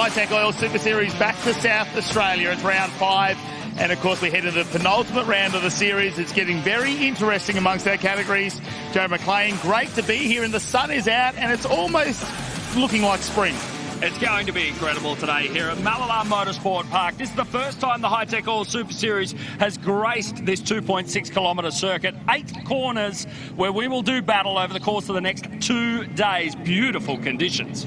Hi-Tec Oil Super Series back to South Australia. It's round 5. And, of course, we head to the penultimate round of the series. It's getting very interesting amongst our categories. Joe McLean, great to be here, and the sun is out, and it's almost looking like spring. It's going to be incredible today here at Mallala Motorsport Park. This is the first time the Hi-Tec Oil Super Series has graced this 2.6 kilometre circuit. 8 corners where we will do battle over the course of the next 2 days. Beautiful conditions.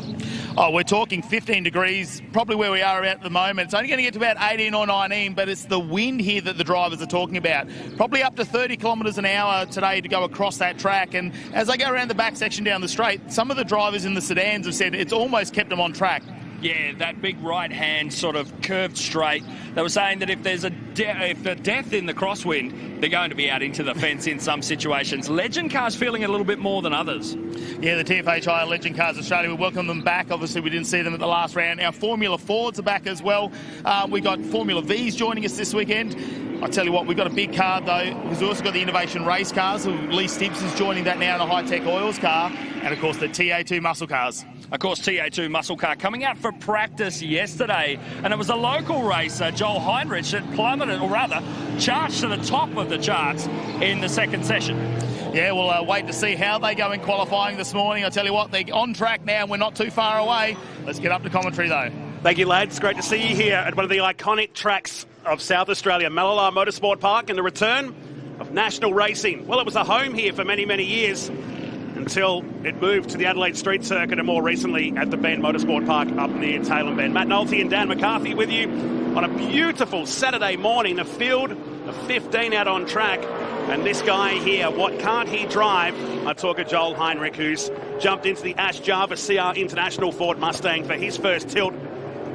Oh, we're talking 15 degrees, probably where we are at the moment. It's only going to get to about 18 or 19, but it's the wind here that the drivers are talking about. Probably up to 30 kilometres an hour today to go across that track. And as they go around the back section down the straight, some of the drivers in the sedans have said it's almost kept them on track. Yeah, that big right hand sort of curved straight. They were saying that if there's a death in the crosswind, they're going to be out into the fence in some situations. Legend Cars feeling a little bit more than others. Yeah, the TFHI Legend Cars Australia, we welcome them back. Obviously, we didn't see them at the last round. Our Formula Fords are back as well. We got Formula Vs joining us this weekend. I tell you what, we've got a big card though, because we've also got the Innovation Race cars. Lee Stibbs joining that now in a Hi-Tec Oils car, and of course the TA2 Muscle Cars. Of course, TA2 Muscle Car coming out for practice yesterday, and it was a local racer, Joel Heinrich, that plummeted, or rather, charged to the top of the charts in the second session. Yeah, we'll wait to see how they go in qualifying this morning. I tell you what, they're on track now, and we're not too far away. Let's get up to commentary though. Thank you, lads. Great to see you here at one of the iconic tracks of South Australia, Mallala Motorsport Park, and the return of national racing. Well, it was a home here for many, many years until it moved to the Adelaide Street Circuit and more recently at the Bend Motorsport Park up near Tailem Bend. Matt Nolte and Dan McCarthy with you on a beautiful Saturday morning. The field of 15 out on track. And this guy here, what can't he drive? I talk of Joel Heinrich, who's jumped into the Ash Jarvis CR International Ford Mustang for his first tilt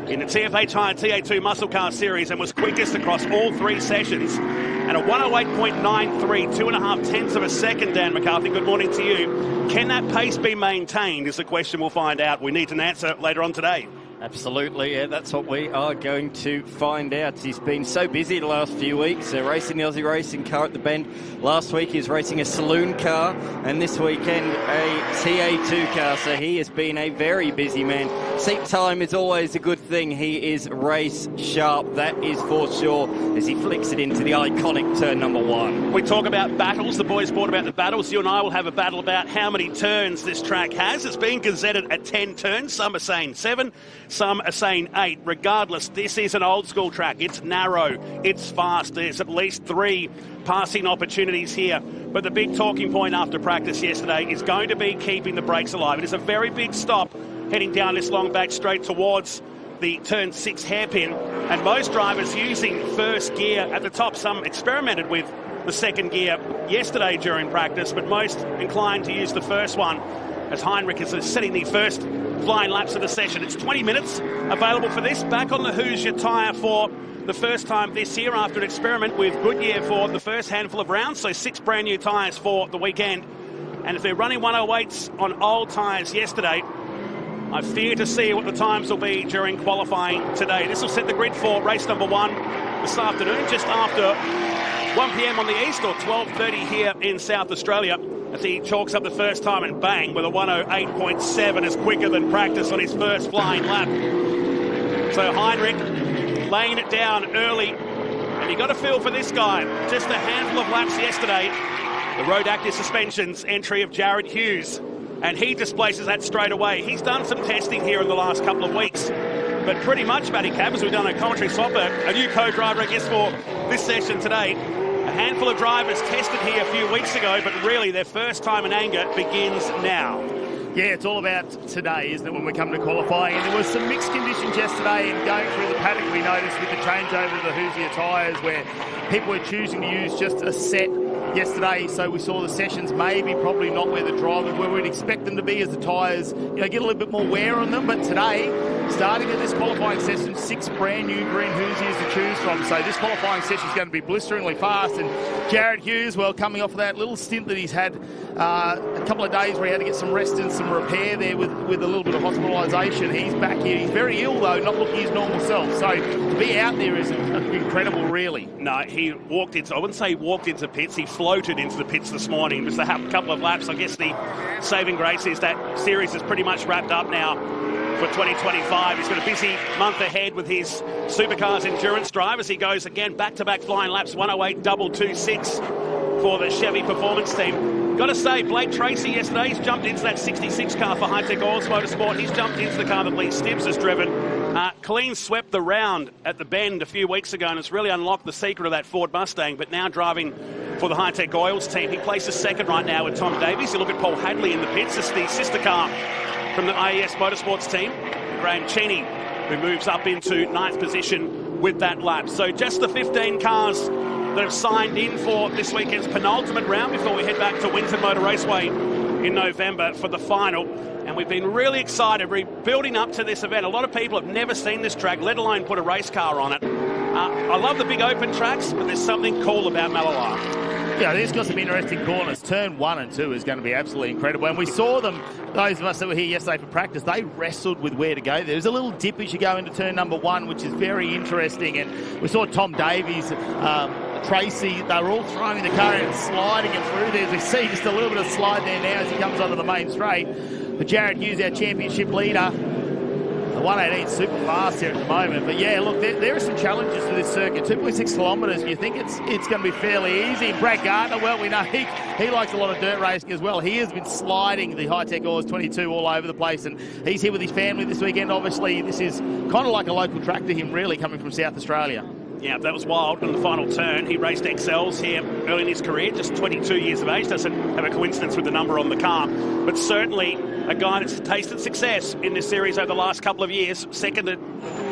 in the TFHI TA2 Muscle Car Series and was quickest across all 3 sessions. And a 108.93, 2.5 tenths of a second, Dan McCarthy. Good morning to you. Can that pace be maintained is the question we'll find out. We need an answer later on today. Absolutely, yeah, that's what we are going to find out. He's been so busy the last few weeks, racing the Aussie racing car at the Bend. Last week he was racing a saloon car, and this weekend a TA2 car, so he has been a very busy man. Seat time is always a good thing. He is race sharp, that is for sure, as he flicks it into the iconic turn number 1. We talk about battles, the boys brought about the battles. You and I will have a battle about how many turns this track has. It's been gazetted at 10 turns, some are saying 7. Some are saying 8. Regardless, this is an old school track. It's narrow, it's fast. There's at least 3 passing opportunities here. But the big talking point after practice yesterday is going to be keeping the brakes alive. It is a very big stop heading down this long back straight towards the turn 6 hairpin. And most drivers using first gear at the top. Some experimented with the second gear yesterday during practice, but most inclined to use the first one, as Heinrich is setting the first flying laps of the session. It's 20 minutes available for this. Back on the Hoosier tyre for the first time this year after an experiment with Goodyear for the first handful of rounds, so 6 brand new tyres for the weekend. And if they're running 108s on old tyres yesterday, I fear to see what the times will be during qualifying today. This will set the grid for race number 1 this afternoon, just after 1 p.m. on the east, or 12:30 here in South Australia, as he chalks up the first time and bang, with a 108.7 is quicker than practice on his first flying lap. So Heinrich laying it down early, and you got a feel for this guy. Just a handful of laps yesterday, the Road Active Suspensions entry of Jared Hughes, and he displaces that straight away. He's done some testing here in the last couple of weeks, but pretty much, Matty Cab, as we've done a commentary swap, a new co-driver, I guess, for this session today. A handful of drivers tested here a few weeks ago, but really their first time in anger begins now. Yeah, it's all about today, isn't it, when we come to qualifying? And there was some mixed conditions yesterday, and going through the paddock we noticed with the changeover of the Hoosier tyres where people were choosing to use just a set yesterday, so we saw the sessions maybe probably not where the drivers where we'd expect them to be as the tyres get a little bit more wear on them. But today, starting at this qualifying session, 6 brand new green Hoosiers to choose from, so this qualifying session is going to be blisteringly fast. And Jared Hughes, well, coming off of that little stint that he's had a couple of days where he had to get some rest and some repair there with a little bit of hospitalisation, he's back here. He's very ill though, not looking his normal self, so to be out there is incredible, really. No, he walked into, I wouldn't say he walked into pits, he floated into the pits this morning. Just a couple of laps. I guess the saving grace is that series is pretty much wrapped up now. for 2025. He's got a busy month ahead with his Supercars endurance drive as he goes again back-to-back flying laps, 108.226 for the Chevy Performance team. Got to say, Blake Tracy yesterday, he's jumped into that 66 car for Hi-Tec Motorsport. He's jumped into the car that Lee Stibbs has driven. Clean swept the round at the bend a few weeks ago, and it's really unlocked the secret of that Ford Mustang, but now driving for the Hi-Tec Oils team. He places second right now with Tom Davies. You look at Paul Hadley in the pits. It's the sister car from the IES Motorsports team, Graham Cheney, who moves up into ninth position with that lap. So just the 15 cars that have signed in for this weekend's penultimate round before we head back to Winton Motor Raceway in November for the final. And we've been really excited building up to this event. A lot of people have never seen this track, let alone put a race car on it. I love the big open tracks, but there's something cool about Mallala. Yeah, it's got some interesting corners. Turn 1 and 2 is going to be absolutely incredible. And we saw them, those of us that were here yesterday for practice, they wrestled with where to go. There's a little dip as you go into turn number 1, which is very interesting. And we saw Tom Davies, Tracy, they were all throwing the car and sliding it through there. As we see just a little bit of slide there now as he comes onto the main straight. But Jared Hughes, our championship leader, the 118 super fast here at the moment. But yeah, look, there are some challenges to this circuit. 2.6 kilometres, you think it's going to be fairly easy. Brad Gardner, well, we know he likes a lot of dirt racing as well. He has been sliding the Hi-Tec Oils 22 all over the place, and he's here with his family this weekend. Obviously, this is kind of like a local track to him, really, coming from South Australia. Yeah, that was wild in the final turn. He raced XLs here early in his career, just 22 years of age. Doesn't have a coincidence with the number on the car, but certainly a guy that's tasted success in this series over the last couple of years. Second to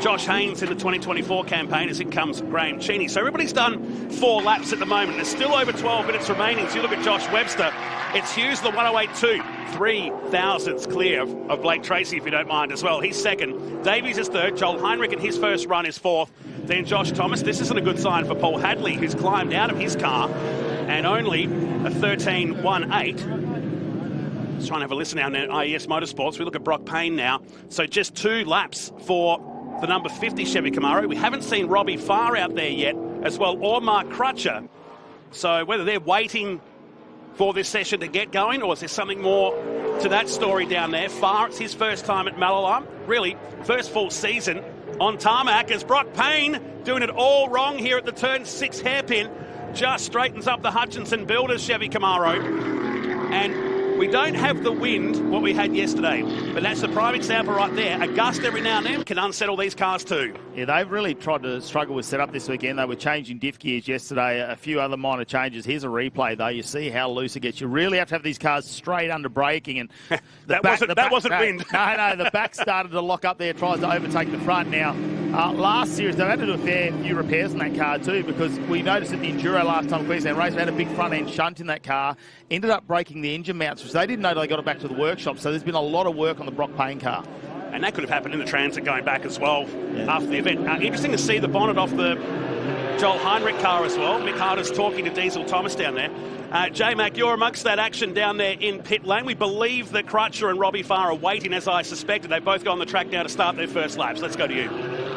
Josh Haynes in the 2024 campaign as in comes Graham Cheney. So everybody's done 4 laps at the moment. There's still over 12 minutes remaining. So you look at Josh Webster. It's Hughes, the 108.2. 3 thousandths clear of Blake Tracy, if you don't mind, as well. He's second. Davies is third. Joel Heinrich in his first run is fourth. Then Josh Thomas. This isn't a good sign for Paul Hadley, who's climbed out of his car and only a 13.18. Just trying to have a listen now in IES Motorsports. We look at Brock Payne now. So just 2 laps for the number 50 Chevy Camaro. We haven't seen Robbie Farr out there yet as well, or Mark Crutcher. So whether they're waiting for this session to get going, or is there something more to that story down there? Farr, it's his first time at Mallala, really first full season on tarmac, as Brock Payne doing it all wrong here at the turn 6 hairpin, just straightens up the Hutchinson Builders Chevy Camaro. And we don't have the wind what we had yesterday, but that's the prime example right there. A gust every now and then can unsettle these cars too. Yeah, they've really tried to struggle with setup this weekend. They were changing diff gears yesterday, a few other minor changes. Here's a replay though. You see how loose it gets. You really have to have these cars straight under braking, and that wasn't wind. No, the back started to lock up there, tries to overtake the front. Now, last series they had to do a fair few repairs on that car too, because we noticed at the Enduro last time Queensland race, they had a big front end shunt in that car, ended up breaking the engine mounts, which they didn't know till they got it back to the workshop. So there's been a lot of work on the Brock Payne car. And that could have happened in the transit going back as well after the event. Interesting to see the bonnet off the Joel Heinrich car as well. Mick Harder's talking to Diesel Thomas down there. J-Mac, you're amongst that action down there in pit lane. We believe that Crutcher and Robbie Farr are waiting, as I suspected. They both go on the track now to start their first laps. Let's go to you.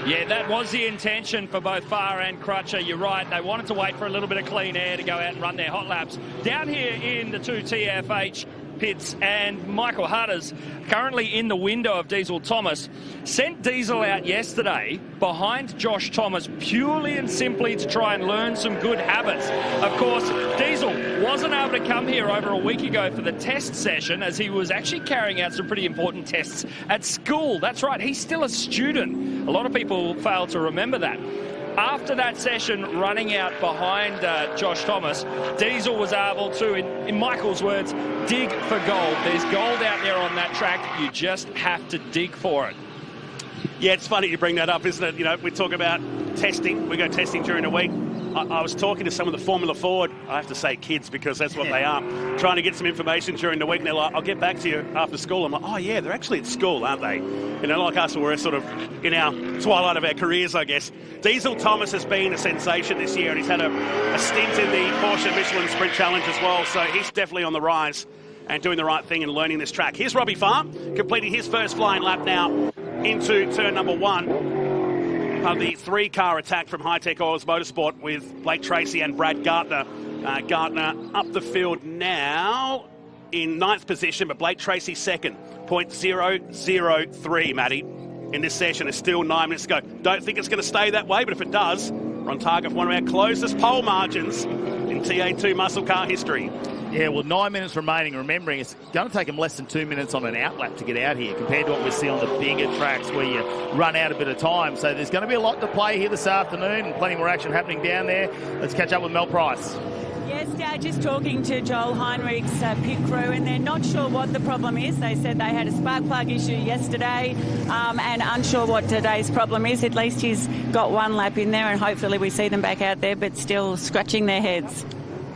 Yeah, that was the intention for both Farr and Crutcher. You're right. They wanted to wait for a little bit of clean air to go out and run their hot laps. Down here in the 2 TFH pits, and Michael Hutters, currently in the window of Diesel Thomas, sent Diesel out yesterday behind Josh Thomas purely and simply to try and learn some good habits. Of course, Diesel wasn't able to come here over a week ago for the test session, as he was actually carrying out some pretty important tests at school. That's right, he's still a student. A lot of people fail to remember that. After that session, running out behind Josh Thomas, Diesel was able to, in Michael's words, dig for gold. There's gold out there on that track. You just have to dig for it. Yeah, it's funny you bring that up, isn't it? You know, we talk about testing. We go testing during the week. I was talking to some of the Formula Ford, I have to say kids because that's what they are, trying to get some information during the week, and they're like, I'll get back to you after school. I'm like, oh yeah, they're actually at school, aren't they? You know, like us, we're sort of in our twilight of our careers, I guess. Diesel Thomas has been a sensation this year, and he's had a stint in the Porsche Michelin Sprint Challenge as well, so he's definitely on the rise and doing the right thing and learning this track. Here's Robbie Farr, completing his first flying lap now into turn number 1. The 3-car attack from Hi-Tec Oils Motorsport with Blake Tracy and Brad Gardner. Gardner up the field now in 9th position, but Blake Tracy second. 28.003, Matty, in this session. It's still 9 minutes to go. Don't think it's going to stay that way, but if it does, we're on target for one of our closest pole margins in TA2 muscle car history. Yeah, well, 9 minutes remaining. Remembering it's going to take them less than 2 minutes on an outlap to get out here compared to what we see on the bigger tracks where you run out a bit of time. So there's going to be a lot to play here this afternoon and plenty more action happening down there. Let's catch up with Mel Price. Yes, Dad, just talking to Joel Heinrich's pit crew, and they're not sure what the problem is. They said they had a spark plug issue yesterday and unsure what today's problem is. At least he's got one lap in there, and hopefully we see them back out there, but still scratching their heads.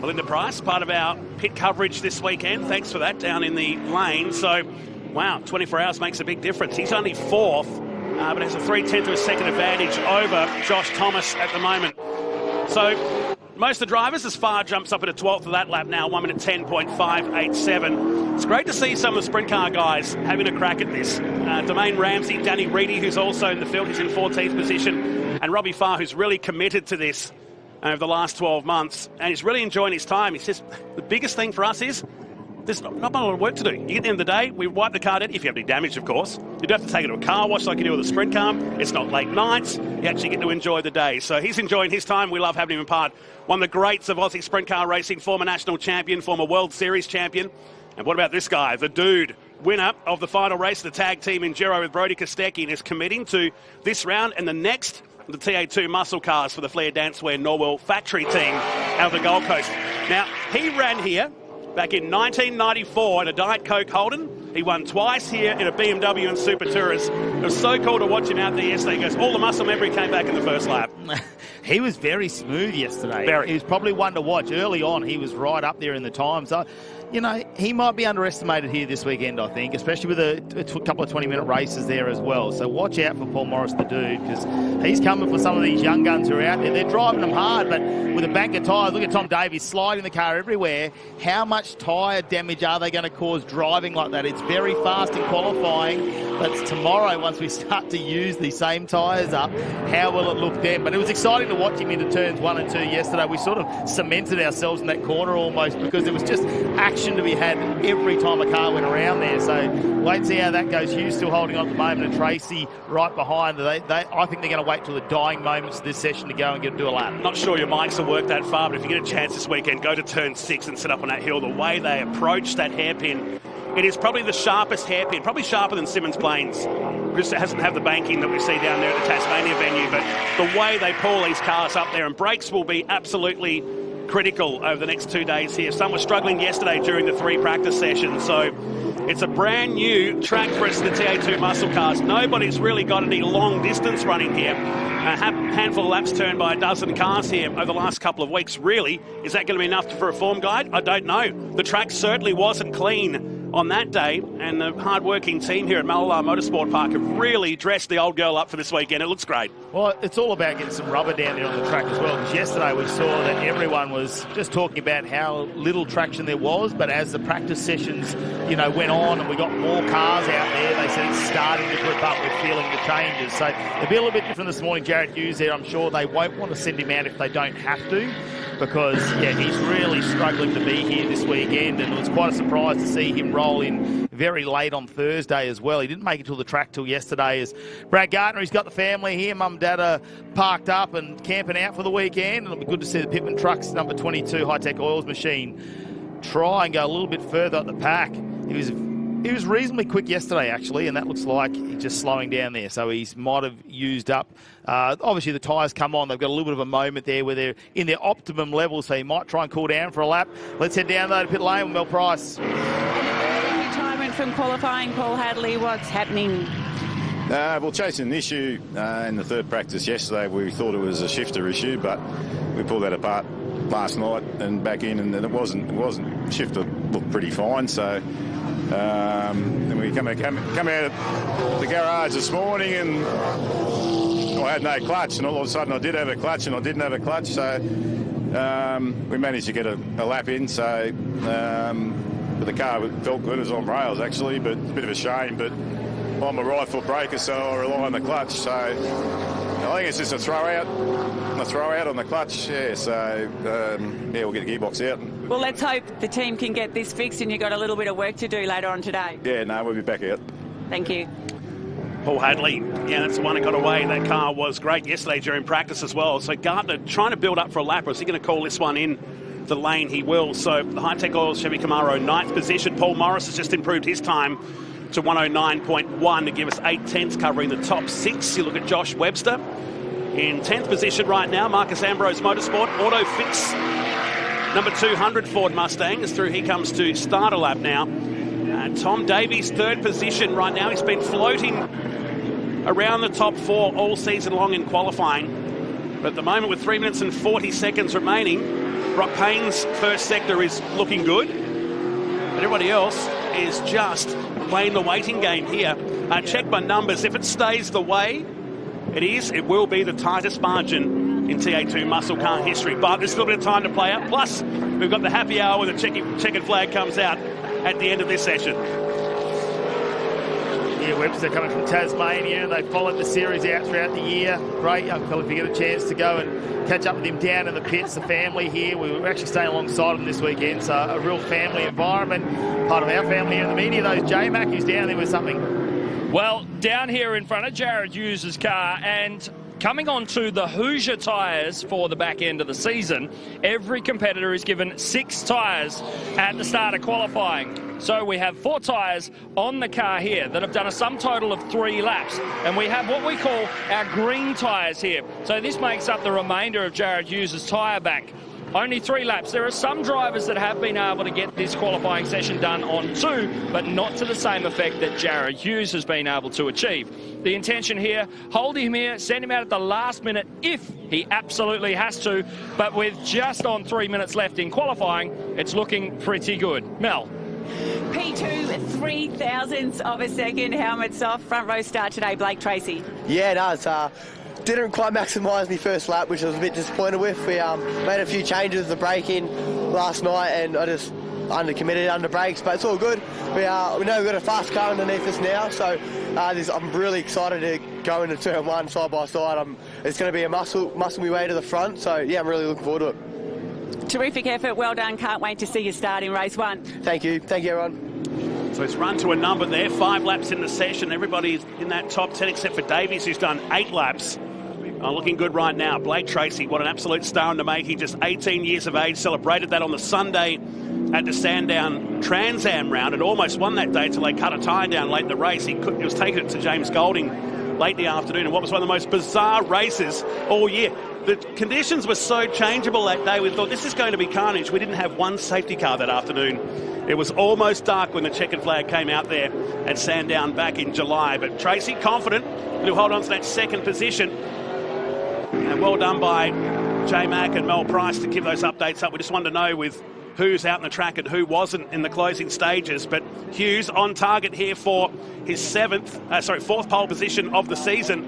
Melinda Price, part of our pit coverage this weekend. Thanks for that, down in the lane. So, wow, 24 hours makes a big difference. He's only fourth, but has a 0.3 of a second advantage over Josh Thomas at the moment. So, most of the drivers, as far jumps up at a 12th of that lap now, 1 minute 10.587. It's great to see some of the sprint car guys having a crack at this. Domain Ramsey, Danny Reedy, who's also in the field, he's in 14th position, and Robbie Farr, who's really committed to this over the last 12 months, and he's really enjoying his time. He says the biggest thing for us is there's not a lot of work to do. You get to the end of the day, we wipe the car down, if you have any damage, of course. You don't have to take it to a car wash like you do with a sprint car. It's not late nights. You actually get to enjoy the day. So he's enjoying his time. We love having him part. One of the greats of Aussie sprint car racing, former national champion, former World Series champion. And what about this guy, the dude, winner of the final race of the tag team enduro with Brodie Kostecki, and is committing to this round and the next, the TA2 muscle cars for the Flair Dancewear Norwell factory team out of the Gold Coast. Now, he ran here back in 1994 in a Diet Coke Holden. He won twice here in a BMW and Super Tourist. It was so cool to watch him out there yesterday. He goes, all the muscle memory came back in the first lap. He was very smooth yesterday. Very. He was probably one to watch. Early on, he was right up there in the times. So, you know, he might be underestimated here this weekend, I think, especially with a couple of 20-minute races there as well. So watch out for Paul Morris, the dude, because he's coming for some of these young guns who are out there. They're driving them hard, but with a bank of tyres, look at Tom Davies sliding the car everywhere. How much tyre damage are they going to cause driving like that? It's very fast in qualifying, but tomorrow, once we start to use these same tyres up, how will it look then? But it was exciting to watch him into turns 1 and 2 yesterday. We sort of cemented ourselves in that corner almost because there was just action to be had every time a car went around there. So wait and see how that goes. Hughes still holding on at the moment, and Tracy right behind. I think they're going to wait till the dying moments of this session to go and do a lap. Not sure your mics will work that far, but if you get a chance this weekend, go to turn 6 and sit up on that hill. The way they approach that hairpin, it is probably the sharpest hairpin, probably sharper than Simmons Plains. Because it hasn't had the banking that we see down there at the Tasmania venue, but the way they pull these cars up there, and brakes will be absolutely critical over the next 2 days here. Some were struggling yesterday during the 3 practice sessions, so it's a brand new track for us, the TA2 muscle cars. Nobody's really got any long distance running here. A handful of laps turned by a dozen cars here over the last couple of weeks. Really, is that going to be enough for a form guide? I don't know. The track certainly wasn't clean on that day, and the hard-working team here at Mallala Motorsport Park have really dressed the old girl up for this weekend. It looks great. Well, it's all about getting some rubber down there on the track as well, because yesterday we saw that everyone was just talking about how little traction there was, but as the practice sessions, you know, went on and we got more cars out there, they said it's starting to grip up. We're feeling the changes. So it'll be a little bit different this morning. Jared Hughes there, I'm sure they won't want to send him out if they don't have to, because, yeah, he's really struggling to be here this weekend, and it was quite a surprise to see him roll in very late on Thursday as well. He didn't make it to the track till yesterday. As Brad Gardner, he's got the family here. Mum and Dad are parked up and camping out for the weekend, and it'll be good to see the Pitman Trucks number 22 Hi-Tec Oils machine try and go a little bit further up the pack. He was reasonably quick yesterday, actually, and that looks like he's just slowing down there. So he might have used up. Obviously, the tyres come on. They've got a little bit of a moment there where they're in their optimum level, so he might try and cool down for a lap. Let's head down though to pit lane with Mel Price. And an early retirement from qualifying, Paul Hadley. What's happening? Well, chasing an issue in the 3rd practice yesterday, we thought it was a shifter issue, but we pulled that apart last night and back in, and it wasn't. Shifter looked pretty fine, so. And we come out of the garage this morning, and I had no clutch, and all of a sudden I did have a clutch, and I didn't have a clutch, so we managed to get a lap in. So, but the car felt good. It was on rails actually, but it's a bit of a shame. But I'm a right foot braker, so I rely on the clutch. So I think it's just a throw out on the clutch. Yeah, so we'll get the gearbox out. Well, let's hope the team can get this fixed, and you've got a little bit of work to do later on today. Yeah, no, we'll be back out. Thank you. Paul Hadley, yeah, that's the one that got away. That car was great yesterday during practice as well. So Gardner trying to build up for a lap. Or is he going to call this one in the lane? He will. So the Hi-Tec Oils Chevy Camaro, 9th position. Paul Morris has just improved his time to 109.1 to give us 8/10 covering the top 6. You look at Josh Webster in 10th position right now. Marcus Ambrose Motorsport, Auto Fix, number 200 Ford Mustang is through. He comes to start a lap now. Tom Davies, 3rd position right now. He's been floating around the top 4 all season long in qualifying. But at the moment, with 3 minutes and 40 seconds remaining, Brock Payne's first sector is looking good. But everybody else is just playing the waiting game here. Check my numbers. If it stays the way it will be the tightest margin in TA2 muscle car history. But there's still a bit of time to play out. Plus, we've got the happy hour where the checkered flag comes out at the end of this session. Yeah, Webster coming from Tasmania. They followed the series out throughout the year. Great young fella. If you get a chance to go and catch up with him down in the pits, the family here. We were actually staying alongside him this weekend, so a real family environment. Part of our family here in the media. Those J-Mac who's down there with something. Well, down here in front of Jared Hughes' car, and coming on to the Hoosier tyres for the back end of the season, every competitor is given 6 tyres at the start of qualifying. So we have 4 tyres on the car here that have done a sum total of 3 laps. And we have what we call our green tyres here. So this makes up the remainder of Jared Hughes' tyre bank. Only 3 laps. There are some drivers that have been able to get this qualifying session done on 2, but not to the same effect that Jared Hughes has been able to achieve. The intention here, hold him here, send him out at the last minute if he absolutely has to, but with just on 3 minutes left in qualifying, it's looking pretty good. Mel. P2, 3,000ths of a second, helmets off, front row start today, Blake Tracy. Yeah, no, it's didn't quite maximise my first lap, which I was a bit disappointed with. We made a few changes, the braking last night, and I just under-committed under brakes, but it's all good. We know we've got a fast car underneath us now, so I'm really excited to go into turn 1 side by side. It's going to be a muscle my way to the front, so yeah, I'm really looking forward to it. Terrific effort, well done. Can't wait to see you start in race 1. Thank you everyone. So it's run to a number there, 5 laps in the session. Everybody's in that top 10 except for Davies, who's done 8 laps. Looking good right now. Blake Tracy, what an absolute star in the making. Just 18 years of age, celebrated that on the Sunday at the Sandown Trans Am round and almost won that day until they cut a tyre down late in the race. He was taking it to James Golding late in the afternoon in what was one of the most bizarre races all year. The conditions were so changeable that day, we thought this is going to be carnage. We didn't have one safety car that afternoon. It was almost dark when the checkered flag came out there at Sandown back in July. But Tracy, confident, he'll hold on to that 2nd position. And well done by J-Mac and Mel Price to give those updates up. We just wanted to know with who's out in the track and who wasn't in the closing stages. But Hughes on target here for his 4th pole position of the season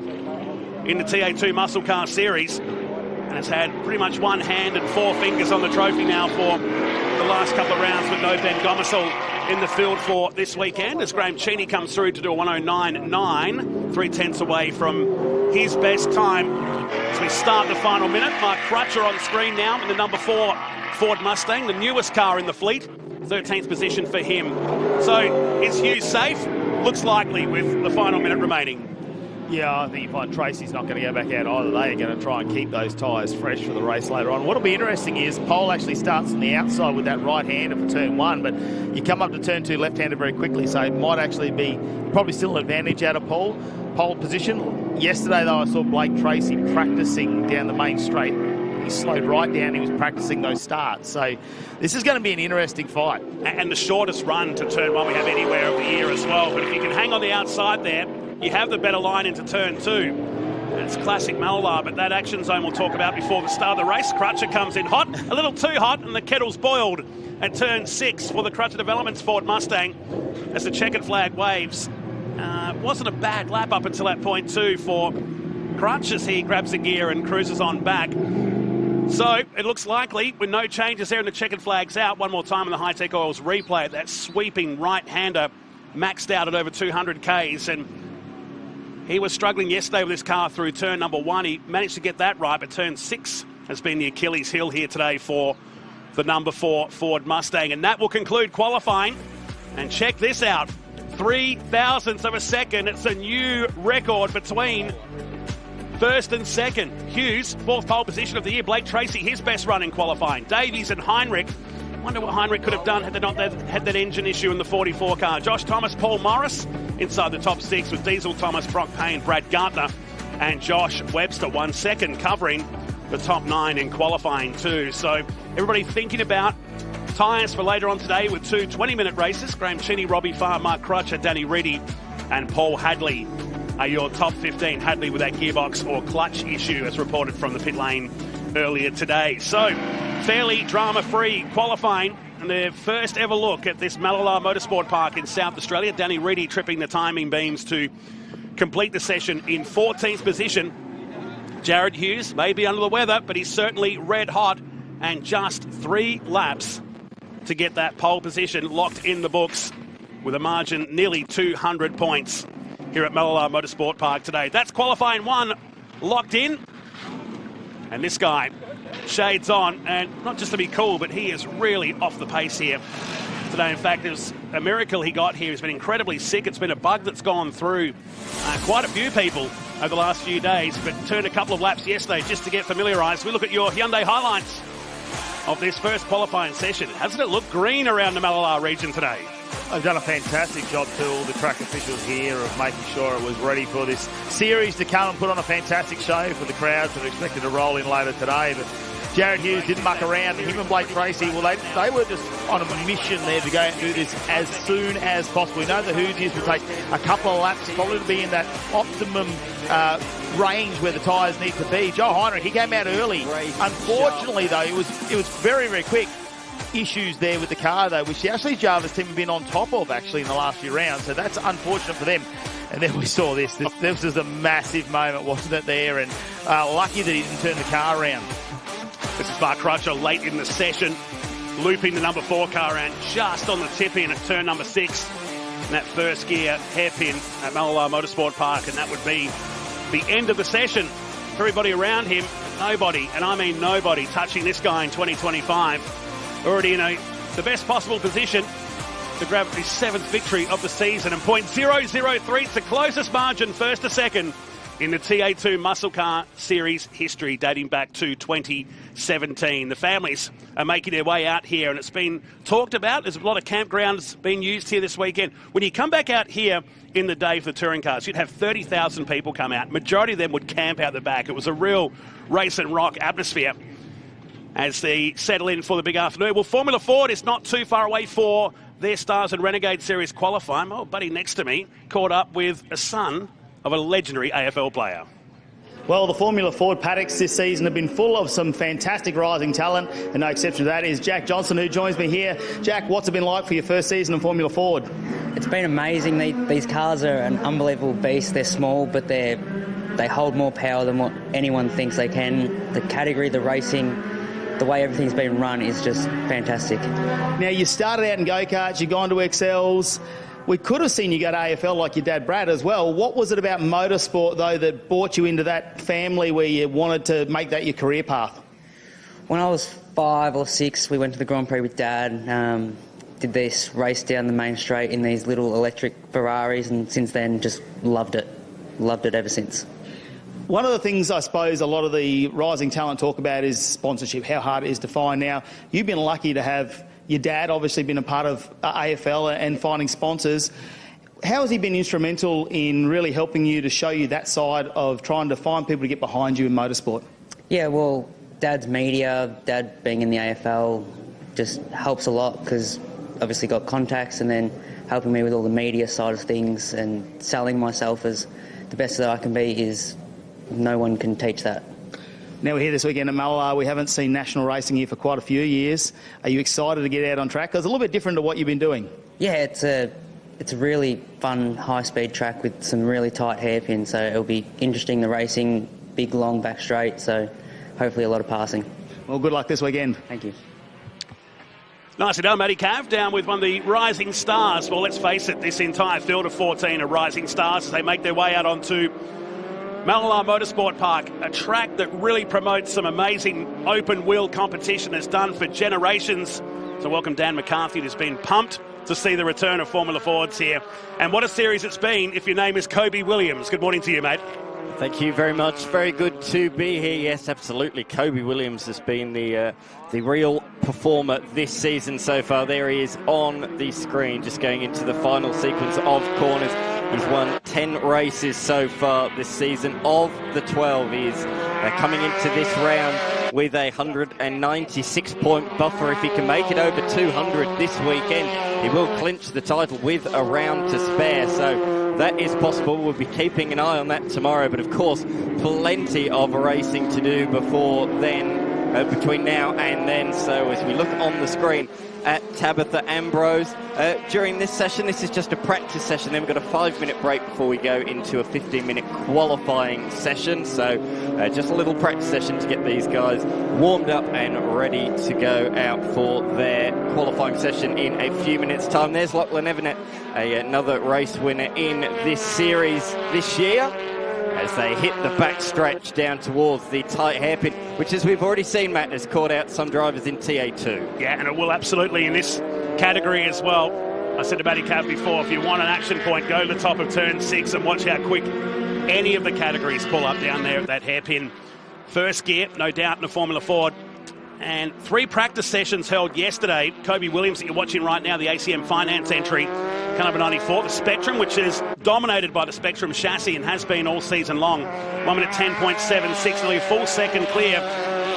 in the TA2 Muscle Car Series. And has had pretty much 1 hand and 4 fingers on the trophy now for the last couple of rounds, with no Ben Gomersall in the field for this weekend as Graham Cheney comes through to do a 109.9, 3/10 away from his best time. As we start the final minute, Mark Crutcher on screen now in the number 4 Ford Mustang, the newest car in the fleet, 13th position for him. So is Hughes safe? Looks likely with the final minute remaining. Yeah, I think you find Tracy's not going to go back out either. They are going to try and keep those tyres fresh for the race later on. What'll be interesting is Pole actually starts on the outside with that right-hander for turn 1, but you come up to turn 2 left-hander very quickly, so it might actually be probably still an advantage out of pole position. Yesterday, though, I saw Blake Tracy practicing down the main straight. He slowed right down. He was practicing those starts. So this is going to be an interesting fight. And the shortest run to turn 1 we have anywhere of the year as well. But if you can hang on the outside there, you have the better line into turn 2. And it's classic Malala, but that action zone we'll talk about before the start of the race. Crutcher comes in hot, a little too hot, and the kettle's boiled at turn 6 for the Crutcher Developments Ford Mustang as the checkered flag waves. Wasn't a bad lap up until that point too for Crutch as he grabs the gear and cruises on back. So it looks likely, with no changes there and the checkered flags out, one more time in the Hi-Tec Oils replay, that sweeping right-hander maxed out at over 200 Ks, and He was struggling yesterday with his car through turn number 1. He managed to get that right, but turn 6 has been the Achilles heel here today for the number 4 Ford Mustang. And that will conclude qualifying. And check this out, 3 thousandths of a second. It's a new record between first and second. Hughes, 4th pole position of the year. Blake Tracy, his best run in qualifying. Davies and Heinrich. Wonder what Heinrich could have done had they not had that engine issue in the 44 car. Josh Thomas, Paul Morris inside the top 6 with Diesel Thomas, Brock Payne, Brad Gartner and Josh Webster. 1 second covering the top 9 in qualifying too. So everybody thinking about tyres for later on today with 2 20-minute races. Graham Cheney, Robbie Farr, Mark Crutcher, Danny Reedy and Paul Hadley are your top 15. Hadley with that gearbox or clutch issue as reported from the pit lane earlier today. So fairly drama-free qualifying and their first ever look at this Mallala Motorsport Park in South Australia. Danny Reedy tripping the timing beams to complete the session in 14th position. Jared Hughes may be under the weather, but he's certainly red hot, and just 3 laps to get that pole position locked in the books with a margin nearly 200 points here at Mallala Motorsport Park today. That's qualifying 1 locked in. And this guy, shades on, and not just to be cool, but he is really off the pace here today. In fact, it was a miracle he got here. He's been incredibly sick. It's been a bug that's gone through quite a few people over the last few days, but turned a couple of laps yesterday just to get familiarised. We look at your Hyundai highlights of this first qualifying session. Hasn't it looked green around the Mallala region today? They've done a fantastic job too, all the track officials here, of making sure it was ready for this series to come and put on a fantastic show for the crowds that are expected to roll in later today. But Jared Hughes didn't muck around. Him and Blake Tracy, well, they were just on a mission there to go and do this as soon as possible. We know the Hoosiers will take a couple of laps, probably to be in that optimum range where the tyres need to be. Joe Heinrich, he came out early. Unfortunately, though, it was very, very quick. Issues there with the car, though, which actually Jarvis team have been on top of, actually, in the last few rounds. So that's unfortunate for them. And then we saw this. This was a massive moment, wasn't it, there? And lucky that he didn't turn the car around. This is Mark Crutcher late in the session, looping the number 4 car and just on the tip-in at turn number 6. And that first gear hairpin at Mallala Motorsport Park, and that would be the end of the session. Everybody around him, nobody, and I mean nobody, touching this guy in 2025. Already in the best possible position to grab his 7th victory of the season, and .003, it's the closest margin first to second in the TA2 Muscle Car Series history, dating back to 2017. The families are making their way out here, and it's been talked about. There's a lot of campgrounds being used here this weekend. When you come back out here in the day for the touring cars, you'd have 30,000 people come out. Majority of them would camp out the back. It was a real race and rock atmosphere as they settle in for the big afternoon. Well, Formula Ford is not too far away for their Stars and Renegade Series qualifying. My old buddy next to me caught up with a son of a legendary AFL player. Well, the Formula Ford paddocks this season have been full of some fantastic rising talent, and no exception to that is Jack Johnson, who joins me here. Jack, what's it been like for your first season in Formula Ford? It's been amazing. These cars are an unbelievable beast. They're small, but they hold more power than what anyone thinks they can. The category, the racing, the way everything's been run is just fantastic. Now, you started out in go-karts, you've gone to XLs. We could have seen you go to AFL like your dad, Brad, as well. What was it about motorsport, though, that brought you into that family where you wanted to make that your career path? When I was 5 or 6, we went to the Grand Prix with Dad, did this race down the main straight in these little electric Ferraris, and since then just loved it. Loved it ever since. One of the things I suppose a lot of the rising talent talk about is sponsorship, how hard it is to find. Now, you've been lucky to have your dad obviously been a part of AFL and finding sponsors. How has he been instrumental in really helping you to show you that side of trying to find people to get behind you in motorsport? Yeah, well, Dad's media, Dad being in the AFL just helps a lot because obviously got contacts, and then helping me with all the media side of things and selling myself as the best that I can be is no one can teach that. Now we're here this weekend at Malala. We haven't seen national racing here for quite a few years. Are you excited to get out on track? Because it's a little bit different to what you've been doing. Yeah, it's a really fun high-speed track with some really tight hairpins, so it'll be interesting, the racing, big long back straight, so hopefully a lot of passing. Well, good luck this weekend. Thank you. Nicely done, Matty Cav, down with one of the rising stars. Well, let's face it, this entire field of 14 are rising stars as they make their way out onto Mallala Motorsport Park, a track that really promotes some amazing open-wheel competition, has done for generations. So welcome Dan McCarthy, who's been pumped to see the return of Formula Fords here. And what a series it's been if your name is Kobe Williams. Good morning to you, mate. Thank you very much. Very good to be here. Yes, absolutely. Kobe Williams has been the real performer this season so far. There he is on the screen, just going into the final sequence of corners. He's won 10 races so far this season. Of the 12, he's coming into this round with a 196-point buffer. If he can make it over 200 this weekend, he will clinch the title with a round to spare. So that is possible. We'll be keeping an eye on that tomorrow. But of course, plenty of racing to do before then, between now and then. So as we look on the screen at Tabitha Ambrose, during this session, this is just a practice session. Then we've got a 5-minute break before we go into a 15-minute qualifying session. So just a little practice session to get these guys warmed up and ready to go out for their qualifying session in a few minutes' time. There's Lachlan Evanet, another race winner in this series this year, as they hit the back stretch down towards the tight hairpin, which, as we've already seen, Matt, has caught out some drivers in TA2. Yeah, and it will absolutely in this category as well. I said to Matty Cav before, if you want an action point, go to the top of turn 6 and watch how quick any of the categories pull up down there at that hairpin. First gear, no doubt, in a Formula Ford. And 3 practice sessions held yesterday. Kobe Williams, that you're watching right now, the ACM Finance entry, car number 94, the Spectrum, which is dominated by the Spectrum chassis and has been all season long. 1 minute 10.76, nearly a full second clear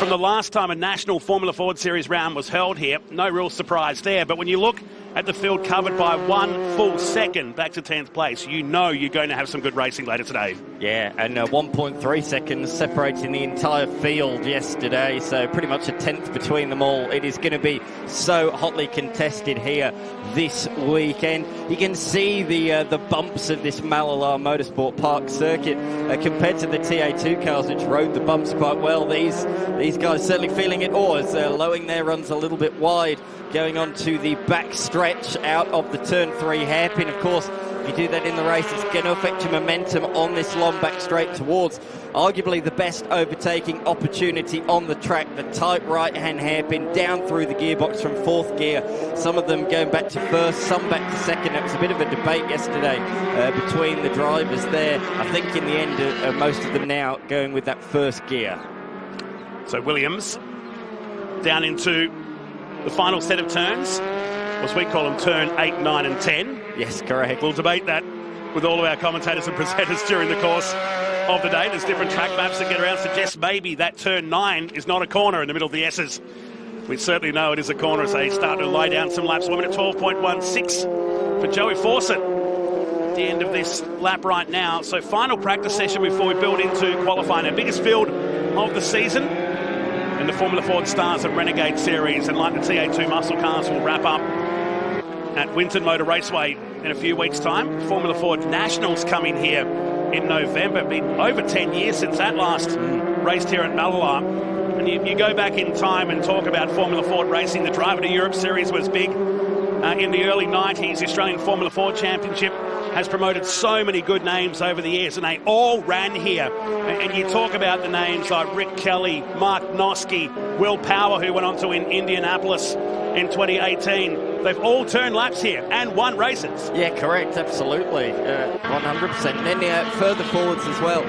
from the last time a national Formula Ford Series round was held here. No real surprise there. But when you look at the field covered by 1 full second back to 10th place, you know you're going to have some good racing later today. Yeah, and 1.3 seconds separating the entire field yesterday, so pretty much a 10th between them all. It is going to be so hotly contested here this weekend. You can see the bumps of this Mallala Motorsport Park circuit compared to the TA2 cars, which rode the bumps quite well. These guys certainly feeling it, or as they're lowering their runs a little bit wide, going on to the back stretch out of the turn 3 hairpin. Of course, if you do that in the race, it's going to affect your momentum on this long back straight towards arguably the best overtaking opportunity on the track. The tight right-hand hairpin down through the gearbox from 4th gear. Some of them going back to 1st, some back to 2nd. It was a bit of a debate yesterday between the drivers there. I think in the end, most of them now going with that 1st gear. So Williams down into the final set of turns, as we call them, turn 8, 9 and 10. Yes, correct. We'll debate that with all of our commentators and presenters during the course of the day. There's different track maps that get around, suggest maybe that turn 9 is not a corner in the middle of the S's. We certainly know it is a corner as they start to lay down some laps. 1 minute 12.16 for Joey Fawcett at the end of this lap right now. So final practice session before we build into qualifying. Our biggest field of the season in the Formula Ford Stars and Renegade Series, and like the TA2 Muscle Cars will wrap up at Winton Motor Raceway in a few weeks' time. Formula Ford Nationals coming here in November. It's been over 10 years since that last raced here at Malala. And you go back in time and talk about Formula Ford racing. The Driver to Europe Series was big in the early 90s. The Australian Formula Ford Championship has promoted so many good names over the years, and they all ran here. And you talk about the names like Rick Kelly, Mark Noske, Will Power, who went on to win Indianapolis in 2018. They've all turned laps here and won races. Yeah, correct, absolutely, 100%. And then further forwards as well,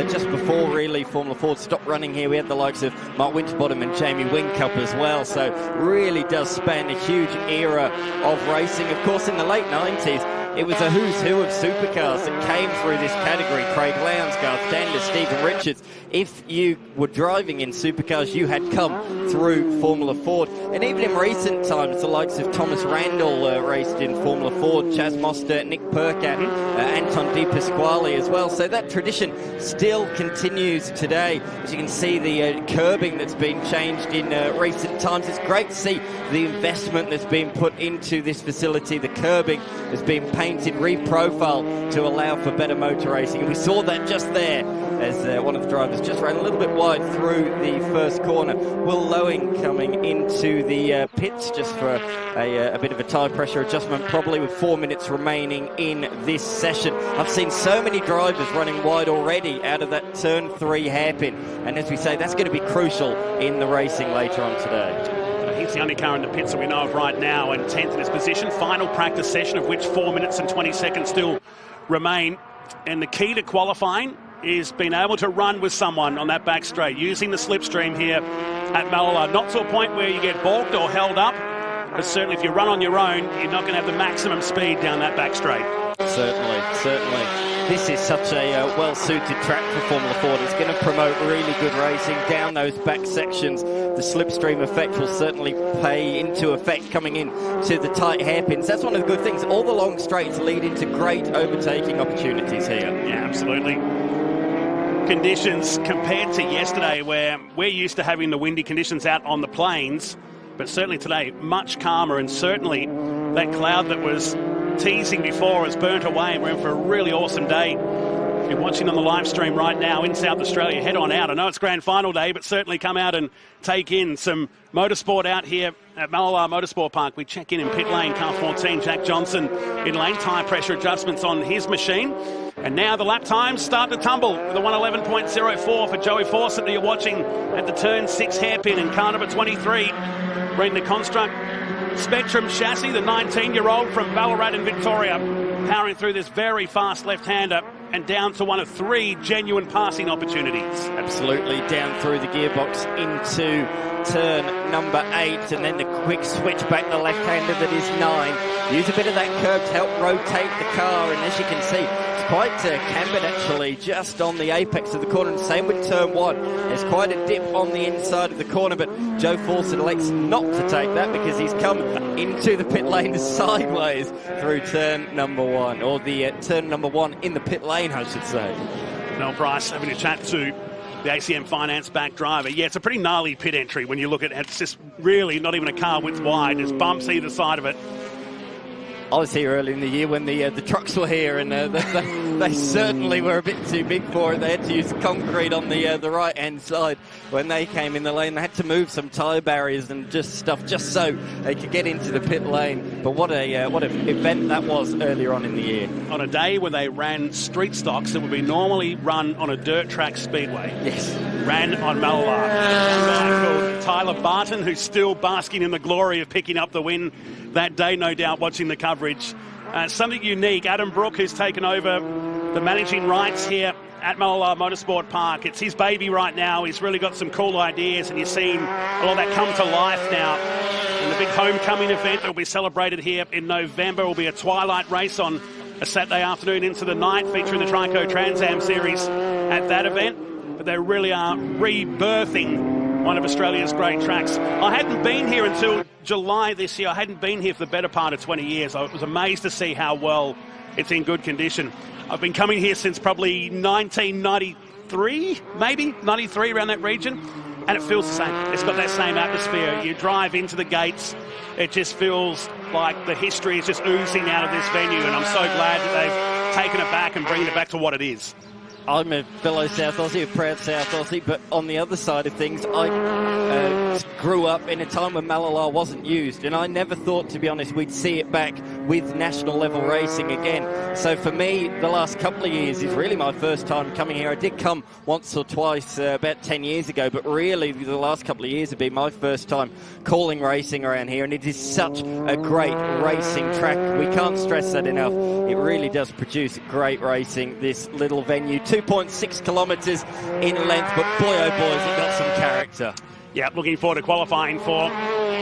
just before really Formula Ford stopped running here, we had the likes of Mark Winterbottom and Jamie Whincup as well, so really does span a huge era of racing. Of course, in the late 90s, it was a who's who of supercars that came through this category. Craig Lowndes, Garth Tander, Stephen Richards. If you were driving in supercars, you had come through Formula Ford. And even in recent times, the likes of Thomas Randall raced in Formula Ford, Chaz Mostert, Nick Percat, Anton Di Pasquale as well. So that tradition still continues today. As you can see, the curbing that's been changed in recent times. It's great to see the investment that's been put into this facility. The curbing has been paid repainted, reprofiled to allow for better motor racing. And we saw that just there as one of the drivers just ran a little bit wide through the first corner. Will Lowing coming into the pits just for a bit of a tyre pressure adjustment, probably with 4 minutes remaining in this session. I've seen so many drivers running wide already out of that turn 3 hairpin, and as we say, that's going to be crucial in the racing later on today. He's the only car in the pits that we know of right now, and 10th in his position. Final practice session, of which 4 minutes and 20 seconds still remain. And the key to qualifying is being able to run with someone on that back straight, using the slipstream here at Mallala. Not to a point where you get balked or held up, but certainly if you run on your own, you're not going to have the maximum speed down that back straight. Certainly. This is such a well-suited track for Formula Ford. It's going to promote really good racing down those back sections. The slipstream effect will certainly pay into effect coming in to the tight hairpins. That's one of the good things. All the long straights lead into great overtaking opportunities here. Yeah, absolutely. Conditions compared to yesterday, where we're used to having the windy conditions out on the plains, but certainly today much calmer, and certainly that cloud that was teasing before has burnt away, and we're in for a really awesome day. If you're watching on the live stream right now in South Australia, head on out. I know it's grand final day, but certainly come out and take in some motorsport out here at Mallala Motorsport Park. We check in pit lane, car 14, Jack Johnson in lane, tyre pressure adjustments on his machine. And now the lap times start to tumble with a 111.04 for Joey Fawcett that you're watching at the turn 6 hairpin, and car number 23, bringing the Construct Spectrum chassis, the 19-year-old from Ballarat in Victoria, powering through this very fast left-hander and down to one of 3 genuine passing opportunities. Absolutely, down through the gearbox into turn number 8, and then the quick switch back the left-hander that is 9. Use a bit of that curve to help rotate the car, and as you can see, it's quite cambered actually, just on the apex of the corner, and same with turn 1. There's quite a dip on the inside of the corner, but Joe Fawcett elects not to take that because he's come into the pit lane sideways through turn number 1, or the turn number 1 in the pit lane, I should say. Mel Price having a chat to the ACM Finance back driver. Yeah, it's a pretty gnarly pit entry when you look at it. It's just really not even a car width wide. There's bumps either side of it. I was here early in the year when the trucks were here, and they certainly were a bit too big for it. They had to use concrete on the right-hand side when they came in the lane. They had to move some tyre barriers and just so they could get into the pit lane. But what an event that was earlier on in the year. On a day where they ran street stocks that would be normally run on a dirt track speedway. Yes. Ran on Malala. A guy called Tyler Barton, who's still basking in the glory of picking up the win that day, no doubt, watching the coverage. Something unique. Adam Brook, who's taken over the managing rights here at Mallala Motorsport Park. It's his baby right now. He's really got some cool ideas, and you're seeing all of that come to life now. And the big homecoming event that will be celebrated here in November will be a twilight race on a Saturday afternoon into the night, featuring the Trico Trans Am Series at that event. But they really are rebirthing one of Australia's great tracks. I hadn't been here until July this year. I hadn't been here for the better part of 20 years. I was amazed to see how well it's in good condition. I've been coming here since probably 1993, maybe 93, around that region, and it feels the same. It's got that same atmosphere. You drive into the gates, it just feels like the history is just oozing out of this venue, and I'm so glad that they've taken it back and bringing it back to what it is. I'm a fellow South Aussie, a proud South Aussie, but on the other side of things, I grew up in a time when Malala wasn't used, and I never thought, to be honest, we'd see it back with national level racing again. So for me, the last couple of years is really my first time coming here. I did come once or twice about 10 years ago, but really the last couple of years have been my first time calling racing around here, and it is such a great racing track. We can't stress that enough. It really does produce great racing, this little venue. 2.6 kilometres in length, but boy oh boy has it got some character. Yeah, looking forward to qualifying for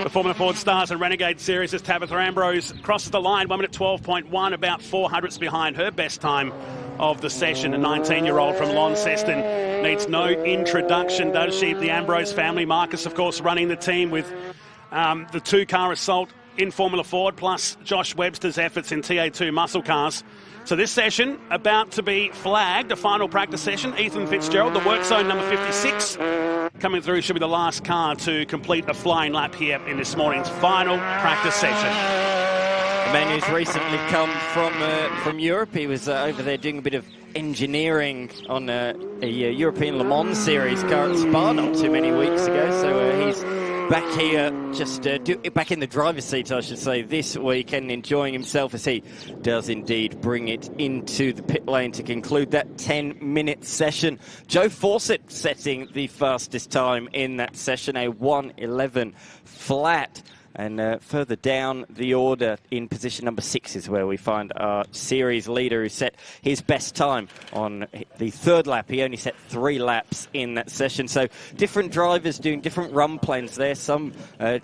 the Formula Ford Stars and Renegade Series as Tabitha Ambrose crosses the line, 1 minute 12.1, about 400ths behind her best time of the session. A 19-year-old from Launceston needs no introduction, does she? The Ambrose family. Marcus, of course, running the team with the 2-car assault in Formula Ford, plus Josh Webster's efforts in TA2 Muscle Cars. So this session about to be flagged, a final practice session. Ethan Fitzgerald, the work zone number 56, coming through, should be the last car to complete a flying lap here in this morning's final practice session. A man who's recently come from Europe. He was over there doing a bit of engineering on a European Le Mans Series car at Spa not too many weeks ago. So he's back here, just back in the driver's seat, I should say, this weekend, enjoying himself as he does indeed bring it into the pit lane to conclude that 10-minute session. Joe Fawcett setting the fastest time in that session, a 1:11 flat. And further down the order, in position number 6, is where we find our series leader, who set his best time on the 3rd lap. He only set 3 laps in that session. So different drivers doing different run plans there. Some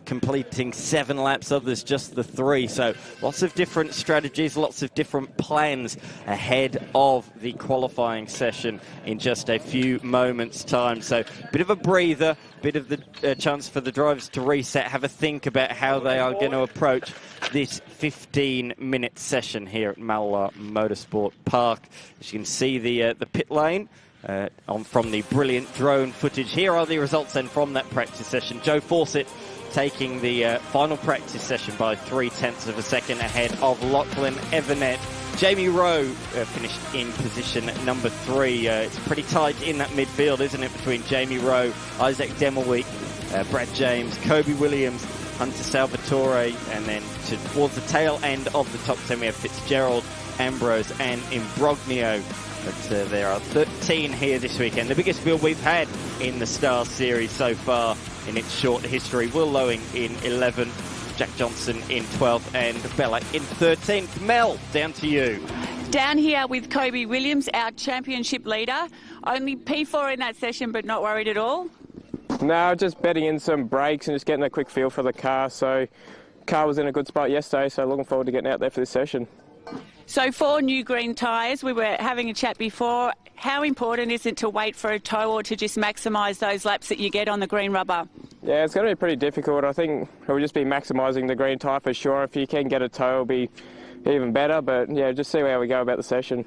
completing 7 laps, others just the 3. So lots of different strategies, lots of different plans ahead of the qualifying session in just a few moments' time. So a bit of a breather, bit of the chance for the drivers to reset, have a think about how they are going to approach this 15-minute session here at Mallala Motorsport Park. As you can see, the pit lane from the brilliant drone footage. Here are the results then from that practice session. Joe Fawcett taking the final practice session by 0.3 of a second ahead of Lachlan Evernet. Jamie Rowe finished in position number 3. It's pretty tight in that midfield, isn't it, between Jamie Rowe, Isaac Demelweek, Brad James, Kobe Williams, Hunter Salvatore, and then towards the tail end of the top 10 we have Fitzgerald, Ambrose and Imbrogno. But there are 13 here this weekend, the biggest field we've had in the Star Series so far in its short history. Will Lowing in 11th, Jack Johnson in 12th and Bella in 13th. Mel, down to you. Down here with Kobe Williams, our championship leader. Only P4 in that session, but not worried at all? No, just betting in some brakes and just getting a quick feel for the car. So car was in a good spot yesterday, so looking forward to getting out there for this session. So 4 new green tyres. We were having a chat before. How important is it to wait for a tow or to just maximise those laps that you get on the green rubber? Yeah, it's going to be pretty difficult. I think it will just be maximising the green tyre for sure. If you can get a tow, it'll be even better. But yeah, just see how we go about the session.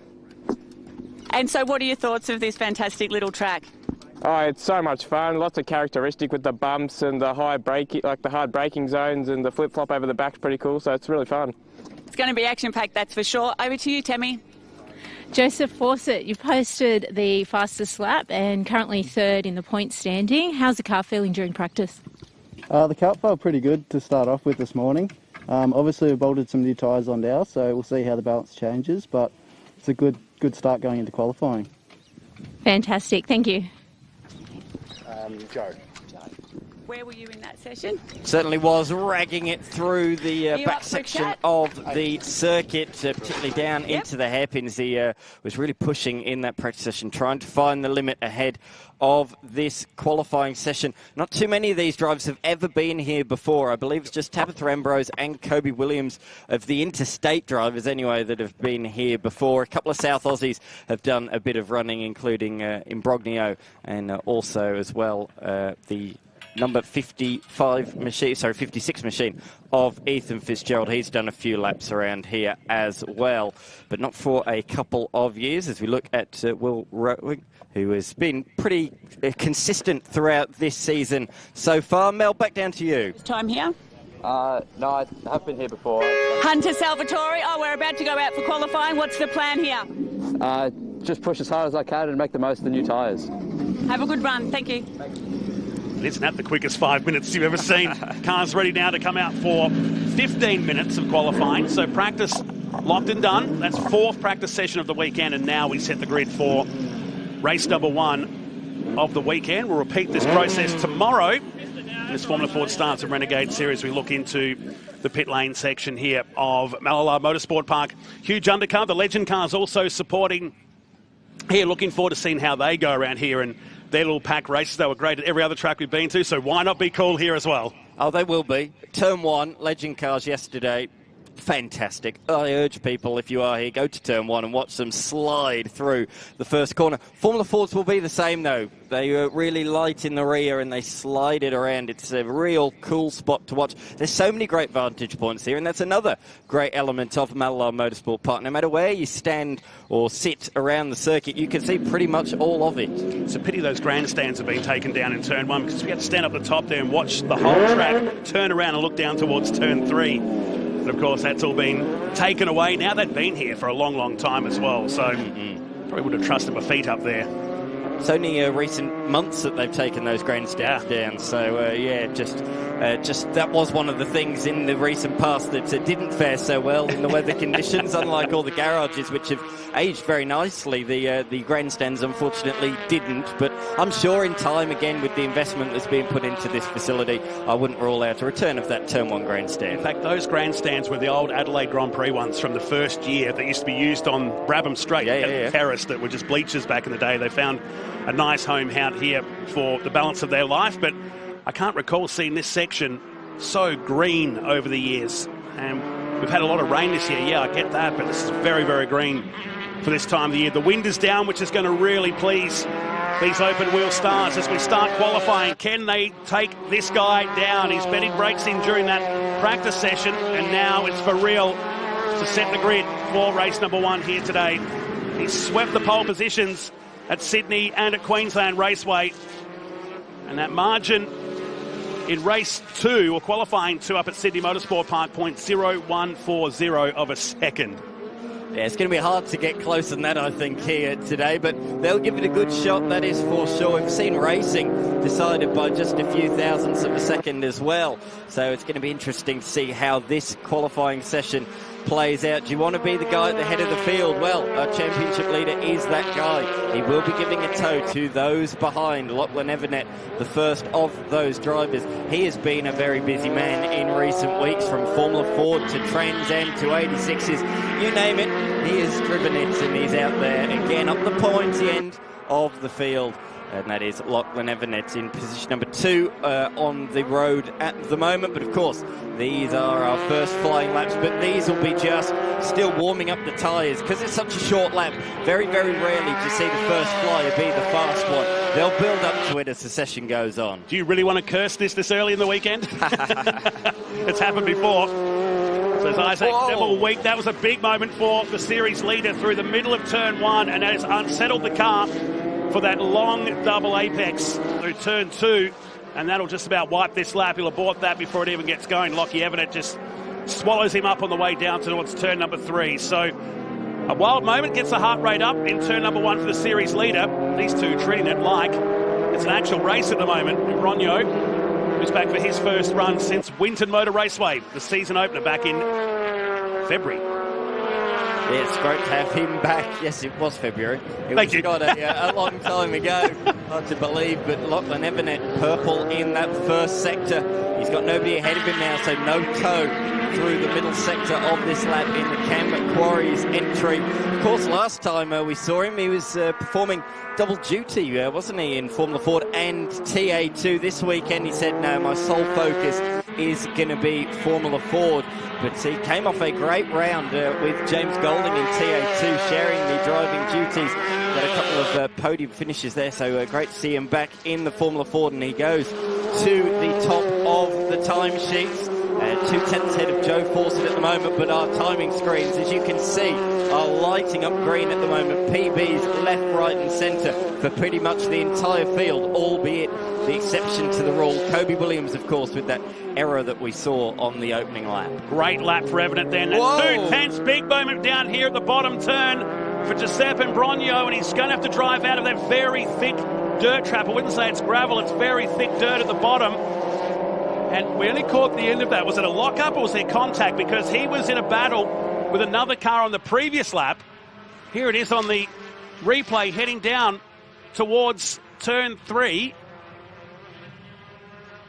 And so what are your thoughts of this fantastic little track? Oh, it's so much fun. Lots of characteristic with the bumps and the high braking, like the hard braking zones, and the flip-flop over the back's pretty cool. So it's really fun. It's going to be action-packed, that's for sure. Over to you, Tammy. Joseph Fawcett, you posted the fastest lap and currently 3rd in the point standing. How's the car feeling during practice? The car felt pretty good to start off with this morning. Obviously, we bolted some new tyres on now, so we'll see how the balance changes, but it's a good start going into qualifying. Fantastic, thank you. Joe. Where were you in that session? Certainly was ragging it through the back section of the circuit, particularly down into the hairpins. He was really pushing in that practice session, trying to find the limit ahead of this qualifying session. Not too many of these drivers have ever been here before. I believe it's just Tabitha Ambrose and Kobe Williams of the interstate drivers anyway that have been here before. A couple of South Aussies have done a bit of running, including Imbrogno and also as well the number 56 machine of Ethan Fitzgerald. He's done a few laps around here as well, but not for a couple of years. As we look at Will Rowing, who has been pretty consistent throughout this season so far. Mel, back down to you. Time here? No, I have been here before. Hunter Salvatore, we're about to go out for qualifying. What's the plan here? Just push as hard as I can and make the most of the new tyres. Have a good run. Thank you. Isn't that the quickest 5 minutes you've ever seen? Cars ready now to come out for 15 minutes of qualifying. So practice locked and done. That's 4th practice session of the weekend, and now we set the grid for race number 1 of the weekend. We'll repeat this process tomorrow. As Formula Ford starts a Renegade Series, we look into the pit lane section here of Mallala Motorsport Park. Huge undercar. The Legend cars also supporting here. Looking forward to seeing how they go around here and their little pack races. They were great at every other track we've been to, so why not be cool here as well? Oh, they will be. Turn 1, Legend cars yesterday. Fantastic. I urge people, if you are here, go to turn 1 and watch them slide through the first corner. Formula Fords will be the same, though. They are really light in the rear and they slide it around. It's a real cool spot to watch. There's so many great vantage points here, and that's another great element of Mallala Motorsport Park. No matter where you stand or sit around the circuit, you can see pretty much all of it. It's a pity those grandstands have been taken down in turn 1, because we had to stand up the top there and watch the whole track, turn around and look down towards turn 3. But of course, that's all been taken away. Now they've been here for a long, long time as well. So probably would have trusted my feet up there. It's only recent months that they've taken those grandstands down. So, just that was one of the things in the recent past that didn't fare so well in the weather conditions, unlike all the garages, which have aged very nicely. The grandstands, unfortunately, didn't. But I'm sure in time, again, with the investment that's being put into this facility, I wouldn't rule out a return of that Turn 1 grandstand. In fact, those grandstands were the old Adelaide Grand Prix ones from the first year that used to be used on Brabham Straight Terrace that were just bleachers back in the day. They found a nice home out here for the balance of their life, but I can't recall seeing this section so green over the years. And we've had a lot of rain this year. Yeah, I get that, but this is very, very green for this time of the year. The wind is down, which is going to really please these open wheel stars as we start qualifying. Can they take this guy down? He's betting brakes in during that practice session, and now it's for real to set the grid for race number 1 here today. He's swept the pole positions at Sydney and at Queensland Raceway. And that margin in race 2, or qualifying 2 up at Sydney Motorsport Park, 0.0140 of a second. Yeah, it's going to be hard to get closer than that, I think, here today, but they'll give it a good shot, that is for sure. We've seen racing decided by just a few thousandths of a second as well, so it's going to be interesting to see how this qualifying session plays out. Do you want to be the guy at the head of the field? Well, our championship leader is that guy. He will be giving a tow to those behind. Lachlan Evernet, the first of those drivers. He has been a very busy man in recent weeks, from Formula Ford to Trans Am to 86s. You name it, he has driven it, and he's out there again up the pointy end of the field. And that is Lachlan Evernet in position number 2 on the road at the moment. But of course, these are our first flying laps, but these will be just still warming up the tyres because it's such a short lap. Very, very rarely do you see the first flyer be the fast one. They'll build up to it as the session goes on. Do you really want to curse this early in the weekend? It's happened before. Says Isaac Devil Week. That was a big moment for the series leader through the middle of turn 1, and that has unsettled the car for that long double apex through turn 2, and that'll just about wipe this lap. He'll abort that before it even gets going. Lockie Everett just swallows him up on the way down towards turn number 3. So a wild moment, gets the heart rate up in turn number 1 for the series leader. These two treating it like it's an actual race at the moment. Ronyo, who's back for his first run since Winton Motor Raceway, the season opener back in February. Yeah, it's great to have him back. Yes, it was February. Thank you. Got a long time ago. Hard to believe, but Lachlan Evernet, purple in that first sector. He's got nobody ahead of him now, so no tow through the middle sector of this lap in the Cam Quarry's entry. Of course, last time we saw him, he was performing double duty, wasn't he, in Formula Ford and TA2. This weekend he said, no, my sole focus is going to be Formula Ford. But he came off a great round with James Golding in TA2, sharing the driving duties. Got a couple of podium finishes there, so great to see him back in the Formula Ford, and he goes to the top of the timesheets. 2/10 ahead of Joe Fawcett at the moment, but our timing screens, as you can see, are lighting up green at the moment. PBs left, right and centre for pretty much the entire field, albeit the exception to the rule. Kobe Williams, of course, with that error that we saw on the opening lap. Great lap for Everett then. That's 2/10, big moment down here at the bottom turn for Giuseppe Imbrogno, and he's going to have to drive out of that very thick dirt trap. I wouldn't say it's gravel, it's very thick dirt at the bottom. And we only caught the end of that. Was it a lock-up or was there contact? Because he was in a battle with another car on the previous lap. Here it is on the replay heading down towards turn 3.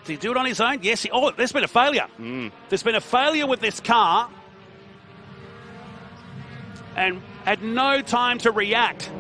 Did he do it on his own? Yes. There's been a failure. There's been a failure with this car. And had no time to react.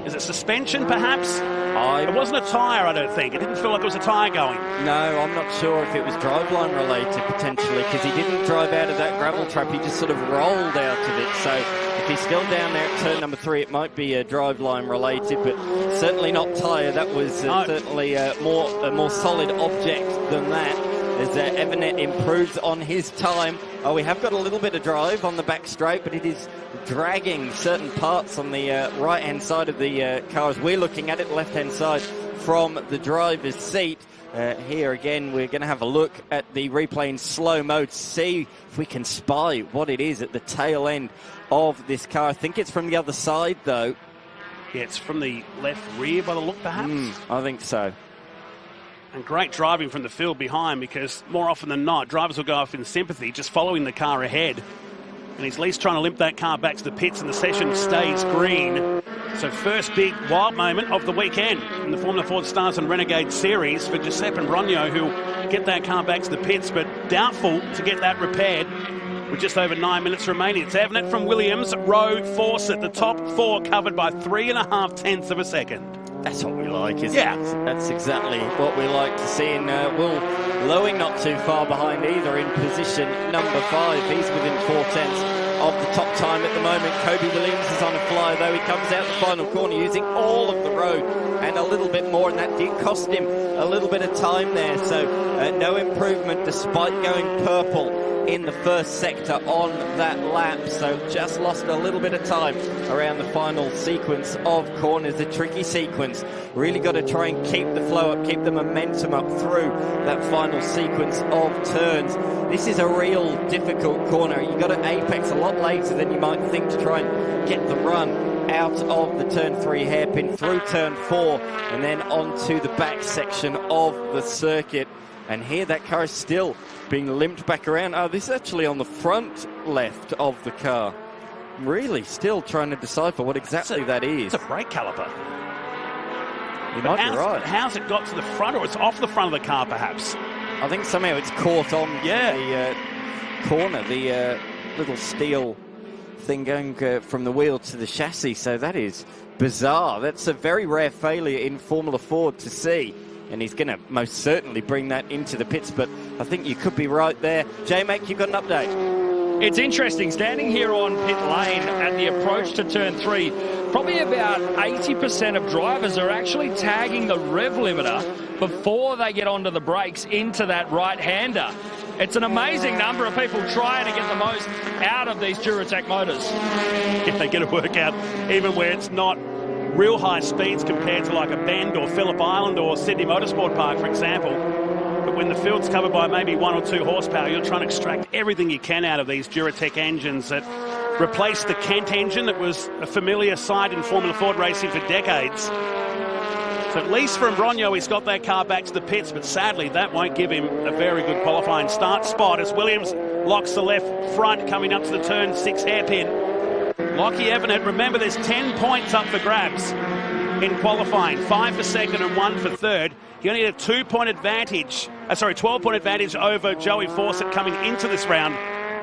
Is it suspension, perhaps? It wasn't a tyre, I don't think. It didn't feel like it was a tyre going. No, I'm not sure if it was driveline related, potentially, because he didn't drive out of that gravel trap. He just sort of rolled out of it. So if he's still down there at turn number 3, it might be driveline related, but certainly not tyre. That was certainly a more solid object than that. As Evernet improves on his time. We have got a little bit of drive on the back straight, but it is dragging certain parts on the right-hand side of the car as we're looking at it, left-hand side from the driver's seat. Here again, we're going to have a look at the replay in slow mode, see if we can spy what it is at the tail end of this car. I think it's from the other side, though. Yeah, it's from the left rear by the look, perhaps. I think so. And great driving from the field behind, because more often than not, drivers will go off in sympathy, just following the car ahead. And he's at least trying to limp that car back to the pits, and the session stays green. So first big wild moment of the weekend in the Formula Ford Stars and Renegade Series for Giuseppe Brogno, who'll get that car back to the pits, but doubtful to get that repaired with just over 9 minutes remaining. It's Evanet from Williams, Rowe, Fawcett, the top four covered by 3.5 tenths of a second. That's what we like, isn't it? That's exactly what we like to see. And Will Lowing not too far behind either in position number 5. He's within 4 tenths of the top time at the moment. Kobe Williams is on a fly, though. He comes out the final corner using all of the road and a little bit more, and that did cost him a little bit of time there. So no improvement despite going purple in the first sector on that lap. So just lost a little bit of time around the final sequence of corners, the tricky sequence. Really got to try and keep the flow up, keep the momentum up through that final sequence of turns. This is a real difficult corner. You got to apex a lot later than you might think to try and get the run out of the turn 3 hairpin through turn 4 and then onto the back section of the circuit. And here that car is still being limped back around. Oh, this is actually on the front left of the car. Really still trying to decipher what exactly that is. It's a brake caliper. You might be right. How's it got to the front, or it's off the front of the car, perhaps? I think somehow it's caught on the corner, the little steel thing going from the wheel to the chassis. So that is bizarre. That's a very rare failure in Formula Ford to see. And he's going to most certainly bring that into the pits, but I think you could be right there. J-Mac, you've got an update. It's interesting, standing here on pit lane at the approach to turn 3, probably about 80% of drivers are actually tagging the rev limiter before they get onto the brakes into that right-hander. It's an amazing number of people trying to get the most out of these Duratec motors. If they get a workout, even where it's not real high speeds compared to like a Bend or Phillip Island or Sydney Motorsport Park, for example. But when the field's covered by maybe 1 or 2 horsepower, you're trying to extract everything you can out of these Duratec engines that replaced the Kent engine that was a familiar sight in Formula Ford racing for decades. So at least from Brogno, he's got that car back to the pits, but sadly that won't give him a very good qualifying start spot as Williams locks the left front coming up to the turn 6 hairpin. Lockie Evanet, remember there's 10 points up for grabs in qualifying, 5 for second and 1 for third. He only had a 12-point advantage over Joey Fawcett coming into this round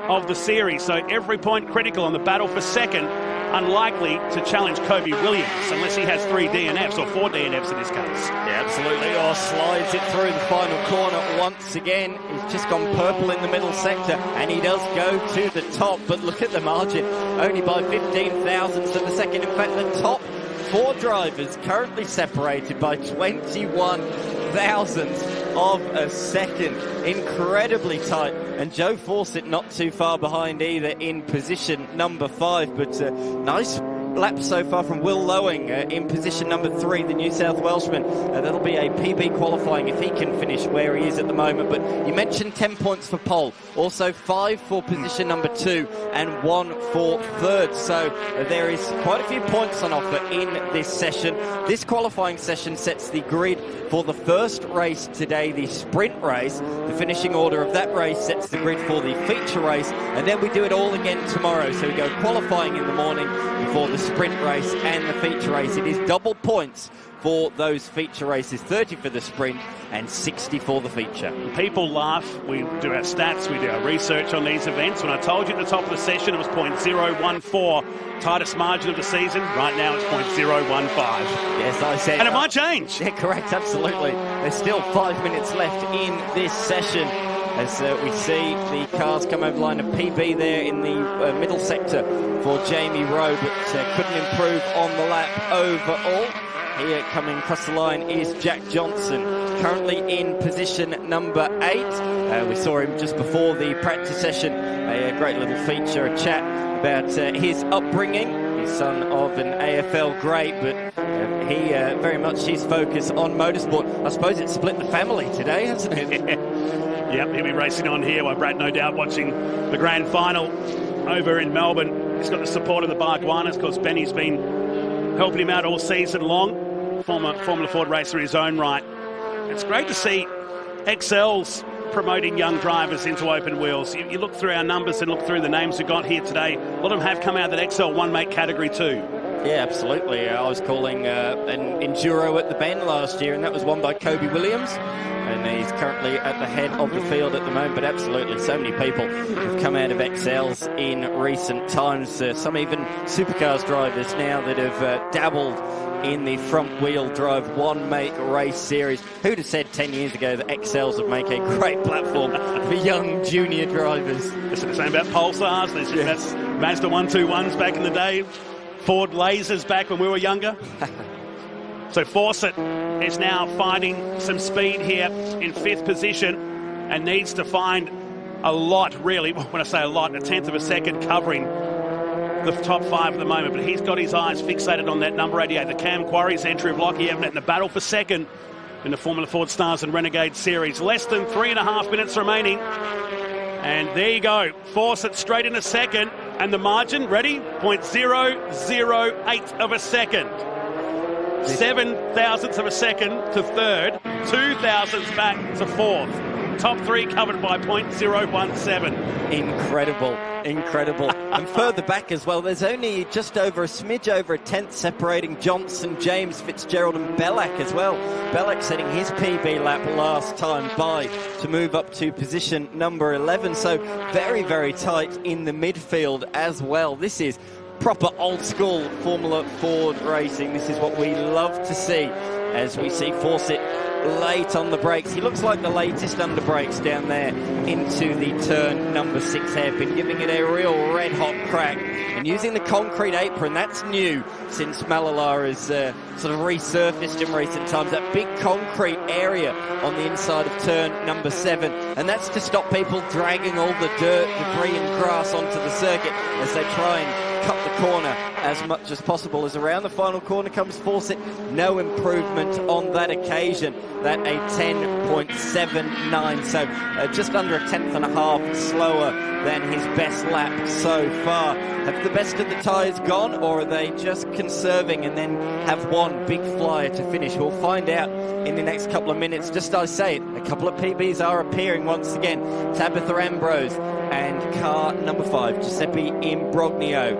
of the series. So every point critical on the battle for second, unlikely to challenge Kobe Williams unless he has 3 DNFs or 4 DNFs in this case. Yeah, absolutely. Oh, slides it through the final corner once again. He's just gone purple in the middle sector, and he does go to the top. But look at the margin, only by 15 thousandths of a second. In fact, the top 4 drivers currently separated by 21 thousandths of a second. Incredibly tight. And Joe Fawcett not too far behind either in position number 5, but nice lap so far from Will Lowing in position number 3, the New South Welshman. That'll be a PB qualifying if he can finish where he is at the moment. But you mentioned 10 points for pole, also 5 for position number 2 and 1 for third. So there is quite a few points on offer in this session. This qualifying session sets the grid for the first race today, the sprint race. The finishing order of that race sets the grid for the feature race, and then we do it all again tomorrow. So we go qualifying in the morning before the sprint race and the feature race. It is double points for those feature races, 30 for the sprint and 60 for the feature. People laugh. We do our stats, we do our research on these events. When I told you at the top of the session it was 0.014, tightest margin of the season, right now it's 0.015. Yes, I said. And it might change. Yeah, correct, absolutely. There's still 5 minutes left in this session as we see the cars come over the line. A PB there in the middle sector for Jamie Rowe, but couldn't improve on the lap overall. Here coming across the line is Jack Johnson, currently in position number 8. We saw him just before the practice session, a great little feature, a chat about his upbringing. son of an AFL great, but he very much his focus on motorsport. I suppose it split the family today, hasn't it? Yep, he'll be racing on here while Brad, no doubt, watching the grand final over in Melbourne. He's got the support of the Barguanas because Benny's been helping him out all season long. Former Formula Ford racer in his own right. It's great to see XL's promoting young drivers into open wheels. You look through our numbers and look through the names we've got here today. A lot of them have come out of that XL one-mate category too. Yeah, absolutely. I was calling an Enduro at the Bend last year, and that was won by Kobe Williams. And he's currently at the head of the field at the moment. But absolutely, so many people have come out of XLs in recent times. Some even supercars drivers now that have dabbled in the front-wheel drive one-make race series. Who'd have said 10 years ago that XLs would make a great platform for young junior drivers? That's the same about Pulsars. That's Mazda 121s back in the day. Ford Lasers back when we were younger. So Fawcett is now finding some speed here in 5th position and needs to find a lot, really. When I say a lot, 1/10 of a second covering the top 5 at the moment. But he's got his eyes fixated on that number 88, the Cam Quarry's entry of Lockie Evanet in the battle for second in the Formula Ford Stars and Renegade Series. Less than 3.5 minutes remaining. And there you go. Fawcett straight into second. And the margin, ready? 0.008 of a second. 7 thousandths of a second to third, 2 thousandths back to fourth. Top 3 covered by 0.017. Incredible, incredible. And further back as well, there's only just over a smidge over 1/10 separating Johnson, James, Fitzgerald and Bellac as well. Bellac setting his PB lap last time by to move up to position number 11. So very, very tight in the midfield as well. This is proper old school Formula Ford racing. This is what we love to see as we see Fawcett late on the brakes. He looks like the latest under brakes down there into the turn number 6 hairpin, giving it a real red hot crack and using the concrete apron. That's new since Malala has sort of resurfaced in recent times. That big concrete area on the inside of turn number 7, and that's to stop people dragging all the dirt, debris and grass onto the circuit as they try and cut the corner as much as possible. As around the final corner comes Fawcett, no improvement on that occasion. That a 10.79, so just under 1/10.5 slower than his best lap so far. Have the best of the tyres gone, or are they just conserving and then have one big flyer to finish? We'll find out in the next couple of minutes. Just as I say it, a couple of PBs are appearing once again. Tabitha Ambrose and car number 5, Giuseppe Imbrogno,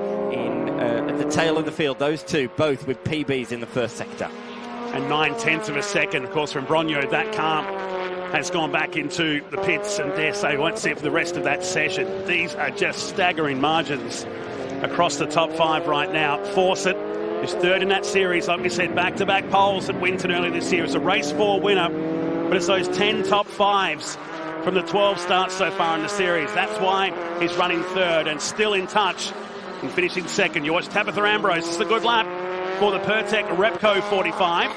at the tail of the field. Those two both with PBs in the first sector. And 9/10 of a second, of course, from Brogno. That car has gone back into the pits, and dare say won't see it for the rest of that session. These are just staggering margins across the top 5 right now. Fawcett is third in that series, like we said, back-to-back poles at Winton earlier this year. It's a race 4 winner, but it's those 10 top 5s from the 12 starts so far in the series. That's why he's running third and still in touch and finishing second. You watch Tabitha Ambrose. It's a good lap for the Pertec Repco 45.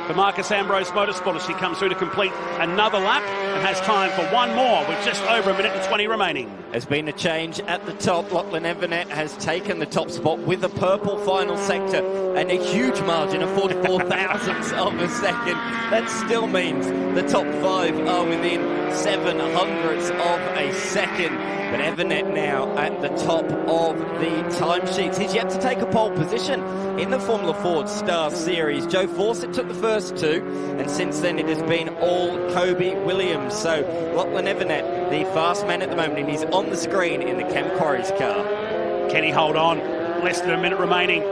The Marcus Ambrose Motorsport, as she comes through to complete another lap and has time for one more with just over 1 minute and 20 remaining. There's been a change at the top. Lachlan Evanet has taken the top spot with a purple final sector and a huge margin of 44 thousandths of a second. That still means the top 5 are within 700ths of a second. But Evanet now at the top of the timesheets. He's yet to take a pole position in the Formula Ford Star Series. Joe Fawcett took the first 2, and since then it has been all Kobe Williams. So Lachlan Evanet, the fast man at the moment, and he's on the screen in the Cam Quarry's car. Can he hold on? Less than a minute remaining.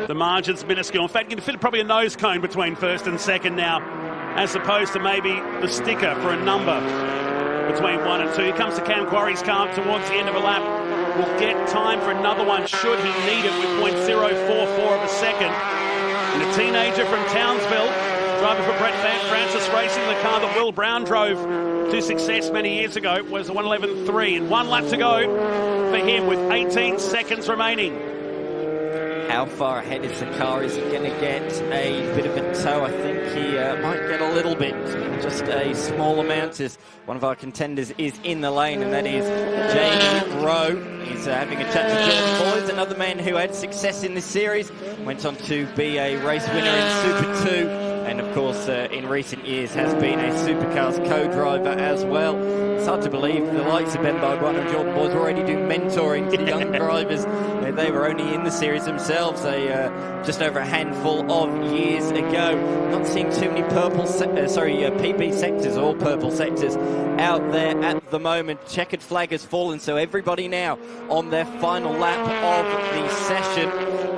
The margin's minuscule. In fact, you can fit probably a nose cone between first and second now, as opposed to maybe the sticker for a number between 1 and 2. Here comes the Cam Quarry's car towards the end of a lap. Will get time for another one should he need it with 0.044 of a second. And a teenager from Townsville, driving for Brett Francis Racing, the car that Will Brown drove to success many years ago, was a 1:11.3. And 1 lap to go for him with 18 seconds remaining. How far ahead is the car? Is he going to get a bit of a think so. I think he might get a little bit, just a small amount, as one of our contenders is in the lane, and that is Jamie Rowe. He's having a chat to Jordan Boys, another man who had success in this series, went on to be a race winner in Super 2, and of course in recent years has been a Supercars co-driver as well. It's hard to believe the likes of Ben Barguan and Jordan Boys already do mentoring to young drivers. They were only in the series themselves just over a handful of years ago. Not seeing too many PB sectors or purple sectors out there at the moment. Checkered flag has fallen, so everybody now on their final lap of the session.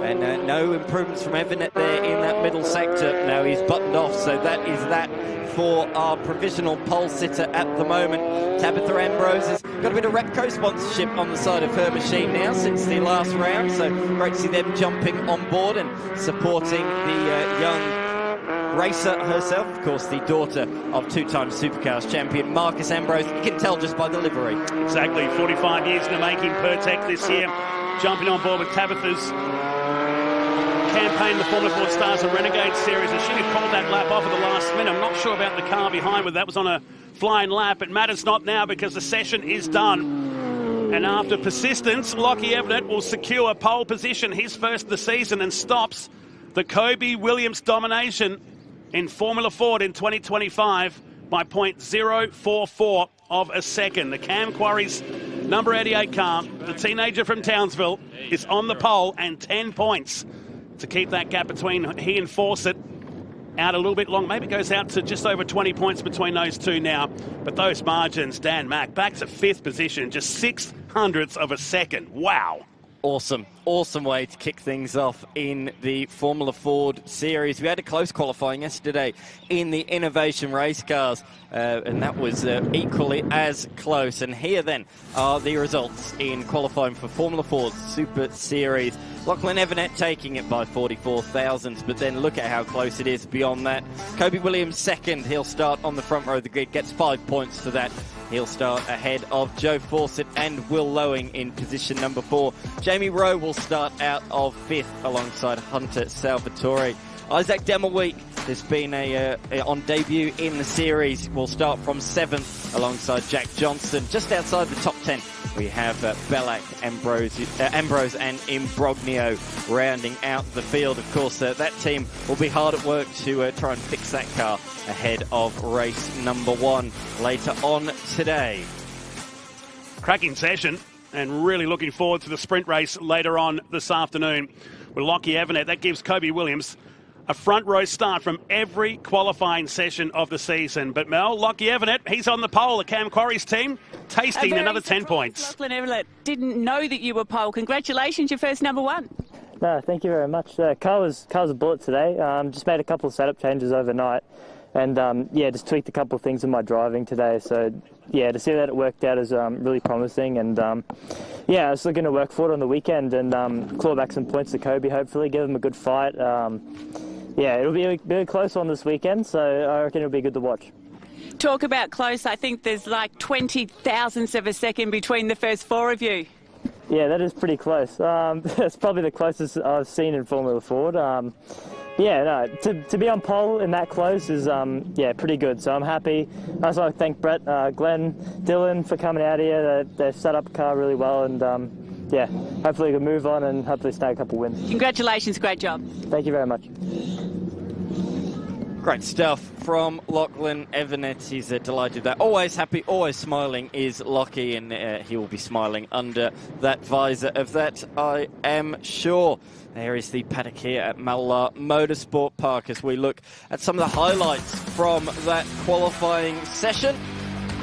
And no improvements from Everett there in that middle sector. Now he's buttoned off, so that is that for our provisional pole sitter at the moment. Tabitha Ambrose has got a bit of Repco sponsorship on the side of her machine now since the last round, so great to see them jumping on board and supporting the young racer herself, of course the daughter of two-time Supercars champion Marcus Ambrose. You can tell just by the livery. Exactly, 45 years in the making. Pertec this year jumping on board with Tabitha's campaign, the Formula Ford Stars and Renegade Series, and she had called that lap off at the last minute. I'm not sure about the car behind, whether that was on a flying lap. It matters not now because the session is done. And after persistence, Lockie Everett will secure pole position, his first of the season, and stops the Kobe Williams domination in Formula Ford in 2025 by 0.044 of a second. The Cam Quarry's number 88 car, the teenager from Townsville, is on the pole, and 10 points to keep that gap between he and Fawcett out a little bit long. Maybe it goes out to just over 20 points between those two now. But those margins, Dan Mack, back to 5th position, just 0.06 of a second. Wow. Awesome way to kick things off in the Formula Ford Series. We had a close qualifying yesterday in the Innovation Race Cars, and that was equally as close. And here then are the results in qualifying for Formula Ford Super Series. Lachlan Everett taking it by 44 thousandths, but then look at how close it is beyond that. Kobe Williams second. He'll start on the front row of the grid, gets 5 points for that. He'll start ahead of Joe Fawcett and Will Lowing in position number 4. Jamie Rowe will start out of 5th alongside Hunter Salvatore. Isaac Demelweek has been on debut in the series. Will start from 7th alongside Jack Johnson. Just outside the top 10, we have Bellac, Ambrose and Imbrogno rounding out the field. Of course, that team will be hard at work to try and fix that car ahead of race number 1 later on today. Cracking session, and really looking forward to the sprint race later on this afternoon with Lockie Everett. That gives Kobe Williams a front row start from every qualifying session of the season. But Mel, Lockie Everett, he's on the pole. The Cam Quarry's team tasting another 10 points. Lachlan Everett didn't know that you were pole. Congratulations, your first number 1. No, thank you very much. Car was a bullet today. Just made a couple of setup changes overnight. And just tweaked a couple of things in my driving today. So to see that it worked out is really promising. And I was looking to work for it on the weekend and claw back some points to Kobe, hopefully, give him a good fight. It'll be a close one this weekend, so I reckon it'll be good to watch. Talk about close. I think there's like 20 thousandths of a second between the first 4 of you. Yeah, that is pretty close. That's probably the closest I've seen in Formula Ford. To be on pole in that close is pretty good. So I'm happy. I also like to thank Brett, Glenn, Dylan for coming out here. They've set up the car really well, and hopefully we can move on and hopefully snag a couple wins. Congratulations, great job. Thank you very much. Great stuff from Lachlan Everett. He's delighted that. Always happy, always smiling is Lockie, and he will be smiling under that visor of that, I am sure. There is the paddock here at Mallala Motorsport Park as we look at some of the highlights from that qualifying session.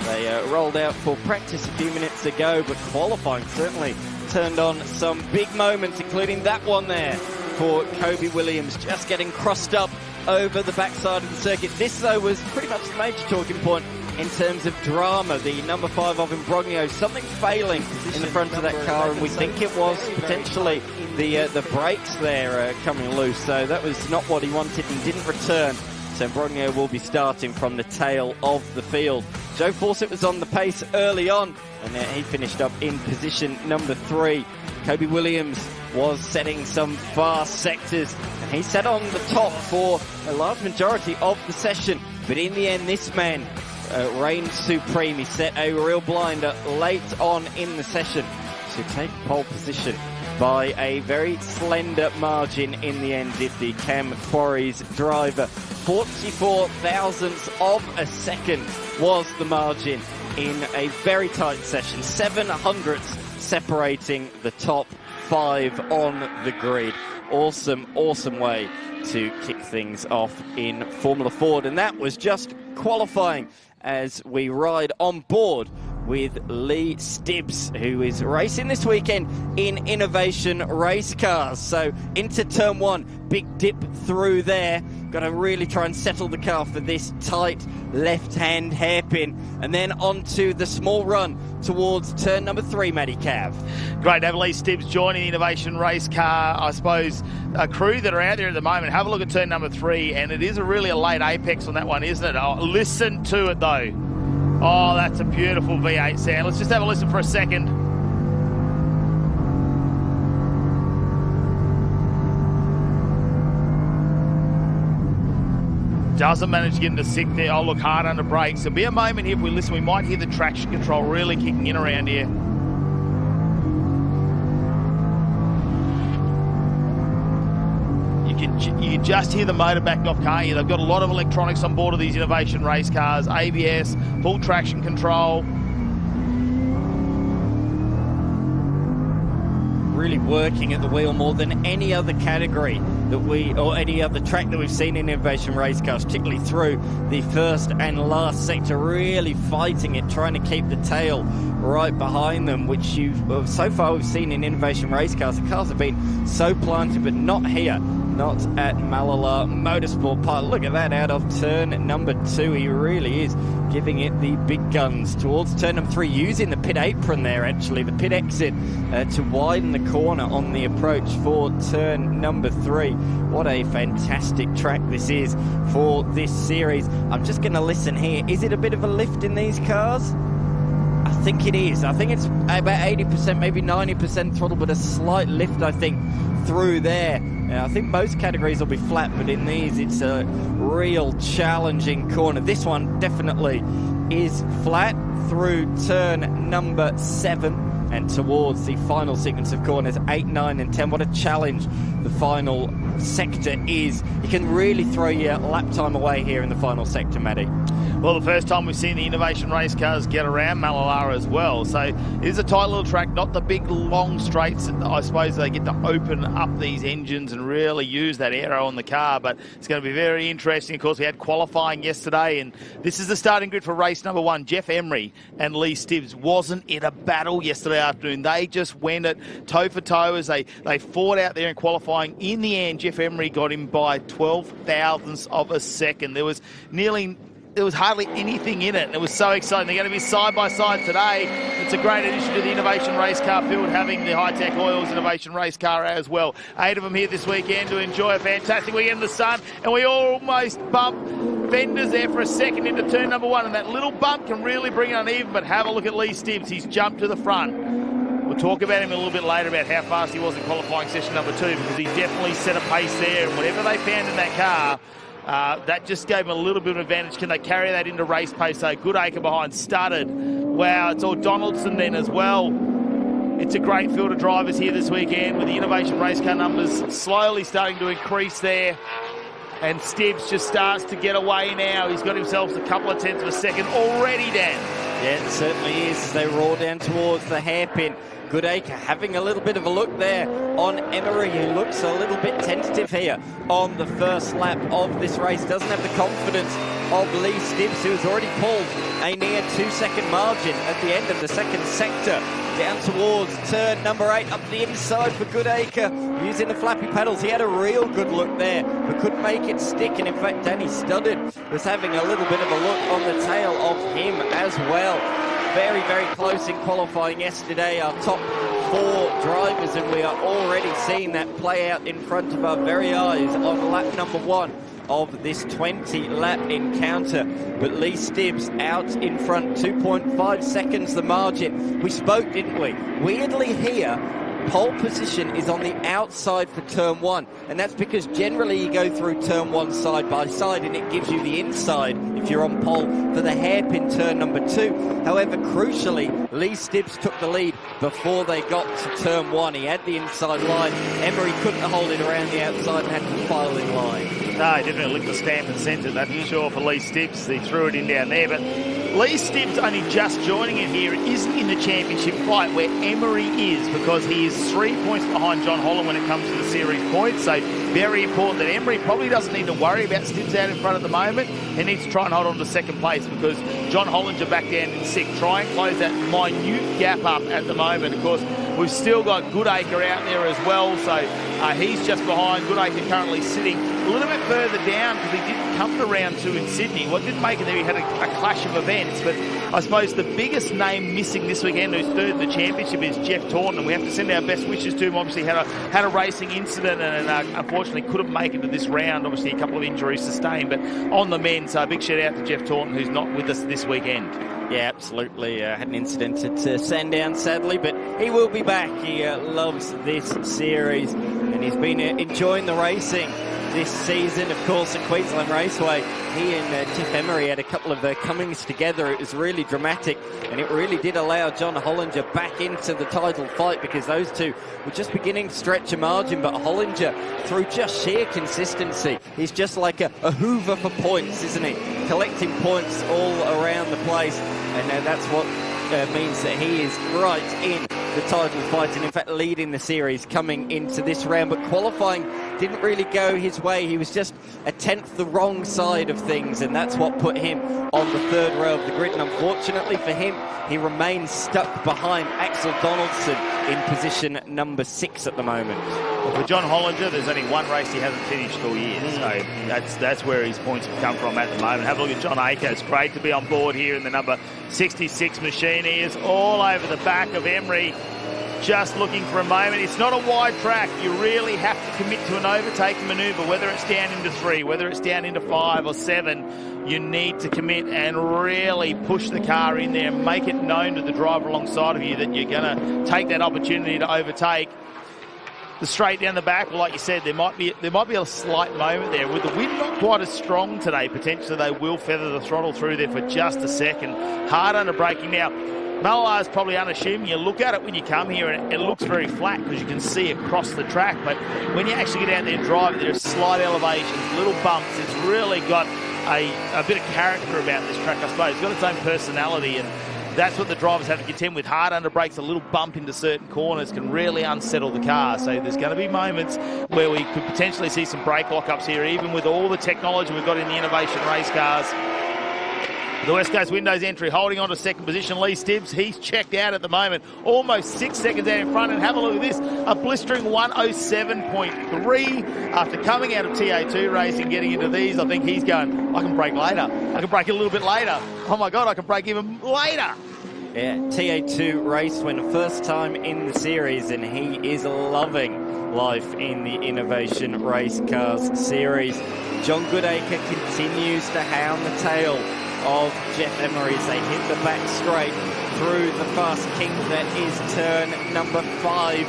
They rolled out for practice a few minutes ago, but qualifying certainly turned on some big moments, including that one there for Kobe Williams, just getting crossed up over the backside of the circuit. This, though, was pretty much the major talking point in terms of drama. The number 5 of Imbrogno, something failing in the front of that car, and we think it was potentially the brakes there coming loose. So that was not what he wanted and didn't return. So Imbrogno will be starting from the tail of the field. Joe Fawcett was on the pace early on, and he finished up in position number 3. Kobe Williams was setting some fast sectors, and he sat on the top for a large majority of the session. But in the end, this man reigned supreme. He set a real blinder late on in the session to take pole position by a very slender margin in the end, did the Cam Quarries driver. 44 thousandths of a second was the margin in a very tight session. 7 hundredths separating the top 5 on the grid. Awesome, awesome way to kick things off in Formula Ford. And that was just qualifying as we ride on board with Lee Stibbs, who is racing this weekend in Innovation Race Cars. So into turn 1, big dip through there. Got to really try and settle the car for this tight left-hand hairpin. And then onto the small run towards turn number 3, Matty Cav. Great to have Lee Stibbs joining the Innovation Race Car, I suppose, a crew that are out there at the moment. Have a look at turn number 3, and it is really a late apex on that one, isn't it? Oh, listen to it, though. Oh, that's a beautiful V8 sound. Let's just have a listen for a second. Doesn't manage to get into 6th there. Oh, look, hard under brakes. There'll be a moment here if we listen. We might hear the traction control really kicking in around here. You can just hear the motor backed off, can't you? They've got a lot of electronics on board of these Innovation Race Cars. ABS, full traction control. Really working at the wheel more than any other category or any other track that we've seen in Innovation Race Cars, particularly through the first and last sector, really fighting it, trying to keep the tail right behind them, which so far we've seen in Innovation Race Cars. The cars have been so planted, but not here. Not at Mallala Motorsport Park. Look at that out of turn number 2. He really is giving it the big guns towards turn number 3, using the pit apron there, actually, the pit exit to widen the corner on the approach for turn number 3. What a fantastic track this is for this series. I'm just going to listen here. Is it a bit of a lift in these cars? I think it is. I think it's about 80%, maybe 90% throttle, but a slight lift, I think, through there. I think most categories will be flat, but in these it's a real challenging corner. This one definitely is flat through turn number 7 and towards the final sequence of corners 8, 9 and 10. What a challenge the final sector is. You can really throw your lap time away here in the final sector, Matty. Well, the first time we've seen the Innovation Race Cars get around Mallala as well. So it is a tight little track, not the big long straights. I suppose they get to open up these engines and really use that aero on the car, but it's going to be very interesting. Of course, we had qualifying yesterday, and this is the starting grid for race number 1. Jeff Emery and Lee Stibbs. Wasn't it a battle yesterday afternoon? They just went it toe for toe as they fought out there in qualifying. In the end, Jeff Emery got him by 12 thousandths of a second. There was hardly anything in it. It was so exciting. They're going to be side by side today. It's a great addition to the Innovation Race Car field, having the Hi-Tec Oils Innovation Race Car as well. 8 of them here this weekend to enjoy a fantastic weekend in the sun. And we almost bumped fenders there for a second into turn number 1. And that little bump can really bring it uneven. But have a look at Lee Stibbs. He's jumped to the front. We'll talk about him a little bit later about how fast he was in qualifying session number 2, because he definitely set a pace there. And whatever they found in that car, that just gave them a little bit of advantage. Can they carry that into race pace? So Goodacre behind, Studdard. Wow, it's all Donaldson then as well. It's a great field of drivers here this weekend, with the Innovation Race Car numbers slowly starting to increase there. And Stibbs just starts to get away now. He's got himself a couple of tenths of a second already, Dan. Yeah, it certainly is. They roll down towards the hairpin. Goodacre having a little bit of a look there on Emery, who looks a little bit tentative here on the first lap of this race. Doesn't have the confidence of Lee Stibbs, who's already pulled a near 2-second margin at the end of the second sector. Down towards turn number 8, up the inside for Goodacre, using the flappy pedals. He had a real good look there, but couldn't make it stick. And in fact, Danny Studdard was having a little bit of a look on the tail of him as well. Very, very close in qualifying yesterday, our top 4 drivers, and we are already seeing that play out in front of our very eyes on lap number 1 of this 20-lap encounter. But Lee Stibbs out in front, 2.5 seconds the margin. We spoke, didn't we? Weirdly here, pole position is on the outside for turn 1, and that's because generally you go through turn 1 side by side and it gives you the inside if you're on pole for the hairpin turn number 2. However, crucially, Lee Stibbs took the lead before they got to turn 1. He had the inside line. Emery couldn't hold it around the outside and had to file in line. No, he definitely licked the stamp and sent it, that's for sure, for Lee Stibbs. He threw it in down there, but Lee Stibbs only just joining it here. It isn't in the championship fight where Emery is, because he is 3 points behind John Holland when it comes to the series points. So very important that Emery probably doesn't need to worry about Stibbs out in front at the moment. He needs to try and hold on to second place, because John Hollinger back down in 6th. Try and close that minute gap up at the moment. Of course, we've still got Goodacre out there as well, so he's just behind. Goodacre currently sitting a little bit further down because he didn't come to round 2 in Sydney. What did make it there, he had a clash of events, but I suppose the biggest name missing this weekend, who's 3rd in the championship, is Jeff Taunton, and we have to send our best wishes to him. Obviously had a racing incident and unfortunately couldn't make it to this round. Obviously a couple of injuries sustained, but on the men, so a big shout out to Jeff Taunton, who's not with us this weekend. Yeah, absolutely. Had an incident at Sandown, sadly, but he will be back. He loves this series, and he's been enjoying the racing this season. Of course, at Queensland Raceway, he and Tiff Emery had a couple of comings together. It was really dramatic, and it really did allow John Hollinger back into the title fight, because those two were just beginning to stretch a margin. But Hollinger, through just sheer consistency, he's just like a hoover for points, isn't he? Collecting points all around the place, and that's what means that he is right in the title fight, and in fact leading the series coming into this round. But qualifying didn't really go his way. He was just a tenth the wrong side of things, and that's what put him on the 3rd row of the grid. And unfortunately for him, he remains stuck behind Axel Donaldson in position number 6 at the moment. Well, for John Hollinger, there's only one race he hasn't finished all year, so that's where his points have come from at the moment. Have a look at John Aker. It's great to be on board here in the number 66 machine. He is all over the back of Emery, just looking for a moment. It's not a wide track. You really have to commit to an overtaking manoeuvre, whether it's down into 3, whether it's down into 5 or 7. You need to commit and really push the car in there and make it known to the driver alongside of you that you're going to take that opportunity to overtake. The straight down the back, well, like you said, there might be a slight moment there. With the wind not quite as strong today, potentially they will feather the throttle through there for just a second. Hard under braking now. Mallala is probably unassuming. You look at it when you come here and it looks very flat because you can see across the track, but when you actually get out there and drive it, there are slight elevations, little bumps. It's really got a bit of character about this track, I suppose. It's got its own personality, and that's what the drivers have to contend with. Hard under brakes, a little bump into certain corners can really unsettle the car. So there's going to be moments where we could potentially see some brake lockups here, even with all the technology we've got in the innovation race cars. The West Coast Windows entry holding on to 2nd position, Lee Stibbs. He's checked out at the moment, almost 6 seconds out in front. And have a look at this, a blistering 1:07.3 after coming out of TA2 Racing, getting into these. I think he's going, I can brake later. I can brake a little bit later. Oh my God, I can brake even later. Yeah, TA2 Race went first time in the series, and he is loving life in the Innovation Race Cars series. John Goodacre continues to hound the tail of Jeff Emery as they hit the back straight through the fast kink that is turn number 5.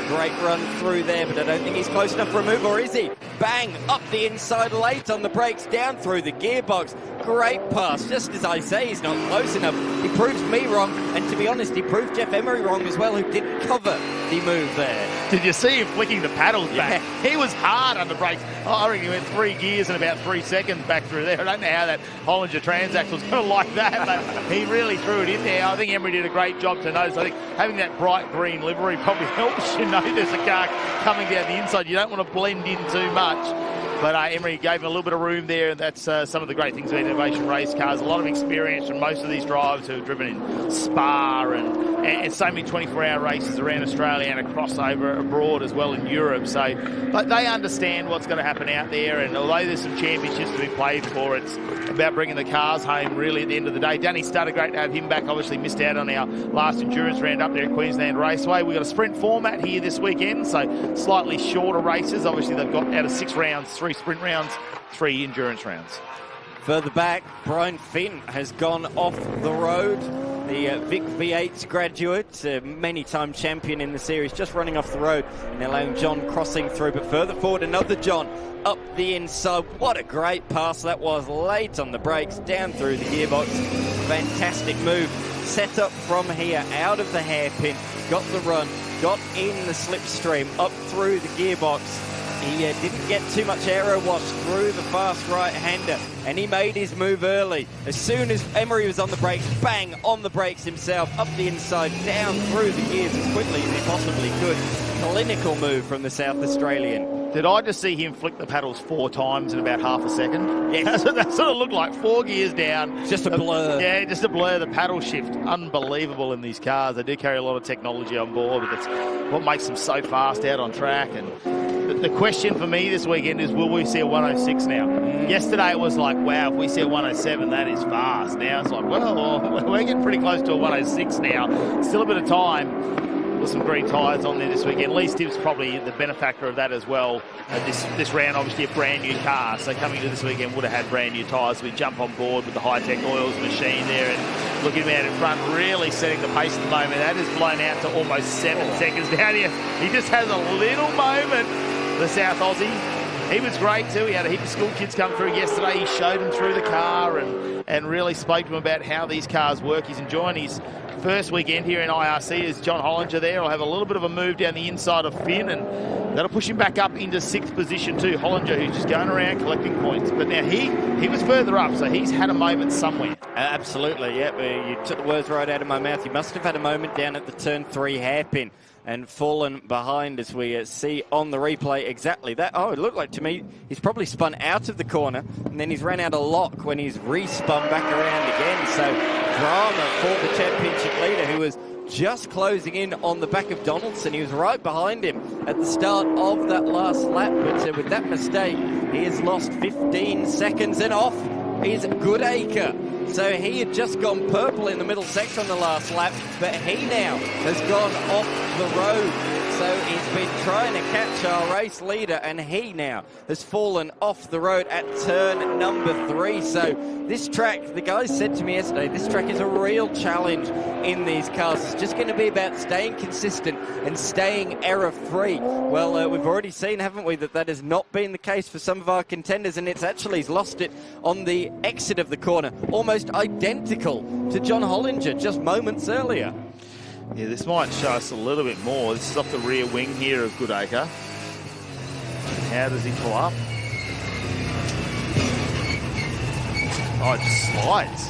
Great run through there, but I don't think he's close enough for a move, or is he? Bang! Up the inside late on the brakes, down through the gearbox. Great pass, just as I say, he's not close enough. He proves me wrong, and to be honest, he proved Jeff Emery wrong as well, who didn't cover the move there. Did you see him flicking the paddles back? He was hard on the brakes. I reckon he went 3 gears in about 3 seconds back through there. I don't know how that Hollinger transaxle was going to like that, but he really threw it in there. I think Emery did a great job to notice. I think having that bright green livery probably helps you know there's a car coming down the inside. You don't want to blend in too much. But Emery gave him a little bit of room there, and that's some of the great things about Innovation Race Cars. A lot of experience from most of these drivers who have driven in Spa and so many 24-hour races around Australia and across over abroad as well in Europe. So but they understand what's going to happen out there, and although there's some championships to be played for, it's about bringing the cars home really at the end of the day. Danny Stutter, great to have him back. Obviously missed out on our last endurance round up there at Queensland Raceway. We've got a sprint format here this weekend, so slightly shorter races. Obviously they've got out of 6 rounds, 3 sprint rounds, 3 endurance rounds. Further back, Brian Finn has gone off the road. the Vic V8 graduate, many-time champion in the series, just running off the road and allowing John crossing through. But further forward, another John up the inside. What a great pass that was, late on the brakes, down through the gearbox. Fantastic move. Set up from here, out of the hairpin, got the run, got in the slipstream, up through the gearbox. He didn't get too much aero wash through the fast right-hander, and he made his move early. As soon as Emery was on the brakes, bang, on the brakes himself, up the inside, down through the gears as quickly as he possibly could. Clinical move from the South Australian. Did I just see him flick the paddles 4 times in about half a second? Yeah, that's what that sort of looked like. 4 gears down. Just a blur. Yeah, just a blur. The paddle shift, unbelievable in these cars. They do carry a lot of technology on board, but that's what makes them so fast out on track. And the question for me this weekend is, will we see a 106 now? Yesterday it was like, wow, if we see a 107, that is fast. Now it's like, well, we're getting pretty close to a 106 now. Still a bit of time. With some green tyres on there this weekend. Lee Stibbs probably the benefactor of that as well. This round, obviously a brand new car, so coming to this weekend would have had brand new tyres. We jump on board with the Hi-Tec oils machine there, and looking out in front, really setting the pace at the moment. That is blown out to almost 7 seconds down here. He just has a little moment, the South Aussie. He was great too. He had a heap of school kids come through yesterday. He showed them through the car and really spoke to them about how these cars work. He's enjoying his first weekend here in IRC. As John Hollinger there will have a little bit of a move down the inside of Finn, and that'll push him back up into 6th position too. Hollinger, who's just going around collecting points, but now he was further up, so he's had a moment somewhere. Absolutely, yeah. You took the words right out of my mouth. He must have had a moment down at the turn 3 hairpin and fallen behind, as we see on the replay exactly that. Oh, it looked like to me he's probably spun out of the corner, and then he's ran out of lock when he's re-spun back around again. So drama for the championship leader, who was just closing in on the back of Donaldson. He was right behind him at the start of that last lap, but with that mistake, he has lost 15 seconds, and off is Goodacre. So he had just gone purple in the middle section on the last lap, but he now has gone off the road. So he's been trying to catch our race leader, and he now has fallen off the road at turn number 3. So this track, the guys said to me yesterday, this track is a real challenge in these cars. It's just going to be about staying consistent and staying error-free. Well, we've already seen, haven't we, that has not been the case for some of our contenders, and it's actually he's lost it on the exit of the corner, almost identical to John Hollinger just moments earlier. Yeah, this might show us a little bit more. This is off the rear wing here of Goodacre. How does he pull up? Oh, it just slides.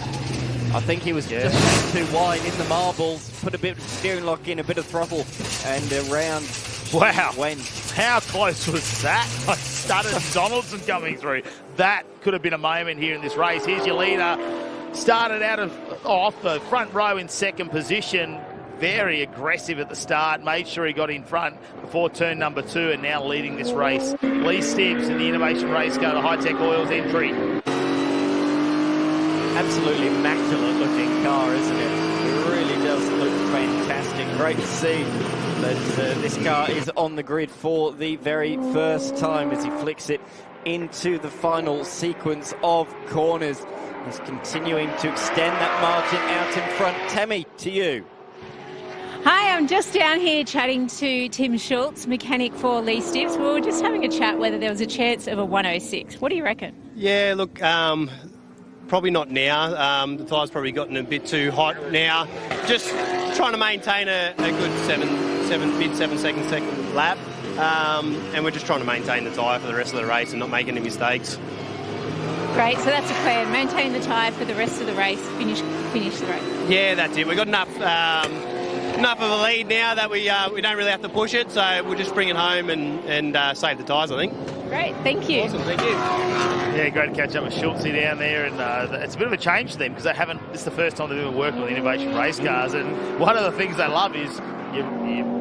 I think he was just too wide in the marbles, put a bit of steering lock in, a bit of throttle, and around. Wow. How close was that? I started Donaldson coming through. That could have been a moment here in this race. Here's your leader. Started out off the front row in 2nd position. Very aggressive at the start, made sure he got in front before turn number 2, and now leading this race. Lee Stibbs in the Innovation Race Car, the Hi-Tec Oils entry. Absolutely immaculate looking car, isn't it? It really does look fantastic. Great to see that this car is on the grid for the very first time as he flicks it into the final sequence of corners. He's continuing to extend that margin out in front. Tammy, to you. Hi, I'm just down here chatting to Tim Schultz, mechanic for Lee Stibbs. We were just having a chat whether there was a chance of a 106. What do you reckon? Yeah, look, probably not now. The tyre's probably gotten a bit too hot now. Just trying to maintain a good mid-7 second lap. And we're just trying to maintain the tyre for the rest of the race and not make any mistakes. Great, so that's a plan. Maintain the tyre for the rest of the race, finish the race. Yeah, that's it. We've got enough of a lead now that we don't really have to push it, so we'll just bring it home and save the tyres, I think. Great, thank you. Awesome, thank you. Yeah, great to catch up with Schultzy down there, and it's a bit of a change for them because they haven't. This is the first time they've ever worked on the Innovation Race Cars, and one of the things they love is you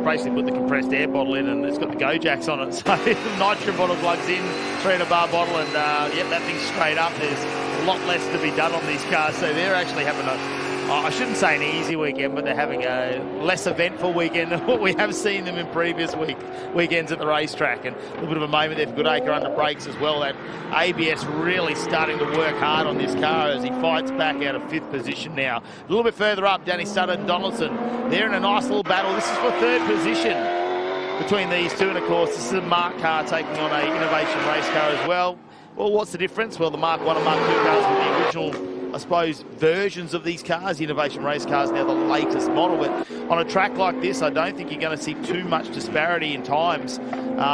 basically put the compressed air bottle in, and it's got the Go Jacks on it. So the nitrogen bottle plugs in, 300 bar bottle, and yep, that thing's straight up. There's a lot less to be done on these cars, so they're actually having a I shouldn't say an easy weekend, but they're having a less eventful weekend than what we have seen them in previous weekends at the racetrack. And a little bit of a moment there for Goodacre under brakes as well. That ABS really starting to work hard on this car as he fights back out of 5th position now. A little bit further up, Danny Sutter and Donaldson. They're in a nice little battle. This is for 3rd position between these two. And, of course, this is a Mark car taking on a Innovation Race car as well. Well, what's the difference? Well, the Mark 1 and Mark 2 cars were the original, I suppose, versions of these cars. The Innovation Race cars now the latest model. But on a track like this, I don't think you're going to see too much disparity in times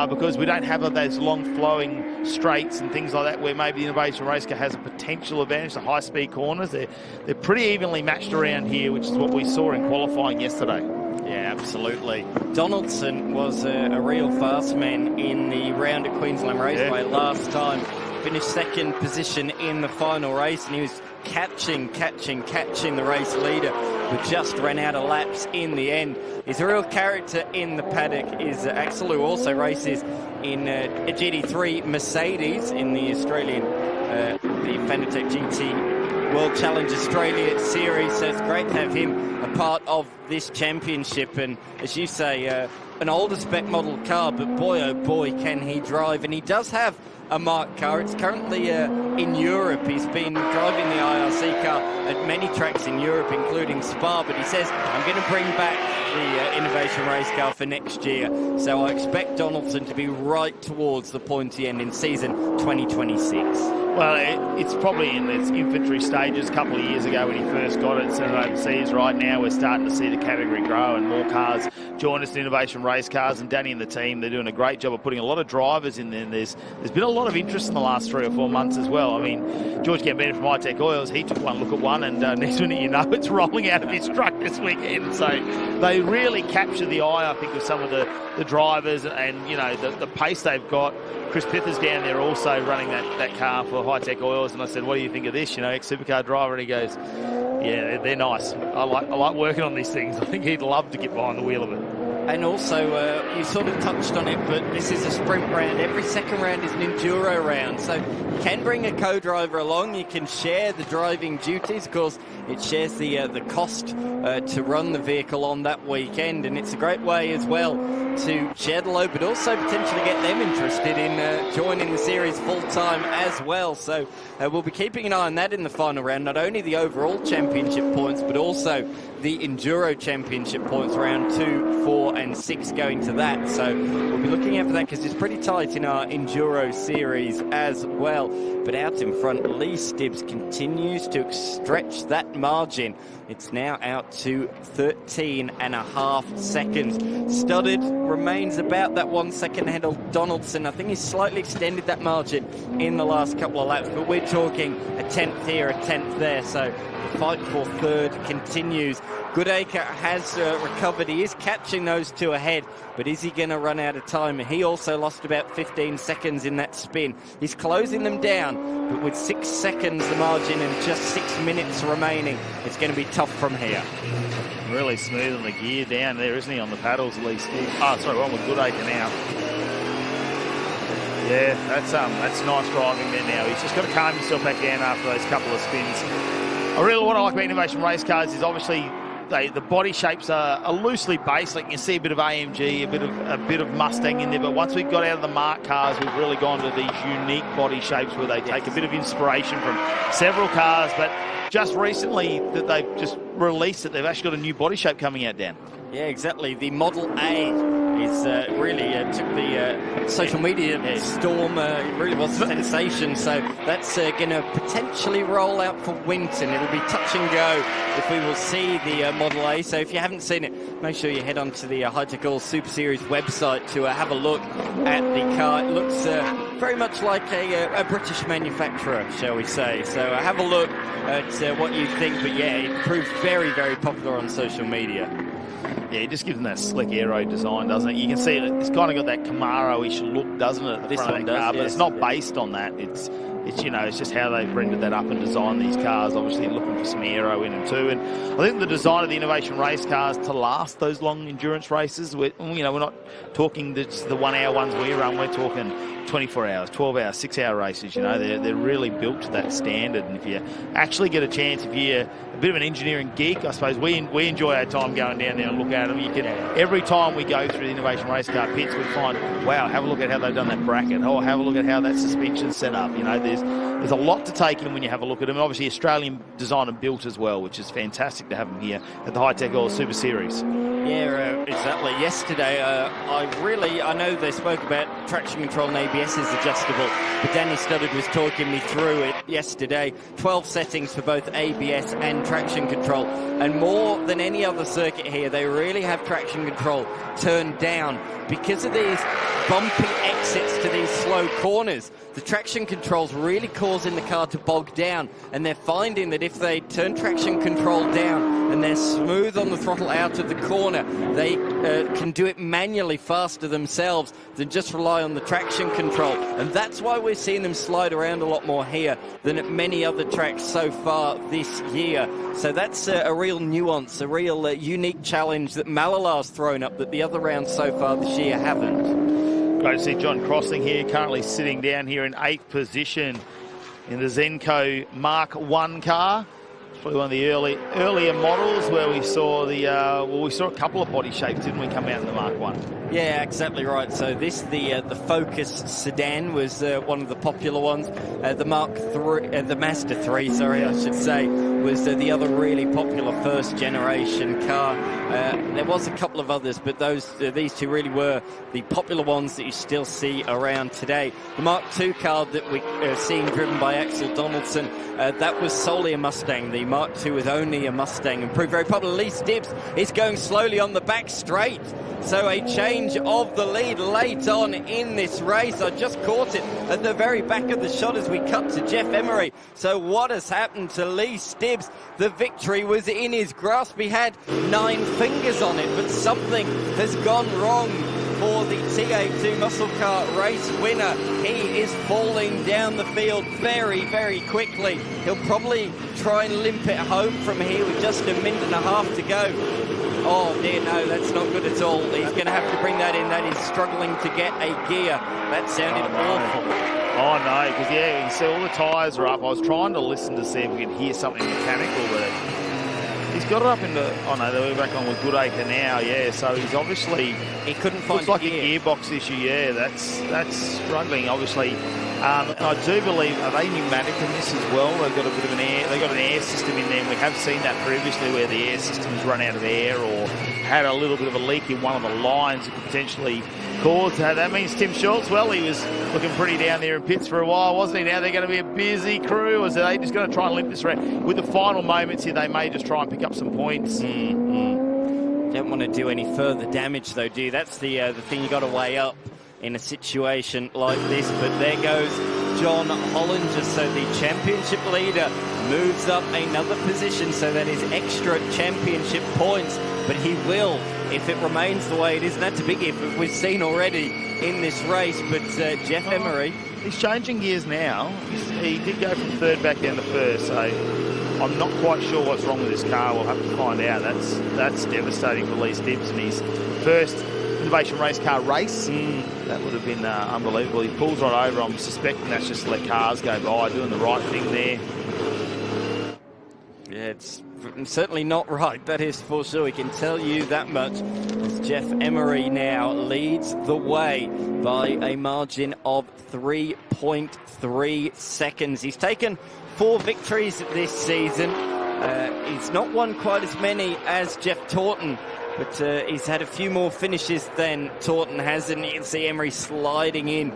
because we don't have those long flowing straights and things like that where maybe the Innovation Race car has a potential advantage. The high-speed corners, they're pretty evenly matched around here, which is what we saw in qualifying yesterday. Yeah, absolutely. Donaldson was a real fast man in the round at Queensland Raceway last time. Finished 2nd position in the final race, and he was catching the race leader, who just ran out of laps in the end. He's a real character in the paddock. Is Axel, who also races in a GT3 Mercedes in the Australian, the Fanatec GT World Challenge Australia Series. So it's great to have him a part of this championship. And as you say, an older spec model car, but boy oh boy can he drive. And he does have a Mark car. It's currently in Europe. He's been driving the IRC car at many tracks in Europe, including Spa, but he says, I'm going to bring back the Innovation Race car for next year. So I expect Donaldson to be right towards the pointy end in season 2026. Well, it's probably in its infantry stages a couple of years ago when he first got it sent overseas. Right now we're starting to see the category grow and more cars join us in Innovation Race cars, and Danny and the team, they're doing a great job of putting a lot of drivers in there. And there's been a lot of interest in the last 3 or 4 months as well. I mean, George Gambino from Hi-Tec Oils, he took one look at one, and next minute you know it's rolling out of his truck this weekend. So they really capture the eye, I think, of some of the drivers and, you know, the pace they've got. Chris Pither's down there also running that car for Hi-Tec Oils, and I said, what do you think of this? You know, ex-supercar driver, and he goes, yeah, they're nice. I like working on these things. I think he'd love to get behind the wheel of it. And also, you sort of touched on it, but this is a sprint round. Every second round is an enduro round. So you can bring a co-driver along. You can share the driving duties. Of course, it shares the cost to run the vehicle on that weekend. And it's a great way as well to share the load, but also potentially get them interested in joining the series full-time as well. So we'll be keeping an eye on that in the final round. Not only the overall championship points, but also the Enduro Championship points, round 2, 4 and 6 going to that. So we'll be looking out for that because it's pretty tight in our Enduro series as well. But out in front, Lee Stibbs continues to stretch that margin. It's now out to 13.5 seconds. Studdard remains about that 1 second ahead of Donaldson. I think he's slightly extended that margin in the last couple of laps, but we're talking a 10th here, a 10th there. So the fight for 3rd continues. Goodacre has recovered. He is catching those 2 ahead, but is he going to run out of time? He also lost about 15 seconds in that spin. He's closing them down, but with 6 seconds the margin and just 6 minutes remaining, it's going to be tough from here. Really smooth on the gear down there, isn't he, on the paddles, at least? Oh, sorry, one with Goodacre now. Yeah, that's nice driving there now. He's just got to calm himself back down after those couple of spins. What I like about Innovation Race cars is obviously the body shapes are loosely based. Like you can see a bit of AMG, a bit of Mustang in there. But once we got out of the Mark cars, we've really gone to these unique body shapes where they take a bit of inspiration from several cars. But just recently that they've just released it, they've actually got a new body shape coming out, Dan. Yeah, exactly. The Model A is really took the social media storm. It really was a sensation. So that's going to potentially roll out for Winton. It'll be touch and go if we will see the Model A. So if you haven't seen it, make sure you head on to the Hi-Tec All Super Series website to have a look at the car. It looks very much like a British manufacturer, shall we say. So have a look at what you think. But yeah, it proved very, very popular on social media. Yeah, it just gives them that slick aero design, doesn't it? You can see it's kind of got that Camaro-ish look, doesn't it, at the front of that car, but it's not based on that. It's you know, it's just how they've rendered that up and designed these cars, obviously looking for some aero in them too. And I think the design of the Innovation Race cars to last those long endurance races, we're not talking just the 1 hour ones we run, we're talking 24 hours, 12 hours, 6-hour races. You know, they're really built to that standard. And if you actually get a chance, if you're a bit of an engineering geek, I suppose we enjoy our time going down there and look at them. You can every time we go through the Innovation Race Car pits, we find, wow, have a look at how they've done that bracket. Oh, have a look at how that suspension's set up. You know, there's a lot to take in when you have a look at them. Obviously, Australian design and built as well, which is fantastic to have them here at the Hi-Tec All Super Series. Yeah, exactly. Yesterday, I know they spoke about traction control and ABS is adjustable, but Danny Studdard was talking me through it yesterday. 12 settings for both ABS and traction control, and more than any other circuit here, they really have traction control turned down because of these bumpy exits to these slow corners. The traction control's really causing the car to bog down, and they're finding that if they turn traction control down and they're smooth on the throttle out of the corner, they can do it manually faster themselves than just rely on the traction control. And that's why we're seeing them slide around a lot more here than at many other tracks so far this year. So that's a real nuance, a real unique challenge that Malala's thrown up that the other rounds so far this year haven't. Great to see John Crossing here, currently sitting down here in 8th position in the Zenko Mark 1 car. It's probably one of the earlier models where we saw we saw a couple of body shapes, didn't we, come out in the Mark 1? Yeah, exactly right. So this, the Focus sedan was one of the popular ones. The Mark 3, the Mazda 3, sorry, I should say, was the other really popular first generation car. There was a couple of others, but these two really were the popular ones that you still see around today. The Mark 2 car that we are seeing driven by Axel Donaldson, that was solely a Mustang. The Mark 2 was only a Mustang and proved very popular. Lee Stibbs is going slowly on the back straight. So a change of the lead late on in this race. I just caught it at the very back of the shot as we cut to Jeff Emery. So what has happened to Lee Stibbs? The victory was in his grasp. He had 9 fingers on it, but something has gone wrong for the TA2 Muscle Car Race winner. He is falling down the field very, very quickly. He'll probably try and limp it home from here with just a minute and a half to go. Oh dear, no, that's not good at all. He's going to have to bring that in. That is struggling to get a gear. That sounded awful. Oh no, because yeah, you see all the tyres are up. I was trying to listen to see if we could hear something mechanical, but he's got it up into, oh no, they're back on with Goodacre now, yeah, so he's obviously, he couldn't find looks like a gearbox issue, yeah, that's struggling, obviously. And I do believe, are they pneumatic in this as well? They've got a bit of an air system in there, and we have seen that previously where the air system's run out of air or had a little bit of a leak in one of the lines that could potentially cause that. That means Tim Schultz, well, he was looking pretty down there in pits for a while, wasn't he? Now they're going to be a busy crew, or are they just going to try and limp this around? With the final moments here, they may just try and pick up some points. Don't want to do any further damage, though, do you? That's the thing you got to weigh up in a situation like this. But there goes John Hollinger, so the championship leader moves up another position, so that is extra championship points. But he will, if it remains the way it is, and that's a big if we've seen already in this race. But Jeff Emery, he's changing gears now. He did go from third back down to first, so I'm not quite sure what's wrong with this car. We'll have to find out. That's devastating for Lee Stibbs and his first Innovation Race Car Race. That would have been unbelievable. He pulls right over. I'm suspecting that's just to let cars go by, doing the right thing there. Yeah, it's certainly not right, that is for sure. We can tell you that much. As Jeff Emery now leads the way by a margin of 3.3 seconds. He's taken 4 victories this season. He's not won quite as many as Jeff Taunton, but he's had a few more finishes than Taunton has, and you can see Emery sliding in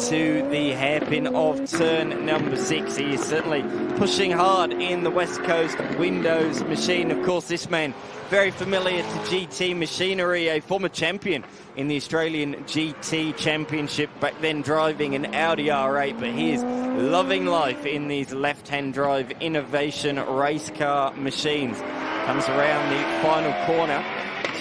to the hairpin of turn number 6. He is certainly pushing hard in the West Coast Windows machine. Of course, this man very familiar to GT machinery, a former champion in the Australian GT Championship, back then driving an Audi R8, but he is loving life in these left-hand drive innovation race car machines. Comes around the final corner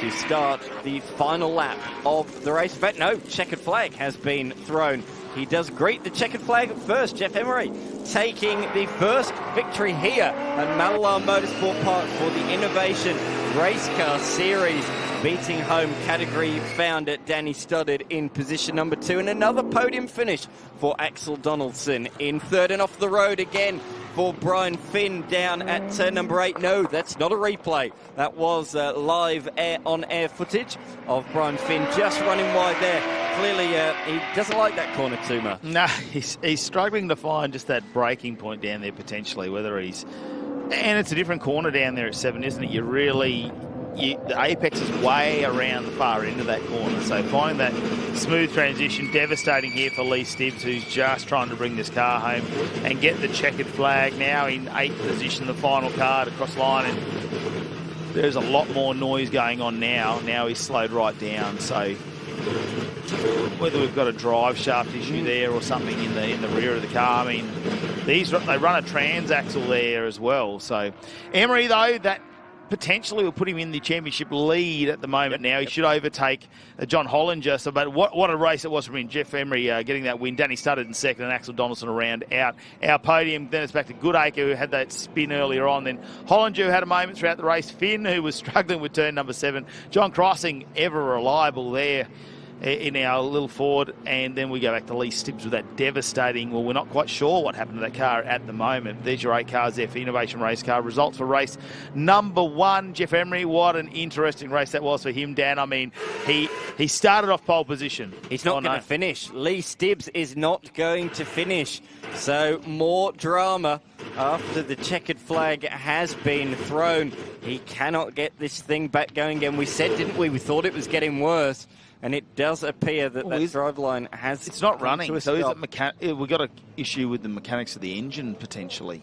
to start the final lap of the race. In fact, no, checkered flag has been thrown. He does greet the checkered flag at first. Jeff Emery taking the first victory here at Mallala Motorsport Park for the Innovation Race Car Series. beating home category found at Danny Stoddard in position number 2, and another podium finish for Axel Donaldson in 3rd. And off the road again for Brian Finn down at turn number 8. No, that's not a replay. That was live on-air footage of Brian Finn just running wide there. Clearly, he doesn't like that corner too much. No, he's struggling to find just that breaking point down there potentially, whether he's... And it's a different corner down there at 7, isn't it? The apex is way around the far end of that corner, so finding that smooth transition, devastating here for Lee Stibbs, who's just trying to bring this car home and get the checkered flag. Now in 8th position, the final car to cross line, and there's a lot more noise going on now. Now he's slowed right down, so whether we've got a drive shaft issue there or something in the rear of the car. I mean, they run a transaxle there as well. So Emery, though, that potentially will put him in the championship lead at the moment now. He should overtake John Hollinger. So, but what a race it was from him. Jeff Emery getting that win. Danny Stoddard in 2nd and Axel Donaldson around out our podium. Then it's back to Goodacre, who had that spin earlier on. Then Hollinger, who had a moment throughout the race. Finn, who was struggling with turn number 7. John Crossing, ever reliable there in our little Ford, and then we go back to Lee Stibbs with that devastating, well, we're not quite sure what happened to that car at the moment. There's your 8 cars there for Innovation Race Car. Results for race number 1. Jeff Emery, what an interesting race that was for him, Dan. I mean, he started off pole position. He's not going to finish. Lee Stibbs is not going to finish. So more drama after the checkered flag has been thrown. He cannot get this thing back going again. We said, didn't we? We thought it was getting worse. And it does appear that that driveline has... It's not running, so is it we've got an issue with the mechanics of the engine, potentially.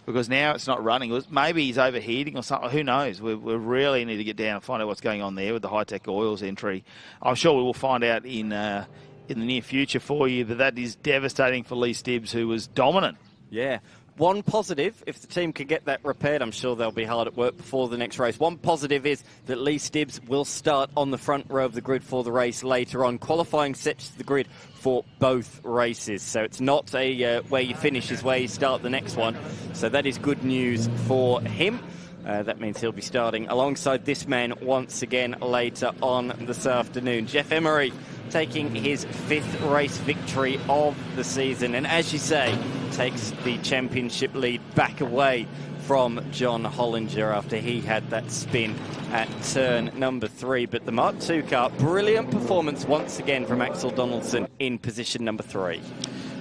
Because now it's not running. Maybe he's overheating or something. Who knows? We really need to get down and find out what's going on there with the Hi-Tec oils entry. I'm sure we will find out in the near future for you, but that is devastating for Lee Stibbs, who was dominant. Yeah. One positive, if the team can get that repaired, I'm sure they'll be hard at work before the next race. One positive is that Lee Stibbs will start on the front row of the grid for the race later on. Qualifying sets the grid for both races. So it's not a where you finish is where you start the next one. So that is good news for him. That means he'll be starting alongside this man once again later on this afternoon. Jeff Emery taking his 5th race victory of the season, and as you say, takes the championship lead back away from John Hollinger after he had that spin at turn number 3. But the Mark II car, brilliant performance once again from Axel Donaldson in position number 3.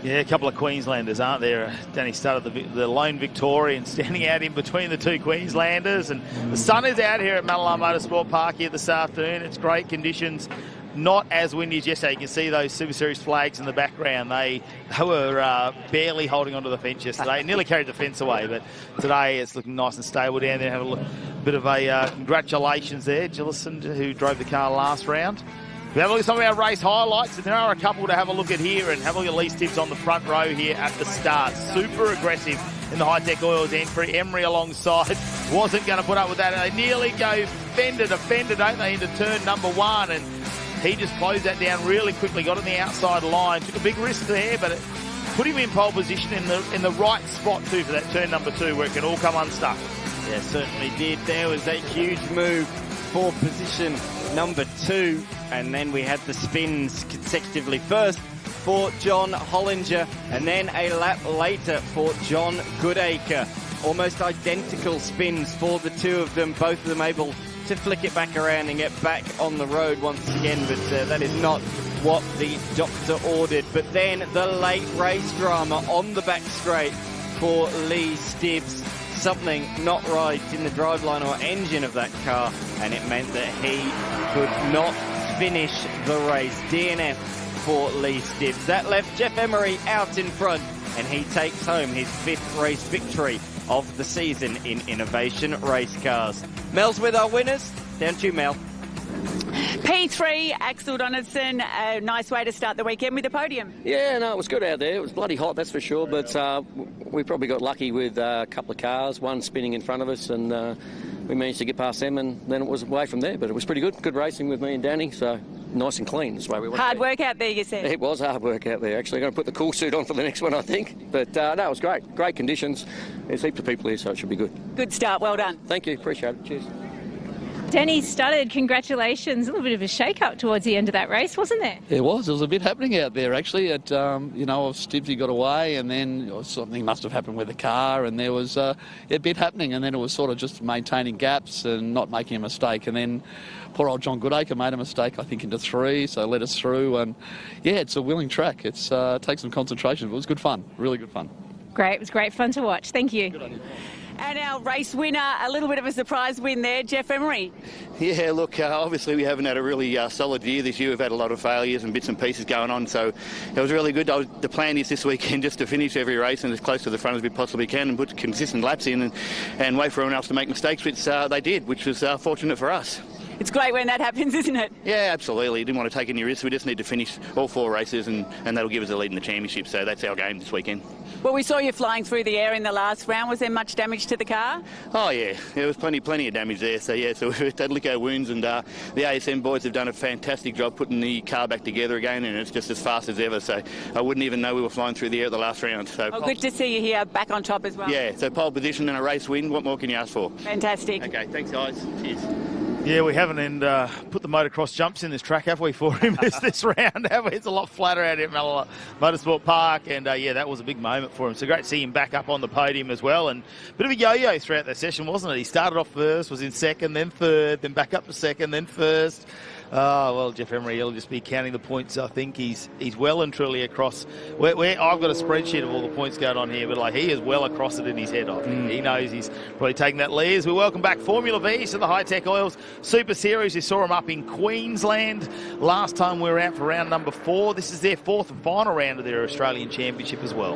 Yeah, a couple of Queenslanders, aren't there? Danny Stoddard, the lone Victorian, standing out in between the 2 Queenslanders. And the sun is out here at Mallala Motorsport Park here this afternoon. It's great conditions. Not as windy as yesterday. You can see those Super Series flags in the background. They were barely holding onto the fence yesterday. Nearly carried the fence away, but today it's looking nice and stable down there. Have a bit of a congratulations there, Gillison, who drove the car last round. We have a look at some of our race highlights, and there are a couple to have a look at here, and have a look at Lee Stibbs on the front row here at the start. Super aggressive in the Hi-Tec oils entry. Emery alongside wasn't going to put up with that, and they nearly go fender to fender, don't they, into turn number 1, and he just closed that down really quickly, got on the outside line, took a big risk there, but it put him in pole position in the right spot too for that turn number 2 where it can all come unstuck. Yeah, certainly did. There was a huge move for position number 2, and then we had the spins consecutively. First for John Hollinger, and then a lap later for John Goodacre. Almost identical spins for the 2 of them, both of them able to flick it back around and get back on the road once again, but that is not what the doctor ordered. But then the late race drama on the back straight for Lee Stibbs. Something not right in the driveline or engine of that car, and it meant that he could not finish the race. DNF for Lee Stibbs. That left Jeff Emery out in front, and he takes home his 5th race victory of the season in Innovation Race Cars. Mel's with our winners. Down to you, Mel. P3, Axel Donaldson, a nice way to start the weekend with the podium. Yeah, no, it was good out there. It was bloody hot, that's for sure, but we probably got lucky with a couple of cars, one spinning in front of us, and we managed to get past them, and then it was away from there. But it was pretty good. Good racing with me and Danny, so nice and clean. That's the way we want Hard work out there, you said. It was hard work out there, actually. I'm going to put the cool suit on for the next one, I think. But no, it was great. Great conditions. There's heaps of people here, so it should be good. Good start. Well done. Thank you. Appreciate it. Cheers. Denny Studdard, congratulations. A little bit of a shake-up towards the end of that race, wasn't there? It was a bit happening out there, actually. Stibbsy got away, and then something must have happened with the car, and there was a bit happening, and then it was sort of just maintaining gaps and not making a mistake. And then poor old John Goodacre made a mistake, I think, into 3, so led us through. And, yeah, it's a willing track. It takes some concentration, but it was good fun, really good fun. Great. It was great fun to watch. Thank you. Good on you. And our race winner, a little bit of a surprise win there, Jeff Emery. Yeah, look, obviously we haven't had a really solid year this year. We've had a lot of failures and bits and pieces going on, so it was really good. The plan is this weekend just to finish every race and as close to the front as we possibly can and put consistent laps in and wait for everyone else to make mistakes, which they did, which was fortunate for us. It's great when that happens, isn't it? Yeah, absolutely. Didn't want to take any risks. We just need to finish all 4 races and that'll give us a lead in the championship, so that's our game this weekend. Well, we saw you flying through the air in the last round. Was there much damage to the car? Oh, yeah. There was plenty of damage there. So, yeah, we've had lico wounds, and the ASM boys have done a fantastic job putting the car back together again, and it's just as fast as ever. So I wouldn't even know we were flying through the air at the last round. So good to see you here, back on top as well. Yeah, so pole position and a race win. What more can you ask for? Fantastic. Okay, thanks, guys. Cheers. Yeah, we haven't put the motocross jumps in this track, have we, for him this round, have we? It's a lot flatter out here at Mallala Motorsport Park, and yeah, that was a big moment for him. So great to see him back up on the podium as well, and a bit of a yo-yo throughout that session, wasn't it? He started off first, was in second, then third, then back up to second, then first. Oh, well, Jeff Emery, he'll just be counting the points. I think he's well and truly across. I've got a spreadsheet of all the points going on here, but he is well across it in his head. I think he knows he's probably taking that lead. As we welcome back Formula V to the Hi-Tec Oils Super Series. You saw him up in Queensland last time we were out for round number 4. This is their 4th and final round of their Australian Championship as well.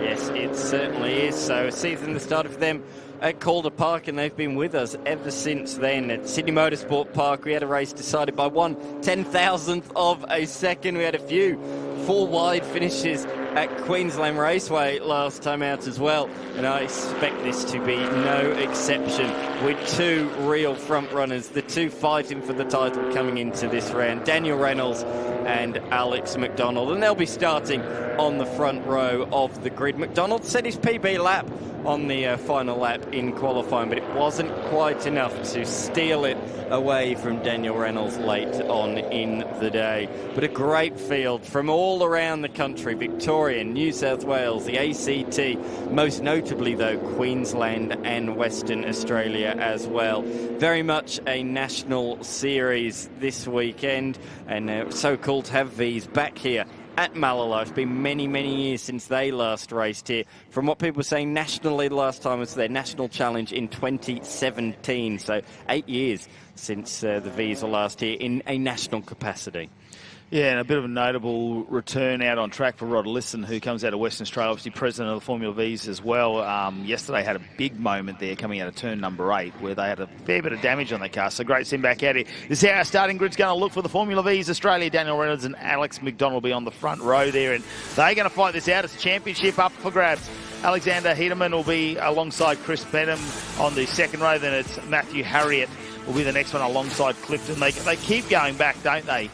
Yes, it certainly is. So a season that started for them at Calder Park, and they've been with us ever since then. At Sydney Motorsport Park, we had a race decided by 1/10,000th of a second. We had a few 4 wide finishes at Queensland Raceway last time out as well, and I expect this to be no exception with 2 real front runners, the 2 fighting for the title coming into this round, Daniel Reynolds and Alex McDonald, and they'll be starting on the front row of the grid. McDonald set his PB lap on the final lap in qualifying, but it wasn't quite enough to steal it away from Daniel Reynolds late on in the day. But a great field from all around the country, Victoria, New South Wales, the ACT, most notably though Queensland and Western Australia as well. Very much a national series this weekend, and so cool to have these back here at Mallala. It's been many, many years since they last raced here. From what people were saying, nationally the last time was their national challenge in 2017. So 8 years since the V's were last here in a national capacity. Yeah, and a bit of a notable return out on track for Rod Lisson, who comes out of Western Australia, obviously president of the Formula V's as well. Yesterday had a big moment there coming out of turn number 8, where they had a fair bit of damage on their car. So great to see him back out here. This is how our starting grid's going to look for the Formula V's Australia. Daniel Reynolds and Alex McDonald will be on the front row there, and they're going to fight this out. It's a championship up for grabs. Alexander Hedeman will be alongside Chris Benham on the second row. Then it's Matthew Harriott will be the next one alongside Clifton. They keep going back, don't they?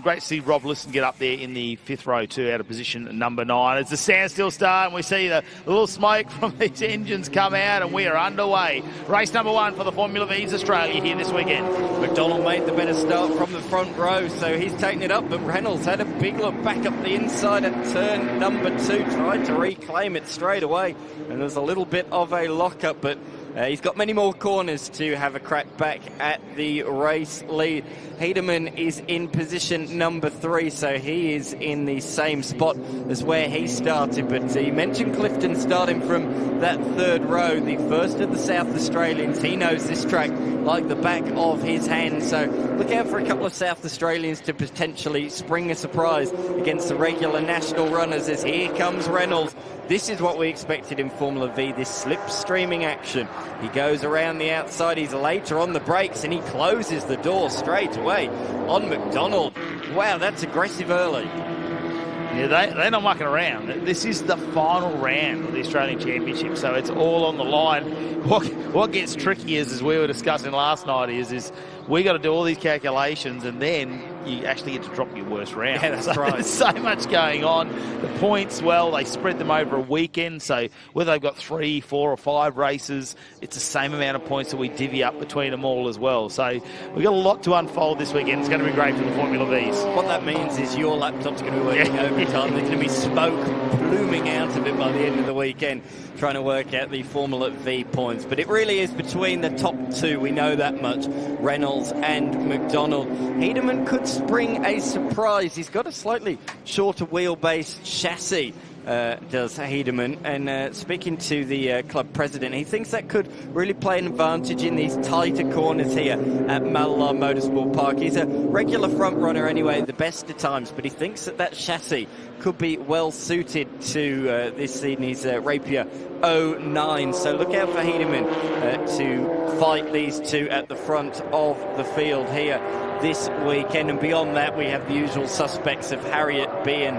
Great to see Rob Lisson get up there in the 5th row too, out of position number 9. It's a standstill start, and we see the little smoke from these engines come out, and we are underway. Race number 1 for the Formula V's Australia here this weekend. McDonald made the better start from the front row, so he's taken it up, but Reynolds had a big look back up the inside at turn number 2, tried to reclaim it straight away, and there's a little bit of a lock-up, but he's got many more corners to have a crack back at the race lead. Hedeman is in position number 3, so he is in the same spot as where he started. But he mentioned Clifton starting from that 3rd row, the first of the South Australians. He knows this track like the back of his hand, so look out for a couple of South Australians to potentially spring a surprise against the regular national runners, as here comes Reynolds. This is what we expected in Formula V, this slipstreaming action. He goes around the outside, he's later on the brakes, and he closes the door straight away on McDonald. Wow, that's aggressive early. Yeah, they're not mucking around. This is the final round of the Australian Championship, so it's all on the line. What gets tricky is, as we were discussing last night, is we got to do all these calculations, and then you actually get to drop your worst round. Yeah, that's right. There's so much going on. The points, well, they spread them over a weekend, so whether they've got 3, 4 or 5 races, it's the same amount of points that we divvy up between them all as well. So we've got a lot to unfold this weekend. It's going to be great for the Formula Vs. What that means is your laptop's going to be working overtime. There's going to be smoke blooming out of it by the end of the weekend, trying to work out the Formula V points. But it really is between the top 2, we know that much, Reynolds and McDonald. Hedeman could spring a surprise. He's got a slightly shorter wheelbase chassis, does Hedeman, and speaking to the club president, he thinks that could really play an advantage in these tighter corners here at Mallala Motorsport Park. He's a regular front runner anyway, the best of times, but he thinks that chassis could be well suited to this Sydney's Rapier 09. So look out for Hedeman to fight these two at the front of the field here this weekend. And beyond that, we have the usual suspects of Harriet being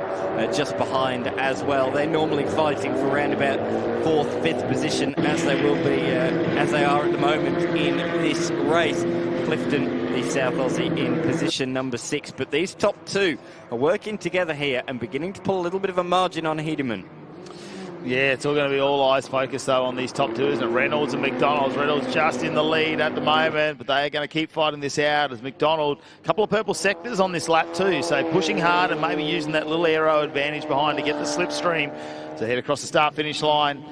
just behind as well. They're normally fighting for around about 4th, 5th position, as they will be, as they are at the moment in this race. Clifton, the South Aussie, in position number 6. But these top 2 are working together here and beginning to pull a little bit of a margin on Hedeman. Yeah, it's all going to be all eyes focused, though, on these top 2, isn't it? Reynolds and McDonald. Reynolds just in the lead at the moment, but they are going to keep fighting this out as McDonald. A couple of purple sectors on this lap too, so pushing hard and maybe using that little aero advantage behind to get the slipstream to head across the start-finish line.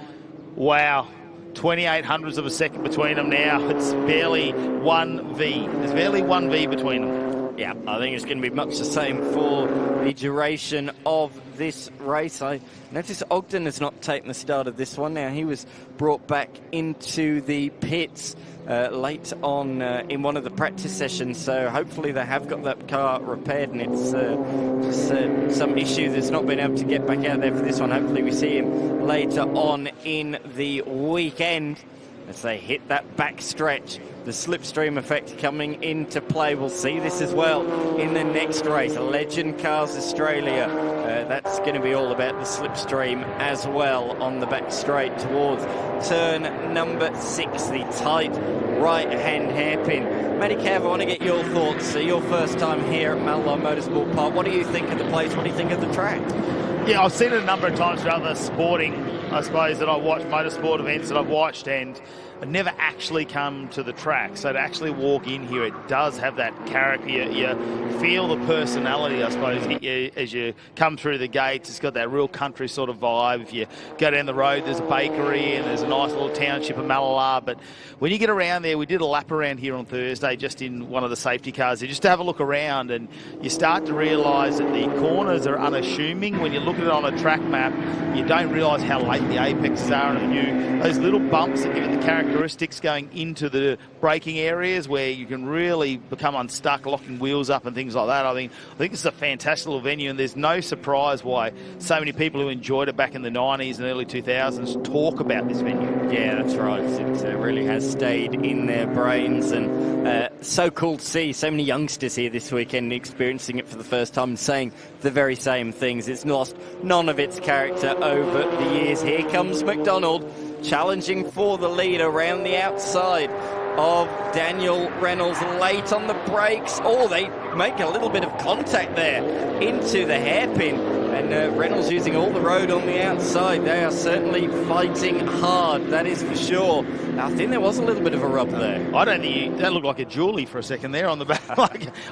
Wow. 28 hundredths of a second between them now. It's barely 1 V. There's barely 1 V between them. Yeah, I think it's going to be much the same for the duration of this race. I notice Ogden has not taken the start of this one. Now, he was brought back into the pits late on in one of the practice sessions, so hopefully they have got that car repaired, and it's just some issue that's not been able to get back out there for this one. Hopefully we see him later on in the weekend as they hit that back stretch. The slipstream effect coming into play. We'll see this as well in the next race. Legend Cars Australia. That's going to be all about the slipstream as well on the back straight towards turn number 6, the tight right-hand hairpin. Matty Cav, I want to get your thoughts. Your first time here at Mallala Motorsport Park. What do you think of the place? What do you think of the track? Yeah, I've seen it a number of times for other sporting, I suppose, that I watch, motorsport events that I've watched, and I've never actually come to the track. So to actually walk in here, it does have that character. You feel the personality, I suppose, as you come through the gates. It's got that real country sort of vibe. If you go down the road, there's a bakery and there's a nice little township of Malala. But when you get around there, we did a lap around here on Thursday, just in one of the safety cars, just to have a look around, and you start to realise that the corners are unassuming. When you look at it on a track map, you don't realise how late the apexes are in a view. Those little bumps that give it the characteristics going into the braking areas where you can really become unstuck, locking wheels up and things like that. I think it's a fantastic little venue, and there's no surprise why so many people who enjoyed it back in the 90s and early 2000s talk about this venue. Yeah, that's right. It really has stayed in their brains, and so cool to see so many youngsters here this weekend experiencing it for the first time and saying the very same things. It's lost none of its character over the years. Here comes McDonald challenging for the lead around the outside of Daniel Reynolds, late on the brakes. Oh, they make a little bit of contact there into the hairpin, and Reynolds using all the road on the outside. They are certainly fighting hard, that is for sure. I think there was a little bit of a rub there. I don't think that looked like a Julie for a second there on the back.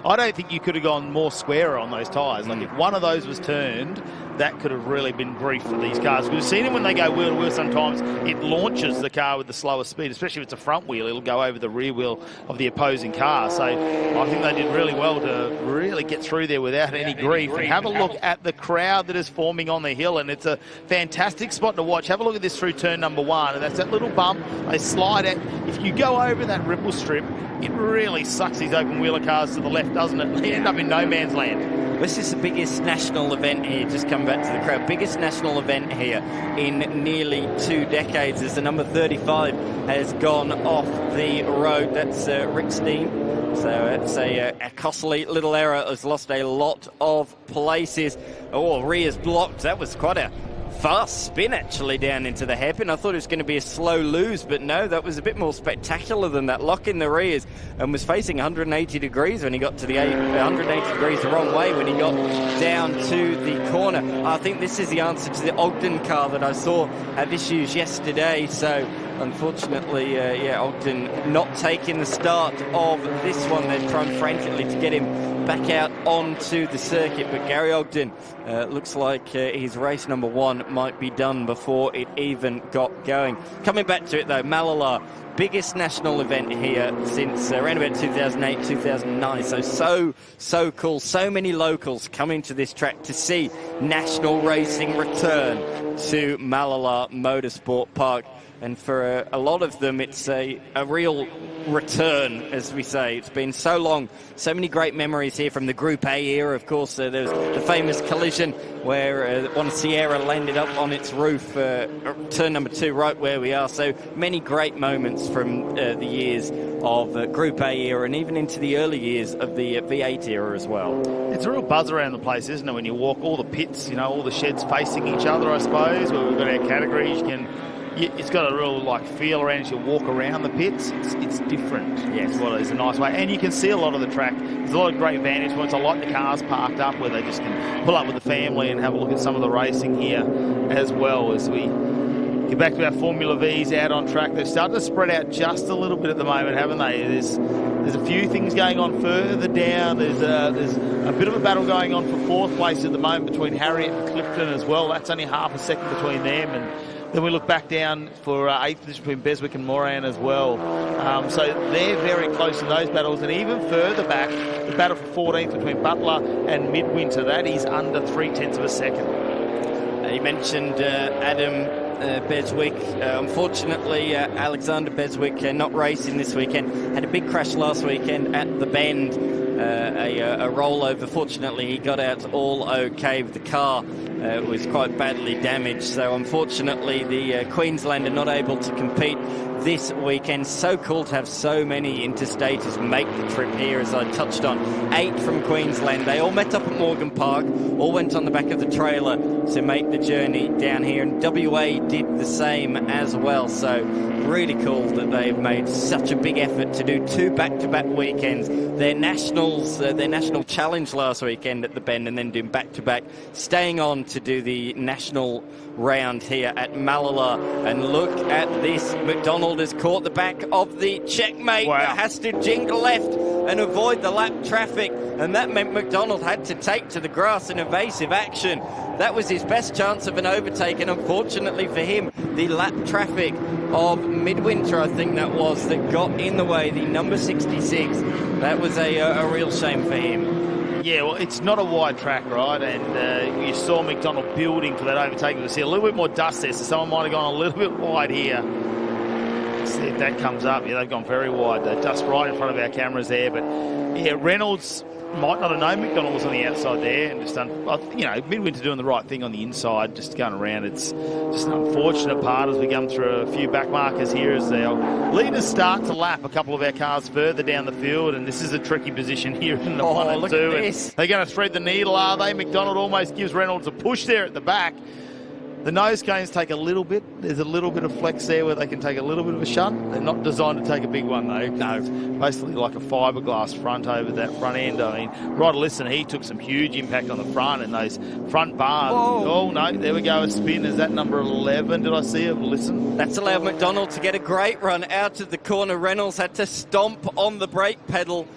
I don't think you could have gone more squarer on those tyres. Like if one of those was turned, that could have really been grief for these cars. We've seen it when they go wheel to wheel sometimes. It launches the car with the slower speed, especially if it's a front wheel. It'll go over the rear wheel of the opposing car. So I think they did really well to really get through there without any grief. And have a look at the crowd that is forming on the hill, and it's a fantastic spot to watch. Have a look at this through turn number 1, and that's that little bump. They slide it. If you go over that ripple strip, it really sucks these open wheeler cars to the left, doesn't it? They end up in no man's land. This is the biggest national event here, just come back to the crowd, biggest national event here in nearly 2 decades as the number 35 has gone off the road. That's Rick Steen. So it's a costly little error, has lost a lot of places. Oh, rear's blocked. That was quite a fast spin actually down into the hairpin. I thought it was going to be a slow lose, but no, that was a bit more spectacular than that. Lock in the rears, and was facing 180 degrees when he got to the 180 degrees the wrong way when he got down to the corner. I think this is the answer to the Ogden car that I saw have issues yesterday. So unfortunately, Ogden not taking the start of this one. They're trying frantically to get him back out onto the circuit, but Gary Ogden looks like his race number 1 might be done before it even got going. Coming back to it though, Mallala, biggest national event here since around about 2008, 2009. So cool. So many locals coming to this track to see national racing return to Mallala Motorsport Park. And for a lot of them, it's a real return, as we say. It's been so long, so many great memories here from the Group A era. Of course, there's the famous collision where one Sierra landed up on its roof, turn number 2, right where we are. So many great moments from the years of Group A era and even into the early years of the V8 era as well. It's a real buzz around the place, isn't it? When you walk, all the pits, you know, all the sheds facing each other, I suppose, where we've got our categories. It's got a real feel around as you walk around the pits. It's different. Yes, well, it's a nice way, and you can see a lot of the track. There's a lot of great vantage points. I like the cars parked up where they just can pull up with the family and have a look at some of the racing here as well. As we get back to our Formula Vs out on track, they've started to spread out just a little bit at the moment, haven't they? There's a few things going on further down. There's a bit of a battle going on for 4th place at the moment between Harriet and Clifton as well. That's only half a second between them, and then we look back down for 8th position between Beswick and Moran as well. So they're very close to those battles. And even further back, the battle for 14th between Butler and Midwinter, that is under 0.3 of a second. You mentioned Adam Beswick. Unfortunately, Alexander Beswick not racing this weekend. Had a big crash last weekend at the Bend. A rollover. Fortunately, he got out all okay with the car. Was quite badly damaged, so unfortunately the Queenslander not able to compete this weekend. So cool to have so many interstaters make the trip here, as I touched on. 8 from Queensland. They all met up at Morgan Park, all went on the back of the trailer to make the journey down here, and WA did the same as well. So really cool that they've made such a big effort to do 2 back-to-back weekends. Their national challenge last weekend at the Bend, and then doing back-to-back, staying on to do the national round here at Mallala. And look at this. McDonald has caught the back of the checkmate. Wow. That has to jingle left and avoid the lap traffic, and that meant McDonald had to take to the grass in evasive action. That was his best chance of an overtake, and unfortunately for him, the lap traffic of Midwinter, I think that was, that got in the way, the number 66. That was a real shame for him. Yeah, well, it's not a wide track, right? And you saw McDonald building for that overtake. You see a little bit more dust there, so someone might have gone a little bit wide here. Let's see if that comes up. Yeah, they've gone very wide. The dust right in front of our cameras there. But, yeah, Reynolds might not have known McDonald was on the outside there and just done, you know, Midwinter doing the right thing on the inside, just going around. It's just an unfortunate part as we come through a few back markers here as our leaders start to lap a couple of our cars further down the field, and this is a tricky position here in the 1 and 2. They're going to thread the needle, are they? McDonald almost gives Reynolds a push there at the back. The nose cones take a little bit. There's a little bit of flex there where they can take a little bit of a shunt. They're not designed to take a big one, though. No, it's basically like a fiberglass front over that front end. I mean, Rod Lisson, he took some huge impact on the front and those front bars. Whoa. Oh, no, there we go, a spin. Is that number 11, did I see it? Lisson. That's allowed McDonald to get a great run out of the corner. Reynolds had to stomp on the brake pedal.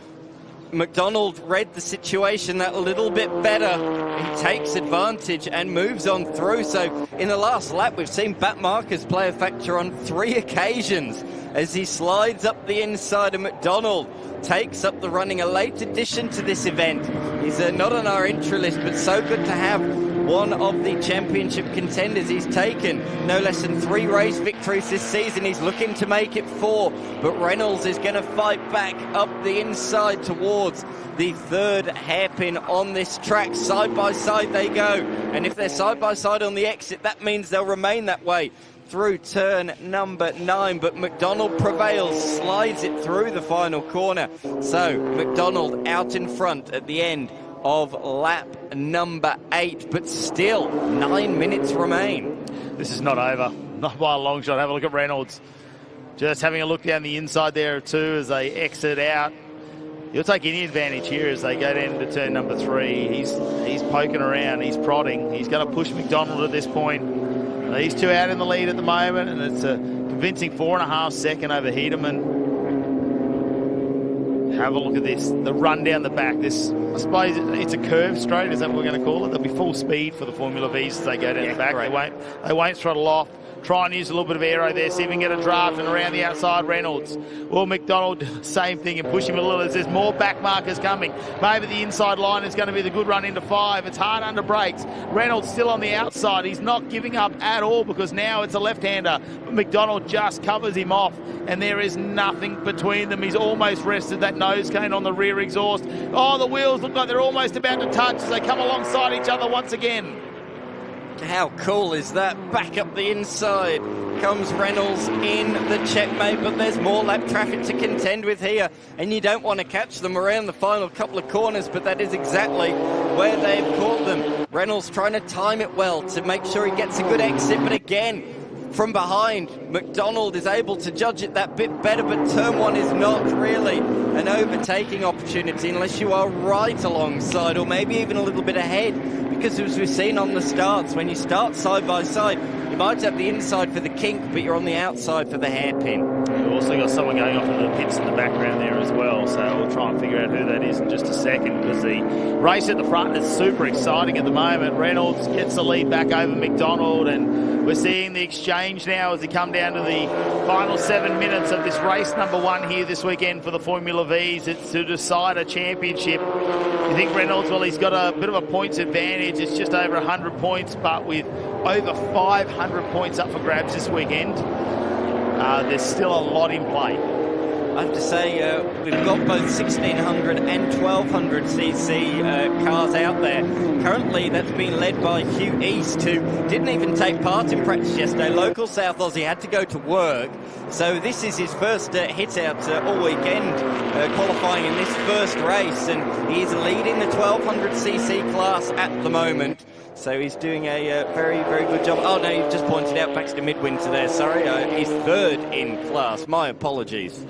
McDonald read the situation that little bit better. He takes advantage and moves on through. So in the last lap, we've seen back markers play a factor on 3 occasions as he slides up the inside of McDonald. Takes up the running, a late addition to this event. He's not on our entry list, but so good to have one of the championship contenders. He's taken no less than 3 race victories this season. He's looking to make it 4, but Reynolds is going to fight back up the inside towards the 3rd hairpin on this track. Side by side they go, and if they're side by side on the exit, that means they'll remain that way through turn number 9, but McDonald prevails, slides it through the final corner. So McDonald out in front at the end of lap number 8, but still 9 minutes remain. This is not over, not by a long shot. Have a look at Reynolds. Just having a look down the inside there too as they exit out. He'll take any advantage here as they go down to turn number 3. He's poking around, he's prodding. He's going to push McDonald at this point. These two out in the lead at the moment, and it's a convincing 4.5 second over Hedeman. Have a look at this, the run down the back. This, I suppose it's a curve straight, is that what we're going to call it? There'll be full speed for the Formula Vs as they go down the back. Right. They won't throttle off. Try and use a little bit of aero there, see if we can get a draft and around the outside Reynolds. Well, McDonald, same thing, and push him a little as there's more back markers coming. Maybe the inside line is going to be the good run into 5. It's hard under brakes. Reynolds still on the outside. He's not giving up at all because now it's a left-hander. McDonald just covers him off, and there is nothing between them. He's almost rested that nose cone on the rear exhaust. Oh, the wheels look like they're almost about to touch as they come alongside each other once again. How cool is that? Back up the inside comes Reynolds in the checkmate, but there's more lap traffic to contend with here, and you don't want to catch them around the final couple of corners, but that is exactly where they've caught them. Reynolds trying to time it well to make sure he gets a good exit, but again, from behind, McDonald is able to judge it that bit better, but turn 1 is not really an overtaking opportunity unless you are right alongside or maybe even a little bit ahead, because as we've seen on the starts, when you start side by side, you might have the inside for the kink, but you're on the outside for the hairpin. We've also got someone going off into the pits in the background there as well, so we'll try and figure out who that is in just a second, because the race at the front is super exciting at the moment. Reynolds gets the lead back over McDonald, and we're seeing the exchange now as they come down to the final 7 minutes of this race number 1 here this weekend for the Formula Vs. It's to decide a championship. You think Reynolds, well, he's got a bit of a points advantage. It's just over 100 points, but with over 500 points up for grabs this weekend, there's still a lot in play. I have to say, we've got both 1600 and 1200cc cars out there. Currently, that's been led by Hugh East, who didn't even take part in practice yesterday. Local South Aussie had to go to work. So this is his first hit out all weekend, qualifying in this first race. And he's leading the 1200cc class at the moment. So he's doing a very, very good job. Oh, no, you've just pointed out Baxter Midwinter there. Sorry, he's 3rd in class. My apologies.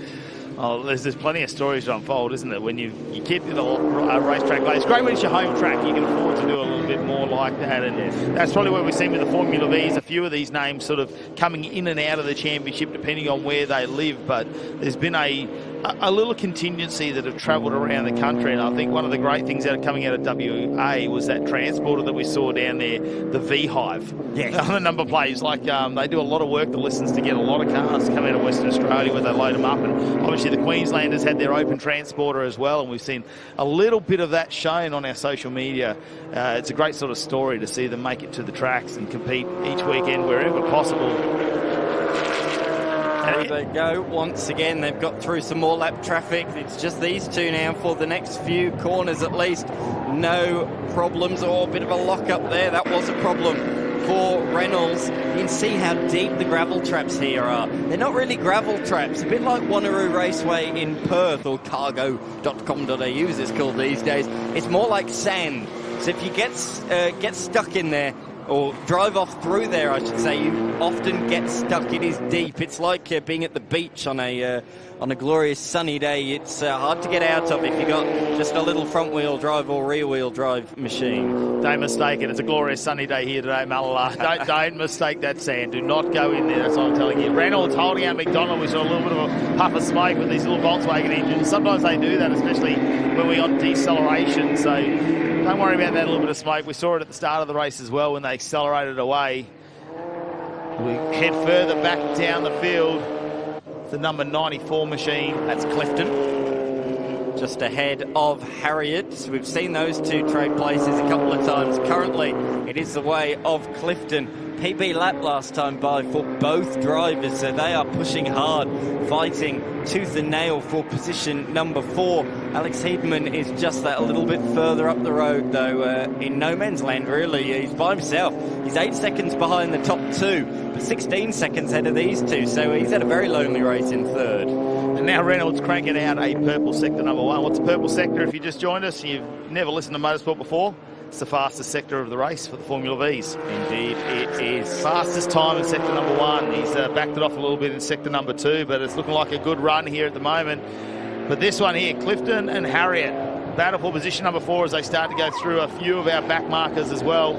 Oh, there's plenty of stories to unfold, isn't there? When you keep in a racetrack like it's great when it's your home track. You can afford to do a little bit more like that, and that's probably what we've seen with the Formula Vs. A few of these names sort of coming in and out of the championship depending on where they live, but there's been a little contingency that have travelled around the country, and I think one of the great things coming out of WA was that transporter that we saw down there, the V-Hive. Yes. On the number plates, like they do a lot of work, the listens to get a lot of cars come out of Western Australia where they load them up, and obviously the Queenslanders had their open transporter as well, and we've seen a little bit of that shown on our social media. It's a great sort of story to see them make it to the tracks and compete each weekend wherever possible. There they go once again. They've got through some more lap traffic. It's just these two now for the next few corners at least. No problems, or a bit of a lock up there. That was a problem for Reynolds. You can see how deep the gravel traps here are. They're not really gravel traps, a bit like Wanneroo Raceway in Perth, or cargo.com.au as it's called these days. It's more like sand. So if you get stuck in there, or drive off through there, I should say, you often get stuck. It is deep. It's like being at the beach on a glorious sunny day. It's hard to get out of if you've got just a little front-wheel drive or rear-wheel drive machine. Don't mistake it. It's a glorious sunny day here today, Mallala. Don't mistake that sand. Do not go in there. That's what I'm telling you. Reynolds holding out McDonald. We saw a little bit of a puff of smoke with these little Volkswagen engines. Sometimes they do that, especially when we're on deceleration. So don't worry about that little bit of smoke. We saw it at the start of the race as well when they accelerated away. We head further back down the field. The number 94 machine. That's Clifton. Just ahead of Harriet. We've seen those two trade places a couple of times. Currently, it is the way of Clifton. PB lap last time by for both drivers, so they are pushing hard, fighting tooth and nail for position number 4. Alex Hedeman is just that a little bit further up the road, though, in no man's land, really. He's by himself. He's 8 seconds behind the top 2, but 16 seconds ahead of these two, so he's had a very lonely race in 3rd. And now Reynolds cranking out a purple sector number 1. What's a purple sector? If you just joined us, you've never listened to motorsport before, It's the fastest sector of the race for the Formula Vs. Indeed, it is. Fastest time in sector number 1. He's backed it off a little bit in sector number 2, but it's looking like a good run here at the moment. But this one here, Clifton and Harriet, battle for position number 4 as they start to go through a few of our back markers as well.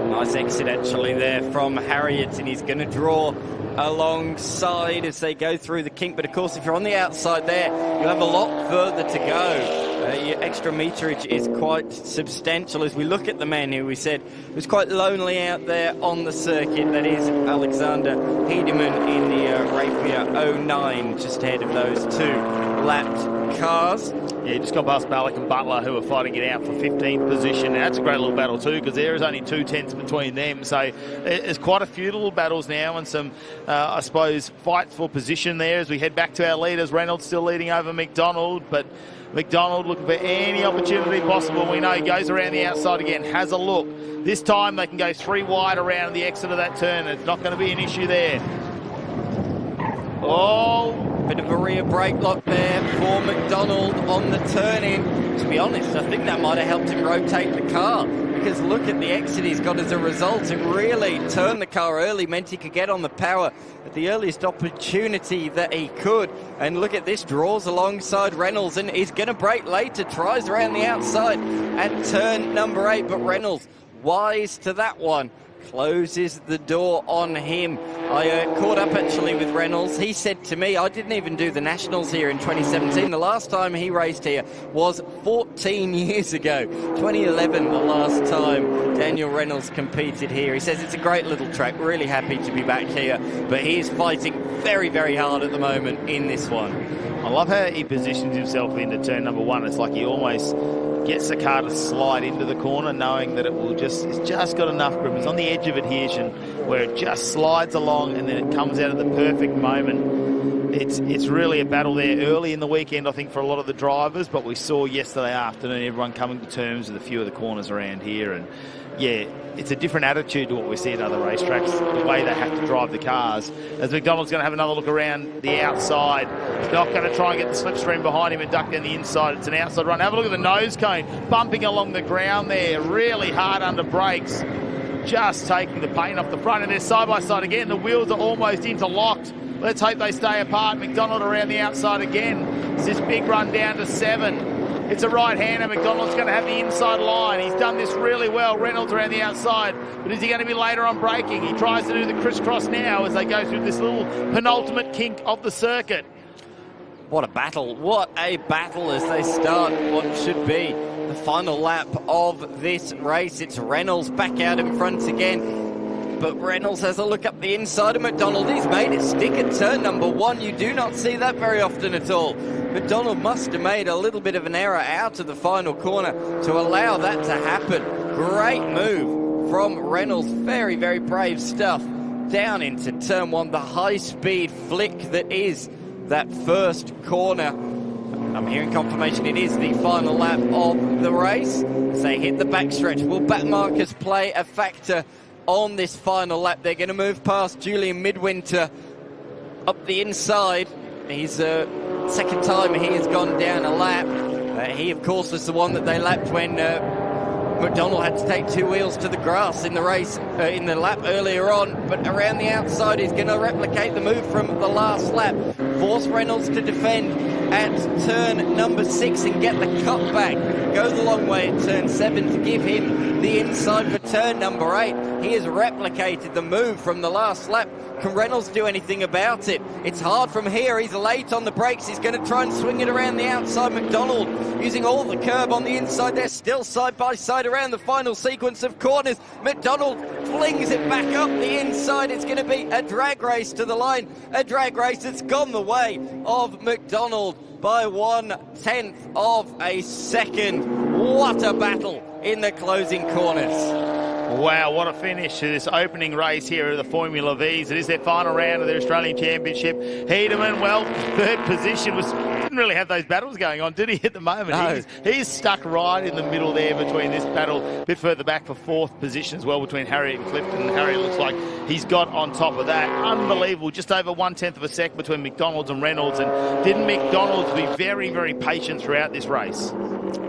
Nice exit actually there from Harriet, and he's going to draw alongside as they go through the kink. But of course, if you're on the outside there, you have a lot further to go. Your extra meterage is quite substantial. As we look at the man who we said was quite lonely out there on the circuit, that is Alexander Hedeman in the Rapier 09, just ahead of those 2 lapped cars. Yeah, just got past Malik and Butler, who are fighting it out for 15th position. Now, that's a great little battle too, because there is only 2 tenths between them. So there's quite a few little battles now, and some, I suppose, fights for position there as we head back to our leaders. Reynolds still leading over McDonald, but McDonald looking for any opportunity possible. We know he goes around the outside again, has a look. This time they can go 3 wide around the exit of that turn. It's not going to be an issue there. Oh, bit of a rear brake lock there for McDonald on the turn-in. To be honest, I think that might have helped him rotate the car, because look at the exit he's got as a result. It really turned the car early, meant he could get on the power at the earliest opportunity that he could. And look at this, draws alongside Reynolds, and he's going to brake later, tries around the outside at turn number 8, but Reynolds wise to that one. Closes the door on him. I caught up actually with Reynolds. He said to me, I didn't even do the Nationals here in 2017. The last time he raced here was 14 years ago. 2011, the last time Daniel Reynolds competed here. He says it's a great little track. Really happy to be back here. But he is fighting very, very hard at the moment in this one. I love how he positions himself into turn number 1. It's like he almost gets the car to slide into the corner, knowing that it's just got enough grip. It's on the edge of adhesion where it just slides along, and then it comes out at the perfect moment. It's really a battle there early in the weekend, I think, for a lot of the drivers, but we saw yesterday afternoon everyone coming to terms with a few of the corners around here. And yeah, it's a different attitude to what we see at other racetracks, the way they have to drive the cars. As McDonald's going to have another look around the outside. He's not going to try and get the slipstream behind him and duck down the inside. It's an outside run. Have a look at the nose cone, bumping along the ground there, really hard under brakes, just taking the paint off the front. And they're side by side again. The wheels are almost interlocked. Let's hope they stay apart. McDonald around the outside again. It's this big run down to 7. It's a right-hander. McDonald's going to have the inside line. He's done this really well. Reynolds around the outside. But is he going to be later on braking? He tries to do the crisscross now as they go through this little penultimate kink of the circuit. What a battle. What a battle as they start what should be the final lap of this race. It's Reynolds back out in front again. But Reynolds has a look up the inside of McDonald. He's made it stick at turn number 1. You do not see that very often at all. McDonald must have made a little bit of an error out of the final corner to allow that to happen. Great move from Reynolds. Very, very brave stuff. Down into turn 1, the high-speed flick that is that first corner. I'm hearing confirmation it is the final lap of the race. As they hit the backstretch, will back markers play a factor on this final lap? They're going to move past Julian Midwinter up the inside. He's second time he has gone down a lap. He, of course, was the one that they lapped when McDonald had to take 2 wheels to the grass in the race, in the lap earlier on. But around the outside, he's going to replicate the move from the last lap. Force Reynolds to defend at turn number 6 and get the cut back. Go the long way at turn 7 to give him the inside for turn number 8. He has replicated the move from the last lap. Can Reynolds do anything about it? It's hard from here. He's late on the brakes. He's going to try and swing it around the outside. McDonald using all the curb on the inside. They're still side by side around the final sequence of corners. McDonald flings it back up the inside. It's going to be a drag race to the line. A drag race that's gone the way of McDonald by 1/10 of a second. What a battle in the closing corners. Wow, what a finish to this opening race here of the Formula Vs. It is their final round of their Australian Championship. Hedeman, well, third position, didn't really have those battles going on, did he, at the moment? No. He's stuck right in the middle there between this battle, a bit further back for 4th position as well between Harriet and Clifton. Harriet looks like he's got on top of that. Unbelievable, just over 1/10 of a sec between McDonald's and Reynolds. And didn't McDonald's be very, very patient throughout this race?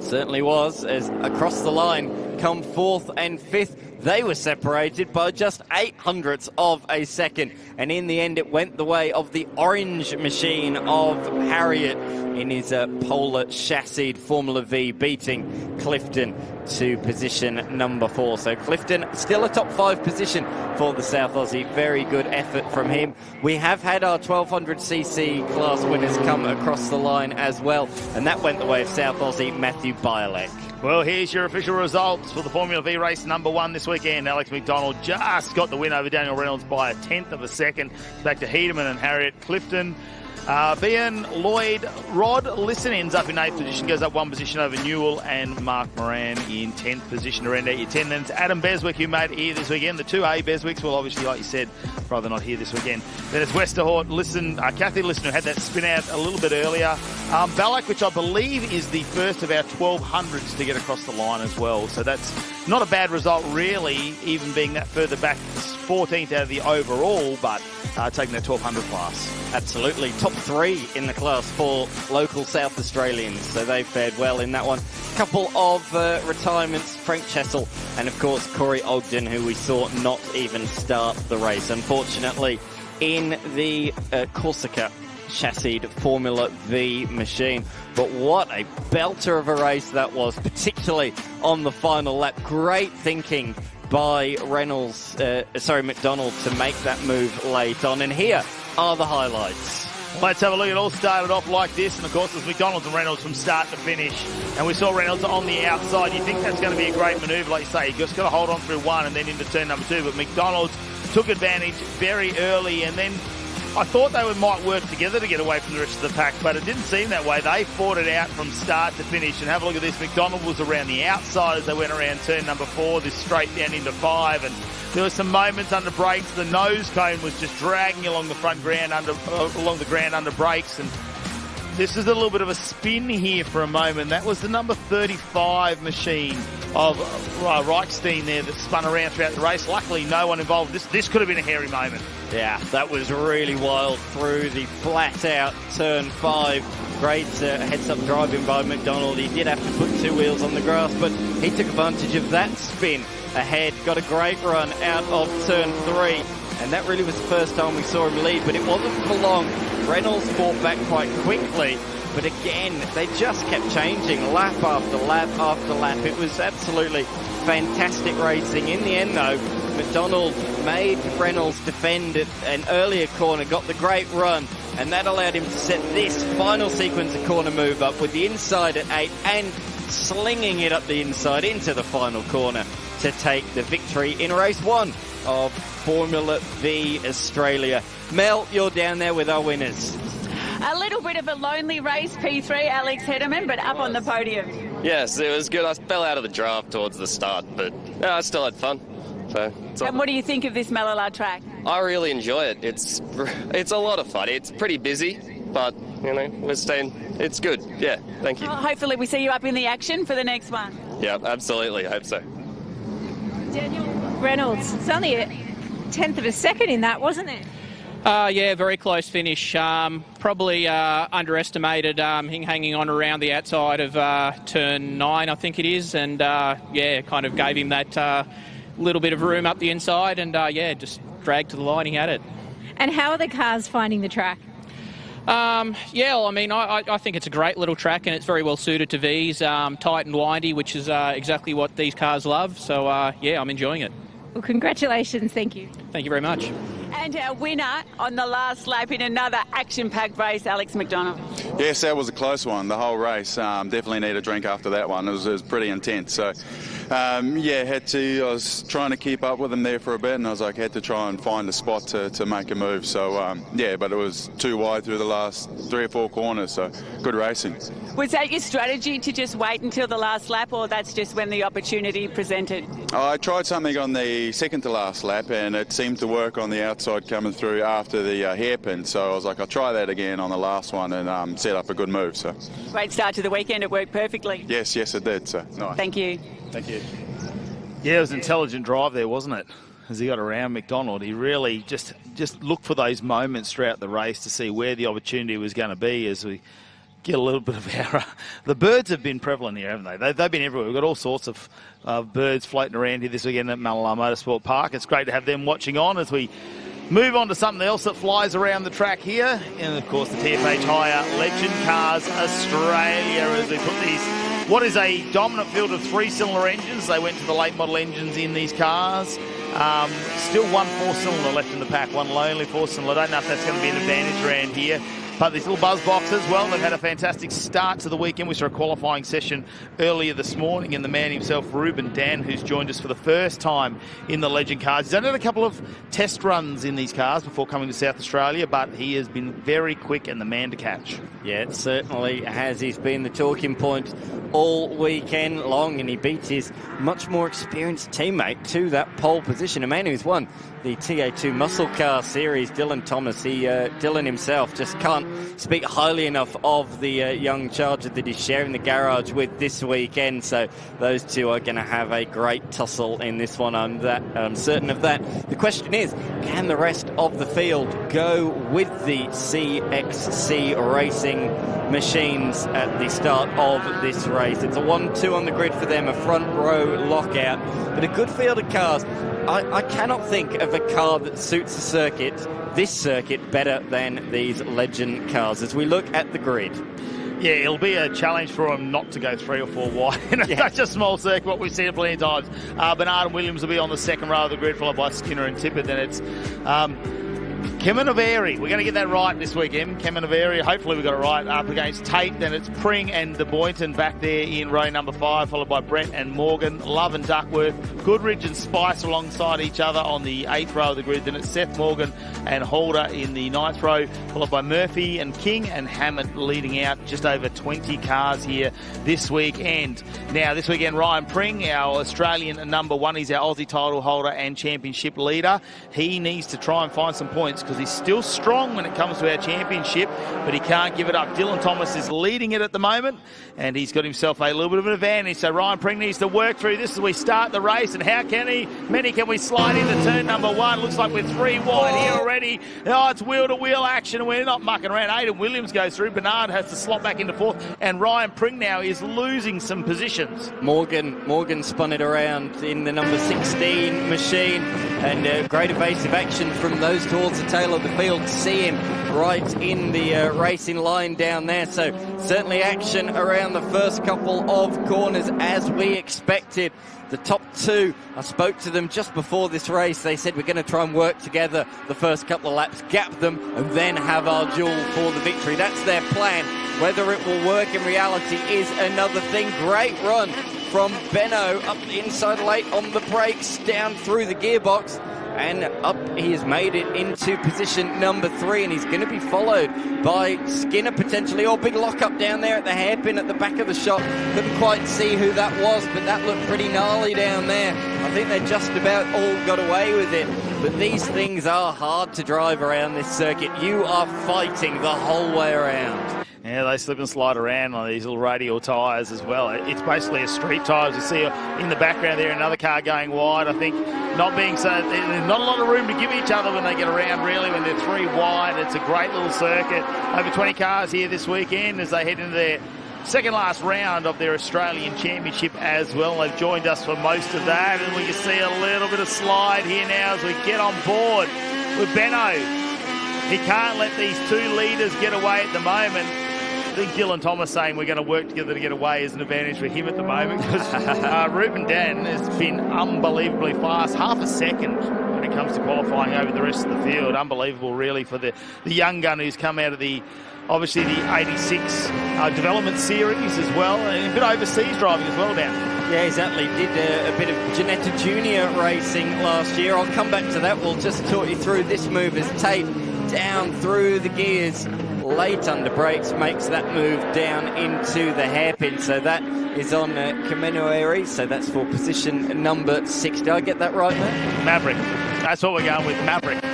Certainly was, as across the line, come 4th and 5th, they were separated by just 0.08 of a second. And in the end, it went the way of the orange machine of Harriet in his polar chassied Formula V, beating Clifton to position number 4. So Clifton still a top 5 position for the South Aussie. Very good effort from him. We have had our 1200cc class winners come across the line as well, and that went the way of South Aussie Matthew Bialek. Well, here's your official results for the Formula V race number 1 this weekend. Alex McDonald just got the win over Daniel Reynolds by 1/10 of a second. Back to Hedeman and Harriet Clifton. Bean Lloyd, Rod Lisson ends up in 8th position, goes up 1 position over Newell, and Mark Moran in 10th position to round out your 10. Then it's Adam Beswick who made it here this weekend. The 2A Beswicks will obviously, like you said, rather not here this weekend. Then it's Westerhort, Kathy Lisson, who had that spin out a little bit earlier. Ballack, which I believe is the first of our 1200s to get across the line as well. So that's not a bad result really, even being that further back, 14th out of the overall, but taking that 1200 class. Absolutely. Top 3 in the class for local South Australians, so they fared well in that one. Couple of retirements, Frank Chessel and of course Corey Ogden, who we saw not even start the race, unfortunately, in the Corsica chassied Formula V machine. But what a belter of a race that was, particularly on the final lap. Great thinking by McDonald to make that move late on. And here are the highlights. Let's have a look. It all started off like this, and of course it was McDonald and Reynolds from start to finish. And we saw Reynolds on the outside. You think that's going to be a great manoeuvre, like you say. You just got to hold on through 1 and then into turn number 2. But McDonald took advantage very early, and then I thought they might work together to get away from the rest of the pack, but it didn't seem that way. They fought it out from start to finish. And have a look at this. McDonald was around the outside as they went around turn number 4, this straight down into 5. And there were some moments under brakes. The nose cone was just dragging along the front ground along the ground under brakes. And this is a little bit of a spin here for a moment. That was the number 35 machine of Reichstein there that spun around throughout the race. Luckily, no one involved. This could have been a hairy moment. Yeah, that was really wild through the flat-out turn 5. Great heads-up driving by McDonald. He did have to put 2 wheels on the grass, but he took advantage of that spin ahead. Got a great run out of turn 3, and that really was the first time we saw him lead, but it wasn't for long. Reynolds fought back quite quickly, but again, they just kept changing lap after lap after lap. It was absolutely fantastic racing. In the end, though, McDonald made Reynolds defend an earlier corner, got the great run, and that allowed him to set this final sequence of corner move up with the inside at 8 and slinging it up the inside into the final corner to take the victory in race 1 of Formula V Australia. Mel, you're down there with our winners. A little bit of a lonely race, P3, Alex Hedeman, but up on the podium. Yes, it was good. I fell out of the draft towards the start, but I still had fun. So, and what do you think of this Mallala track? I really enjoy it. It's a lot of fun. It's pretty busy, but, we're staying. It's good. Yeah, thank you. Well, hopefully we see you up in the action for the next one. Yeah, absolutely. I hope so. Daniel Reynolds, it's only a 1/10 of a second in that, wasn't it? Yeah, very close finish. Probably underestimated him hanging on around the outside of turn 9, I think it is, and kind of gave him that little bit of room up the inside, and just dragged to the line. He had it. And how are the cars finding the track? I think it's a great little track, and it's very well suited to V's, tight and windy, which is exactly what these cars love. So, I'm enjoying it. Well, congratulations. Thank you. Thank you very much. And our winner on the last lap in another action-packed race, Alex McDonald. Yes, that was a close one, the whole race. Definitely need a drink after that one. It was pretty intense. So, I was trying to keep up with them there for a bit, and I had to try and find a spot to make a move. So, but it was too wide through the last 3 or 4 corners, so good racing. Was that your strategy, to just wait until the last lap, or that's just when the opportunity presented? I tried something on the second to last lap, and it seemed to work on the outside coming through after the hairpin. So I was like, I'll try that again on the last one and set up a good move. So great start to the weekend. It worked perfectly. Yes, it did. So nice. Thank you. Thank you. Yeah, it was an intelligent drive there, wasn't it? As he got around McDonald, he really just looked for those moments throughout the race to see where the opportunity was going to be as we get a little bit of our... the birds have been prevalent here, haven't they? They've been everywhere. We've got all sorts of birds floating around here this weekend at Mallala Motorsport Park. It's great to have them watching on as we move on to something else that flies around the track here. And, of course, the TFH Hire Legend Cars Australia as we put these... what is a dominant field of 3-cylinder engines. They went to the late model engines in these cars. Still one 4-cylinder left in the pack, one lonely 4-cylinder. I don't know if that's going to be an advantage around here. But these little buzz boxes, well, they've had a fantastic start to the weekend. We saw a qualifying session earlier this morning, and the man himself, Ruben Dan, who's joined us for the first time in the Legend cars. He's only had a couple of test runs in these cars before coming to South Australia, but he has been very quick and the man to catch. Yeah, it certainly has. He's been the talking point all weekend long, and he beats his much more experienced teammate to that pole position. A man who's won the TA2 Muscle Car Series, Dylan Thomas. Dylan himself just can't speak highly enough of the young charger that he's sharing the garage with this weekend. So those two are going to have a great tussle in this one. I'm certain of that. The question is, can the rest of the field go with the CXC Racing machines at the start of this race? It's a 1-2 on the grid for them, a front row lockout, but a good field of cars. I cannot think of a car that suits the circuit, this circuit, better than these Legend cars as we look at the grid. Yeah, it'll be a challenge for them not to go 3 or 4 wide in such a small circuit, what we've seen plenty of times. Bernard and Williams will be on the second row of the grid, followed by Skinner and Tippett. Then it's Kemenaveri. We're going to get that right this weekend. Kemenaveri, hopefully we got it right, up against Tate. Then it's Pring and De Boynton back there in row number 5, followed by Brett and Morgan, Love and Duckworth, Goodridge and Spice alongside each other on the 8th row of the grid. Then it's Seth Morgan and Holder in the 9th row, followed by Murphy and King and Hammond leading out. Just over 20 cars here this weekend. Now, this weekend, Ryan Pring, our Australian number 1, he's our Aussie title holder and championship leader. He needs to try and find some points because he's still strong when it comes to our championship, but he can't give it up. Dylan Thomas is leading it at the moment, and he's got himself a little bit of an advantage. So Ryan Pring needs to work through this as we start the race, and how many can we slide into turn number 1? Looks like we're 3 wide here already. Oh, it's wheel-to-wheel action, and we're not mucking around. Aidan Williams goes through. Bernard has to slot back into 4th, and Ryan Pring now is losing some positions. Morgan spun it around in the number 16 machine, and great evasive action from those towards the tail of the field. See him right in the racing line down there. So certainly action around the first couple of corners as we expected. The top 2, I spoke to them just before this race. They said we're going to try and work together the first couple of laps, gap them, and then have our duel for the victory. That's their plan. Whether it will work in reality is another thing. Great run from Benno, up inside late on the brakes, down through the gearbox, and up he has made it into position number 3, and he's going to be followed by Skinner potentially, or big lockup down there at the hairpin at the back of the shot. Couldn't quite see who that was, but that looked pretty gnarly down there. I think they just about all got away with it, but these things are hard to drive around this circuit. You are fighting the whole way around. Yeah, they slip and slide around on these little radial tyres as well. It's basically a street tyre. As you see in the background there, another car going wide. I think there's not a lot of room to give each other when they get around, really, when they're 3 wide. It's a great little circuit. Over 20 cars here this weekend as they head into their second last round of their Australian Championship as well. They've joined us for most of that, and we can see a little bit of slide here now as we get on board with Benno. He can't let these 2 leaders get away at the moment. I think Dylan Thomas saying we're going to work together to get away is an advantage for him at the moment, because Ruben Dan has been unbelievably fast, half a second when it comes to qualifying over the rest of the field. Unbelievable, really, for the young gun who's come out of obviously the 86 Development Series as well, and a bit of overseas driving as well down. Yeah, exactly. Did a bit of Janetta Junior racing last year. I'll come back to that. We'll just talk you through this move as Tate down through the gears, late under brakes, makes that move down into the hairpin. So that is on Kemenueri. So that's for position number 6. Did I get that right there? Maverick. That's what we're going with, Maverick.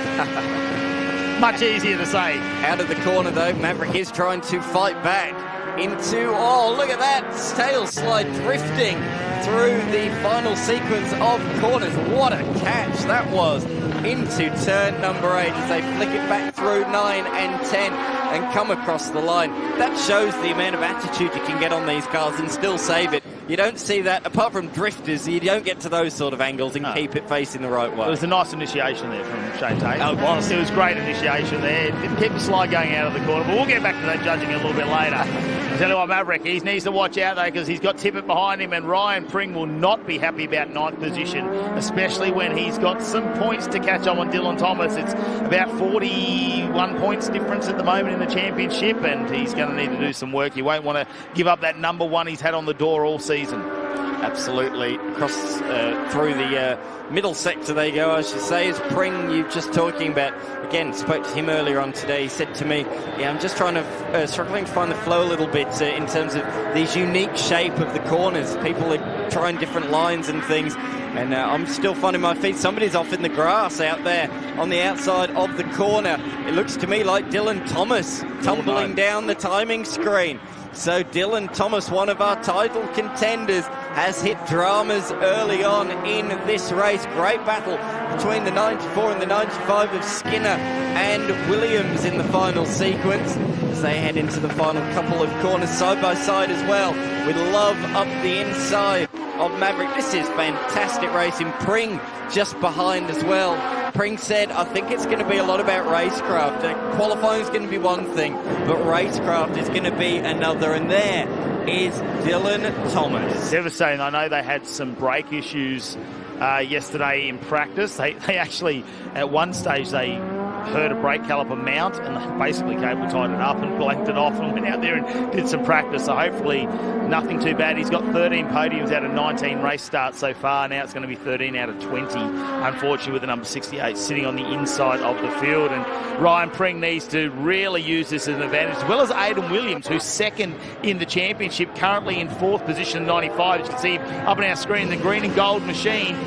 Much easier to say. Out of the corner, though, Maverick is trying to fight back into, oh, look at that, tail slide drifting through the final sequence of corners. What a catch that was. into turn number 8 as they flick it back through 9 and 10 and come across the line. That shows the amount of attitude you can get on these cars and still save it. You don't see that, apart from drifters, you don't get to those sort of angles and keep it facing the right way. It was a nice initiation there from Shane Tate. Oh, it was. It was great initiation there. Didn't keep the slide going out of the corner, but we'll get back to that judging a little bit later. I tell you what, Maverick, he needs to watch out, though, because he's got Tippett behind him, and Ryan Pring will not be happy about 9th position, especially when he's got some points to catch up on Dylan Thomas. It's about 41 points difference at the moment in the championship, and he's going to need to do some work. He won't want to give up that number 1 he's had on the door all season. Absolutely. Across through the middle sector they go, I should say, is Pring, you just talking about. Again, spoke to him earlier on today. He said to me, yeah, I'm just trying to, struggling to find the flow a little bit in terms of these unique shape of the corners. People are trying different lines and things, and I'm still finding my feet. Somebody's off in the grass out there on the outside of the corner. It looks to me like Dylan Thomas tumbling down the timing screen. So Dylan Thomas, one of our title contenders, has hit dramas early on in this race. Great battle between the 94 and the 95 of Skinner and Williams in the final sequence as they head into the final couple of corners side by side as well, with Love up the inside of Maverick. This is fantastic racing. Pring just behind as well. Pring said, I think it's going to be a lot about racecraft. Qualifying is going to be one thing, but racecraft is going to be another. And there is Dylan Thomas. Devastating. I know they had some brake issues yesterday in practice. They actually, at one stage, they heard a brake caliper mount and they basically cable tied it up and blanked it off and went out there and did some practice. So hopefully nothing too bad. He's got 13 podiums out of 19 race starts so far. Now it's going to be 13 out of 20, unfortunately, with the number 68 sitting on the inside of the field. And Ryan Pring needs to really use this as an advantage, as well as Aidan Williams, who's second in the championship, currently in 4th position, 95. As you can see up on our screen, the green and gold machine.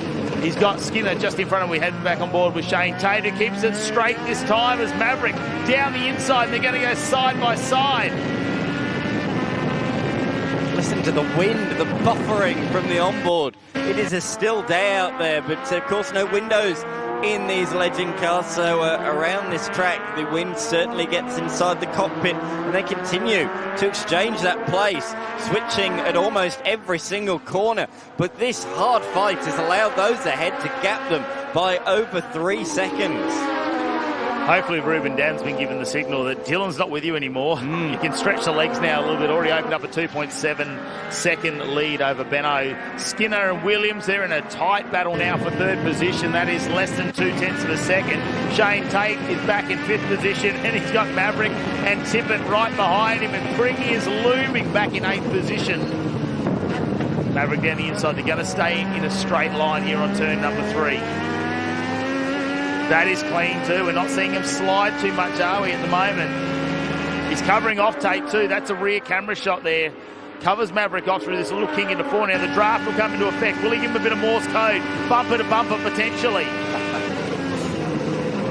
He's got Skinner just in front of him. We head back on board with Shane Tate, who keeps it straight this time as Maverick down the inside. And they're going to go side by side. Listen to the wind, the buffering from the onboard. It is a still day out there, but of course no windows in these legend cars, so around this track the wind certainly gets inside the cockpit, and they continue to exchange that place, switching at almost every single corner. But this hard fight has allowed those ahead to gap them by over 3 seconds. Hopefully Ruben Dan's been given the signal that Dylan's not with you anymore. You can stretch the legs now a little bit. Already opened up a 2.7 second lead over Benno. Skinner and Williams, they're in a tight battle now for 3rd position. That is less than 0.2 of a second. Shane Tate is back in 5th position, and he's got Maverick and Tippett right behind him, and Pringy is looming back in 8th position. Maverick down the inside. They're going to stay in a straight line here on turn number 3. That is clean too. We're not seeing him slide too much, are we, at the moment? He's covering off Tate too. That's a rear camera shot there. Covers Maverick off through this little king into 4. Now the draft will come into effect. Will he give him a bit of Morse code? Bumper to bumper potentially.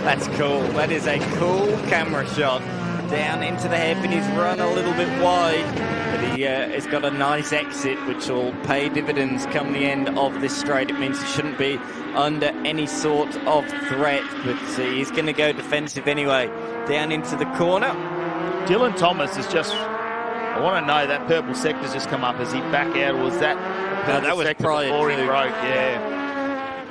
That's cool. That is a cool camera shot. Down into the hairpin. He's run a little bit wide, but he has got a nice exit, which will pay dividends come the end of this straight. It means he shouldn't be under any sort of threat, but he's going to go defensive anyway. Down into the corner. Dylan Thomas is just, I want to know, that purple sector's just come up. Is he back out, or was that No, that was prior before to, he broke?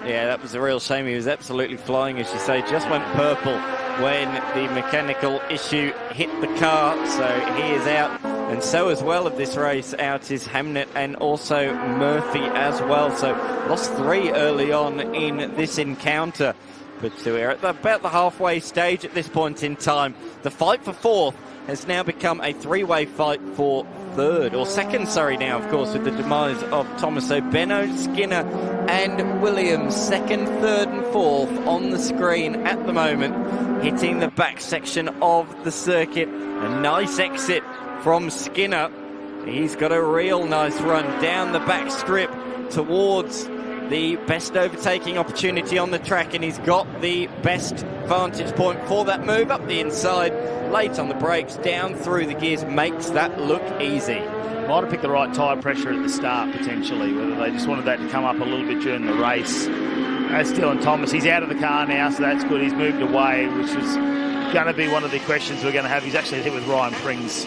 Yeah, that was a real shame. He was absolutely flying, as you say. Just went purple when the mechanical issue hit the car, so he is out. And so as well of this race out is Hamnet and also Murphy as well. So lost 3 early on in this encounter. But we're at about the halfway stage at this point in time. The fight for 4th has now become a 3-way fight for 3rd, or 2nd, sorry, now, of course, with the demise of Thomas. So Benno, Skinner and Williams, 2nd, 3rd and 4th on the screen at the moment, hitting the back section of the circuit. A nice exit from Skinner. He's got a real nice run down the back strip towards the best overtaking opportunity on the track, and he's got the best vantage point for that move up the inside, late on the brakes, down through the gears, makes that look easy. Might have picked the right tyre pressure at the start, potentially, whether they just wanted that to come up a little bit during the race. That's Dylan Thomas. He's out of the car now, so that's good. He's moved away, which is going to be one of the questions we're going to have. He's actually hit with Ryan Pring's